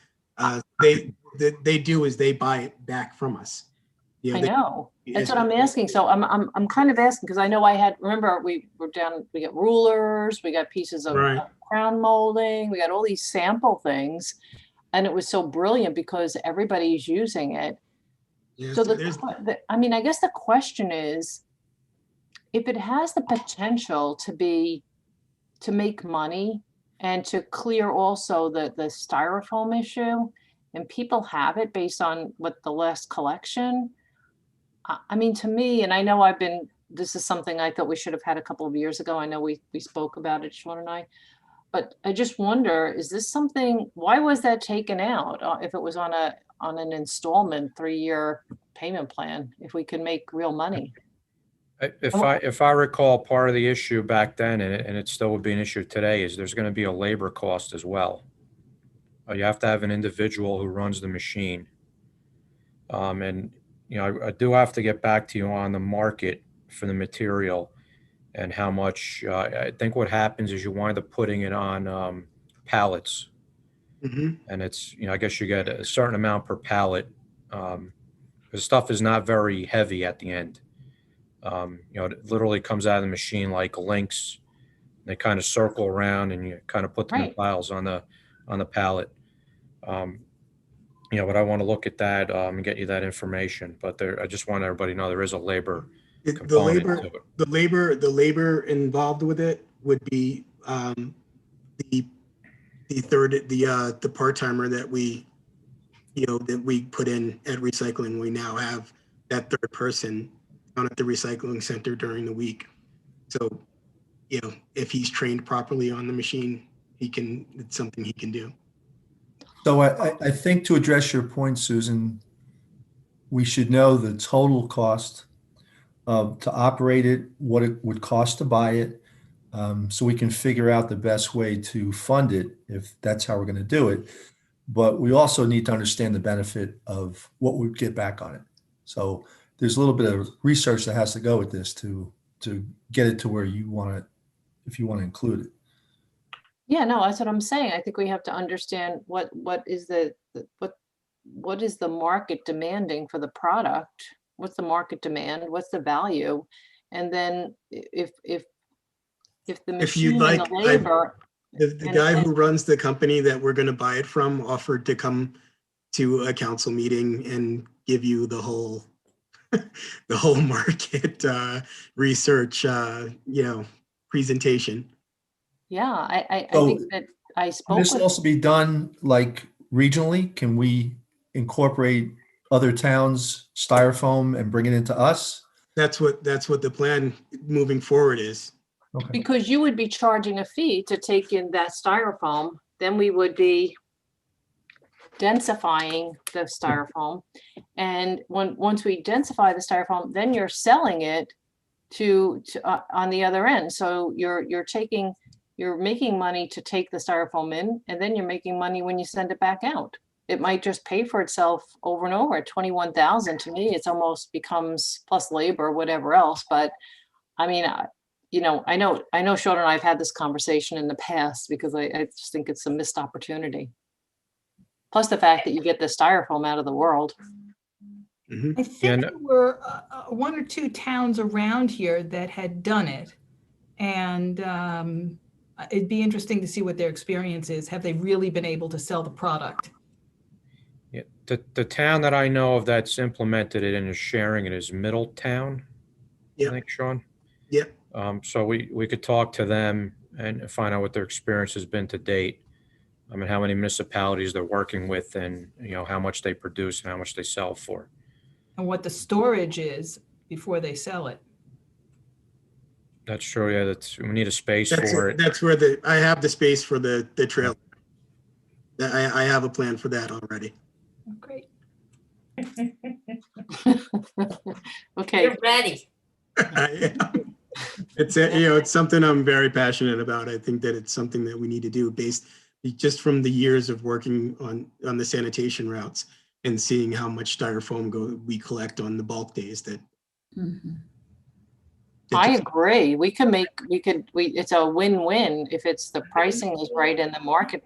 G: They do is they buy it back from us.
B: I know. That's what I'm asking. So I'm kind of asking because I know remember we got rulers, we got pieces of
G: Right.
B: crown molding, we got all these sample things. And it was so brilliant because everybody's using it.
G: Yeah,
B: So
G: there's-
B: I guess the question is, if it has the potential to make money and to clear also the styrofoam issue, and people have it based on what the last collection. I mean, to me, and I know this is something I thought we should have had a couple of years ago. I know we spoke about it, Sean and I. But I just wonder, is this something, why was that taken out if it was on an installment 3-year payment plan, if we could make real money?
V: If I recall, part of the issue back then, and it still would be an issue today, is there's going to be a labor cost as well. You have to have an individual who runs the machine. And, I do have to get back to you on the market for the material and how much. I think what happens is you wind up putting it on pallets. And it's, I guess you get a certain amount per pallet. The stuff is not very heavy at the end. It literally comes out of the machine like links. They kind of circle around and you kind of put them in
B: Right.
V: piles on the pallet. But I want to look at that and get you that information. But I just want everybody to know there is a labor
G: The
V: component
G: labor,
V: to it.
G: the labor involved with it would be the part-timer that we put in at recycling. We now have that third person down at the recycling center during the week. So, if he's trained properly on the machine, it's something he can do.
P: So I think to address your point, Susan, we should know the total cost to operate it, what it would cost to buy it, so we can figure out the best way to fund it if that's how we're going to do it. But we also need to understand the benefit of what we get back on it. So there's a little bit of research that has to go with this to get it to where you want it, if you want to include it.
B: Yeah, no, that's what I'm saying. I think we have to understand what is the market demanding for the product? What's the market demand? What's the value? And then if the
G: If
B: machine
G: you'd
B: and
G: like,
B: the labor.
G: the
B: and-
G: guy
B: and-
G: who runs the company that we're going to buy it from offered to come to a council meeting and give you the whole market research, presentation.
B: Yeah, I
P: So,
B: think that I
P: Can
B: spoke
P: this
B: with.
P: also be done like regionally? Can we incorporate other towns' styrofoam and bring it into us?
G: That's what the plan moving forward is.
P: Okay.
B: Because you would be charging a fee to take in that styrofoam, then we would be densifying the styrofoam. And once we densify the styrofoam, then you're selling it to on the other end. So you're making money to take the styrofoam in, and then you're making money when you send it back out. It might just pay for itself over and over. At 21,000, to me, it's almost becomes plus labor, whatever else. But I mean, I know Sean and I have had this conversation in the past because I just think it's a missed opportunity. Plus the fact that you get the styrofoam out of the world.
R: I think there were one or two towns around here that had done it. And it'd be interesting to see what their experience is. Have they really been able to sell the product?
V: Yeah, the town that I know of that's implemented it and is sharing it is Middletown.
G: Yep.
V: I think, Sean.
G: Yep.
V: So we could talk to them and find out what their experience has been to date. I mean, how many municipalities they're working with, and how much they produce and how much they sell for.
R: And what the storage is before they sell it.
V: That's true. Yeah, we need a space
G: That's
V: for it.
G: That's where I have the space for the trailer. I have a plan for that already.
R: Great.
B: Okay.
S: You're ready.
G: It's something I'm very passionate about. I think that it's something that we need to do based just from the years of working on the sanitation routes and seeing how much styrofoam we collect on the bulk days that.
B: I agree. It's a win-win if the pricing is right and the market.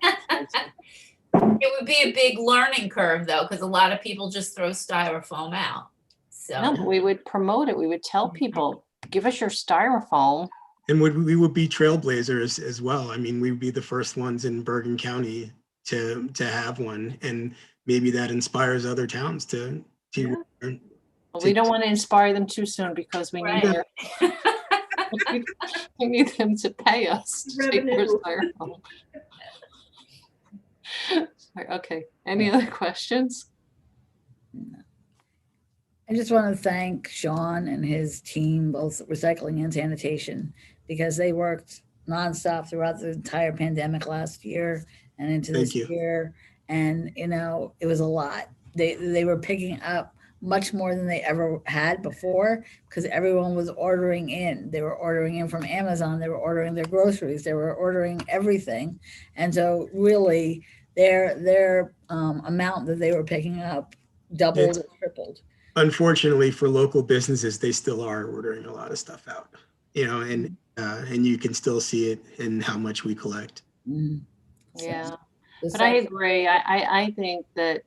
S: It would be a big learning curve though, because a lot of people just throw styrofoam out. So
B: No, but we would promote it. We would tell people, give us your styrofoam.
G: And we would be trailblazers as well. I mean, we'd be the first ones in Bergen County to have one, and maybe that inspires other towns to.
B: Well, we don't want to inspire them too soon because we need we need them to pay us. To take their styrofoam. Okay, any other questions?
E: I just want to thank Sean and his team, both recycling and sanitation, because they worked nonstop throughout the entire pandemic last year and into this year. And, it was a lot. They were picking up much more than they ever had before because everyone was ordering in. They were ordering in from Amazon. They were ordering their groceries. They were ordering everything. And so really their amount that they were picking up doubled or tripled.
G: Unfortunately for local businesses, they still are ordering a lot of stuff out, and you can still see it in how much we collect.
B: Yeah. But I agree. I think that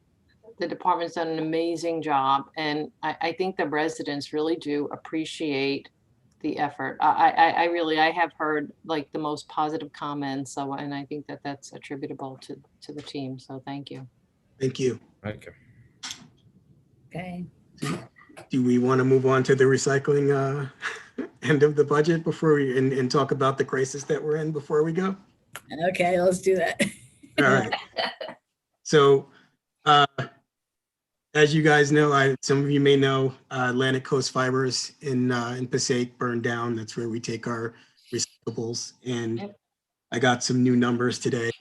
B: the department's done an amazing job, and I think the residents really do appreciate the effort. I really, I have heard like the most positive comments, so, and I think that that's attributable to the team, so thank you.
G: Thank you.
V: Thank you.
E: Okay.
G: Do we want to move on to the recycling end of the budget before we, and talk about the crisis that we're in before we go?
E: Okay, let's do that.
G: All right. So, as you guys know, some of you may know, Atlantic Coast Fibers in Passaic burned down. That's where we take our recyclables. And I got some new numbers today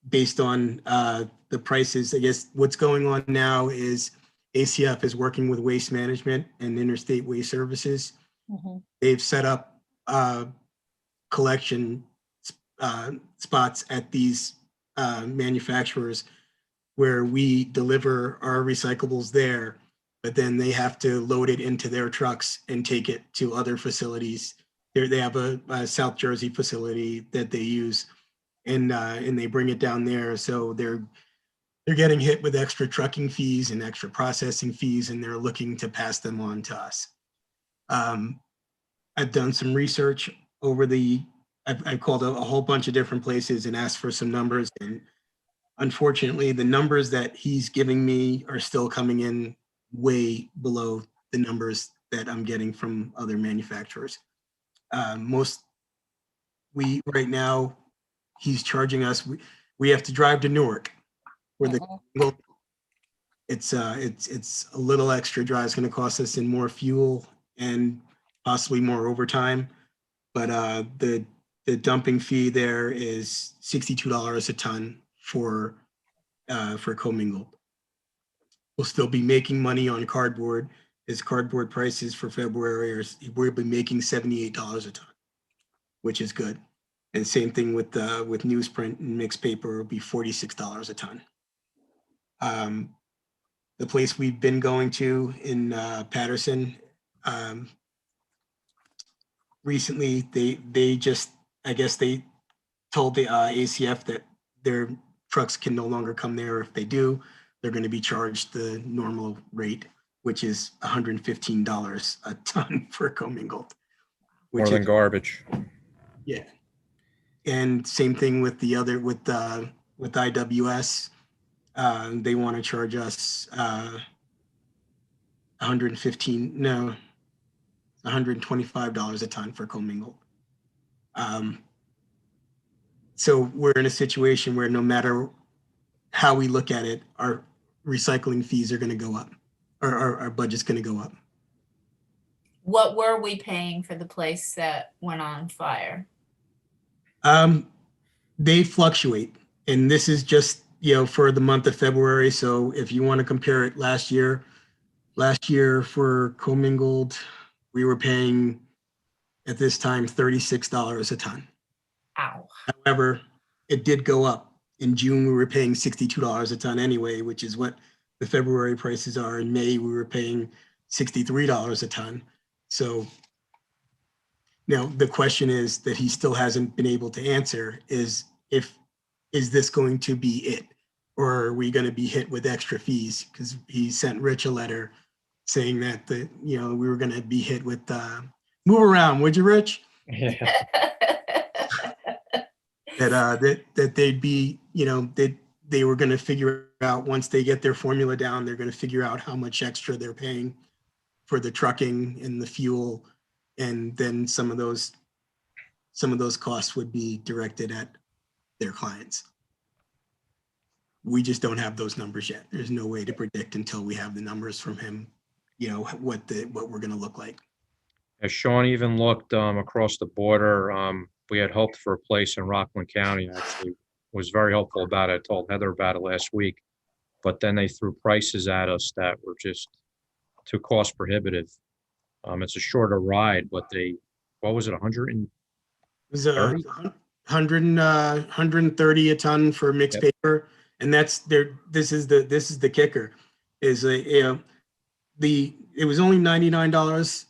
G: based on the prices. I guess what's going on now is ACF is working with Waste Management and Interstate Waste Services. They've set up collection spots at these manufacturers where we deliver our recyclables there, but then they have to load it into their trucks and take it to other facilities. They have a South Jersey facility that they use, and they bring it down there. So they're getting hit with extra trucking fees and extra processing fees, and they're looking to pass them on to us. I've done some research over I've called a whole bunch of different places and asked for some numbers, and unfortunately, the numbers that he's giving me are still coming in way below the numbers that I'm getting from other manufacturers. Right now, he's charging us, we have to drive to Newark where it's a little extra drive. It's going to cost us in more fuel and possibly more overtime. But the dumping fee there is $62 a ton for commingled. We'll still be making money on cardboard. His cardboard prices for February we'll be making $78 a ton, which is good. And same thing with newsprint and mixed paper will be $46 a ton. The place we've been going to in Patterson, recently they just, I guess they told the ACF that their trucks can no longer come there. If they do, they're going to be charged the normal rate, which is $115 a ton for commingled.
V: More than garbage.
G: Yeah. And same thing with the other, with IWS. They want to charge us $125 a ton for commingled. So we're in a situation where no matter how we look at it, our recycling fees are going to go up, or our budget's going to go up.
S: What were we paying for the place that went on fire?
G: They fluctuate, and this is just, for the month of February. So if you want to compare it last year for commingled, we were paying at this time $36 a ton.
S: Ow.
G: However, it did go up. In June, we were paying $62 a ton anyway, which is what the February prices are. In May, we were paying $63 a ton. So now the question is that he still hasn't been able to answer is this going to be it? Or are we going to be hit with extra fees? Because he sent Rich a letter saying that we were going to be hit with move around, would you, Rich?
V: Yeah.
G: that they'd be, they were going to figure out, once they get their formula down, they're going to figure out how much extra they're paying for the trucking and the fuel, and then some of those costs would be directed at their clients. We just don't have those numbers yet. There's no way to predict until we have the numbers from him, what we're going to look like.
V: As Sean even looked across the border, we had hoped for a place in Rockland County. Actually, was very hopeful about it. I told Heather about it last week, but then they threw prices at us that were just too cost prohibitive. It's a shorter ride, but what was it, 100? It
G: was 130 a ton for mixed paper, and that's there. This is the kicker, is it was only $99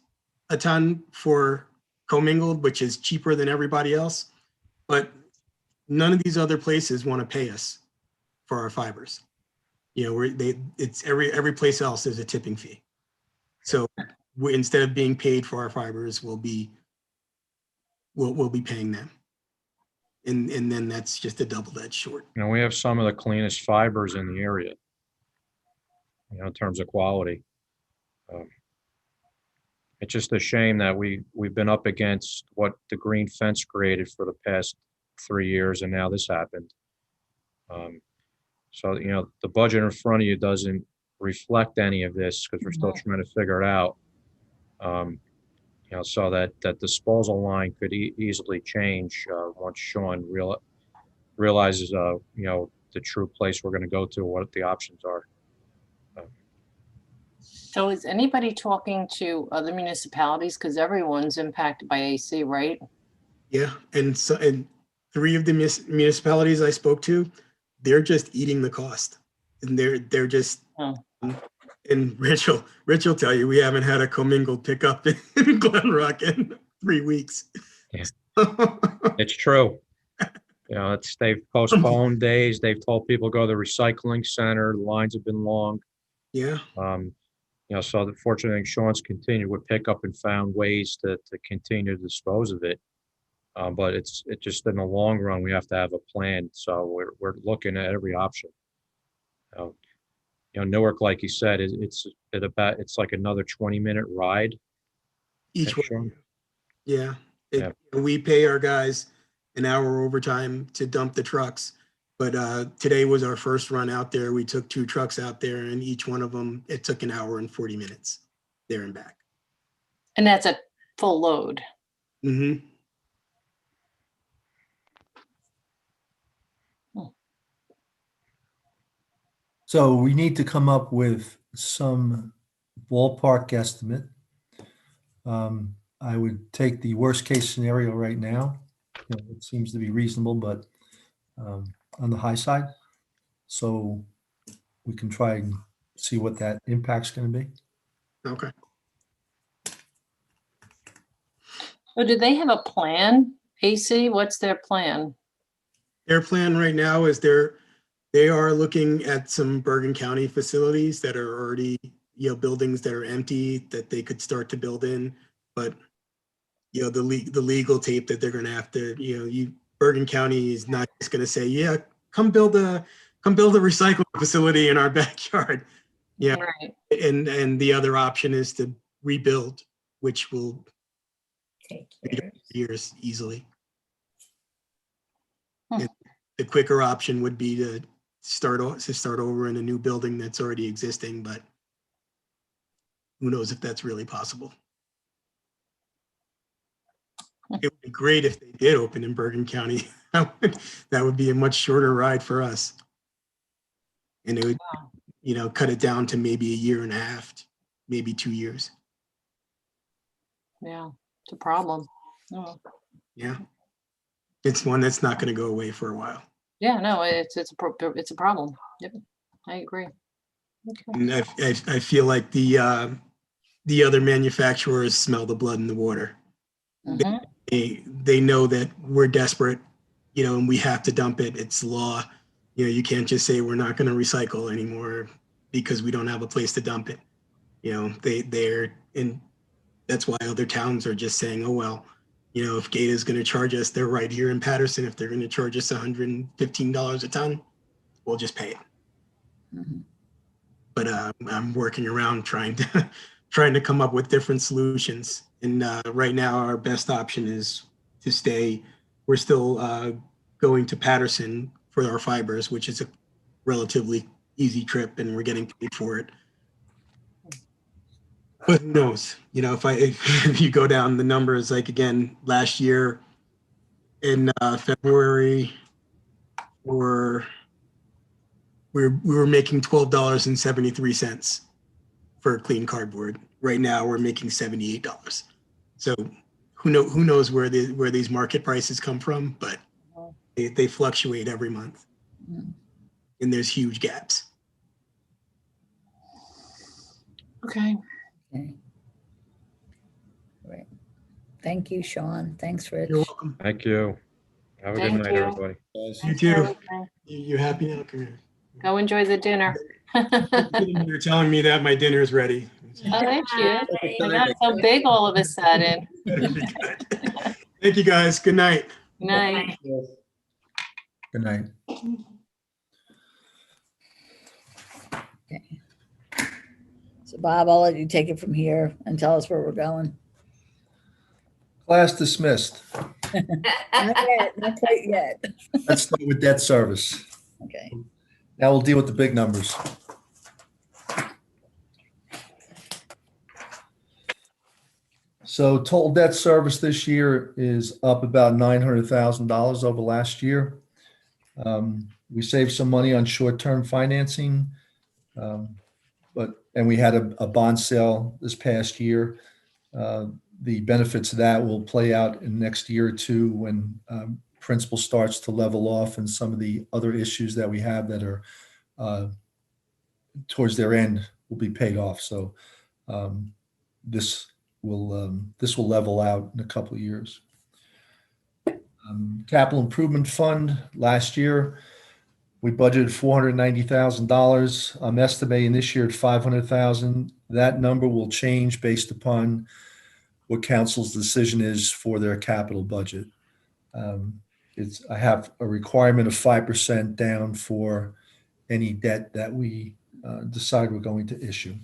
G: a ton for commingled, which is cheaper than everybody else. But none of these other places want to pay us for our fibers. You know, it's every place else is a tipping fee. So instead of being paid for our fibers, we'll be paying them. And then that's just a double-edged sword.
V: You know, we have some of the cleanest fibers in the area, you know, in terms of quality. It's just a shame that we've been up against what the green fence created for the past 3 years, and now this happened. So, you know, the budget in front of you doesn't reflect any of this because we're still trying to figure it out. You know, so that disposal line could easily change once Sean realizes, you know, the true place we're going to go to, what the options are.
B: So is anybody talking to other municipalities? Because everyone's impacted by AC, right?
G: Yeah, and 3 of the municipalities I spoke to, they're just eating the cost, and they're just. And Rich will tell you, we haven't had a commingled pickup in Glen Rock in 3 weeks.
V: Yeah. It's true. You know, they've postponed days. They've told people go to the recycling center. The lines have been long.
G: Yeah.
V: You know, so fortunately, Sean's continued with pickup and found ways to continue to dispose of it. But it's just in the long run, we have to have a plan. So we're looking at every option. You know, Newark, like you said, it's like another 20-minute ride.
G: Each one. Yeah. We pay our guys an hour overtime to dump the trucks. But today was our first run out there. We took 2 trucks out there, and each one of them, it took an hour and 40 minutes there and back.
B: And that's a full load.
G: Mm-hmm.
P: So we need to come up with some ballpark estimate. I would take the worst case scenario right now. You know, it seems to be reasonable, but on the high side. So we can try and see what that impact's going to be.
G: Okay.
B: So do they have a plan, AC? What's their plan?
G: Their plan right now is they are looking at some Bergen County facilities that are already, you know, buildings that are empty that they could start to build in. But, you know, the legal tape that they're going to have to, you know, Bergen County is not just going to say, yeah, come build a recycling facility in our backyard. Yeah.
B: Right.
G: And the other option is to rebuild, which will take years easily. And the quicker option would be to start over in a new building that's already existing, but who knows if that's really possible. It would be great if they did open in Bergen County. That would be a much shorter ride for us. And it would, you know, cut it down to maybe 1.5 years, maybe 2 years.
B: Yeah, it's a problem. Oh.
G: Yeah. It's one that's not going to go away for a while.
B: Yeah, no, it's a problem. Yep, I agree. Okay.
G: And I feel like the other manufacturers smell the blood in the water. They know that we're desperate, you know, and we have to dump it. It's law. You know, you can't just say we're not going to recycle anymore because we don't have a place to dump it. You know, they're in. That's why other towns are just saying, oh well, you know, if Gata is going to charge us, they're right here in Patterson. If they're going to charge us $115 a ton, we'll just pay it. But I'm working around trying to come up with different solutions. And right now, our best option is to stay. We're still going to Patterson for our fibers, which is a relatively easy trip, and we're getting paid for it. But who knows? You know, if you go down the numbers, like again, last year in February, we were making $12.73 for clean cardboard. Right now, we're making $78. So who knows where these market prices come from? But they fluctuate every month, and there's huge gaps.
B: Okay.
E: Okay. Great. Thank you, Sean. Thanks, Rich.
G: You're welcome.
V: Thank you. Have a good
B: Thank
V: night,
B: you.
V: everybody.
G: You too. You happy now? Come here.
B: Go enjoy the dinner.
G: You're telling me that my dinner is ready.
B: Oh, they're cute. They got so big all of a sudden.
G: Thank you, guys. Good night.
B: Good night.
P: Good night.
E: So Bob, I'll let you take it from here and tell us where we're going.
P: Class dismissed.
E: Not yet, not quite yet.
P: Let's start with debt service.
E: Okay.
P: Now we'll deal with the big numbers. So total debt service this year is up about $900,000 over last year. We saved some money on short-term financing, and we had a bond sale this past year. The benefits of that will play out in the next year or two when principal starts to level off and some of the other issues that we have that are towards their end will be paid off. So this will level out in a couple of years. Capital Improvement Fund, last year, we budgeted $490,000. I'm estimating this year at $500,000. That number will change based upon what council's decision is for their capital budget. I have a requirement of 5% down for any debt that we decide we're going to issue.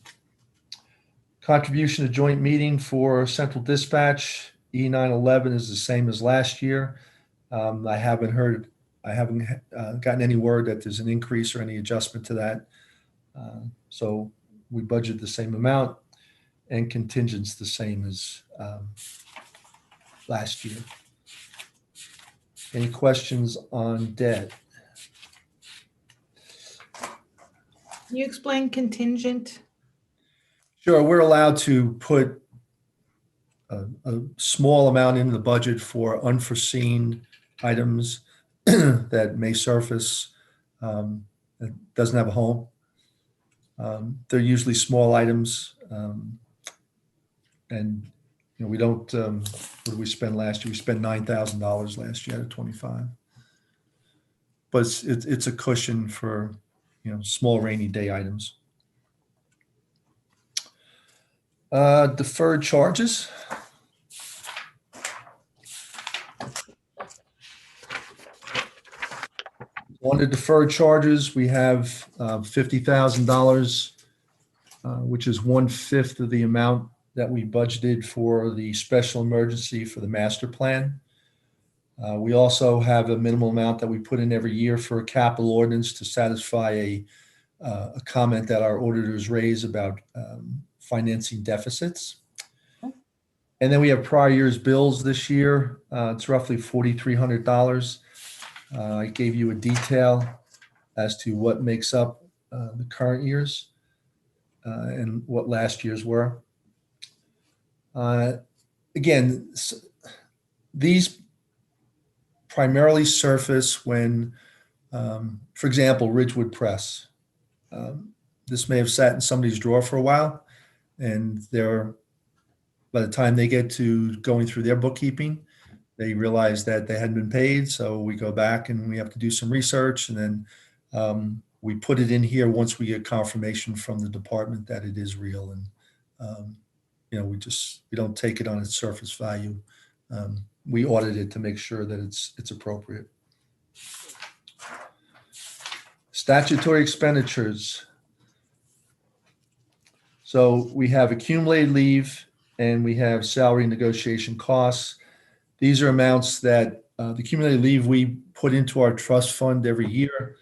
P: Contribution to joint meeting for Central Dispatch, E911 is the same as last year. I haven't gotten any word that there's an increase or any adjustment to that. So we budget the same amount and contingent's the same as last year. Any questions on debt?
R: Can you explain contingent?
P: Sure, we're allowed to put a small amount into the budget for unforeseen items that may surface that doesn't have a home. They're usually small items. And we don't, what did we spend last year? We spent $9,000 last year out of 25. But it's a cushion for, small rainy day items. Deferred charges. On the deferred charges, we have $50,000, which is 1/5 of the amount that we budgeted for the special emergency for the master plan. We also have a minimal amount that we put in every year for a capital ordinance to satisfy a comment that our auditors raise about financing deficits. And then we have prior year's bills this year. It's roughly $4,300. I gave you a detail as to what makes up the current year's and what last year's were. Again, these primarily surface when, for example, Ridgewood Press. This may have sat in somebody's drawer for a while, and by the time they get to going through their bookkeeping, they realize that they hadn't been paid. So we go back and we have to do some research, and then we put it in here once we get confirmation from the department that it is real. And we don't take it on its surface value. We audit it to make sure that it's appropriate. Statutory expenditures. So we have accumulated leave and we have salary negotiation costs. These are amounts that the accumulated leave we put into our trust fund every year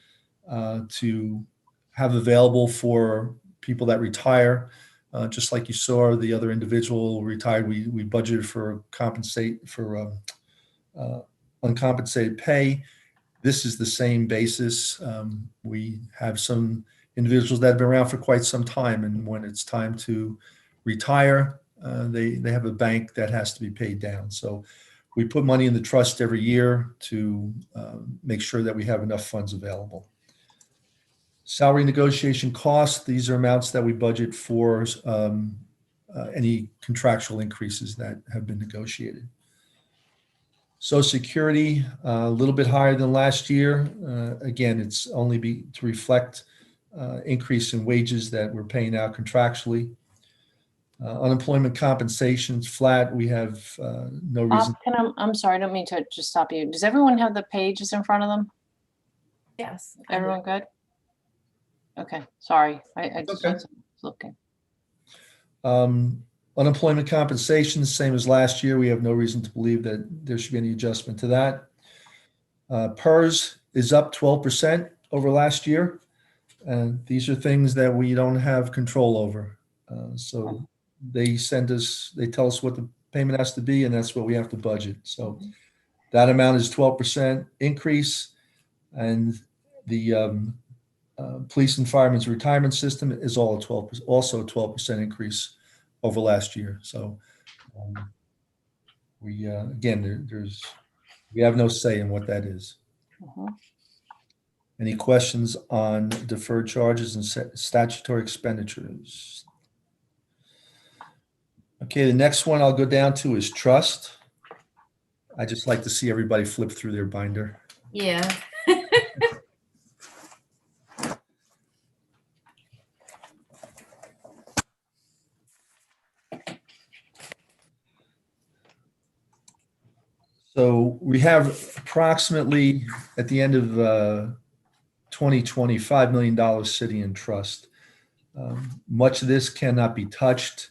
P: to have available for people that retire. Just like you saw the other individual retired, we budgeted for uncompensated pay. This is the same basis. We have some individuals that have been around for quite some time, and when it's time to retire, they have a bank that has to be paid down. So we put money in the trust every year to make sure that we have enough funds available. Salary negotiation costs, these are amounts that we budget for any contractual increases that have been negotiated. Social Security, a little bit higher than last year. Again, it's only to reflect increase in wages that we're paying out contractually. Unemployment compensation's flat. We have no reason.
B: I'm sorry, I don't mean to just stop you. Does everyone have the pages in front of them?
S: Yes.
B: Everyone good? Okay, sorry. I just
P: Okay.
B: was looking.
P: Unemployment compensation, same as last year. We have no reason to believe that there should be any adjustment to that. PERS is up 12% over last year. And these are things that we don't have control over. So they tell us what the payment has to be, and that's what we have to budget. So that amount is 12% increase. And the police and firemen's retirement system is also a 12% increase over last year. So we again, we have no say in what that is. Any questions on deferred charges and statutory expenditures? Okay, the next one I'll go down to is trust. I just like to see everybody flip through their binder.
S: Yeah.
P: So we have approximately at the end of 2020, $5 million sitting in trust. Much of this cannot be touched.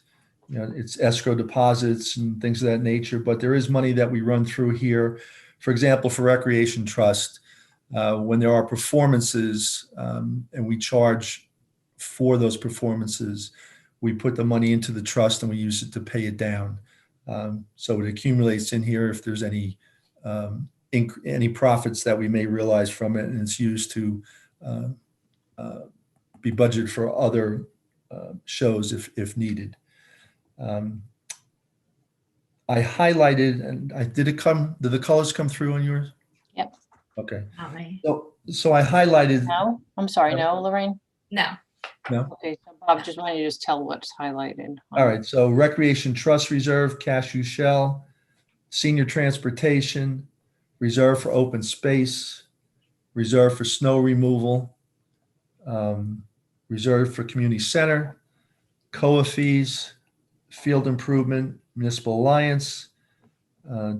P: You know, it's escrow deposits and things of that nature, but there is money that we run through here. For example, for Recreation Trust, when there are performances and we charge for those performances, we put the money into the trust and we use it to pay it down. So it accumulates in here if there's any profits that we may realize from it, and it's used to be budgeted for other shows if needed. I highlighted, and did the colors come through on yours?
B: Yep.
P: Okay.
S: Not me.
P: So I highlighted.
B: No, I'm sorry, no, Lorraine?
S: No.
P: No.
B: Okay, so Bob, just wanted you to just tell what's highlighted.
P: All right, so Recreation Trust Reserve, Cashew Shell, Senior Transportation, Reserve for Open Space, Reserve for Snow Removal, Reserve for Community Center, COA fees, Field Improvement, Municipal Alliance,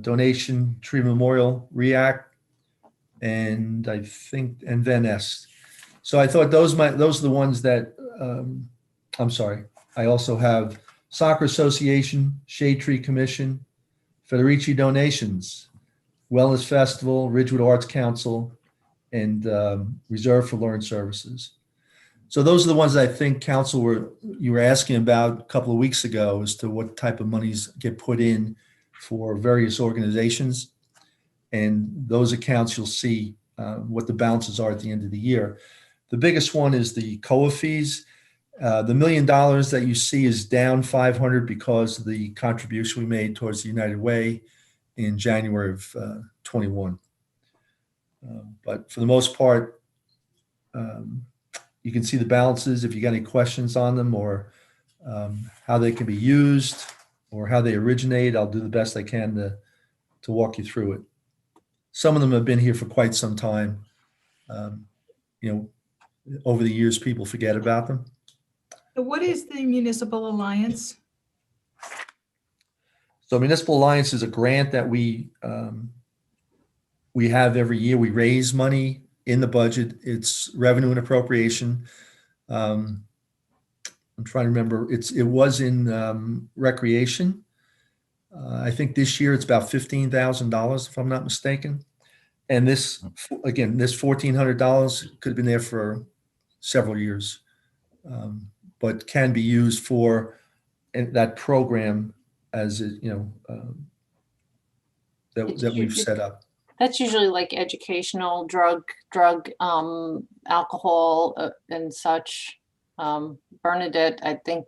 P: Donation, Tree Memorial, REACT, and Van Nest. So I thought those are the ones that, I'm sorry. I also have Soccer Association, Shade Tree Commission, Federici Donations, Wellness Festival, Ridgewood Arts Council, and Reserve for Learned Services. So those are the ones that I think you were asking about a couple of weeks ago as to what type of monies get put in for various organizations. And those accounts, you'll see what the balances are at the end of the year. The biggest one is the COA fees. The $1 million that you see is down 500 because of the contribution we made towards the United Way in January of 21. But for the most part, you can see the balances. If you got any questions on them or how they can be used or how they originate, I'll do the best I can to walk you through it. Some of them have been here for quite some time. Over the years, people forget about them.
R: So what is the Municipal Alliance?
P: So Municipal Alliance is a grant that we have every year. We raise money in the budget. It's revenue and appropriation. I'm trying to remember. It was in recreation. I think this year it's about $15,000, if I'm not mistaken. And this $1,400 could have been there for several years, but can be used for that program as that we've set up.
B: That's usually like educational, drug, alcohol, and such. Bernadette, I think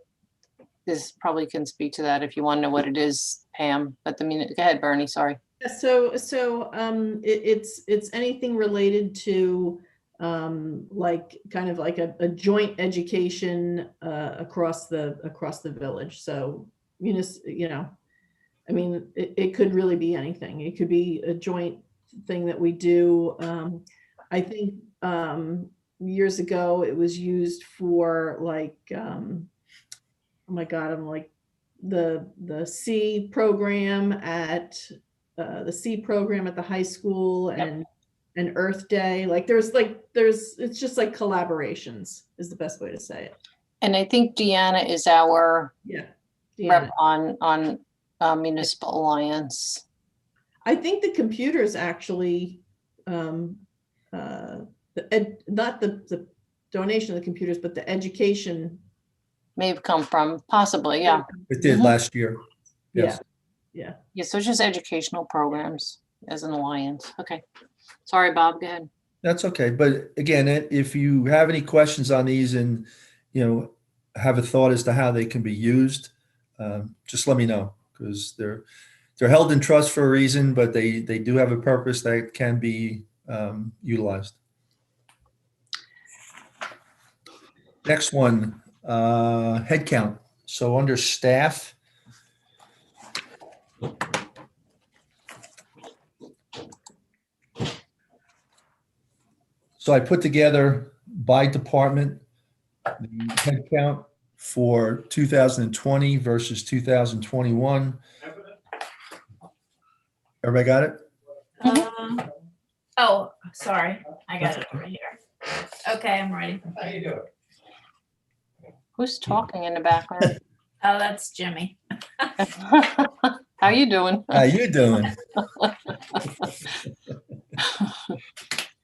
B: this probably can speak to that if you want to know what it is, Pam. But go ahead, Bernie. Sorry.
O: So it's anything related to like kind of like a joint education across the village. So I mean, it could really be anything. It could be a joint thing that we do. I think years ago it was used for like, oh my God, I'm like the C program at the high school and Earth Day. Like there's it's just like collaborations is the best way to say it.
B: And I think Deanna is our
O: Deanna.
B: rep on Municipal Alliance.
O: I think the computers actually, not the donation of the computers, but the education.
B: May have come from, possibly, yeah.
P: It did last year. Yes.
O: Yeah.
B: Yeah, so it's just educational programs as an alliance. Okay. Sorry, Bob, go ahead.
P: That's okay. But again, if you have any questions on these and, have a thought as to how they can be used, just let me know, because they're held in trust for a reason, but they do have a purpose that can be utilized. Next one, head count. So under staff, so I put together by department the head count for 2020 versus 2021. Everybody got it?
S: Oh, sorry. I got it over here. Okay, I'm ready.
M: How you doing?
B: Who's talking in the background?
S: Oh, that's Jimmy.
B: How you doing?
P: How you doing?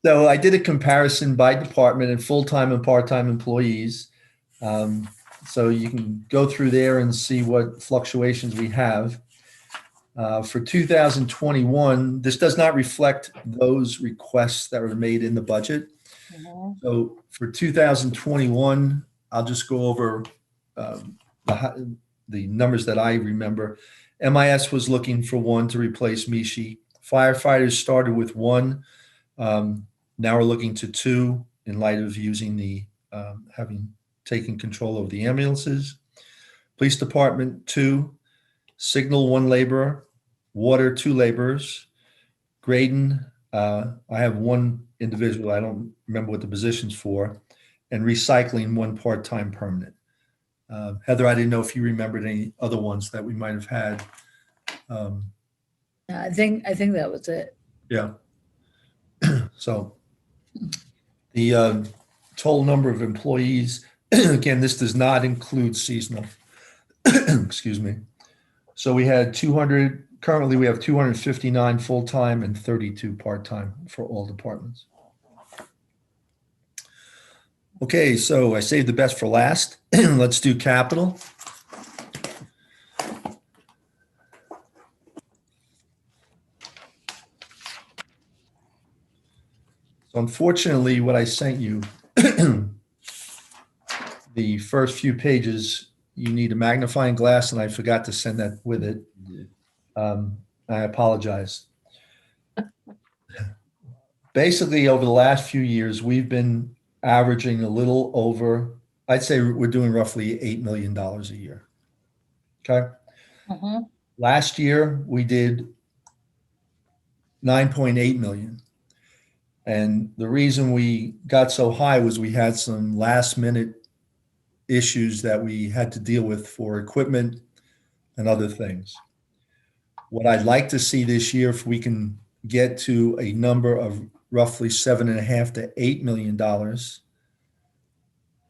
P: So I did a comparison by department and full-time and part-time employees. So you can go through there and see what fluctuations we have. For 2021, this does not reflect those requests that were made in the budget. So for 2021, I'll just go over the numbers that I remember. MIS was looking for 1 to replace Mishi. Firefighters started with 1. Now we're looking to 2 in light of using the having taken control of the ambulances. Police department 2, signal 1 laborer, water 2 laborers. Graydon, I have 1 individual. I don't remember what the position's for, and recycling 1 part-time permanent. Heather, I didn't know if you remembered any other ones that we might have had.
E: I think that was it.
P: Yeah. So the total number of employees, again, this does not include seasonal. Excuse me. So we had 200, currently we have 259 full-time and 32 part-time for all departments. Okay, so I saved the best for last. Let's do capital. So unfortunately, what I sent you, the first few pages, you need a magnifying glass, and I forgot to send that with it. I apologize. Basically, over the last few years, we've been averaging a little over, I'd say we're doing roughly $8 million a year. Okay. Last year, we did 9.8 million. And the reason we got so high was we had some last minute issues that we had to deal with for equipment and other things. What I'd like to see this year, if we can get to a number of roughly $7.5 to $8 million,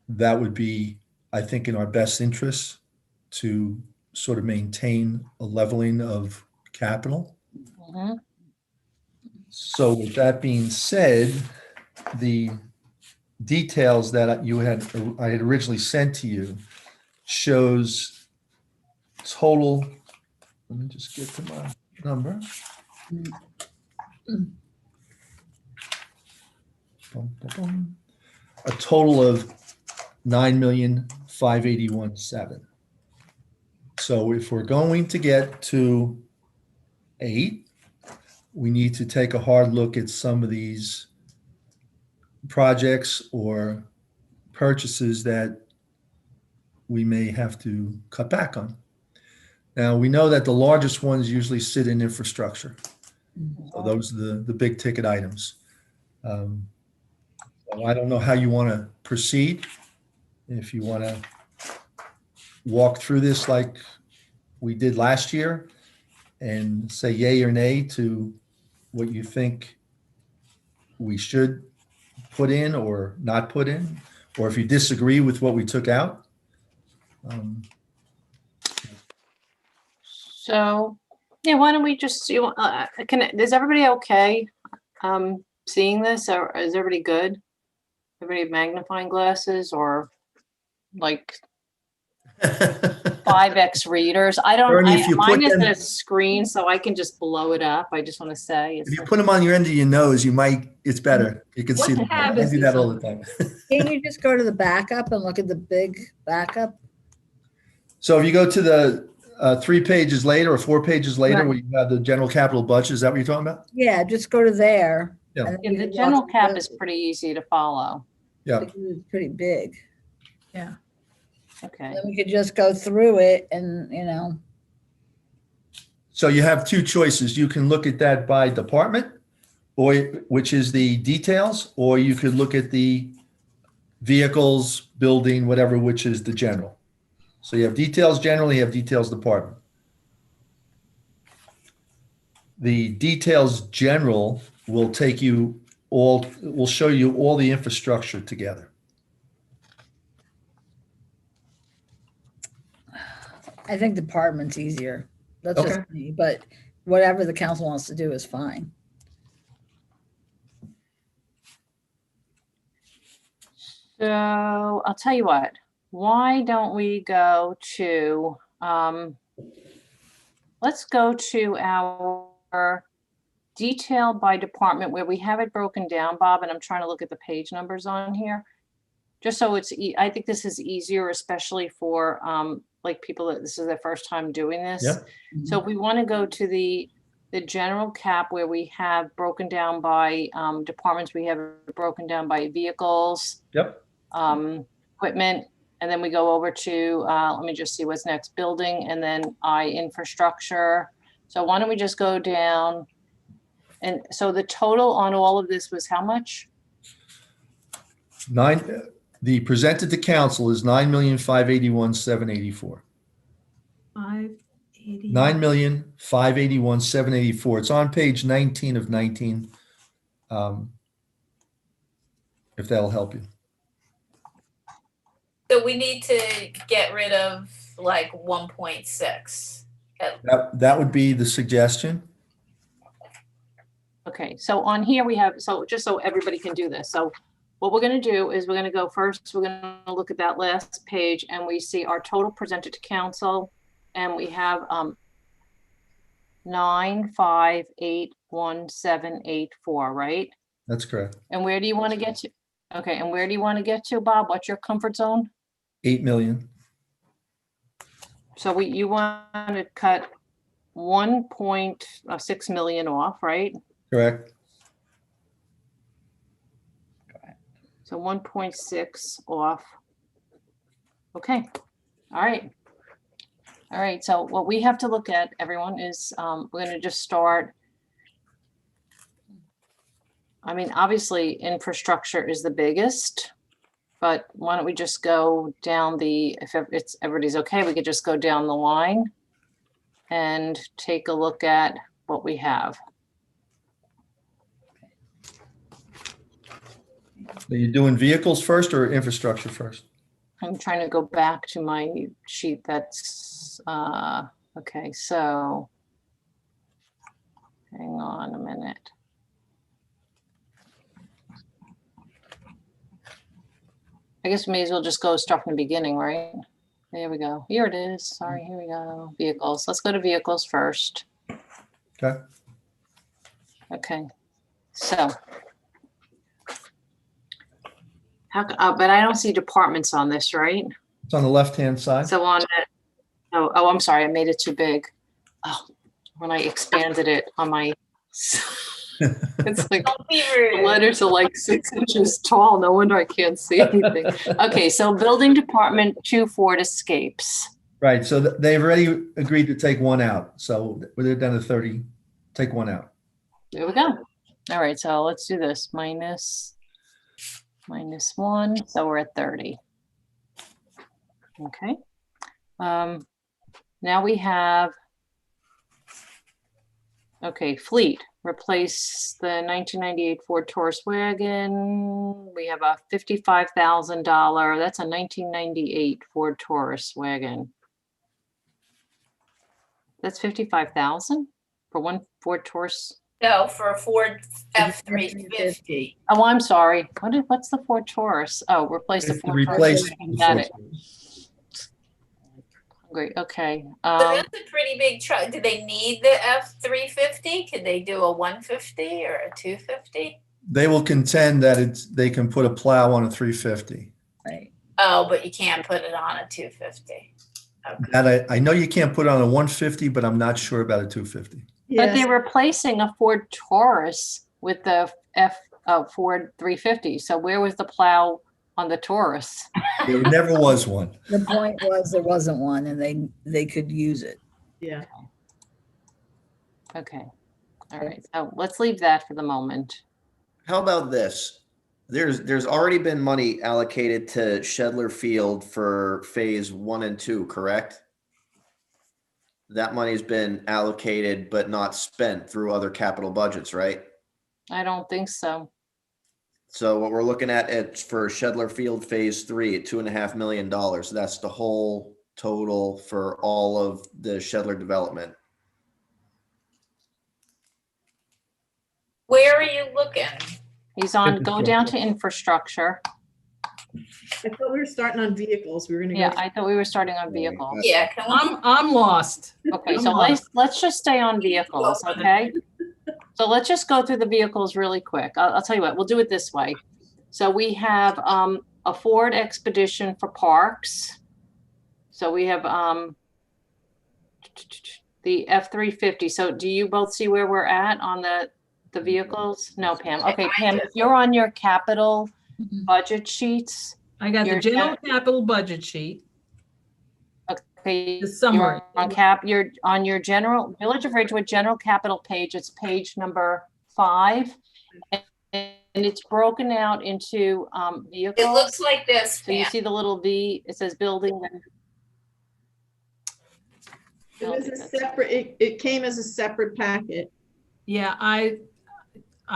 P: that would be, I think, in our best interest to sort of maintain a leveling of capital. So with that being said, the details that I had originally sent to you shows total, let me just get to my number. A total of 9,581,700. So if we're going to get to 8, we need to take a hard look at some of these projects or purchases that we may have to cut back on. Now, we know that the largest ones usually sit in infrastructure. So those are the big ticket items. So I don't know how you want to proceed. If you want to walk through this like we did last year and say yay or nay to what you think we should put in or not put in, or if you disagree with what we took out.
B: So, yeah, why don't we just, is everybody okay seeing this, or is everybody good? Everybody have magnifying glasses or like 5X readers?
P: Bernie, if you put
B: mine is
P: them-
B: a screen, so I can just blow it up. I just want to say.
P: If you put them on your end of your nose, it's better. You can
E: What
P: see them.
E: tab
P: I
E: is
P: do
E: this
P: that all
E: on?
P: the time.
E: Can't you just go to the backup and look at the big backup?
P: So if you go to the 3 pages later or 4 pages later,
E: Right.
P: where you have the general capital budget, is that what you're talking about?
E: Yeah, just go to there.
P: Yeah.
E: and then
B: Yeah,
E: you
B: the
E: can
B: general
E: walk
B: cap
E: through
B: is pretty easy to follow.
P: Yeah.
E: it. It's pretty big.
R: Yeah.
B: Okay.
E: Then we could just go through it and,
P: So you have 2 choices. You can look at that by department, or which is the details, or you could look at the vehicles, building, whatever, which is the general. So you have details general, you have details department. The details general will will show you all the infrastructure together.
E: I think department's easier. That's
P: Okay.
E: just me, but whatever the council wants to do is fine.
B: So I'll tell you what, why don't we go to, let's go to our detail by department where we have it broken down, Bob, and I'm trying to look at the page numbers on here. Just so I think this is easier, especially for like people that this is their first time doing this.
P: Yep.
B: So we want to go to the general cap where we have broken down by departments, we have it broken down by vehicles,
P: Yep.
B: equipment, and then we go over to, let me just see what's next, building, and then infrastructure. So why don't we just go down? And so the total on all of this was how much?
P: The presented to council is 9,581,784.
R: 580.
P: 9,581,784. It's on page 19 of 19. If that'll help you.
S: So we need to get rid of like 1.6.
P: That would be the suggestion.
B: Okay, so on here we have, so just so everybody can do this. So what we're gonna do is we're gonna go first, we're gonna look at that last page and we see our total presented to council. And we have 9581784, right?
P: That's correct.
B: And where do you want to get to? Okay, and where do you want to get to, Bob? What's your comfort zone?
P: 8 million.
B: So you want to cut 1.6 million off, right?
P: Correct.
B: So 1.6 off. Okay, all right. All right, so what we have to look at, everyone, is we're going to just start. I mean, obviously, infrastructure is the biggest, but why don't we just go down if everybody's okay, we could just go down the line and take a look at what we have.
P: Are you doing vehicles first or infrastructure first?
B: I'm trying to go back to my sheet that's, okay, so hang on a minute. I guess we may as well just start from the beginning, right? There we go. Here it is. Sorry, here we go. Vehicles. Let's go to vehicles first.
P: Okay.
B: Okay, so. But I don't see departments on this, right?
P: It's on the left-hand side.
B: So on it, oh, I'm sorry, I made it too big. Oh, when I expanded it on my, it's like the letters are like 6 inches tall. No wonder I can't see anything. Okay, so building department 2 Ford Escapes.
P: Right, so they've already agreed to take one out. So they're down to 30, take one out.
B: There we go. All right, so let's do this. Minus 1, so we're at 30. Okay. Now we have, okay, fleet. Replace the 1998 Ford Taurus wagon. We have a $55,000. That's a 1998 Ford Taurus wagon. That's 55,000 for one Ford Taurus.
S: No, for a Ford F-350.
B: Oh, I'm sorry. What's the Ford Taurus? Oh, replace the Ford
P: Replace.
B: Taurus. Got it. Great, okay.
S: But that's a pretty big truck. Do they need the F-350? Could they do a 150 or a 250?
P: They will contend that they can put a plow on a 350.
E: Right.
S: Oh, but you can't put it on a 250.
P: And I know you can't put it on a 150, but I'm not sure about a 250.
B: But they're replacing a Ford Taurus with the Ford 350. So where was the plow on the Taurus?
P: There never was one.
E: The point was there wasn't one and they could use it.
O: Yeah.
B: Okay. All right. So let's leave that for the moment.
D: How about this? There's already been money allocated to Shedler Field for phase 1 and 2, correct? That money's been allocated but not spent through other capital budgets, right?
B: I don't think so.
D: So what we're looking at it's for Shedler Field phase 3 at $2.5 million. That's the whole total for all of the Shedler development.
S: Where are you looking?
B: He's on, go down to infrastructure.
O: I thought we were starting on vehicles. We were gonna go.
B: Yeah, I thought we were starting on vehicles.
S: Yeah, can we?
R: I'm lost.
B: Okay,
R: I'm
B: so
R: lost.
B: let's just stay on vehicles, okay? So let's just go through the vehicles really quick. I'll tell you what, we'll do it this way. So we have a Ford Expedition for parks. So we have the F-350. So do you both see where we're at on the vehicles? No, Pam. Okay, Pam, if you're on your capital budget sheets.
R: I got the
B: Your
R: general capital budget sheet.
B: Okay.
R: The summary.
B: You're on your general Village of Ridgewood general capital page. It's page number 5. And it's broken out into vehicles.
S: It looks like this,
B: So you
S: Pam.
B: see the little V, it says building.
O: It was a separate, it came as a separate packet.
R: Yeah, I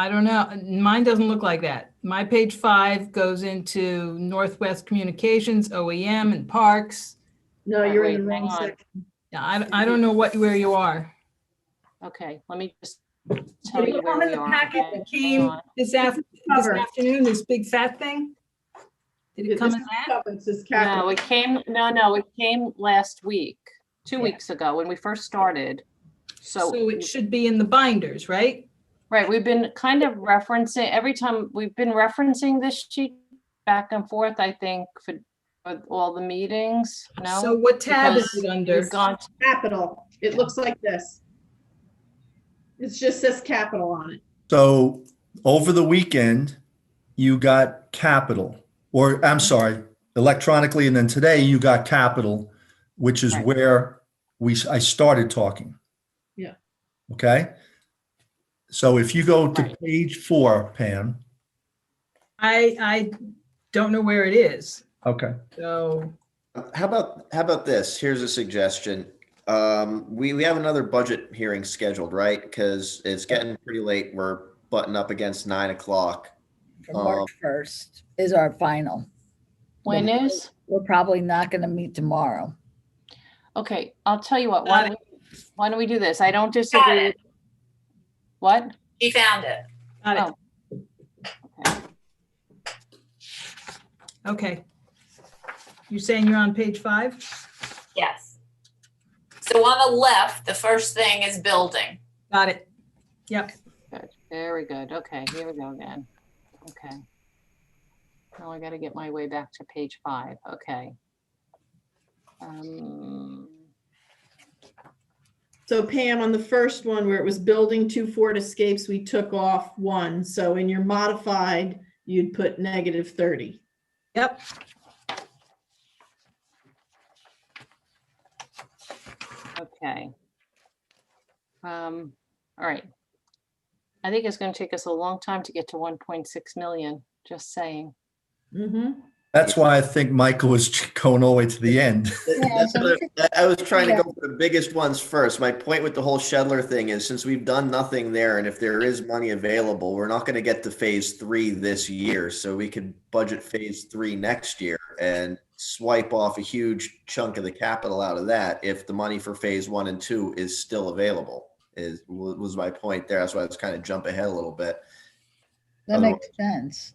R: don't know. Mine doesn't look like that. My page 5 goes into Northwest Communications, OEM, and Parks.
O: No, you're in the wrong section.
R: Yeah, I don't know where you are.
B: Okay, let me just tell
R: Did
B: you
R: it
B: where
R: come in
B: we
R: the
B: are.
R: packet
B: Okay,
R: that came
B: hang on.
R: this afternoon, this big fat thing? Did it come in that?
B: No, it came last week, 2 weeks ago when we first started.
R: So it should be in the binders, right?
B: Right, we've been kind of referencing, every time we've been referencing this sheet back and forth, I think, for all the meetings, no?
R: So what tab is
B: Because
R: it under?
B: we've gone to-
O: Capital. It looks like this. It just says capital on it.
P: So over the weekend, you got capital, or I'm sorry, electronically, and then today you got capital, which is where I started talking.
O: Yeah.
P: Okay. So if you go to page 4, Pam.
R: I don't know where it is.
P: Okay.
R: So
D: How about this? Here's a suggestion. We have another budget hearing scheduled, right? Because it's getting pretty late. We're butting up against 9 o'clock.
E: For March 1st is our final.
B: When is?
E: We're probably not going to meet tomorrow.
B: Okay, I'll tell you what, why don't we do this? I don't disagree. with- What?
S: She found it.
R: Got it. Okay. You're saying you're on page 5?
S: Yes. So on the left, the first thing is building.
R: Got it. Yep.
B: Good, very good. Okay, here we go again. Okay. Now I gotta get my way back to page 5, okay.
O: So Pam, on the first one where it was building 2 Ford Escapes, we took off 1. So in your modified, you'd put -30.
R: Yep.
B: Okay. All right. I think it's going to take us a long time to get to 1.6 million, just saying.
P: That's why I think Michael was going all the way to the end.
D: That's I was trying to go for the biggest ones first. My point with the whole Shedler thing is since we've done nothing there, and if there is money available, we're not going to get to phase 3 this year. So we could budget phase 3 next year and swipe off a huge chunk of the capital out of that if the money for phase 1 and 2 is still available, was my point there. That's why I was kind of jump ahead a little bit.
E: That makes sense.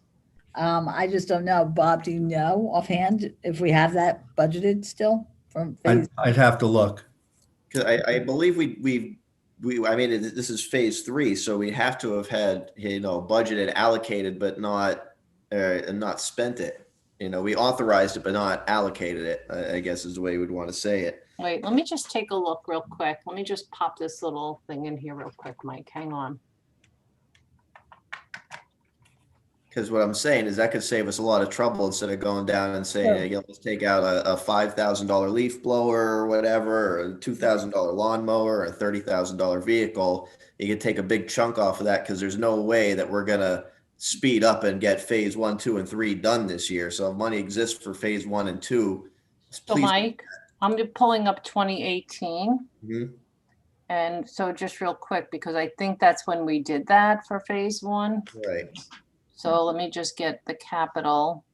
E: I just don't know. Bob, do you know offhand if we have that budgeted still from phase?
P: I'd have to look.
D: Because I believe I mean, this is phase 3, so we have to have had, budgeted, allocated, but not spent it. We authorized it, but not allocated it, I guess is the way we'd want to say it.
B: Wait, let me just take a look real quick. Let me just pop this little thing in here real quick, Mike. Hang on.
D: Because what I'm saying is that could save us a lot of trouble instead of going down and saying, let's take out a $5,000 leaf blower or whatever, or a $2,000 lawnmower, or a $30,000 vehicle. You could take a big chunk off of that because there's no way that we're going to speed up and get phase 1, 2, and 3 done this year. So if money exists for phase 1 and 2,
B: So Mike, I'm pulling up 2018.
D: Mhm.
B: And so just real quick, because I think that's when we did that for phase 1.
D: Right.
B: So let me just get the capital.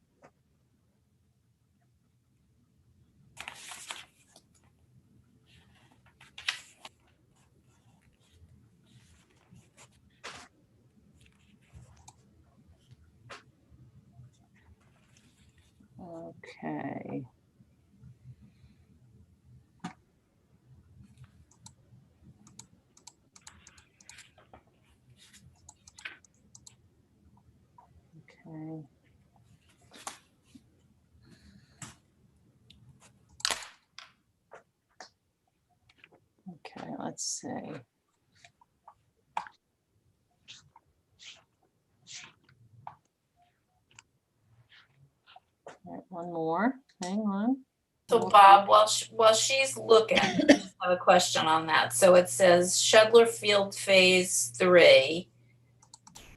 B: Okay. Okay. Okay, let's see. All right, one more. Hang on.
S: So Bob, while she's looking, I just have a question on that. So it says Shedler Field Phase 3,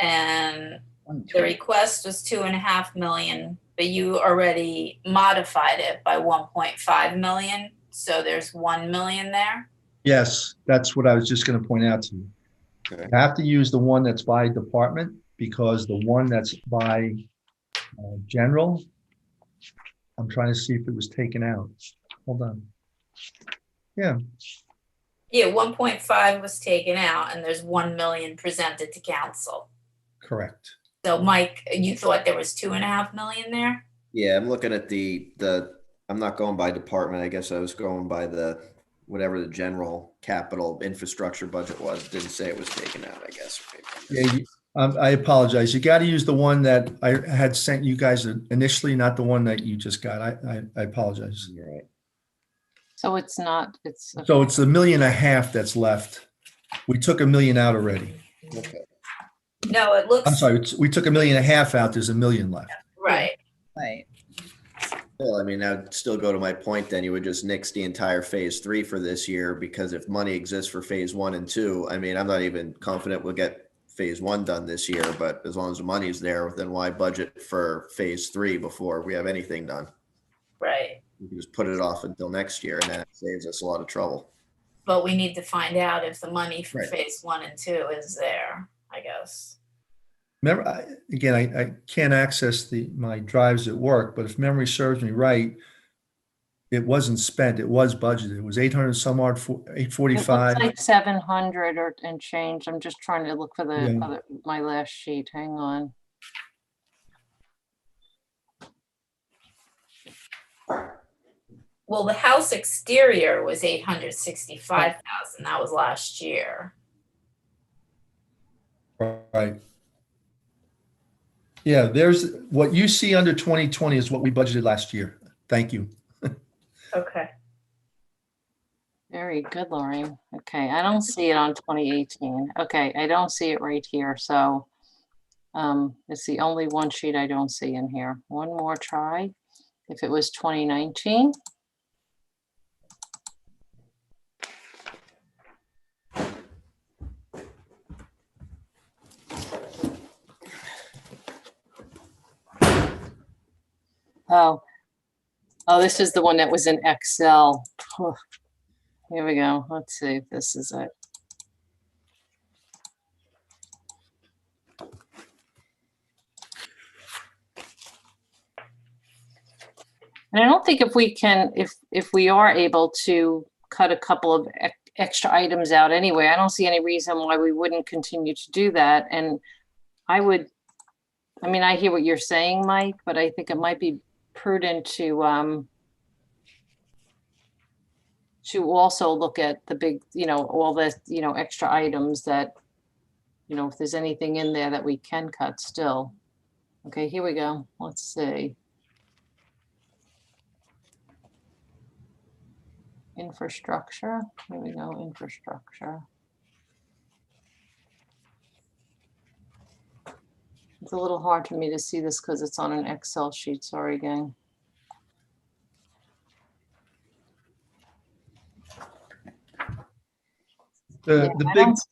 S: and the request was 2.5 million, but you already modified it by 1.5 million. So there's 1 million there.
P: Yes, that's what I was just going to point out to you.
D: Okay.
P: You have to use the one that's by department because the one that's by general, I'm trying to see if it was taken out. Hold on. Yeah,
S: Yeah, 1.5 was taken out, and there's 1 million presented to council.
P: correct.
S: So Mike, you thought there was 2.5 million there?
D: Yeah, I'm looking at I'm not going by department. I guess I was going by whatever the general capital infrastructure budget was. Didn't say it was taken out, I guess.
P: Yeah, I apologize. You got to use the one that I had sent you guys initially, not the one that you just got. I apologize.
D: You're right.
B: So it's not, it's.
P: So it's $1.5 million that's left. We took $1 million out already.
D: Okay.
S: No, it looks.
P: I'm sorry, we took $1.5 million out. There's $1 million left.
S: Right.
E: Right.
D: Well, I mean, I'd still go to my point then. You would just nix the entire phase 3 for this year because if money exists for phase 1 and 2, I mean, I'm not even confident we'll get phase 1 done this year, but as long as the money's there, then why budget for phase 3 before we have anything done?
S: Right.
D: We can just put it off until next year and that saves us a lot of trouble.
S: But we need to find out if the money for
D: Right.
S: phase 1 and 2 is there, I guess.
P: Remember, I can't access my drives at work, but if memory serves me right, it wasn't spent. It was budgeted. It was 800 some odd,
B: It looks
P: 845.
B: like 700 and change. I'm just trying to look for the
P: Yeah.
B: my last sheet. Hang on.
S: Well, the house exterior was 865,000. That was last year.
P: Right. Yeah, there's what you see under 2020 is what we budgeted last year. Thank you.
S: Okay.
B: Very good, Lori. Okay, I don't see it on 2018. Okay, I don't see it right here. So it's the only one sheet I don't see in here. One more try. If it was 2019. Oh, this is the one that was in Excel. Phew. Here we go. Let's see if this is it. And I don't think if we can, if we are able to cut a couple of extra items out anyway, I don't see any reason why we wouldn't continue to do that. And I mean, I hear what you're saying, Mike, but I think it might be prudent to also look at the big, all the, extra items that, if there's anything in there that we can cut still. Okay, here we go. Let's see. Infrastructure. Here we go, infrastructure. It's a little hard for me to see this because it's on an Excel sheet. Sorry, gang.
P: The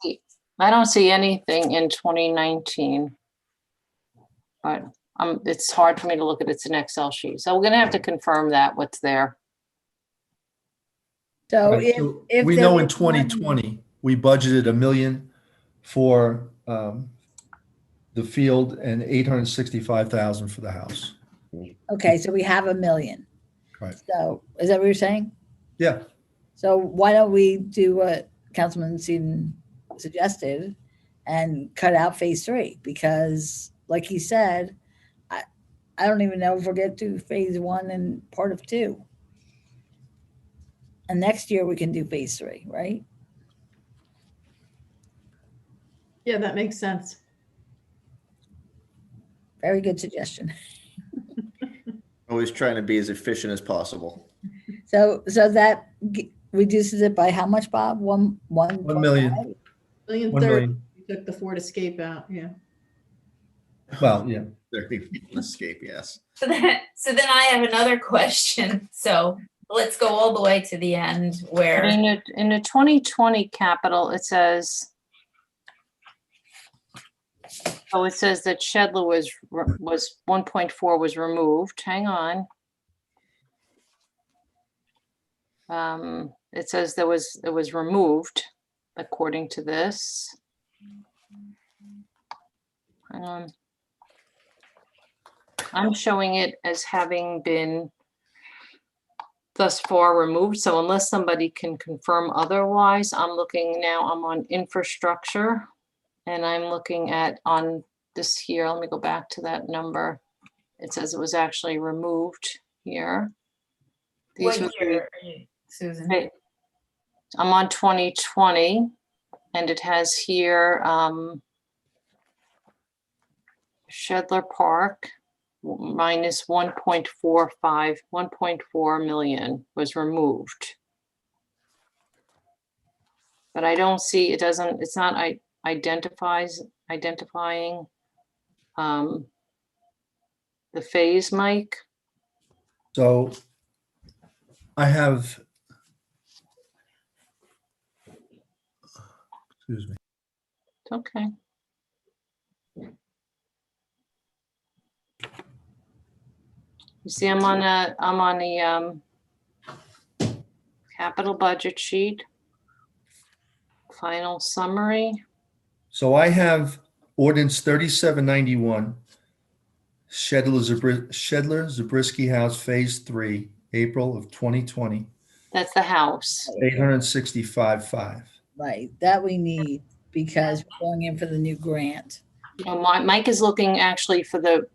P: big,
B: I don't see anything in 2019. But it's hard for me to look at it. It's an Excel sheet. So we're gonna have to confirm that what's there.
E: So
P: right, so we know in 2020, we budgeted $1 million for the field and 865,000 for the house.
E: Okay, so we have $1 million.
P: Right.
E: So is that what you're saying?
P: Yeah.
E: So why don't we do what Councilman Seaton suggested and cut out phase 3? Because like he said, I don't even know if we'll get to phase 1 and part of 2. And next year we can do phase 3, right?
O: Yeah, that makes sense.
E: Very good suggestion.
D: Always trying to be as efficient as possible.
E: So that reduces it by how much, Bob? 1
P: million.
O: $1.30
P: $1 million.
O: You took the Ford Escape out, yeah.
P: Well, yeah.
D: Escape, yes.
S: So then I have another question. So let's go all the way to the end where.
B: In the 2020 capital, it says. Oh, it says that Shedler was 1.4 was removed. Hang on. It says it was removed according to this. Hang on. I'm showing it as having been thus far removed. So unless somebody can confirm otherwise, I'm on infrastructure. And I'm looking at on this here, let me go back to that number. It says it was actually removed here.
S: What year are you, Susan?
B: Okay. I'm on 2020 and it has here Shedler Park minus 1.4 million was removed. But I don't see, it's not identifying the phase, Mike.
P: So I have, excuse me.
B: It's okay. You see, I'm on the capital budget sheet. Final summary.
P: So I have ordinance 3791, Shedler Zabriskie House Phase 3, April of 2020,
B: That's the house.
P: 865.5.
E: Right, that we need because we're going in for the new grant.
B: Mike is looking actually for the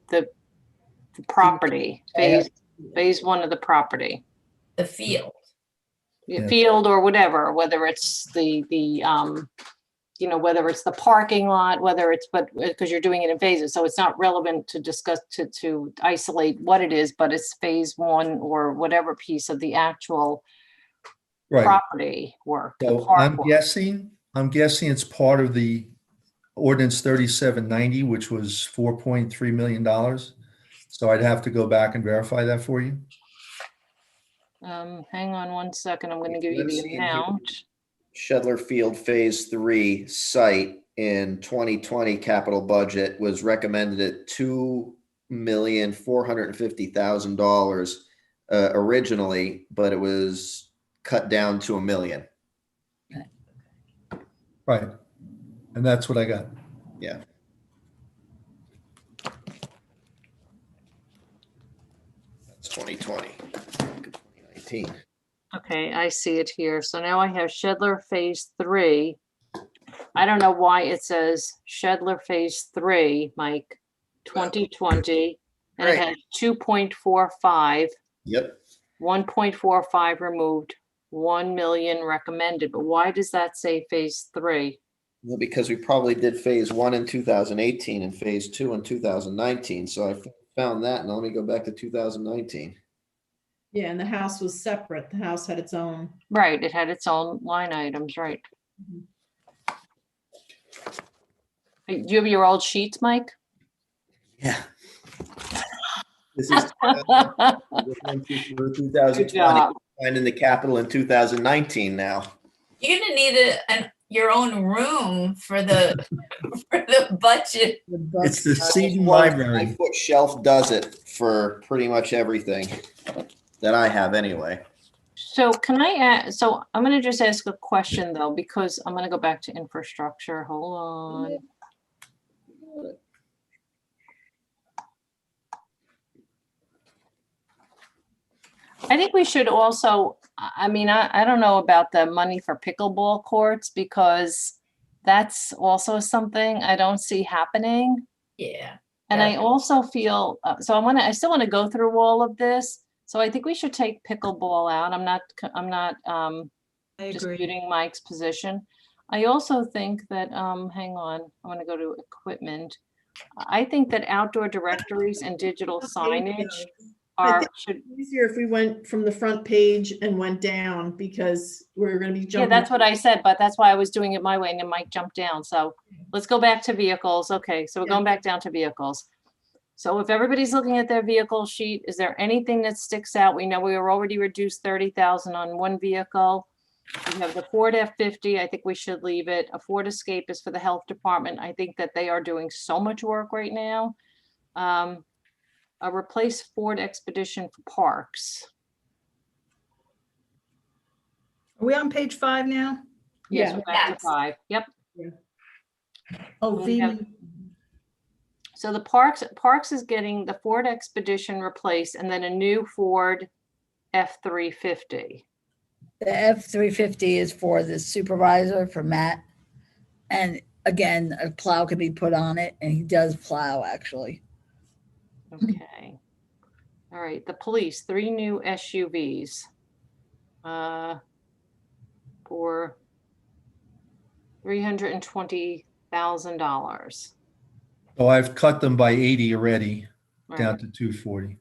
B: property, phase 1 of the property.
S: The field.
B: The field or whatever, whether it's the whether it's the parking lot, but because you're doing it in phases, so it's not relevant to discuss to isolate what it is, but it's phase 1 or whatever piece of the actual property work.
P: So I'm guessing it's part of the ordinance 3790, which was $4.3 million. So I'd have to go back and verify that for you.
B: Hang on one second. I'm going to give you the amount.
D: Shedler Field Phase 3 site in 2020 capital budget was recommended at $2,450,000 originally, but it was cut down to $1 million.
P: Right. And that's what I got.
D: Yeah. That's 2020. 2019.
B: Okay, I see it here. So now I have Shedler Phase 3. I don't know why it says Shedler Phase 3, Mike, 2020, and it
D: Right.
B: has 2.45,
D: Yep.
B: 1.45 removed, 1 million recommended. But why does that say Phase 3?
D: Well, because we probably did phase 1 in 2018 and phase 2 in 2019. So I found that. Now let me go back to 2019.
O: Yeah, and the house was separate. The house had its own.
B: Right, it had its own line items, right? Hey, do you have your old sheets, Mike?
D: Yeah. This is 2020.
B: job.
D: Finding the capital in 2019 now.
S: You're gonna need your own room for the for the budget.
P: It's the Seton
D: Well,
P: Library.
D: My bookshelf does it for pretty much everything that I have anyway.
B: So can I add, so I'm gonna just ask a question though, because I'm gonna go back to infrastructure. Hold on. I think we should also, I mean, I don't know about the money for pickleball courts because that's also something I don't see happening.
S: Yeah.
B: And I also feel, so I still want to go through all of this. So I think we should take pickleball out. I'm not disputing Mike's position. I also think that, hang on, I want to go to equipment. I think that outdoor directories and digital signage
O: I
B: are,
O: think
B: should,
O: it's easier if we went from the front page and went down because we're going to be
B: yeah,
O: jumping.
B: that's what I said, but that's why I was doing it my way and then Mike jumped down. So let's go back to vehicles. Okay, so we're going back down to vehicles. So if everybody's looking at their vehicle sheet, is there anything that sticks out? We know we were already reduced 30,000 on one vehicle. We have the Ford F-50. I think we should leave it. A Ford Escape is for the health department. I think that they are doing so much work right now. A replace Ford Expedition for parks.
R: Are we on page 5 now?
B: Yes,
O: Yeah.
B: we're back to 5. Yep.
R: Oh,
B: We have- So the parks is getting the Ford Expedition replaced and then a new Ford F-350.
E: The F-350 is for the supervisor, for Matt. And again, a plow can be put on it and he does plow actually.
B: Okay. All right, the police, 3 new SUVs. For $320,000.
P: So I've cut them by 80 already, down
B: Right.
P: to 240.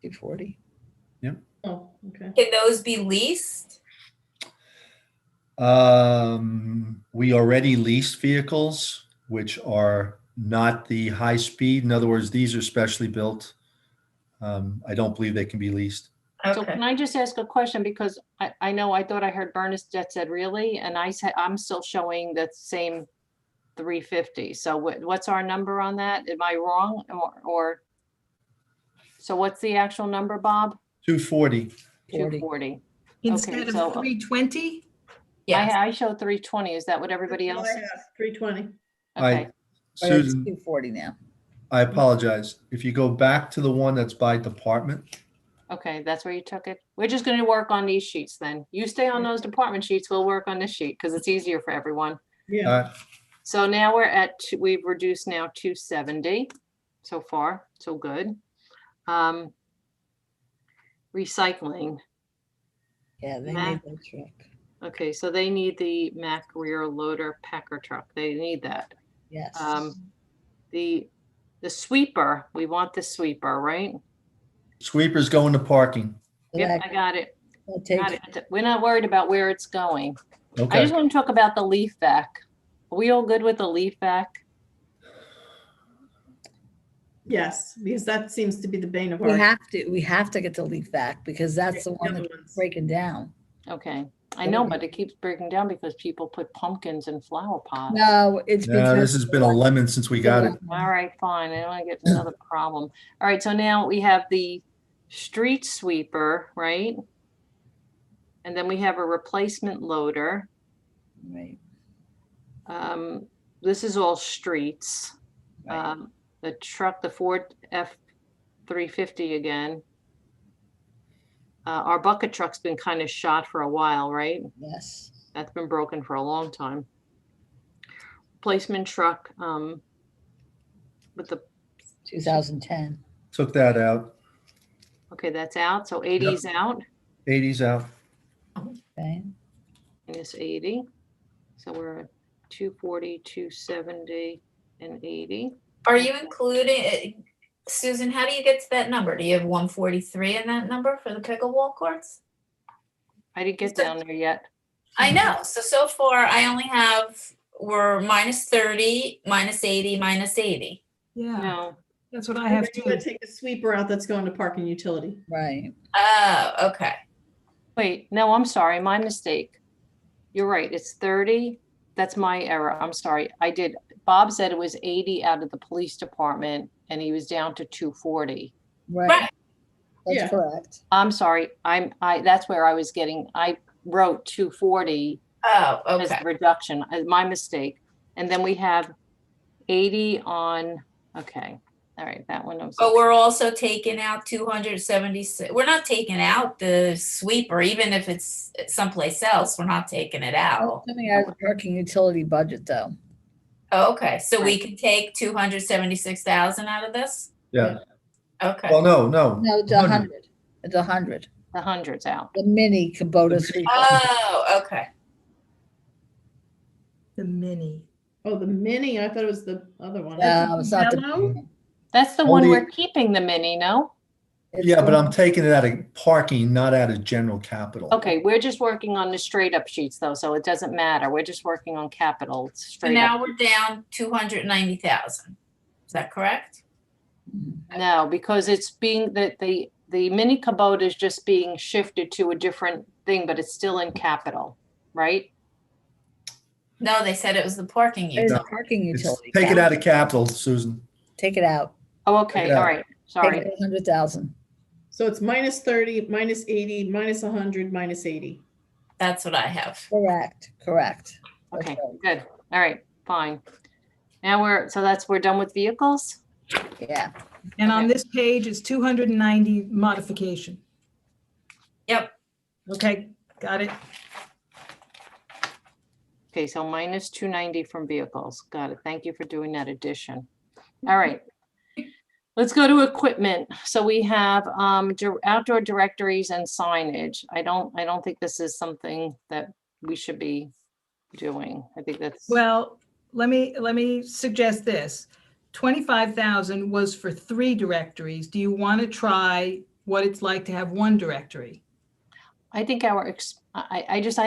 E: 240.
P: Yep.
O: Oh, okay.
S: Can those be leased?
P: We already leased vehicles, which are not the high speed. In other words, these are specially built. I don't believe they can be leased.
B: So can I just ask a question? Because I know, I thought I heard Bernadette said really, and I said, I'm still showing the same 350. So what's our number on that? Am I wrong or? So what's the actual number, Bob?
P: 240.
B: 240.
R: Instead
B: Okay,
R: of
B: so
R: 320?
B: I show 320. Is that what everybody else?
O: I have 320.
B: Okay.
P: Susan,
E: 240 now.
P: I apologize. If you go back to the one that's by department,
B: Okay, that's where you took it. We're just going to work on these sheets then. You stay on those department sheets. We'll work on this sheet because it's easier for everyone.
O: Yeah.
B: So now we're at, we've reduced now 270 so far, so good. Recycling.
E: Yeah, they
B: Matt.
E: need that truck.
B: Okay, so they need the Mack rear loader packer truck. They need that.
E: Yes.
B: The sweeper, we want the sweeper, right?
P: sweepers going to parking.
B: Yep, I got it.
E: I'll take
B: Got it. We're not worried about where it's going. I
P: Okay.
B: just want to talk about the leaf vac. Are we all good with the leaf vac?
O: Yes, because that seems to be the bane of
E: We
O: our.
E: have to get the leaf back because that's the one
O: other
E: that's
O: ones.
E: breaking down.
B: Okay, I know, but it keeps breaking down because people put pumpkins in flower pots.
E: No, it's
P: Yeah, this
E: because,
P: has been a lemon since we got it.
B: All right, fine. I don't want to get another problem. All right, so now we have the street sweeper, right? And then we have a replacement loader.
E: right,
B: This is all streets.
E: right.
B: The truck, the Ford F-350 again. Our bucket truck's been kind of shot for a while, right?
E: Yes,
B: That's been broken for a long time. Replacement truck, with the,
E: 2010.
P: Took that out.
B: okay, that's out. So 80's out.
P: 80's out.
E: Okay,
B: Minus 80. So we're at 240, 270, and 80.
S: Are you including, Susan, how do you get to that number? Do you have 143 in that number for the pickleball courts?
B: I didn't get down there yet.
S: I know. So far I only have, we're minus 30, minus 80, minus 80.
R: Yeah,
B: No,
R: that's what I have
O: You
R: too.
O: gotta take the sweeper out that's going to parking utility.
E: right.
S: Oh, okay.
B: wait, no, I'm sorry, my mistake. You're right, it's 30. That's my error. I'm sorry. Bob said it was 80 out of the police department and he was down to 240.
E: Right. That's
O: Yeah.
E: correct.
B: I'm sorry. That's where I was I wrote 240
S: Oh,
B: as
S: okay.
B: a reduction, my mistake. And then we have 80 on, okay. All right, that one.
S: But we're also taking out 276. We're not taking out the sweeper, even if it's someplace else, we're not taking it out.
E: Coming out of the parking utility budget though.
S: Oh, okay, so we can take 276,000 out of this?
P: Yeah.
S: Okay.
P: Well, no.
E: No, it's 100. It's 100.
B: The 100's out.
E: The mini Kubota sweeper.
S: Oh, okay.
R: The mini.
O: Oh, the mini, I thought it was the other one.
E: No, it's not the
O: Yellow?
E: mini.
B: That's the one
P: Only-
B: we're keeping the mini, no?
E: It's
P: Yeah, but
E: the-
P: I'm taking it out of parking, not out of general capital.
B: Okay, we're just working on the straight up sheets though, so it doesn't matter. We're just working on capital
S: So
B: straight
S: now
B: up.
S: we're down 290,000. Is that correct?
B: No, because it's being the mini Kubota is just being shifted to a different thing, but it's still in capital, right?
S: No, they said it was the parking
E: It's
S: unit.
E: a parking
P: It's-
E: utility.
P: Take it out of capital, Susan.
E: Take it out.
B: Oh, okay,
P: Take it
B: all
P: out.
B: right,
E: Take
B: sorry.
E: it 100,000.
O: So it's minus 30, minus 80, minus 100, minus 80.
S: That's what I have.
E: Correct. That's
B: Okay,
E: right.
B: good. All right, fine. Now we're done with vehicles?
E: Yeah.
R: And on
B: Okay.
R: this page is 290 modification.
S: Yep.
R: Okay, got it.
B: Okay, so minus 290 from vehicles. Got it. Thank you for doing that addition. All right. Let's go to equipment. So we have outdoor directories and signage. I don't think this is something that we should be doing. I think that's,
R: Well, let me suggest this. 25,000 was for 3 directories. Do you want to try what it's like to have 1 directory?
B: I think I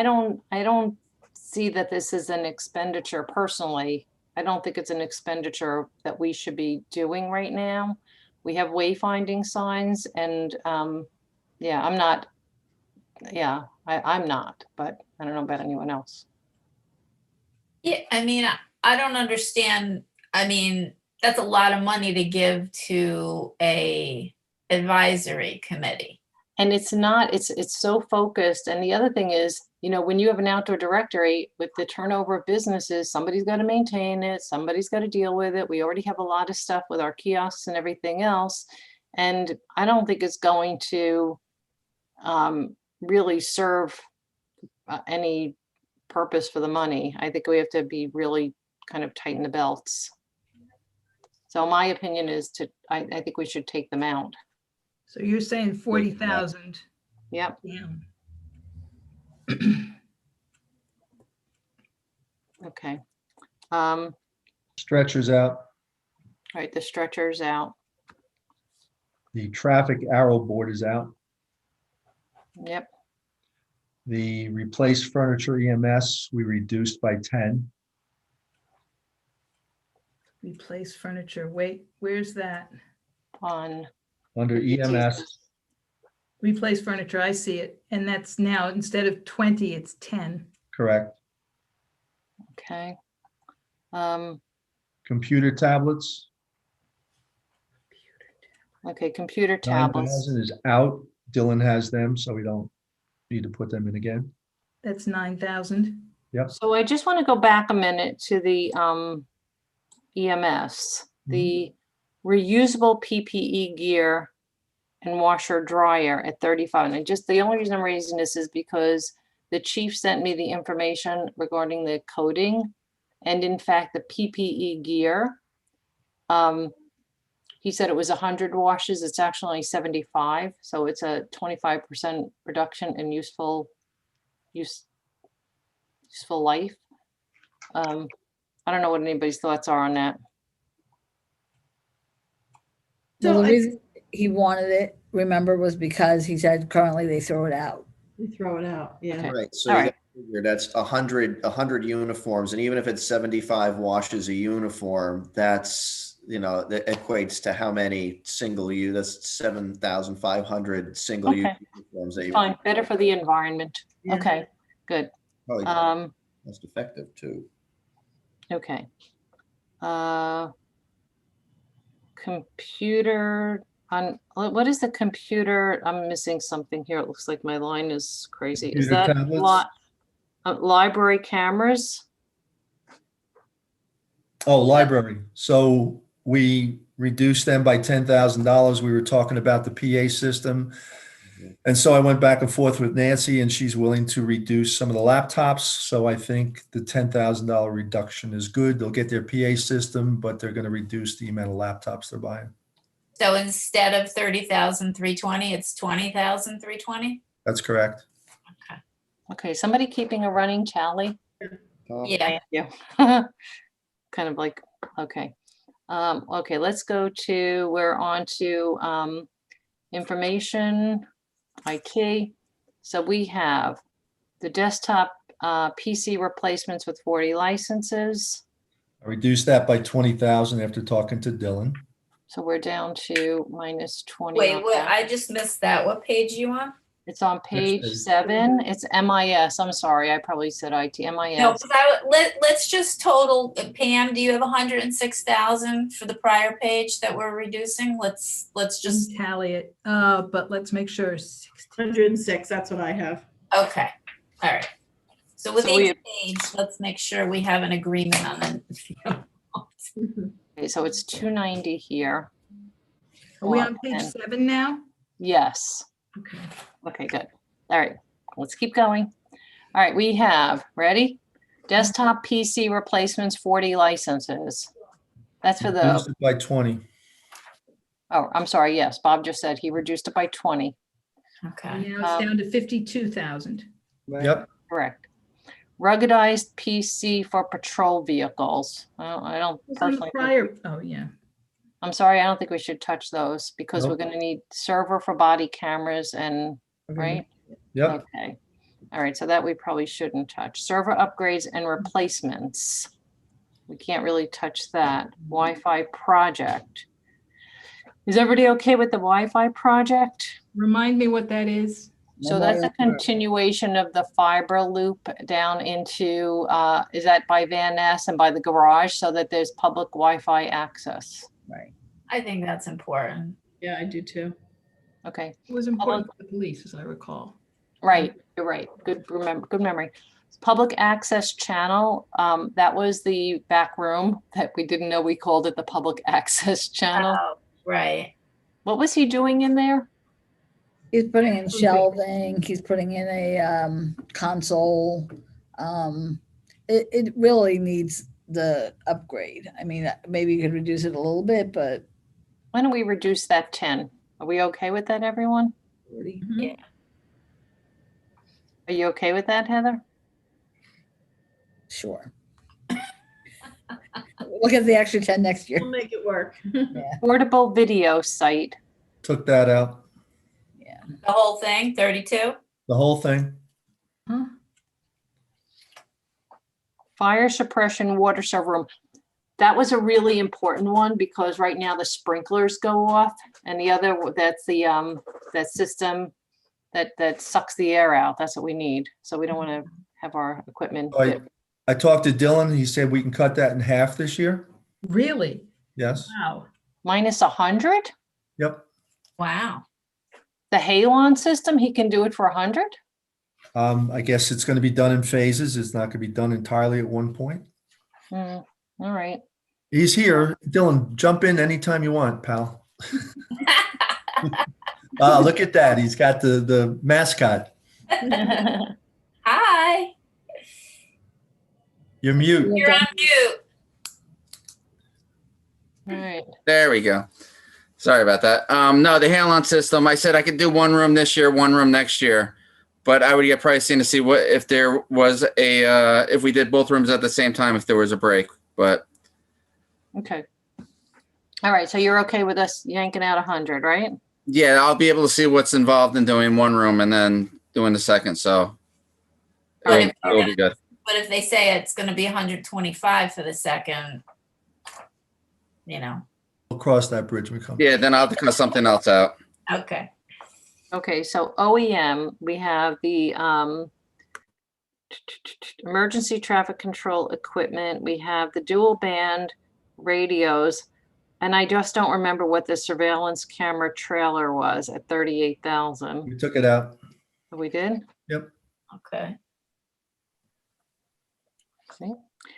B: don't see that this is an expenditure personally. I don't think it's an expenditure that we should be doing right now. We have wayfinding signs and, yeah, I'm not, but I don't know about anyone else.
S: Yeah, I mean, I don't understand. I mean, that's a lot of money to give to a advisory committee.
B: And it's not, it's so focused. And the other thing is, when you have an outdoor directory with the turnover of businesses, somebody's got to maintain it, somebody's got to deal with it. We already have a lot of stuff with our kiosks and everything else. And I don't think it's going to really serve any purpose for the money. I think we have to be really kind of tighten the belts. So my opinion is I think we should take them out.
R: So you're saying 40,000
B: Yep.
R: down.
B: Okay. All
P: Stretchers out.
B: right, the stretcher's out.
P: The traffic arrow board is out.
B: Yep.
P: The replaced furniture EMS, we reduced by 10.
R: Replace furniture. Wait, where's that?
B: On
P: Under EMS,
R: Replace furniture, I see it. And that's now, instead of 20, it's 10.
P: Correct.
B: Okay.
P: Computer tablets,
B: Okay, computer tablets.
P: 9,000 is out. Dylan has them, so we don't need to put them in again.
R: That's 9,000.
P: Yep.
B: So I just want to go back a minute to the EMS, the reusable PPE gear and washer dryer at 35. And the only reason I'm raising this is because the chief sent me the information regarding the coding. And in fact, the PPE gear, he said it was 100 washes. It's actually only 75. So it's a 25% reduction in useful life. I don't know what anybody's thoughts are on that.
E: Well,
O: So
E: the
O: I-
E: reason he wanted it, remember, was because he said currently they throw it out.
O: We throw it out, yeah.
D: Right, so
B: All
D: you
B: right.
D: gotta figure that's 100 uniforms, and even if it's 75 washes a uniform, that's, that equates to how many that's 7,500 single use
B: Okay.
D: uniforms that you.
B: Fine, better for the environment.
O: Yeah.
B: Okay, good.
D: Probably
B: Um,
D: most effective too.
B: okay. Computer what is the computer? I'm missing something here. It looks like my line is crazy. Is
P: Computer
B: that
P: tablets?
B: library cameras?
P: Oh, library. So we reduced them by $10,000. We were talking about the PA system. And so I went back and forth with Nancy, and she's willing to reduce some of the laptops. So I think the $10,000 reduction is good. They'll get their PA system, but they're going to reduce the amount of laptops they're buying.
S: So instead of 30,320, it's 20,320?
P: That's correct.
B: Okay, somebody keeping a running tally?
S: Yeah.
B: Yeah. Kind of like, okay. Okay, let's go to, we're on to information, IT. So we have the desktop PC replacements with 40 licenses.
P: I reduced that by 20,000 after talking to Dylan.
B: So we're down to minus 20.
S: Wait,
B: on
S: what?
B: that.
S: I just missed that. What page you on?
B: It's on page
P: page.
B: 7. It's MIS. I'm sorry, I probably said IT. MIS.
S: No, because let's just total, Pam, do you have 106,000 for the prior page that we're reducing? Let's just,
R: Tally it, but let's make sure.
O: 106, that's what I have.
S: okay, all right. So with
B: So we
S: each page, let's make sure we have an agreement on it.
B: Okay, so it's 290 here.
R: Are we on
B: And-
R: page 7 now?
B: Yes.
R: Okay.
B: Okay, good. All right, let's keep going. All right, we have, ready? Desktop PC replacements, 40 licenses. That's for
P: Reduced
B: the,
P: it by 20.
B: oh, I'm sorry, yes, Bob just said he reduced it by 20.
S: Okay.
R: Now it's down to 52,000.
P: Yep.
B: Correct. Ruggedized PC for patrol vehicles. I don't
R: It's on the
B: personally,
R: prior, oh, yeah.
B: I'm sorry, I don't think we should touch those because we're
P: Nope.
B: gonna need server for body cameras and, right?
P: Yep.
B: Okay. All right, so that we probably shouldn't touch. Server upgrades and replacements. We can't really touch that. Wi-Fi project. Is everybody okay with the Wi-Fi project?
R: Remind me what that is.
B: So that's a continuation of the fiber loop down into, is that by Van Ness and by the garage so that there's public Wi-Fi access?
E: Right.
S: I think that's important.
O: Yeah, I do too.
B: Okay,
R: It was important for the police, as I recall.
B: right, you're right. Good memory. Public access channel, that was the back room that we didn't know we called it the public access channel.
S: Oh, right.
B: What was he doing in there?
E: He's putting in shelving, he's putting in a console. It really needs the upgrade. I mean, maybe you could reduce it a little bit, but
B: Why don't we reduce that 10? Are we okay with that, everyone?
E: 40.
S: Yeah.
B: Are you okay with that, Heather?
E: Sure. Look at the extra 10 next year.
O: We'll make it work.
B: Portable video site.
P: Took that out.
S: The whole thing, 32?
P: The whole thing.
B: Fire suppression water server room. That was a really important one because right now the sprinklers go off and the other, that's the, that system that sucks the air out. That's what we need. So we don't want to have our equipment.
P: I talked to Dylan. He said we can cut that in half this year.
R: Really?
P: Yes.
R: Wow.
B: Minus 100?
P: Yep.
S: Wow.
B: The Halon system, he can do it for 100?
P: I guess it's going to be done in phases. It's not going to be done entirely at one point.
B: All right.
P: He's here. Dylan, jump in anytime you want, pal. Look at that. He's got the mascot.
S: Hi.
P: You're mute.
S: You're on mute.
B: All right.
C: There we go. Sorry about that. No, the Halon system, I said I could do one room this year, one room next year, but I would get pricing to see what, if there was a, if we did both rooms at the same time, if there was a break, but.
B: Okay. All right. So you're okay with us yanking out 100, right?
C: Yeah, I'll be able to see what's involved in doing one room and then doing the second. So it'll be good.
S: But if they say it's going to be 125 for the second, you know.
P: We'll cross that bridge when we come.
C: Yeah, then I'll have to cut something else out.
S: Okay.
B: Okay. So OEM, we have the emergency traffic control equipment. We have the dual band radios. And I just don't remember what the surveillance camera trailer was at 38,000.
P: We took it out.
B: We did?
P: Yep.
S: Okay.
B: Okay.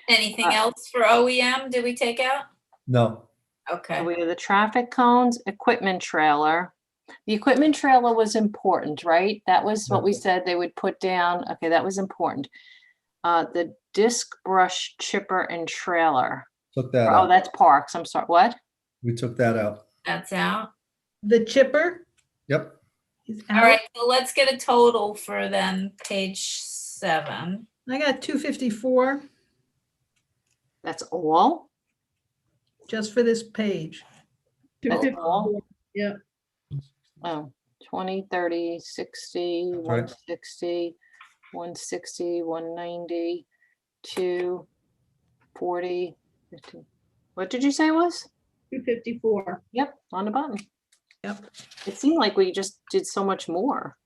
S: Anything else for OEM? Did we take out?
P: No.
S: Okay.
B: So we have the traffic cones, equipment trailer. The equipment trailer was important, right? That was what we said they would put down. Okay, that was important. The disc brush chipper and trailer.
P: Took that
B: Oh,
P: out.
B: that's parks. I'm sorry. What?
P: We took that out.
S: That's out.
R: The chipper
P: Yep.
R: is
S: All
R: out.
S: right. So let's get a total for then page 7.
R: I got 254
B: That's all?
R: just for this page.
B: That's all?
O: Yeah.
B: Oh, 20, 30, 60,
P: right.
B: 160, 160, 190, 240, 50. What did you say it was?
O: 254.
B: Yep, on the button.
R: Yep.
B: It seemed like we just did so much more.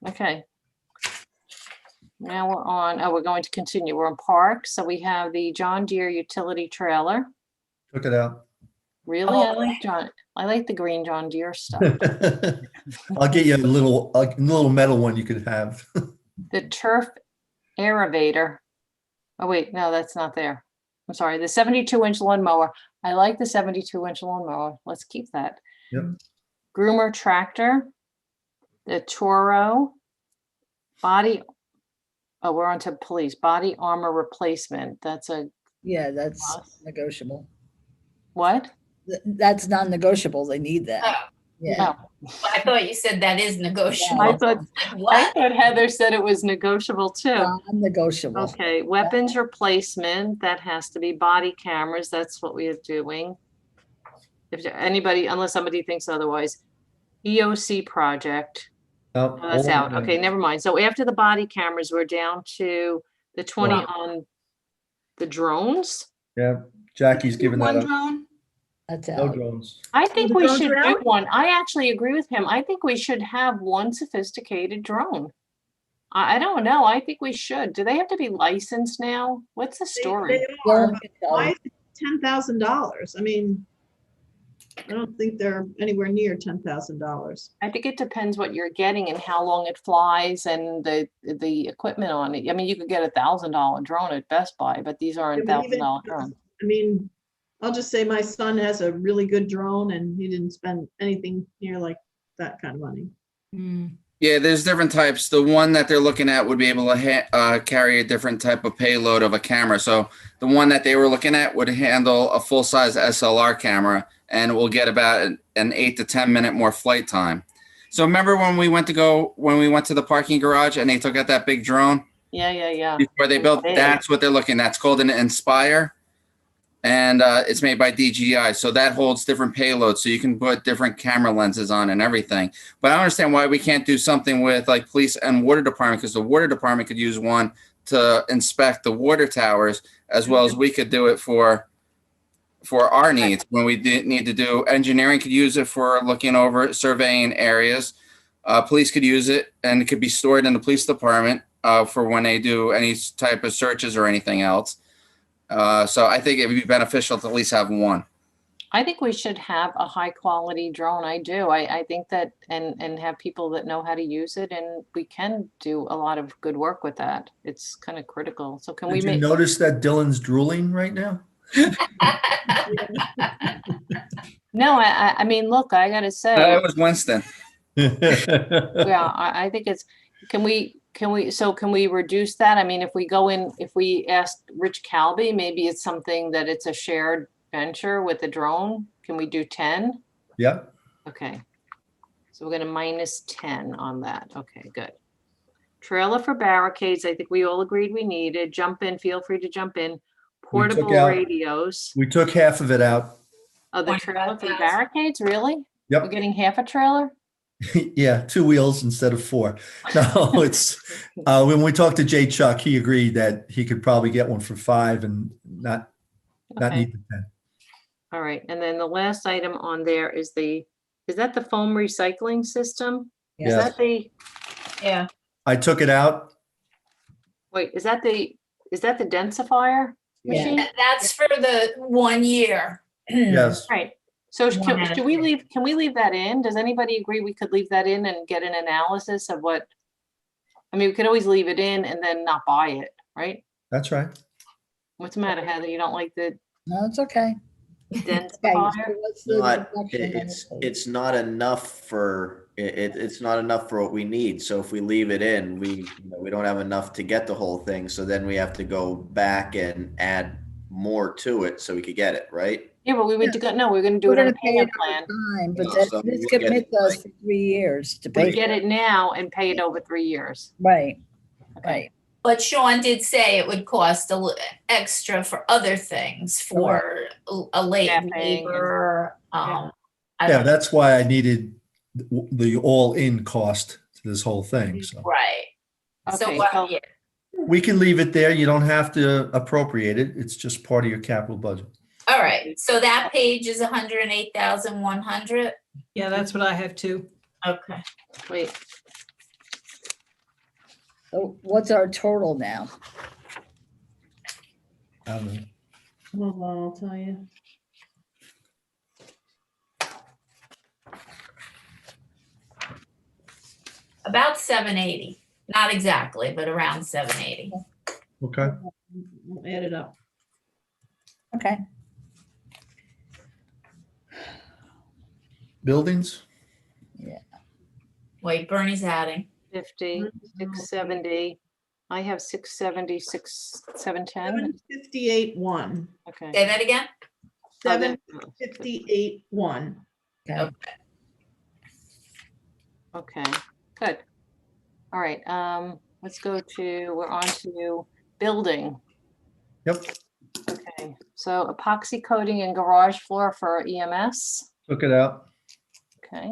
B: Okay. Now we're on, we're going to continue. We're on parks. So we have the John Deere utility trailer.
P: Took it out.
B: Really? I like the green John Deere stuff.
P: I'll get you a little metal one you could have.
B: The turf aerator. Oh, wait, no, that's not there. I'm sorry. The 72-inch lawnmower. I like the 72-inch lawnmower. Let's keep that.
P: Yep.
B: Groomer tractor. The Toro. Body. Oh, we're on to police. Body armor replacement. That's a.
E: Yeah, that's negotiable.
B: What?
E: That's non-negotiable. They need that.
S: Oh.
E: Yeah.
S: I thought you said that is negotiable.
B: I thought
S: What?
B: Heather said it was negotiable too.
E: Non-negotiable.
B: Okay, weapons replacement, that has to be body cameras. That's what we are doing. If anybody, unless somebody thinks otherwise. EOC project.
P: No,
B: Oh, that's out. Okay, never mind. So after the body cameras, we're down to the 20
P: Wow.
B: on the drones.
P: Yeah, Jackie's giving that
R: One
P: up.
R: drone.
E: That's
P: No
E: out.
P: drones.
B: I think
R: The
B: we
R: drones
B: should
R: are
B: do
R: out?
B: one. I actually agree with him. I think we should have one sophisticated drone. I don't know. I think we should. Do they have to be licensed now? What's the story?
O: They are, but why is it $10,000? I mean, I don't think they're anywhere near $10,000.
B: I think it depends what you're getting and how long it flies and the equipment on it. I mean, you could get $1,000 drone at Best Buy, but these aren't
O: Yeah, but even-
B: $1,000 drones.
O: I mean, I'll just say my son has a really good drone and he didn't spend anything near like that kind of money.
C: Yeah, there's different types. The one that they're looking at would be able to carry a different type of payload of a camera. So the one that they were looking at would handle a full-size SLR camera and will get about an 8 to 10 minute more flight time. So remember when we went to the parking garage and they took out that big drone
B: Yeah.
C: before they built?
B: Big.
C: That's what they're looking at. It's called an Inspire, and it's made by DJI. So that holds different payloads, so you can put different camera lenses on and everything. But I don't understand why we can't do something with like police and water department, because the water department could use one to inspect the water towers as well as we could do it for our needs. When we need to do engineering, could use it for looking over surveying areas. police could use it, and it could be stored in the police department for when they do any type of searches or anything else. So I think it would be beneficial to at least have one.
B: I think we should have a high quality drone. I do. I think that, and have people that know how to use it, and we can do a lot of good work with that. It's kind of critical. So can we
P: Did you
B: make,
P: notice that Dylan's drooling right now?
B: no, I mean, look, I gotta say,
C: It was Winston.
B: yeah, I think it's, can we reduce that? I mean, if we ask Rich Calby, maybe it's something that it's a shared venture with the drone. Can we do 10?
P: Yeah.
B: Okay. So we're gonna minus 10 on that. Okay, good. Trailer for barricades, I think we all agreed we needed. Jump in, feel free to jump in. Portable
P: out-
B: radios.
P: We took half of it out.
B: Oh, the trailer for the barricades, really?
P: Yep.
B: We're getting half a trailer?
P: Yeah, 2 wheels instead of 4. No, it's, when we talked to Jay Chuck, he agreed that he could probably get one for 5 and not
B: Okay.
P: need the 10.
B: All right, and then the last item on there is that the foam recycling system? Is
P: Yes.
B: that yeah,
P: I took it out.
B: wait, is that the densifier machine?
S: That's for the 1 year.
P: Yes.
B: Right, so
S: One at a
B: can we leave that in? Does anybody agree we could leave that in and get an analysis of what? I mean, we could always leave it in and then not buy it, right?
P: That's right.
B: What's the matter, Heather? You don't like the
E: No, it's okay.
B: densifier?
D: It's not enough for, it's not enough for what we need. So if we leave it in, we don't have enough to get the whole thing. So then we have to go back and add more to it so we could get it, right?
B: Yeah, but we're gonna do
E: We're
B: it on
E: gonna
B: a
E: pay
B: payment
E: it
B: plan.
E: over time, but
D: No,
E: that
D: so
E: this
D: we'll get it,
E: commits us for 3 years to
B: We
E: pay.
B: get it now and pay it over 3 years.
E: Right, right.
S: But Sean did say it would cost extra for other things, for a
B: Staffing and-
S: labor. I
P: Yeah,
S: don't-
P: that's why I needed the all-in cost to this whole thing. So
S: Right. So
B: Okay,
S: what,
B: so-
S: yeah,
P: we can leave it there. You don't have to appropriate it. It's just part of your capital budget.
S: all right, so that page is 108,100.
R: Yeah, that's what I have too.
S: Okay.
B: Wait,
E: So what's our total now?
P: I don't know.
O: Hold on, I'll tell you.
S: About 780, not exactly, but around 780.
P: Okay.
O: I'll add it up.
E: Okay.
P: Buildings?
S: Wait, Bernie's adding.
B: 50, 670. I have 670, 710.
O: 758.1.
B: Okay.
S: Say that again?
O: 758.1.
E: Okay.
B: Okay, good. All right, let's go to, we're on to building.
P: Yep.
B: Okay, so epoxy coating and garage floor for EMS.
P: Took it out.
B: Okay,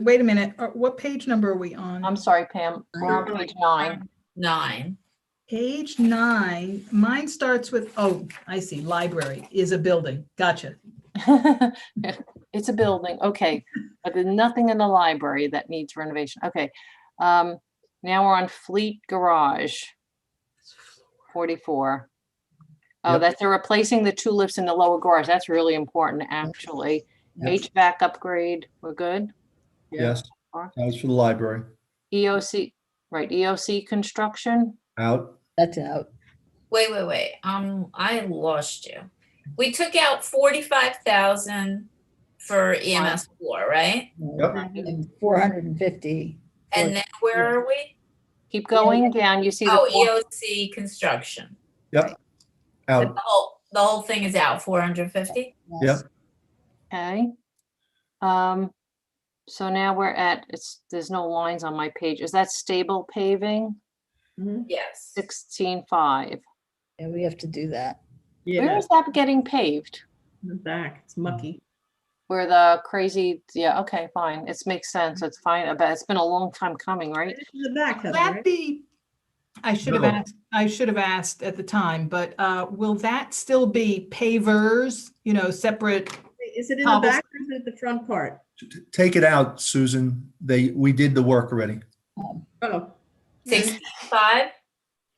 R: Wait a minute, what page number are we on?
B: I'm sorry, Pam, we're on page 9.
S: 9.
R: Page 9, mine starts with, oh, I see, library is a building. Gotcha.
B: It's a building, okay, but there's nothing in the library that needs renovation. Okay, now we're on Fleet Garage. 44. Oh,
P: Yep.
B: that's, they're replacing the 2 lifts in the lower garage. That's really important, actually.
P: Yep.
B: HVAC upgrade, we're good.
P: Yes. That was for the library.
B: EOC, right, EOC construction.
P: Out.
E: That's out.
S: Wait. I lost you. We took out 45,000 for EMS floor, right?
P: Yep.
E: And 450.
S: And then where are we?
B: Keep going down, you see the.
S: Oh,
B: four-
S: EOC construction.
P: Yep.
S: The
P: Out.
S: whole thing is out, 450?
P: Yep.
B: Okay. So now we're at, there's no lines on my page. Is that stable paving?
S: Yes.
B: 16.5.
E: Yeah, we have to do that.
B: Where
O: Yeah,
B: is that getting paved?
O: in the back, it's mucky.
B: Where the crazy, yeah, okay, fine. It makes sense. It's fine. But it's been a long time coming, right?
O: In the back,
R: Will
O: Heather,
R: that
O: right?
R: be, I should have
P: Middle.
R: asked, at the time, but will that still be pavers, separate?
O: Is it in the back or is the front part?
P: Take it out, Susan. We did the work already.
O: Oh,
S: 65?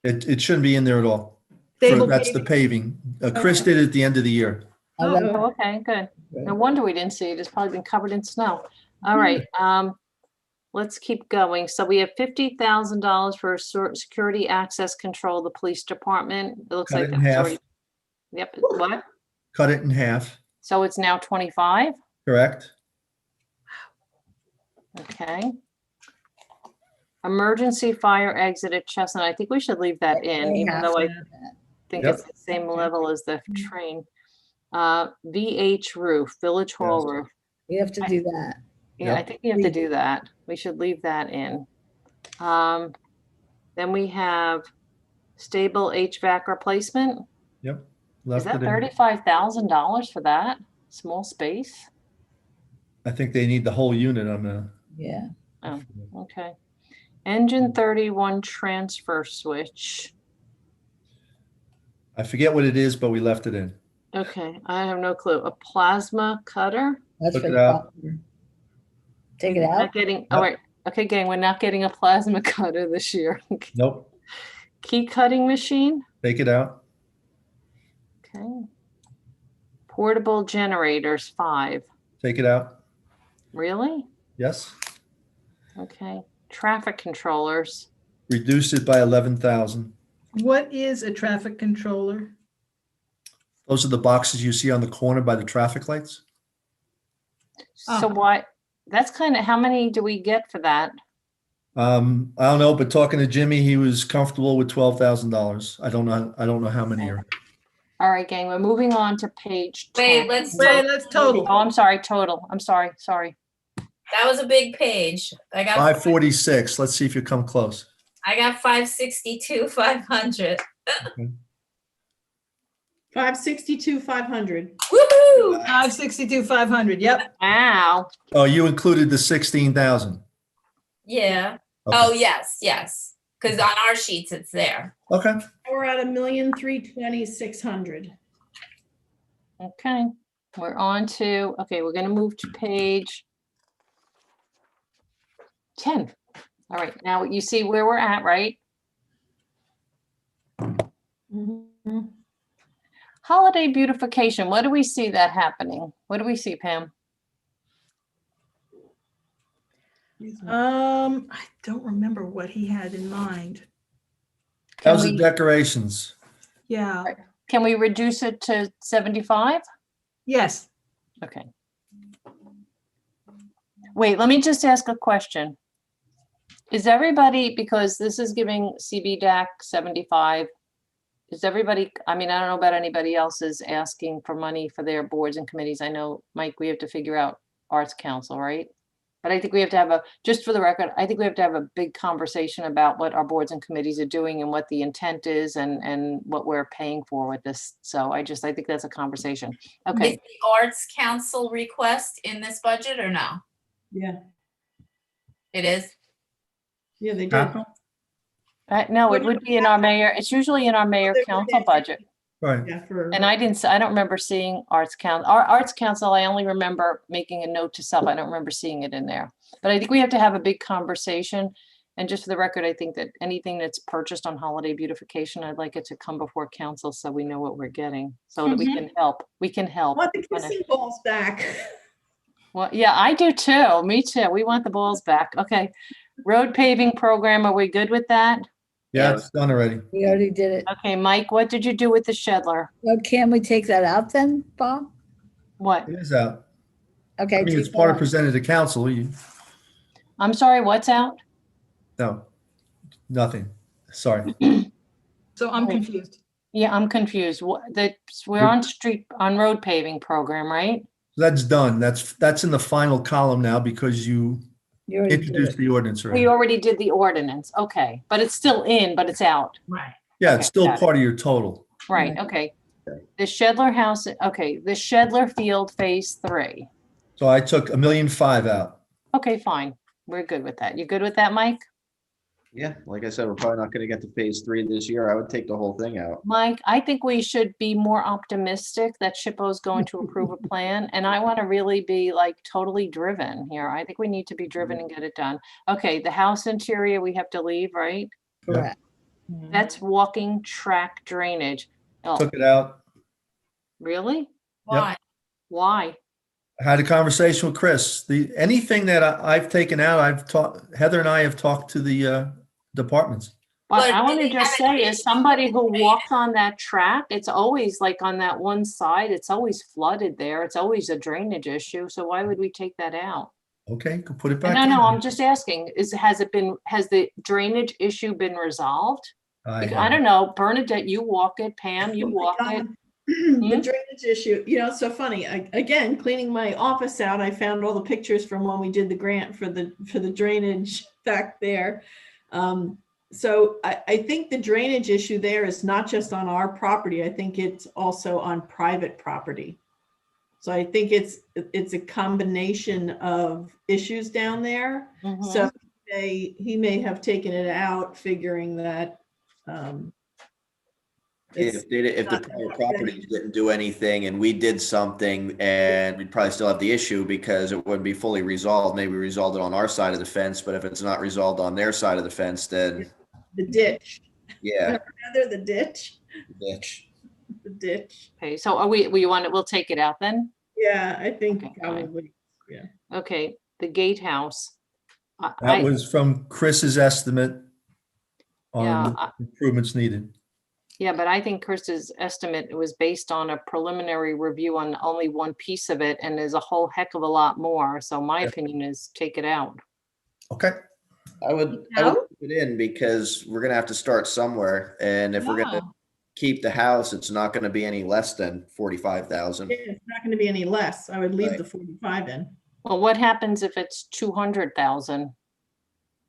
P: It shouldn't be in there at all.
R: Stable
P: That's the paving. Chris did it at the end of the year.
B: Oh, okay, good. No wonder we didn't see it. It's probably been covered in snow. All
P: Hmm.
B: right, let's keep going. So we have $50,000 for security access control, the police department. It looks
P: Cut
B: like
P: it in
B: that's
P: half.
B: already. Yep, what?
P: Cut it in half,
B: So it's now 25?
P: correct?
B: Okay. Emergency fire exit at Chestnut. I think we should leave that in,
E: They
B: even
E: have
B: though
E: to
B: I
E: have that.
B: think
P: Yep.
B: it's the same level as the train. VH roof, Village Hall
P: Yes.
B: roof.
E: We have to do that.
B: Yeah, I
P: Yep.
B: think we have to do that. We should leave that in. Then we have stable HVAC replacement.
P: Yep.
B: Is
P: Left
B: that
P: it in.
B: $35,000 for that small space?
P: I think they need the whole unit on the,
E: Yeah.
B: Oh, okay. Engine 31 transfer switch.
P: I forget what it is, but we left it in.
B: Okay, I have no clue. A plasma cutter?
E: That's
P: Took
E: for
P: it
E: the
P: out.
E: buffer. Take it
B: Not
E: out?
B: getting, all right. Okay, gang, we're not getting a plasma cutter this year.
P: Nope.
B: Key cutting machine?
P: Take it out.
B: Okay. Portable generators, 5.
P: Take it out.
B: Really?
P: Yes.
B: Okay. Traffic controllers.
P: Reduce it by 11,000.
R: What is a traffic controller?
P: Those are the boxes you see on the corner by the traffic lights.
B: So why, that's kind of, how many do we get for that?
P: I don't know, but talking to Jimmy, he was comfortable with $12,000. I don't know how many are.
B: All right, gang, we're moving on to page 10.
S: Wait,
R: let's total.
B: Oh, I'm sorry, total. I'm sorry.
S: That was a big page. I got
P: 546. Let's see if you come close.
S: 562, 500.
O: 562, 500.
S: Woohoo!
R: 562, 500. Yep.
B: Wow.
P: Oh, you included the 16,000.
S: Yeah.
P: Okay.
S: Oh, yes. Because on our sheets, it's there.
P: Okay.
O: We're at 1,320,600.
B: Okay, we're on to, okay, we're gonna move to page 10. All right, now you see where we're at, right? Mhm. Holiday beautification, what do we see that happening? What do we see, Pam?
R: I don't remember what he had in mind.
P: That was the decorations.
R: Yeah.
B: Can we reduce it to 75?
R: Yes.
B: Okay. Wait, let me just ask a question. Is everybody, because this is giving CBDAC 75, is everybody, I mean, I don't know about anybody else is asking for money for their boards and committees. I know, Mike, we have to figure out Arts Council, right? But I think we have to have a, just for the record, I think we have to have a big conversation about what our boards and committees are doing and what the intent is and what we're paying for with this. So I think that's a conversation. Okay.
S: Is the Arts Council request in this budget or no?
O: Yeah.
S: It is?
O: Yeah, they did.
B: No, it would be in our mayor, it's usually in our mayor council budget.
P: Right.
O: Yeah, for.
B: And I don't remember seeing Arts Council, our Arts Council, I only remember making a note to self. I don't remember seeing it in there. But I think we have to have a big conversation. And just for the record, I think that anything that's purchased on holiday beautification, I'd like it to come before council so we know what we're getting, so that we can help. We can help.
O: Want the kissing balls back.
B: Well, yeah, I do too. Me too. We want the balls back. Okay. Road paving program, are we good with that?
P: Yeah, it's done already.
E: We already did it.
B: Okay, Mike, what did you do with the Shedler?
E: So can we take that out then, Bob?
B: What?
P: It is out.
E: Okay.
P: I mean,
E: take
P: it's part
E: that
P: of
E: out.
P: presented to council.
B: I'm sorry, what's out?
P: No, nothing. Sorry.
R: So I'm confused.
B: Yeah, I'm confused. We're on road paving program, right?
P: That's done. That's in the final column now because you
E: You already did
P: introduced
E: it.
P: the ordinance already.
B: We already did the ordinance. Okay, but it's still in, but it's out.
R: Right.
P: Yeah, it's still
B: got it.
P: part of your total.
B: Right, okay. The Shedler house, okay, the Shedler Field Phase 3.
P: So I took 1,500,000 out.
B: Okay, fine. We're good with that. You good with that, Mike?
D: Yeah, like I said, we're probably not gonna get to phase 3 this year. I would take the whole thing out.
B: Mike, I think we should be more optimistic that SHPO is going to approve a plan, and I want to really be like totally driven here. I think we need to be driven and get it done. Okay, the house interior, we have to leave, right?
E: Correct.
B: That's walking track drainage. Oh,
P: Took it out.
B: really?
S: Why?
B: Why?
P: I had a conversation with Chris. Anything that I've taken out, Heather and I have talked to the departments.
B: But
S: But
B: I want
S: do
B: to
S: they
B: just
S: have an
B: say, as somebody who walks on that track, it's always like on that one side, it's always flooded there. It's always a drainage issue. So why would we take that out?
P: Okay, could put it back.
B: No,
P: in.
B: no, I'm just asking, has the drainage issue been resolved?
P: I
B: I
P: haven't.
B: don't know, Bernadette, you walk it, Pam, you walk it.
O: The drainage issue, it's so funny. Again, cleaning my office out, I found all the pictures from when we did the grant for the drainage back there. So I think the drainage issue there is not just on our property. I think it's also on private property. So I think it's a combination of issues down there. So he may have taken it out, figuring that
D: If the private properties didn't do anything and we did something, and we'd probably still have the issue because it wouldn't be fully resolved. Maybe we resolved it on our side of the fence, but if it's not resolved on their side of the fence, then
O: the ditch.
D: yeah.
O: Rather the ditch.
D: Ditch.
O: The ditch.
B: Okay, so we'll take it out then?
O: Yeah, I think
B: Okay, fine.
O: probably. Yeah.
B: Okay, the gatehouse.
P: That was from Chris's estimate
B: Yeah,
P: on the improvements needed.
B: Yeah, but I think Chris's estimate was based on a preliminary review on only one piece of it, and there's a whole heck of a lot more. So my opinion is take it out.
P: Okay.
D: I would put it in because we're gonna have to start somewhere, and if we're gonna keep the house, it's not gonna be any less than 45,000.
O: Yeah, it's not going to be any less. I would leave
D: Right.
O: the 45 in.
B: Well, what happens if it's 200,000?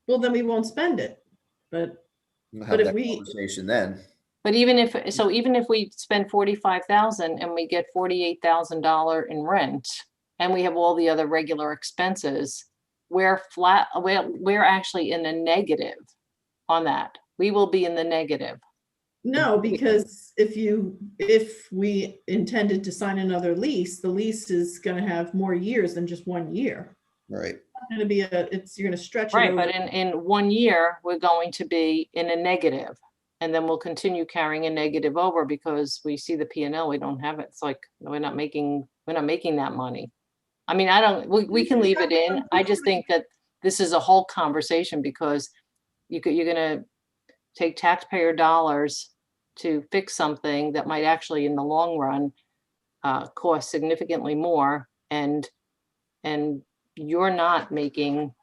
O: Well, then we won't spend it. But
D: We'll
O: But
D: have
O: if
D: that
O: we-
D: conversation then.
B: But even if we spend 45,000 and we get $48,000 in rent, and we have all the other regular expenses, we're actually in the negative on that. We will be in the negative.
O: no, because if we intended to sign another lease, the lease is going to have more years than just 1 year.
D: Right.
O: It's going to be you're going to stretch it
B: Right,
O: over.
B: but in 1 year, we're going to be in a negative. And then we'll continue carrying a negative over because we see the P&L, we don't have it. It's like, we're not making that money. I mean, we can leave it in. I just think that this is a whole conversation because you're gonna take taxpayer dollars to fix something that might actually, in the long run, cost significantly more. And you're not making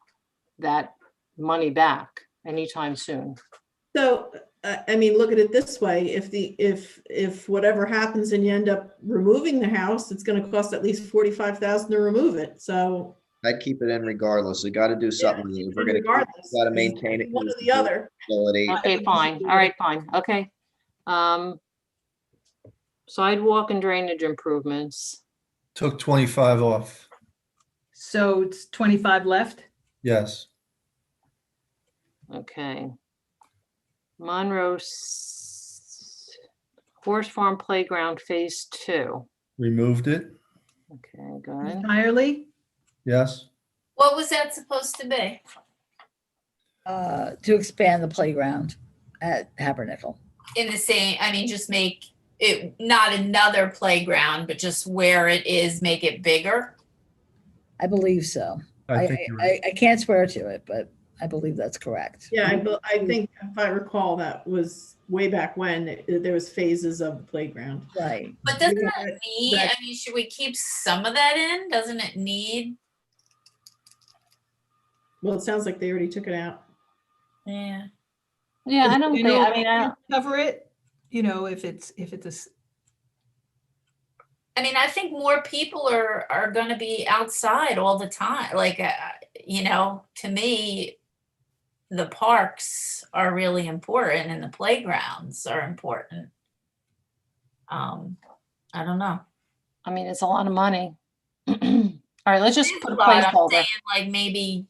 B: that money back anytime soon.
O: So, I mean, look at it this way, if whatever happens and you end up removing the house, it's going to cost at least 45,000 to remove it. So
D: I'd keep it in regardless. We gotta do something. If we're gonna,
O: regardless,
D: gotta maintain it.
O: one or the other.
D: Facility.
B: Okay, fine. All right, fine. Okay. Sidewalk and drainage improvements.
P: Took 25 off.
R: So it's 25 left?
P: Yes.
B: Okay. Monroe Horse Farm Playground Phase 2.
P: Removed it.
B: Okay, good.
R: Entirely?
P: Yes.
S: What was that supposed to be?
E: To expand the playground at Habernickel.
S: In the same, I mean, just make it not another playground, but just where it is, make it bigger?
E: I believe so.
P: I think you're right.
E: I can't swear to it, but I believe that's correct.
O: Yeah, I think if I recall, that was way back when there was phases of the playground.
E: Right.
S: But doesn't that need, I mean, should we keep some of that in? Doesn't it need?
O: Well, it sounds like they already took it out.
S: Yeah.
B: Yeah, I don't think, I mean, I don't,
R: Cover it, if it's
S: I mean, I think more people are going to be outside all the time. Like, to me, the parks are really important and the playgrounds are important. I don't know.
B: I mean, it's a lot of money. All right, let's just
S: It's
B: put a
S: lot. I'm
B: placeholder.
S: saying, like, maybe,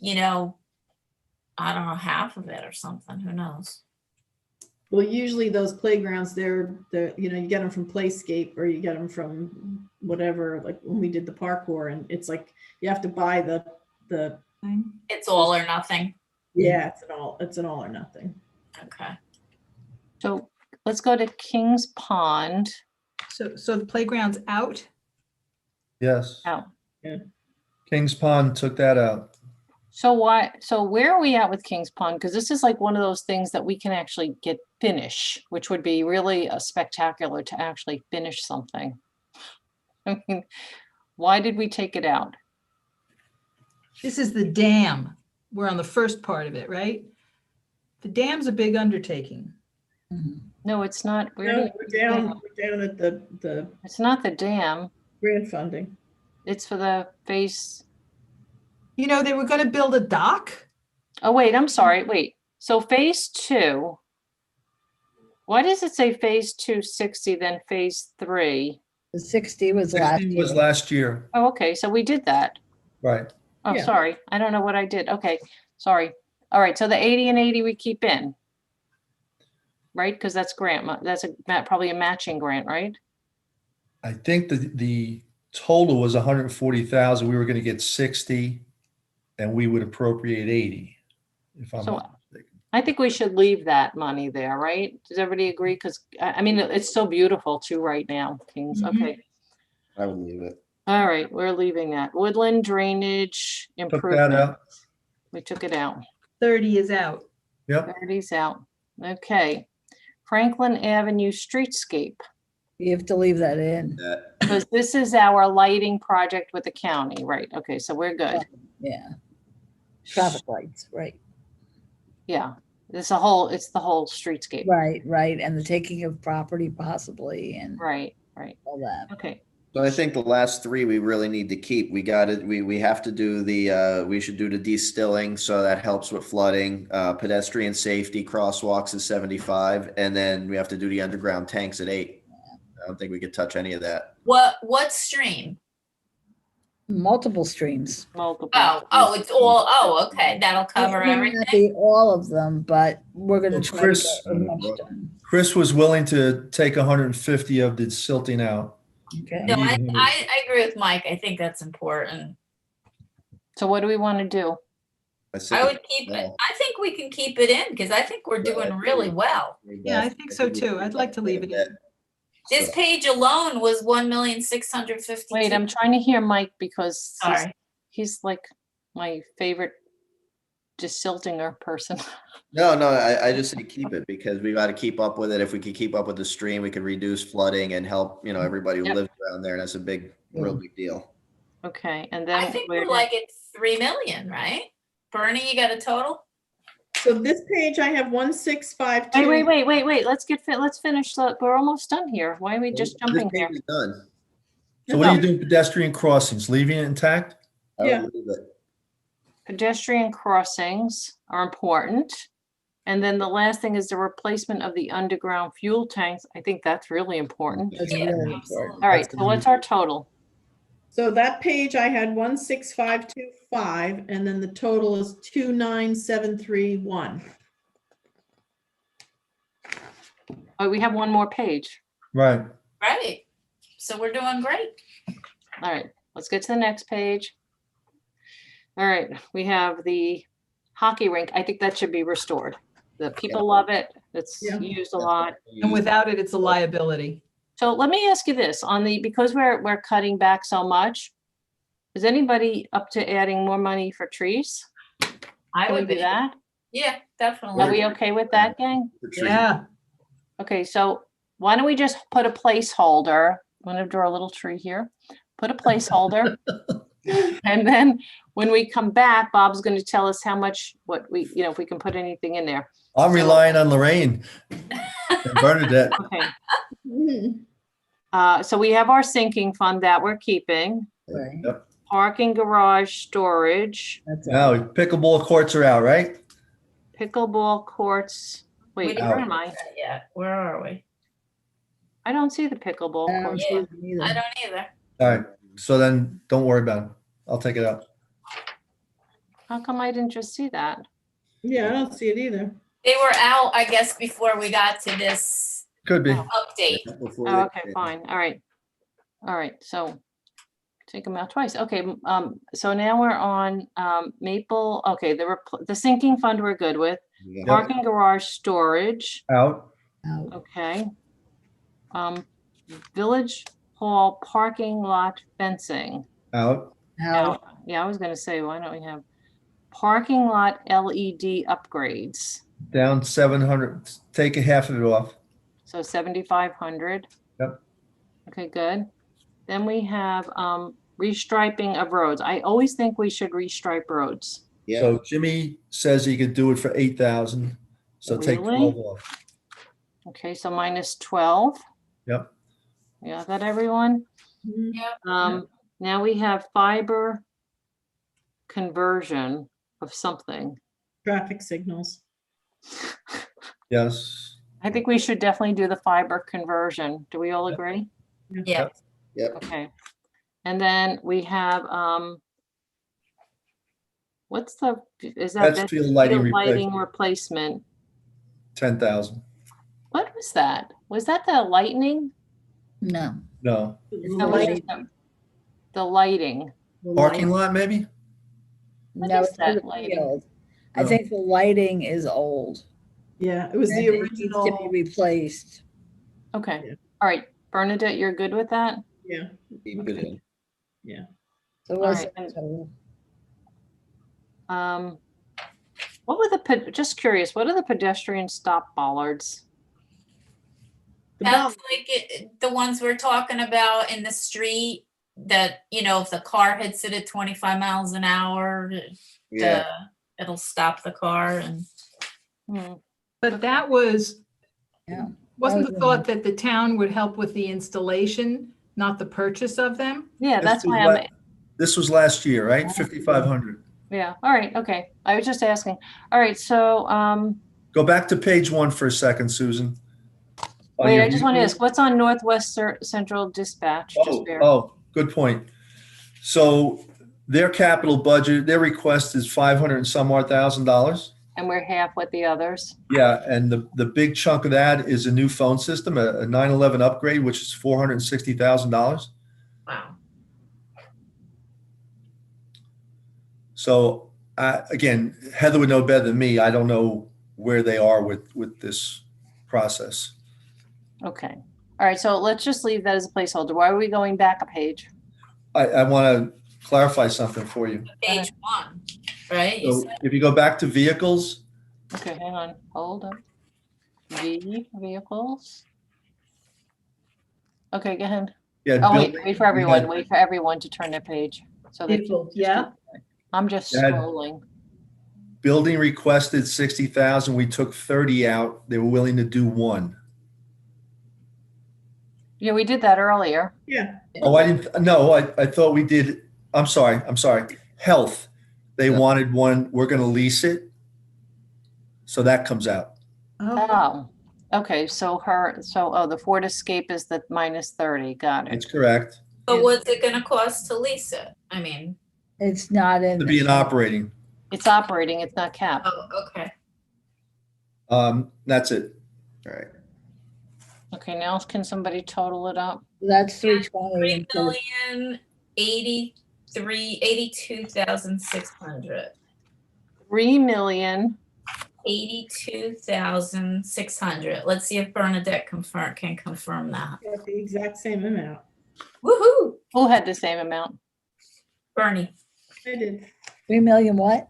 S: I don't know, half of it or something, who knows?
O: Well, usually those playgrounds, they're, you know, you get them from Playscape or you get them from whatever, like when we did the parkour, and it's like, you have to buy the,
S: It's all or nothing.
O: yeah, it's an all or nothing.
S: Okay.
B: So let's go to Kings Pond.
R: So the playground's out?
P: Yes.
B: Oh,
P: Kings Pond took that out.
B: so where are we at with Kings Pond? Because this is like one of those things that we can actually finish, which would be really spectacular to actually finish something. I mean, why did we take it out?
R: This is the dam. We're on the first part of it, right? The dam's a big undertaking.
B: No, it's not.
O: We're down at the
B: It's not the dam.
O: grant funding.
B: It's for the phase.
R: You know, they were going to build a dock.
B: Oh, wait, I'm sorry. Wait. So phase 2. Why does it say phase 2 60, then phase 3?
E: The 60 was last
P: 60
E: year.
P: was last year.
B: Oh, okay. So we did that.
P: Right.
B: Oh,
O: Yeah.
B: sorry. I don't know what I did. Okay. Sorry. All right. So the 80 and 80 we keep in. Right? Because that's probably a matching grant, right?
P: I think the total was 140,000. We were going to get 60 and we would appropriate 80, if I'm
B: So
P: not mistaken.
B: I think we should leave that money there, right? Does everybody agree? Because I mean, it's so beautiful too right now, Kings.
R: Mhm.
B: Okay.
D: I would leave it.
B: All right. We're leaving that. Woodland drainage
P: Took that
B: improvement.
P: out.
B: We took it out.
R: 30 is out.
P: Yep.
B: 30's out. Okay. Franklin Avenue streetscape.
E: You have to leave that in.
B: Because this is our lighting project with the county, right? Okay, so we're good.
E: Yeah. Traffic lights, right.
B: Yeah, it's the whole streetscape.
E: Right. And the taking of property possibly and
B: Right.
E: all that.
B: Okay.
D: So I think the last 3 we really need to keep. We got it. We have to do we should do the destilling, so that helps with flooding. Pedestrian safety crosswalks is 75, and then we have to do the underground tanks at 8. I don't think we could touch any of that.
S: What stream?
E: Multiple streams.
B: Multiple.
S: It's all, okay, that'll cover
E: It may
S: everything.
E: not be all of them, but we're gonna
P: Well,
E: try
P: Chris-
E: to get as much done.
P: Chris was willing to take 150 of the silting out.
E: Okay.
S: No, I agree with Mike. I think that's important.
B: So what do we want to do?
S: I would keep it. I think we can keep it in because I think we're doing really well.
R: Yeah, I think so too. I'd like to leave it in.
S: This page alone was 1,650,000.
B: Wait, I'm trying to hear Mike because
S: Sorry.
B: he's like my favorite desiltinger person.
D: No, I just say keep it because we got to keep up with it. If we could keep up with the stream, we could reduce flooding and help, everybody who
B: Yep.
D: lives around there. And that's a real big deal.
B: Okay, and then
S: I think
B: where
S: we're like at 3 million, right? Bernie, you got a total?
O: So this page, I have 1652.
B: Wait. Let's finish. We're almost done here. Why are we just
D: This
B: jumping
D: page
B: here?
D: is done.
P: So what are you doing pedestrian crossings? Leaving it intact?
D: I would
O: Yeah.
D: leave it.
B: Pedestrian crossings are important. And then the last thing is the replacement of the underground fuel tanks. I think that's really important.
E: That's really important.
B: All right, so what's our total?
O: So that page, I had 16525, and then the total is 29731.
B: Oh, we have one more page.
P: Right.
S: Right. So we're doing great.
B: All right, let's get to the next page. All right, we have the hockey rink. I think that should be restored. The people love it. It's
O: Yeah.
B: used a lot.
R: And without it, it's a liability.
B: So let me ask you this, because we're cutting back so much, is anybody up to adding more money for trees?
S: I
B: Can we
S: would
B: do
S: be.
B: that?
S: Yeah, definitely.
B: Are we okay with that, gang?
D: For trees.
R: Yeah.
B: Okay, so why don't we just put a placeholder? I'm gonna draw a little tree here. Put a placeholder. And then when we come back, Bob's gonna tell us how much, if we can put anything in there.
P: I'm relying on Lorraine and Bernadette.
B: Okay. So we have our sinking fund that we're keeping.
E: Right.
P: Yep.
B: Parking garage storage,
E: That's
P: Now, pickleball courts are out, right?
B: pickleball courts. Wait,
S: didn't
B: where am I?
S: Yeah, where are we?
B: I don't see the pickleball
E: I don't
B: courts.
E: see
S: Yeah.
E: them either.
S: I don't either.
P: All right. So then don't worry about it. I'll take it out.
B: How come I didn't just see that?
O: Yeah, I don't see it either.
S: They were out, I guess, before we got to this
P: Could be.
S: update.
D: Before
B: Oh,
D: we-
B: okay, fine. All right. All right, so take them out twice. Okay, so now we're on Maple. Okay, the sinking fund we're good with.
D: Yeah.
B: Parking garage storage.
P: Out.
B: Okay. Village Hall parking lot fencing.
P: Out.
B: Out. Yeah, I was gonna say, why don't we have parking lot LED upgrades?
P: Down 700. Take a half of it off.
B: So 7,500.
P: Yep.
B: Okay, good. Then we have restriping of roads. I always think we should restripe roads.
D: Yeah.
P: So Jimmy says he could do it for 8,000. So take
B: Really?
P: 12 off.
B: Okay, so minus 12.
P: Yep.
B: Yeah, that everyone?
S: Yep.
B: Now we have fiber conversion of something.
O: Traffic signals.
P: Yes.
B: I think we should definitely do the fiber conversion. Do we all agree?
S: Yeah.
D: Yep.
B: Okay. And then we have, is that?
P: That's field lighting
B: Lighting replacement.
P: 10,000.
B: What was that? Was that the lightning?
E: No.
P: No.
B: That was just the lighting.
P: Parking lot, maybe?
B: What
E: No,
B: is
E: it's for
B: that
E: the
B: lighting?
E: field. I
P: No.
E: think the lighting is old.
O: Yeah, it was
E: and
O: the
E: it needs to
O: original.
E: be replaced.
B: Okay. All right. Bernadette, you're good with that?
O: Yeah.
D: Keep it in.
O: Yeah.
E: So
B: All
E: what's
B: right,
E: the total?
B: What were just curious, what are the pedestrian stop bollards?
S: That's like the ones we're talking about in the street that, if the car hits it at 25 miles an hour,
D: Yeah.
S: it'll stop the car and.
R: But that was,
E: Yeah.
R: wasn't the thought that the town would help with the installation, not the purchase of them?
B: Yeah, that's
P: This was
B: why I'm,
P: This was last year, right? 5,500.
B: yeah, all right, okay. I was just asking. All right, so,
P: Go back to page 1 for a second, Susan. On
B: wait,
P: your
B: I just want to
P: view-
B: ask, what's on Northwest Central Dispatch? Just
P: Oh,
B: there.
P: oh, good point. So their capital budget, their request is 500 and some odd $1,000.
B: And we're half with the others.
P: Yeah, and the big chunk of that is a new phone system, a 911 upgrade, which is $460,000.
S: Wow.
P: So again, Heather would know better than me. I don't know where they are with this process.
B: Okay. All right, so let's just leave that as a placeholder. Why are we going back a page?
P: I want to clarify something for you.
S: Page 1, right? You
P: So
S: said?
P: if you go back to vehicles,
B: Okay, hang on, hold up. Vehicles. Okay, go ahead.
P: yeah,
B: Oh, wait,
P: building-
B: wait for everyone,
P: had-
B: wait for everyone to turn their page. So they,
O: Vehicle, yeah.
B: I'm just
P: Dad.
B: scrolling.
P: Building requested 60,000. We took 30 out. They were willing to do 1.
B: Yeah, we did that earlier.
O: Yeah.
P: Oh, I didn't, no, I thought we did, I'm sorry. Health. They wanted 1, we're going to lease it. So that comes out.
B: Oh, okay, so the Ford Escape is the minus 30, got it.
P: That's correct.
S: But what's it gonna cost to lease it? I mean,
E: It's not in.
P: To be an operating.
B: It's operating, it's not capped.
S: oh, okay.
P: That's it.
D: All right.
B: Okay, now can somebody total it up?
E: That's 320.
S: 82,600.
B: 3,082,600.
S: Let's see if Bernadette can confirm that.
O: That's the exact same amount.
S: Woohoo,
B: Who had the same amount?
S: Bernie.
O: I did.
E: 3 million what?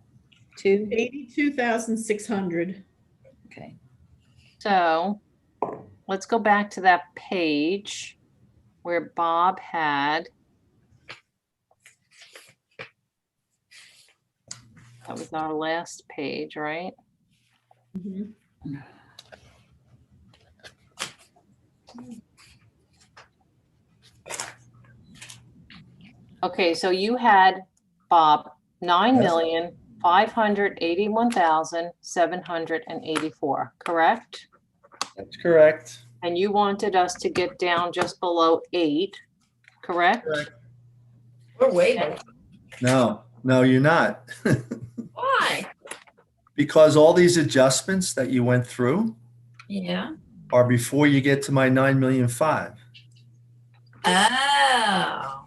E: 2?
O: 82,600.
E: Okay.
B: So let's go back to that page where Bob had. That was our last page, right?
O: Mhm.
B: Okay, so you had, Bob, 9,581,784, correct?
P: That's correct.
B: And you wanted us to get down just below 8, correct?
S: We're way below.
P: No, you're not.
S: Why?
P: Because all these adjustments that you went through
S: Yeah.
P: are before you get to my 9.5 million.
S: Oh.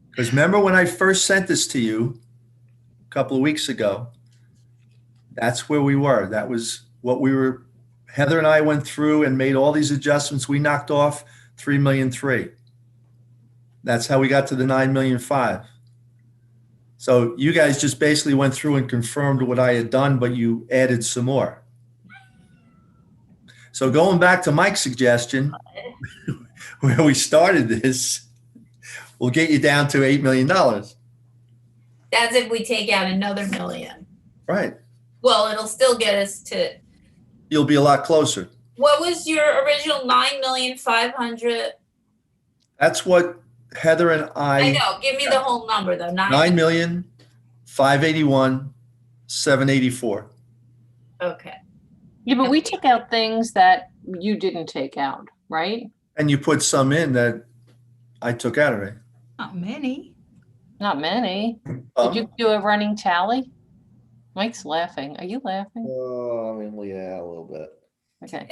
P: Because remember when I first sent this to you a couple of weeks ago, that's where we were. That was what we were, Heather and I went through and made all these adjustments. We knocked off 3.3 million. That's how we got to the 9.5 million. So you guys just basically went through and confirmed what I had done, but you added some more. So going back to Mike's suggestion, where we started this, we'll get you down to $8 million.
S: That's if we take out another million.
P: Right.
S: Well, it'll still get us to,
P: You'll be a lot closer.
S: what was your original 9,500,000?
P: That's what Heather and
S: I know, give me the whole number though,
P: 9,581,784.
S: Okay.
B: Yeah, but we took out things that you didn't take out, right?
P: And you put some in that I took out already.
R: Not many.
B: Not many. Did you do a running tally? Mike's laughing. Are you laughing?
D: I mean, yeah, a little bit.
B: Okay.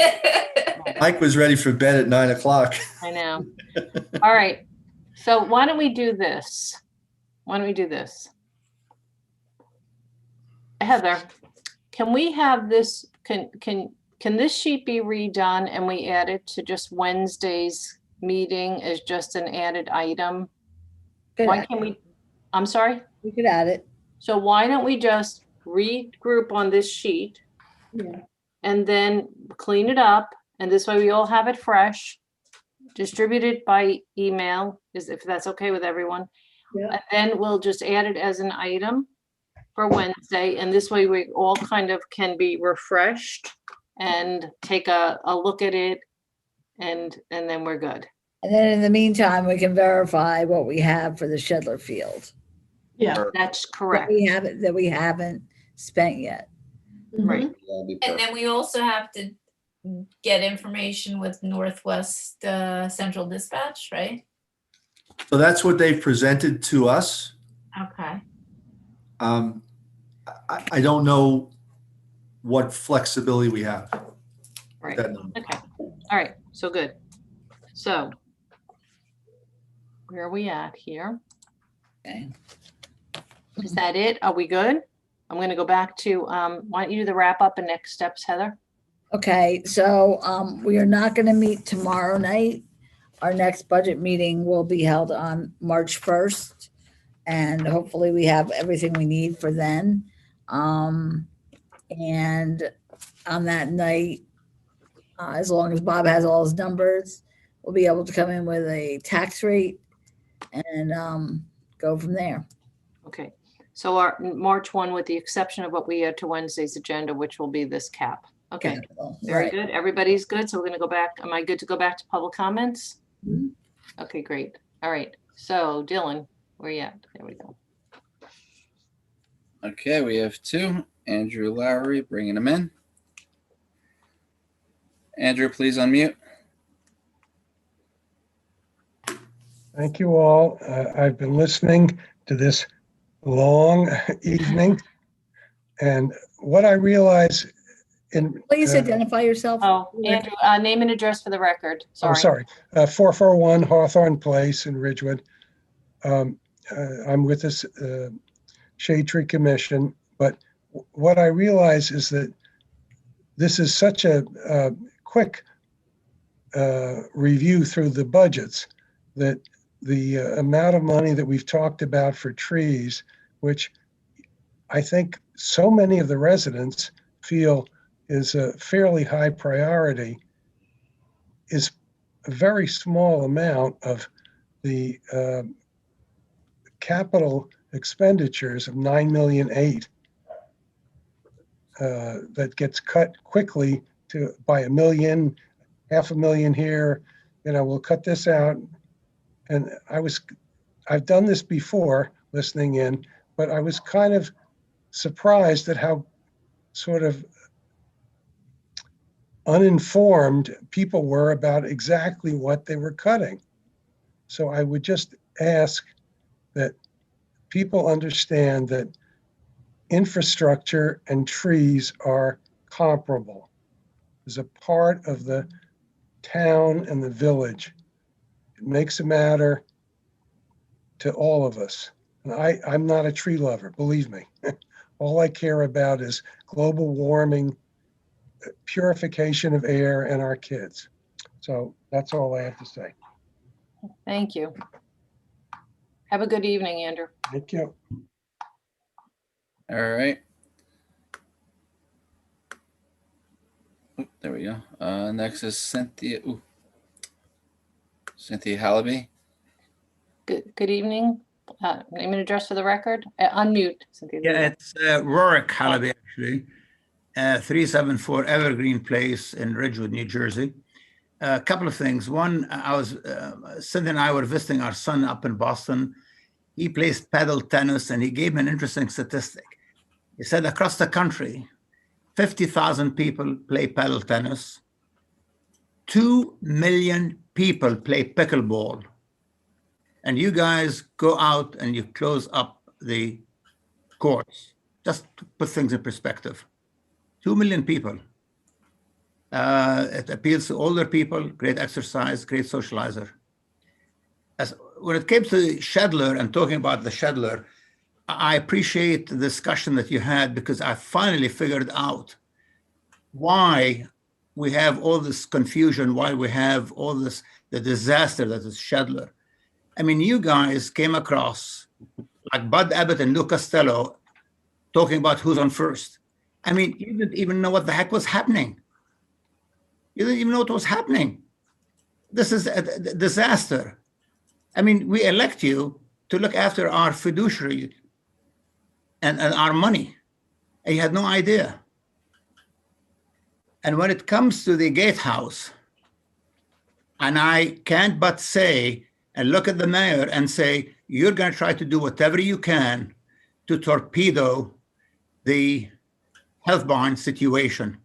P: Mike was ready for bed at 9 o'clock.
B: I know. All right. So why don't we do this? Why don't we do this? Heather, can we have this, can this sheet be redone and we add it to just Wednesday's meeting as just an added item? Why can't we, I'm sorry?
E: We could add it.
B: So why don't we just regroup on this sheet?
O: Yeah.
B: And then clean it up, and this way we all have it fresh, distribute it by email, if that's okay with everyone.
O: Yeah.
B: And then we'll just add it as an item for Wednesday, and this way we all kind of can be refreshed and take a look at it, and then we're good.
E: And then in the meantime, we can verify what we have for the Shedler Field.
O: Yeah.
B: That's
E: That
B: correct.
E: we haven't spent yet.
B: Right.
S: And then we also have to get information with Northwest Central Dispatch, right?
P: So that's what they've presented to us.
S: Okay.
P: I don't know what flexibility we have.
B: Right.
P: That number.
B: Okay. All right. So good. So where are we at here?
E: Okay.
B: Is that it? Are we good? I'm going to go back to, why don't you do the wrap up and next steps, Heather?
E: Okay, so we are not going to meet tomorrow night. Our next budget meeting will be held on March 1st. And hopefully we have everything we need for then. And on that night, as long as Bob has all his numbers, we'll be able to come in with a tax rate and go from there.
B: Okay. So our March 1, with the exception of what we add to Wednesday's agenda, which will be this cap. Okay, very
E: Right.
B: good. Everybody's good. So we're going to go back. Am I good to go back to public comments?
E: Mhm.
B: Okay, great. All right. So Dylan, where you at? There we go.
C: Okay, we have two. Andrew Lowry, bringing him in. Andrew, please unmute.
J: Thank you all. I've been listening to this long evening. And what I realize in.
E: Please identify yourself.
B: Oh, Andrew, name and address for the record.
J: Oh,
B: Sorry.
J: 441 Hawthorne Place in Ridgewood. I'm with this Shade Tree Commission, but what I realize is that this is such a quick review through the budgets that the amount of money that we've talked about for trees, which I think so many of the residents feel is a fairly high priority, is a very small amount of the capital expenditures of 9.8 million that gets cut quickly by $1 million, $500,000 here. You know, we'll cut this out. And I've done this before, listening in, but I was kind of surprised at how sort of uninformed people were about exactly what they were cutting. So I would just ask that people understand that infrastructure and trees are comparable. As a part of the town and the village, it makes a matter to all of us. And I'm not a tree lover, believe me. All I care about is global warming, purification of air, and our kids. So that's all I have to say.
B: Thank you. Have a good evening, Andrew.
J: Thank you.
C: All right. Oop, there we go. Next is Cynthia. Ooh. Cynthia Hallaby.
B: Good evening. Name and address for the record. Unmute, Cynthia.
M: Yeah, it's Rorik Hallaby, actually. 374 Evergreen Place in Ridgewood, New Jersey. A couple of things. One, Cynthia and I were visiting our son up in Boston. He plays paddle tennis, and he gave me an interesting statistic. He said across the country, 50,000 people play paddle tennis. 2 million people play pickleball. And you guys go out and you close up the courts. Just to put things in perspective. 2 million people. It appeals to older people, great exercise, great socializer. When it came to Shedler and talking about the Shedler, I appreciate the discussion that you had, because I finally figured out why we have all this confusion, why we have all this, the disaster that is Shedler. I mean, you guys came across like Bud Abbott and Lou Costello talking about who's on first. I mean, you didn't even know what the heck was happening. You didn't even know what was happening. This is a disaster. I mean, we elect you to look after our fiduciary and our money, and you had no idea. And when it comes to the gatehouse, and I can't but say, and look at the mayor and say, you're going to try to do whatever you can to torpedo the health bond situation.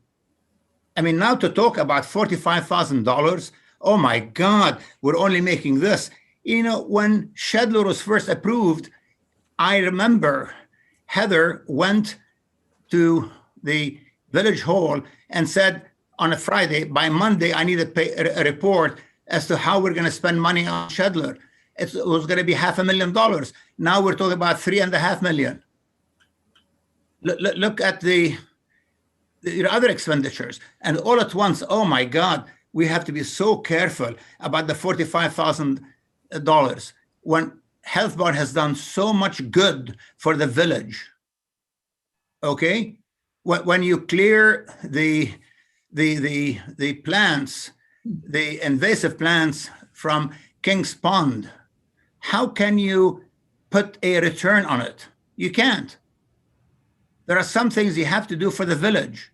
M: I mean, now to talk about $45,000, oh my God, we're only making this. You know, when Shedler was first approved, I remember Heather went to the village hall and said on a Friday, by Monday, I need a report as to how we're going to spend money on Shedler. It was going to be $500,000. Now we're talking about $3.5 million. Look at the other expenditures. And all at once, oh my God, we have to be so careful about the $45,000 when Health Board has done so much good for the village. Okay? When you clear the plants, the invasive plants from Kings Pond, how can you put a return on it? You can't. There are some things you have to do for the village.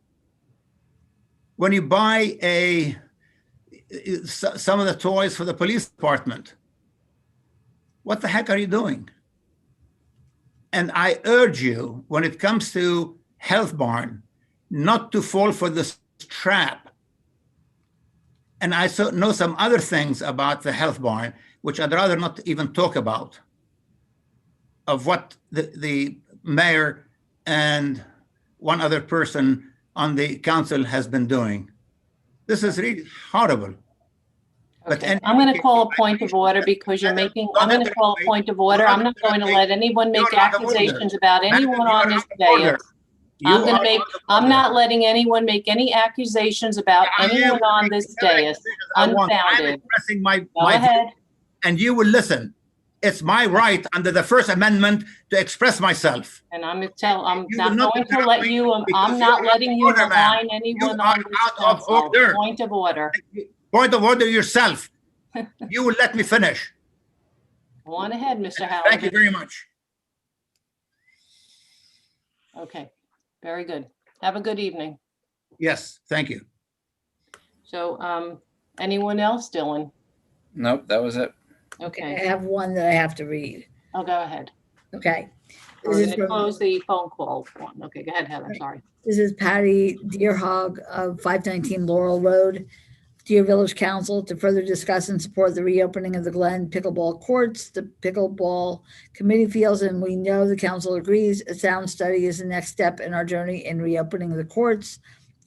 M: When you buy some of the toys for the police department, what the heck are you doing? And I urge you, when it comes to Health Barn, not to fall for this trap. And I know some other things about the Health Barn, which I'd rather not even talk about, of what the mayor and one other person on the council has been doing. This is really horrible.
B: Okay. I'm going to call a point of order because you're making, I'm going to call a point of order. I'm not going to let anyone make accusations about anyone on this dais. I'm not letting anyone make any accusations about anyone on this dais. Unfounded.
M: I'm expressing my
B: Go ahead.
M: And you will listen. It's my right under the First Amendment to express myself.
B: And I'm not going to let you, I'm not letting you malign anyone on this council. Point of order.
M: Point of order yourself. You will let me finish.
B: Go on ahead, Mr. Howard.
M: Thank you very much.
B: Okay, very good. Have a good evening.
M: Yes, thank you.
B: So, anyone else, Dylan?
C: Nope, that was it.
B: Okay.
E: I have one that I have to read.
B: Oh, go ahead.
E: Okay.
B: We're
E: This is
B: going to
E: from-
B: close the phone call one. Okay, go ahead, Heather. Sorry.
E: This is Patty Deerhog of 519 Laurel Road. Dear Village Council, to further discuss and support the reopening of the Glen pickleball courts, the pickleball committee feels, and we know the council agrees, a sound study is the next step in our journey in reopening the courts.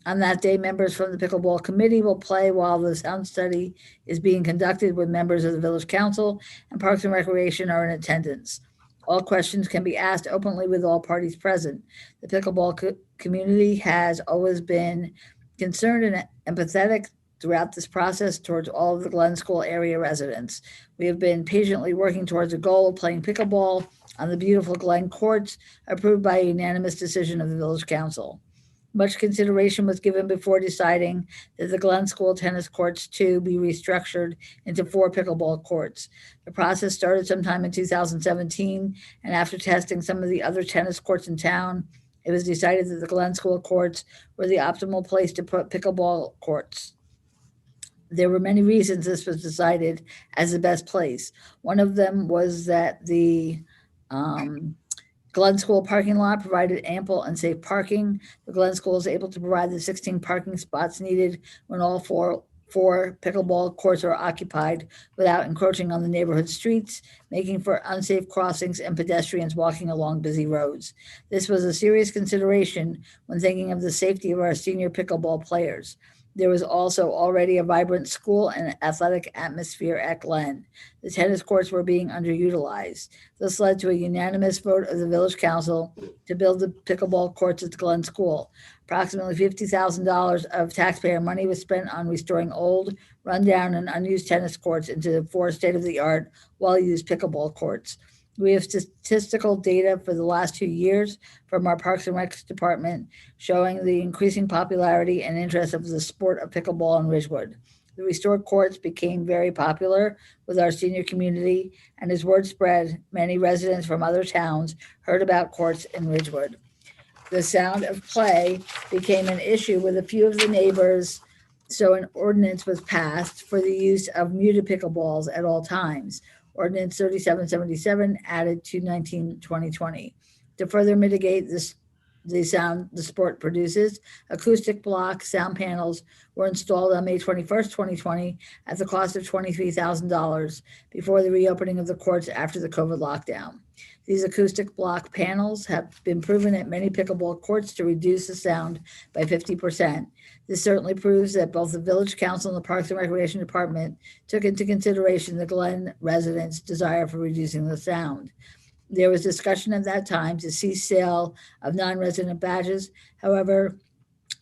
E: On that day, members from the pickleball committee will play while the sound study is being conducted with members of the Village Council, and Parks and Recreation are in attendance. All questions can be asked openly with all parties present. The pickleball community has always been concerned and empathetic throughout this process towards all of the Glen School area residents. We have been patiently working towards a goal of playing pickleball on the beautiful Glen courts, approved by a unanimous decision of the Village Council. Much consideration was given before deciding that the Glen School tennis courts too be restructured into 4 pickleball courts. The process started sometime in 2017, and after testing some of the other tennis courts in town, it was decided that the Glen School courts were the optimal place to put pickleball courts. There were many reasons this was decided as the best place. One of them was that the Glen School parking lot provided ample and safe parking. The Glen School is able to provide the 16 parking spots needed when all four pickleball courts are occupied without encroaching on the neighborhood streets, making for unsafe crossings and pedestrians walking along busy roads. This was a serious consideration when thinking of the safety of our senior pickleball players. There was also already a vibrant school and athletic atmosphere at Glen. The tennis courts were being underutilized. This led to a unanimous vote of the Village Council to build the pickleball courts at the Glen School. Approximately $50,000 of taxpayer money was spent on restoring old, rundown, and unused tennis courts into 4 state-of-the-art, well-used pickleball courts. We have statistical data for the last 2 years from our Parks and Rec department showing the increasing popularity and interest of the sport of pickleball in Ridgewood. The restored courts became very popular with our senior community, and as word spread, many residents from other towns heard about courts in Ridgewood. The sound of play became an issue with a few of the neighbors, so an ordinance was passed for the use of muted pickleballs at all times. Ordinance 3777 added to 19-2020. To further mitigate the sound the sport produces, acoustic block sound panels were installed on May 21st, 2020 at the cost of $23,000 before the reopening of the courts after the COVID lockdown. These acoustic block panels have been proven at many pickleball courts to reduce the sound by 50%. This certainly proves that both the Village Council and the Parks and Recreation Department took into consideration the Glen residents' desire for reducing the sound. There was discussion at that time to cease sale of non-resident badges. However,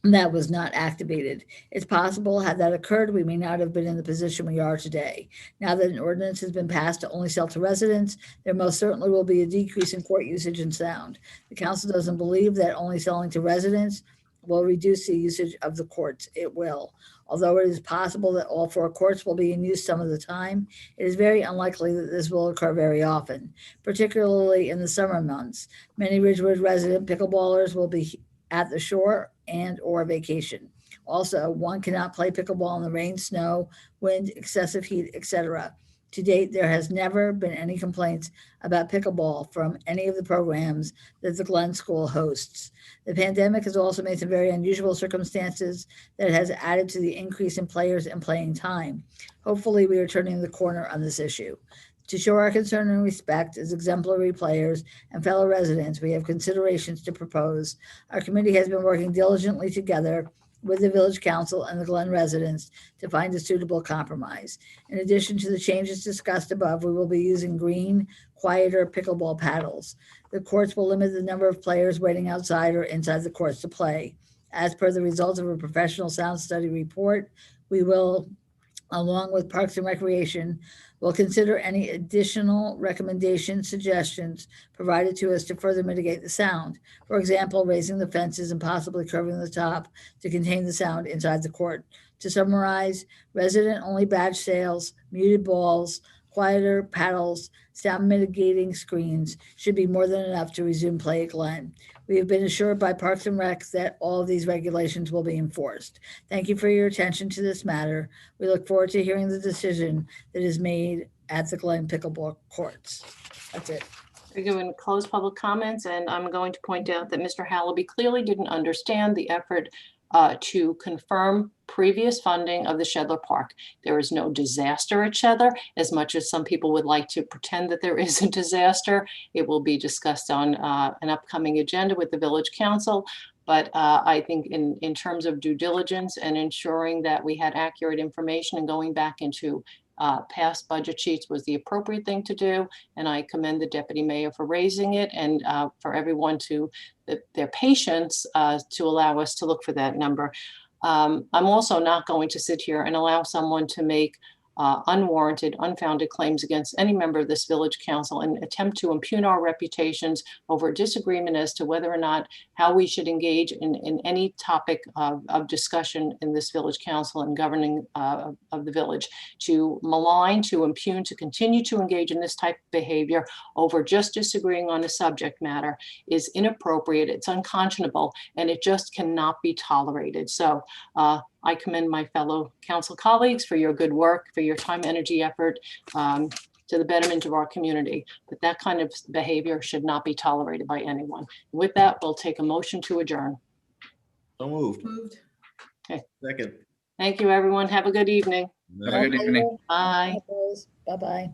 E: that was not activated. It's possible had that occurred, we may not have been in the position we are today. Now that an ordinance has been passed to only sell to residents, there most certainly will be a decrease in court usage and sound. The council doesn't believe that only selling to residents will reduce the usage of the courts. It will. Although it is possible that all 4 courts will be in use some of the time, it is very unlikely that this will occur very often, particularly in the summer months. Many Ridgewood resident pickleballers will be at the shore and or vacation. Also, one cannot play pickleball in the rain, snow, wind, excessive heat, etc. To date, there has never been any complaints about pickleball from any of the programs that the Glen School hosts. The pandemic has also made some very unusual circumstances that has added to the increase in players and playing time. Hopefully, we are turning the corner on this issue. To show our concern and respect as exemplary players and fellow residents, we have considerations to propose. Our committee has been working diligently together with the Village Council and the Glen residents to find a suitable compromise. In addition to the changes discussed above, we will be using green, quieter pickleball paddles. The courts will limit the number of players waiting outside or inside the courts to play. As per the results of a professional sound study report, we will, along with Parks and Recreation, will consider any additional recommendations, suggestions provided to us to further mitigate the sound. For example, raising the fences and possibly curving the top to contain the sound inside the court. To summarize, resident-only badge sales, muted balls, quieter paddles, sound mitigating screens should be more than enough to resume play at Glen. We have been assured by Parks and Rec that all of these regulations will be enforced. Thank you for your attention to this matter. We look forward to hearing the decision that is made at the Glen Pickleball Courts. That's it.
B: We're going to close public comments, and I'm going to point out that Mr. Hallaby clearly didn't understand the effort to confirm previous funding of the Shedler Park. There is no disaster at Shedler, as much as some people would like to pretend that there is a disaster. It will be discussed on an upcoming agenda with the Village Council. But I think in terms of due diligence and ensuring that we had accurate information and going back into past budget sheets was the appropriate thing to do. And I commend the deputy mayor for raising it and for everyone to their patience to allow us to look for that number. I'm also not going to sit here and allow someone to make unwarranted, unfounded claims against any member of this village council and attempt to impugn our reputations over a disagreement as to whether or not how we should engage in any topic of discussion in this village council and governing of the village. To malign, to impugn, to continue to engage in this type of behavior over just disagreeing on a subject matter is inappropriate, it's unconscionable, and it just cannot be tolerated. So I commend my fellow council colleagues for your good work, for your time, energy, effort to the betterment of our community. But that kind of behavior should not be tolerated by anyone. With that, we'll take a motion to adjourn.
D: So moved.
R: Moved.
B: Okay.
D: Second.
B: Thank you, everyone. Have a good evening.
C: Have a good evening.
B: Bye.
E: Bye-bye.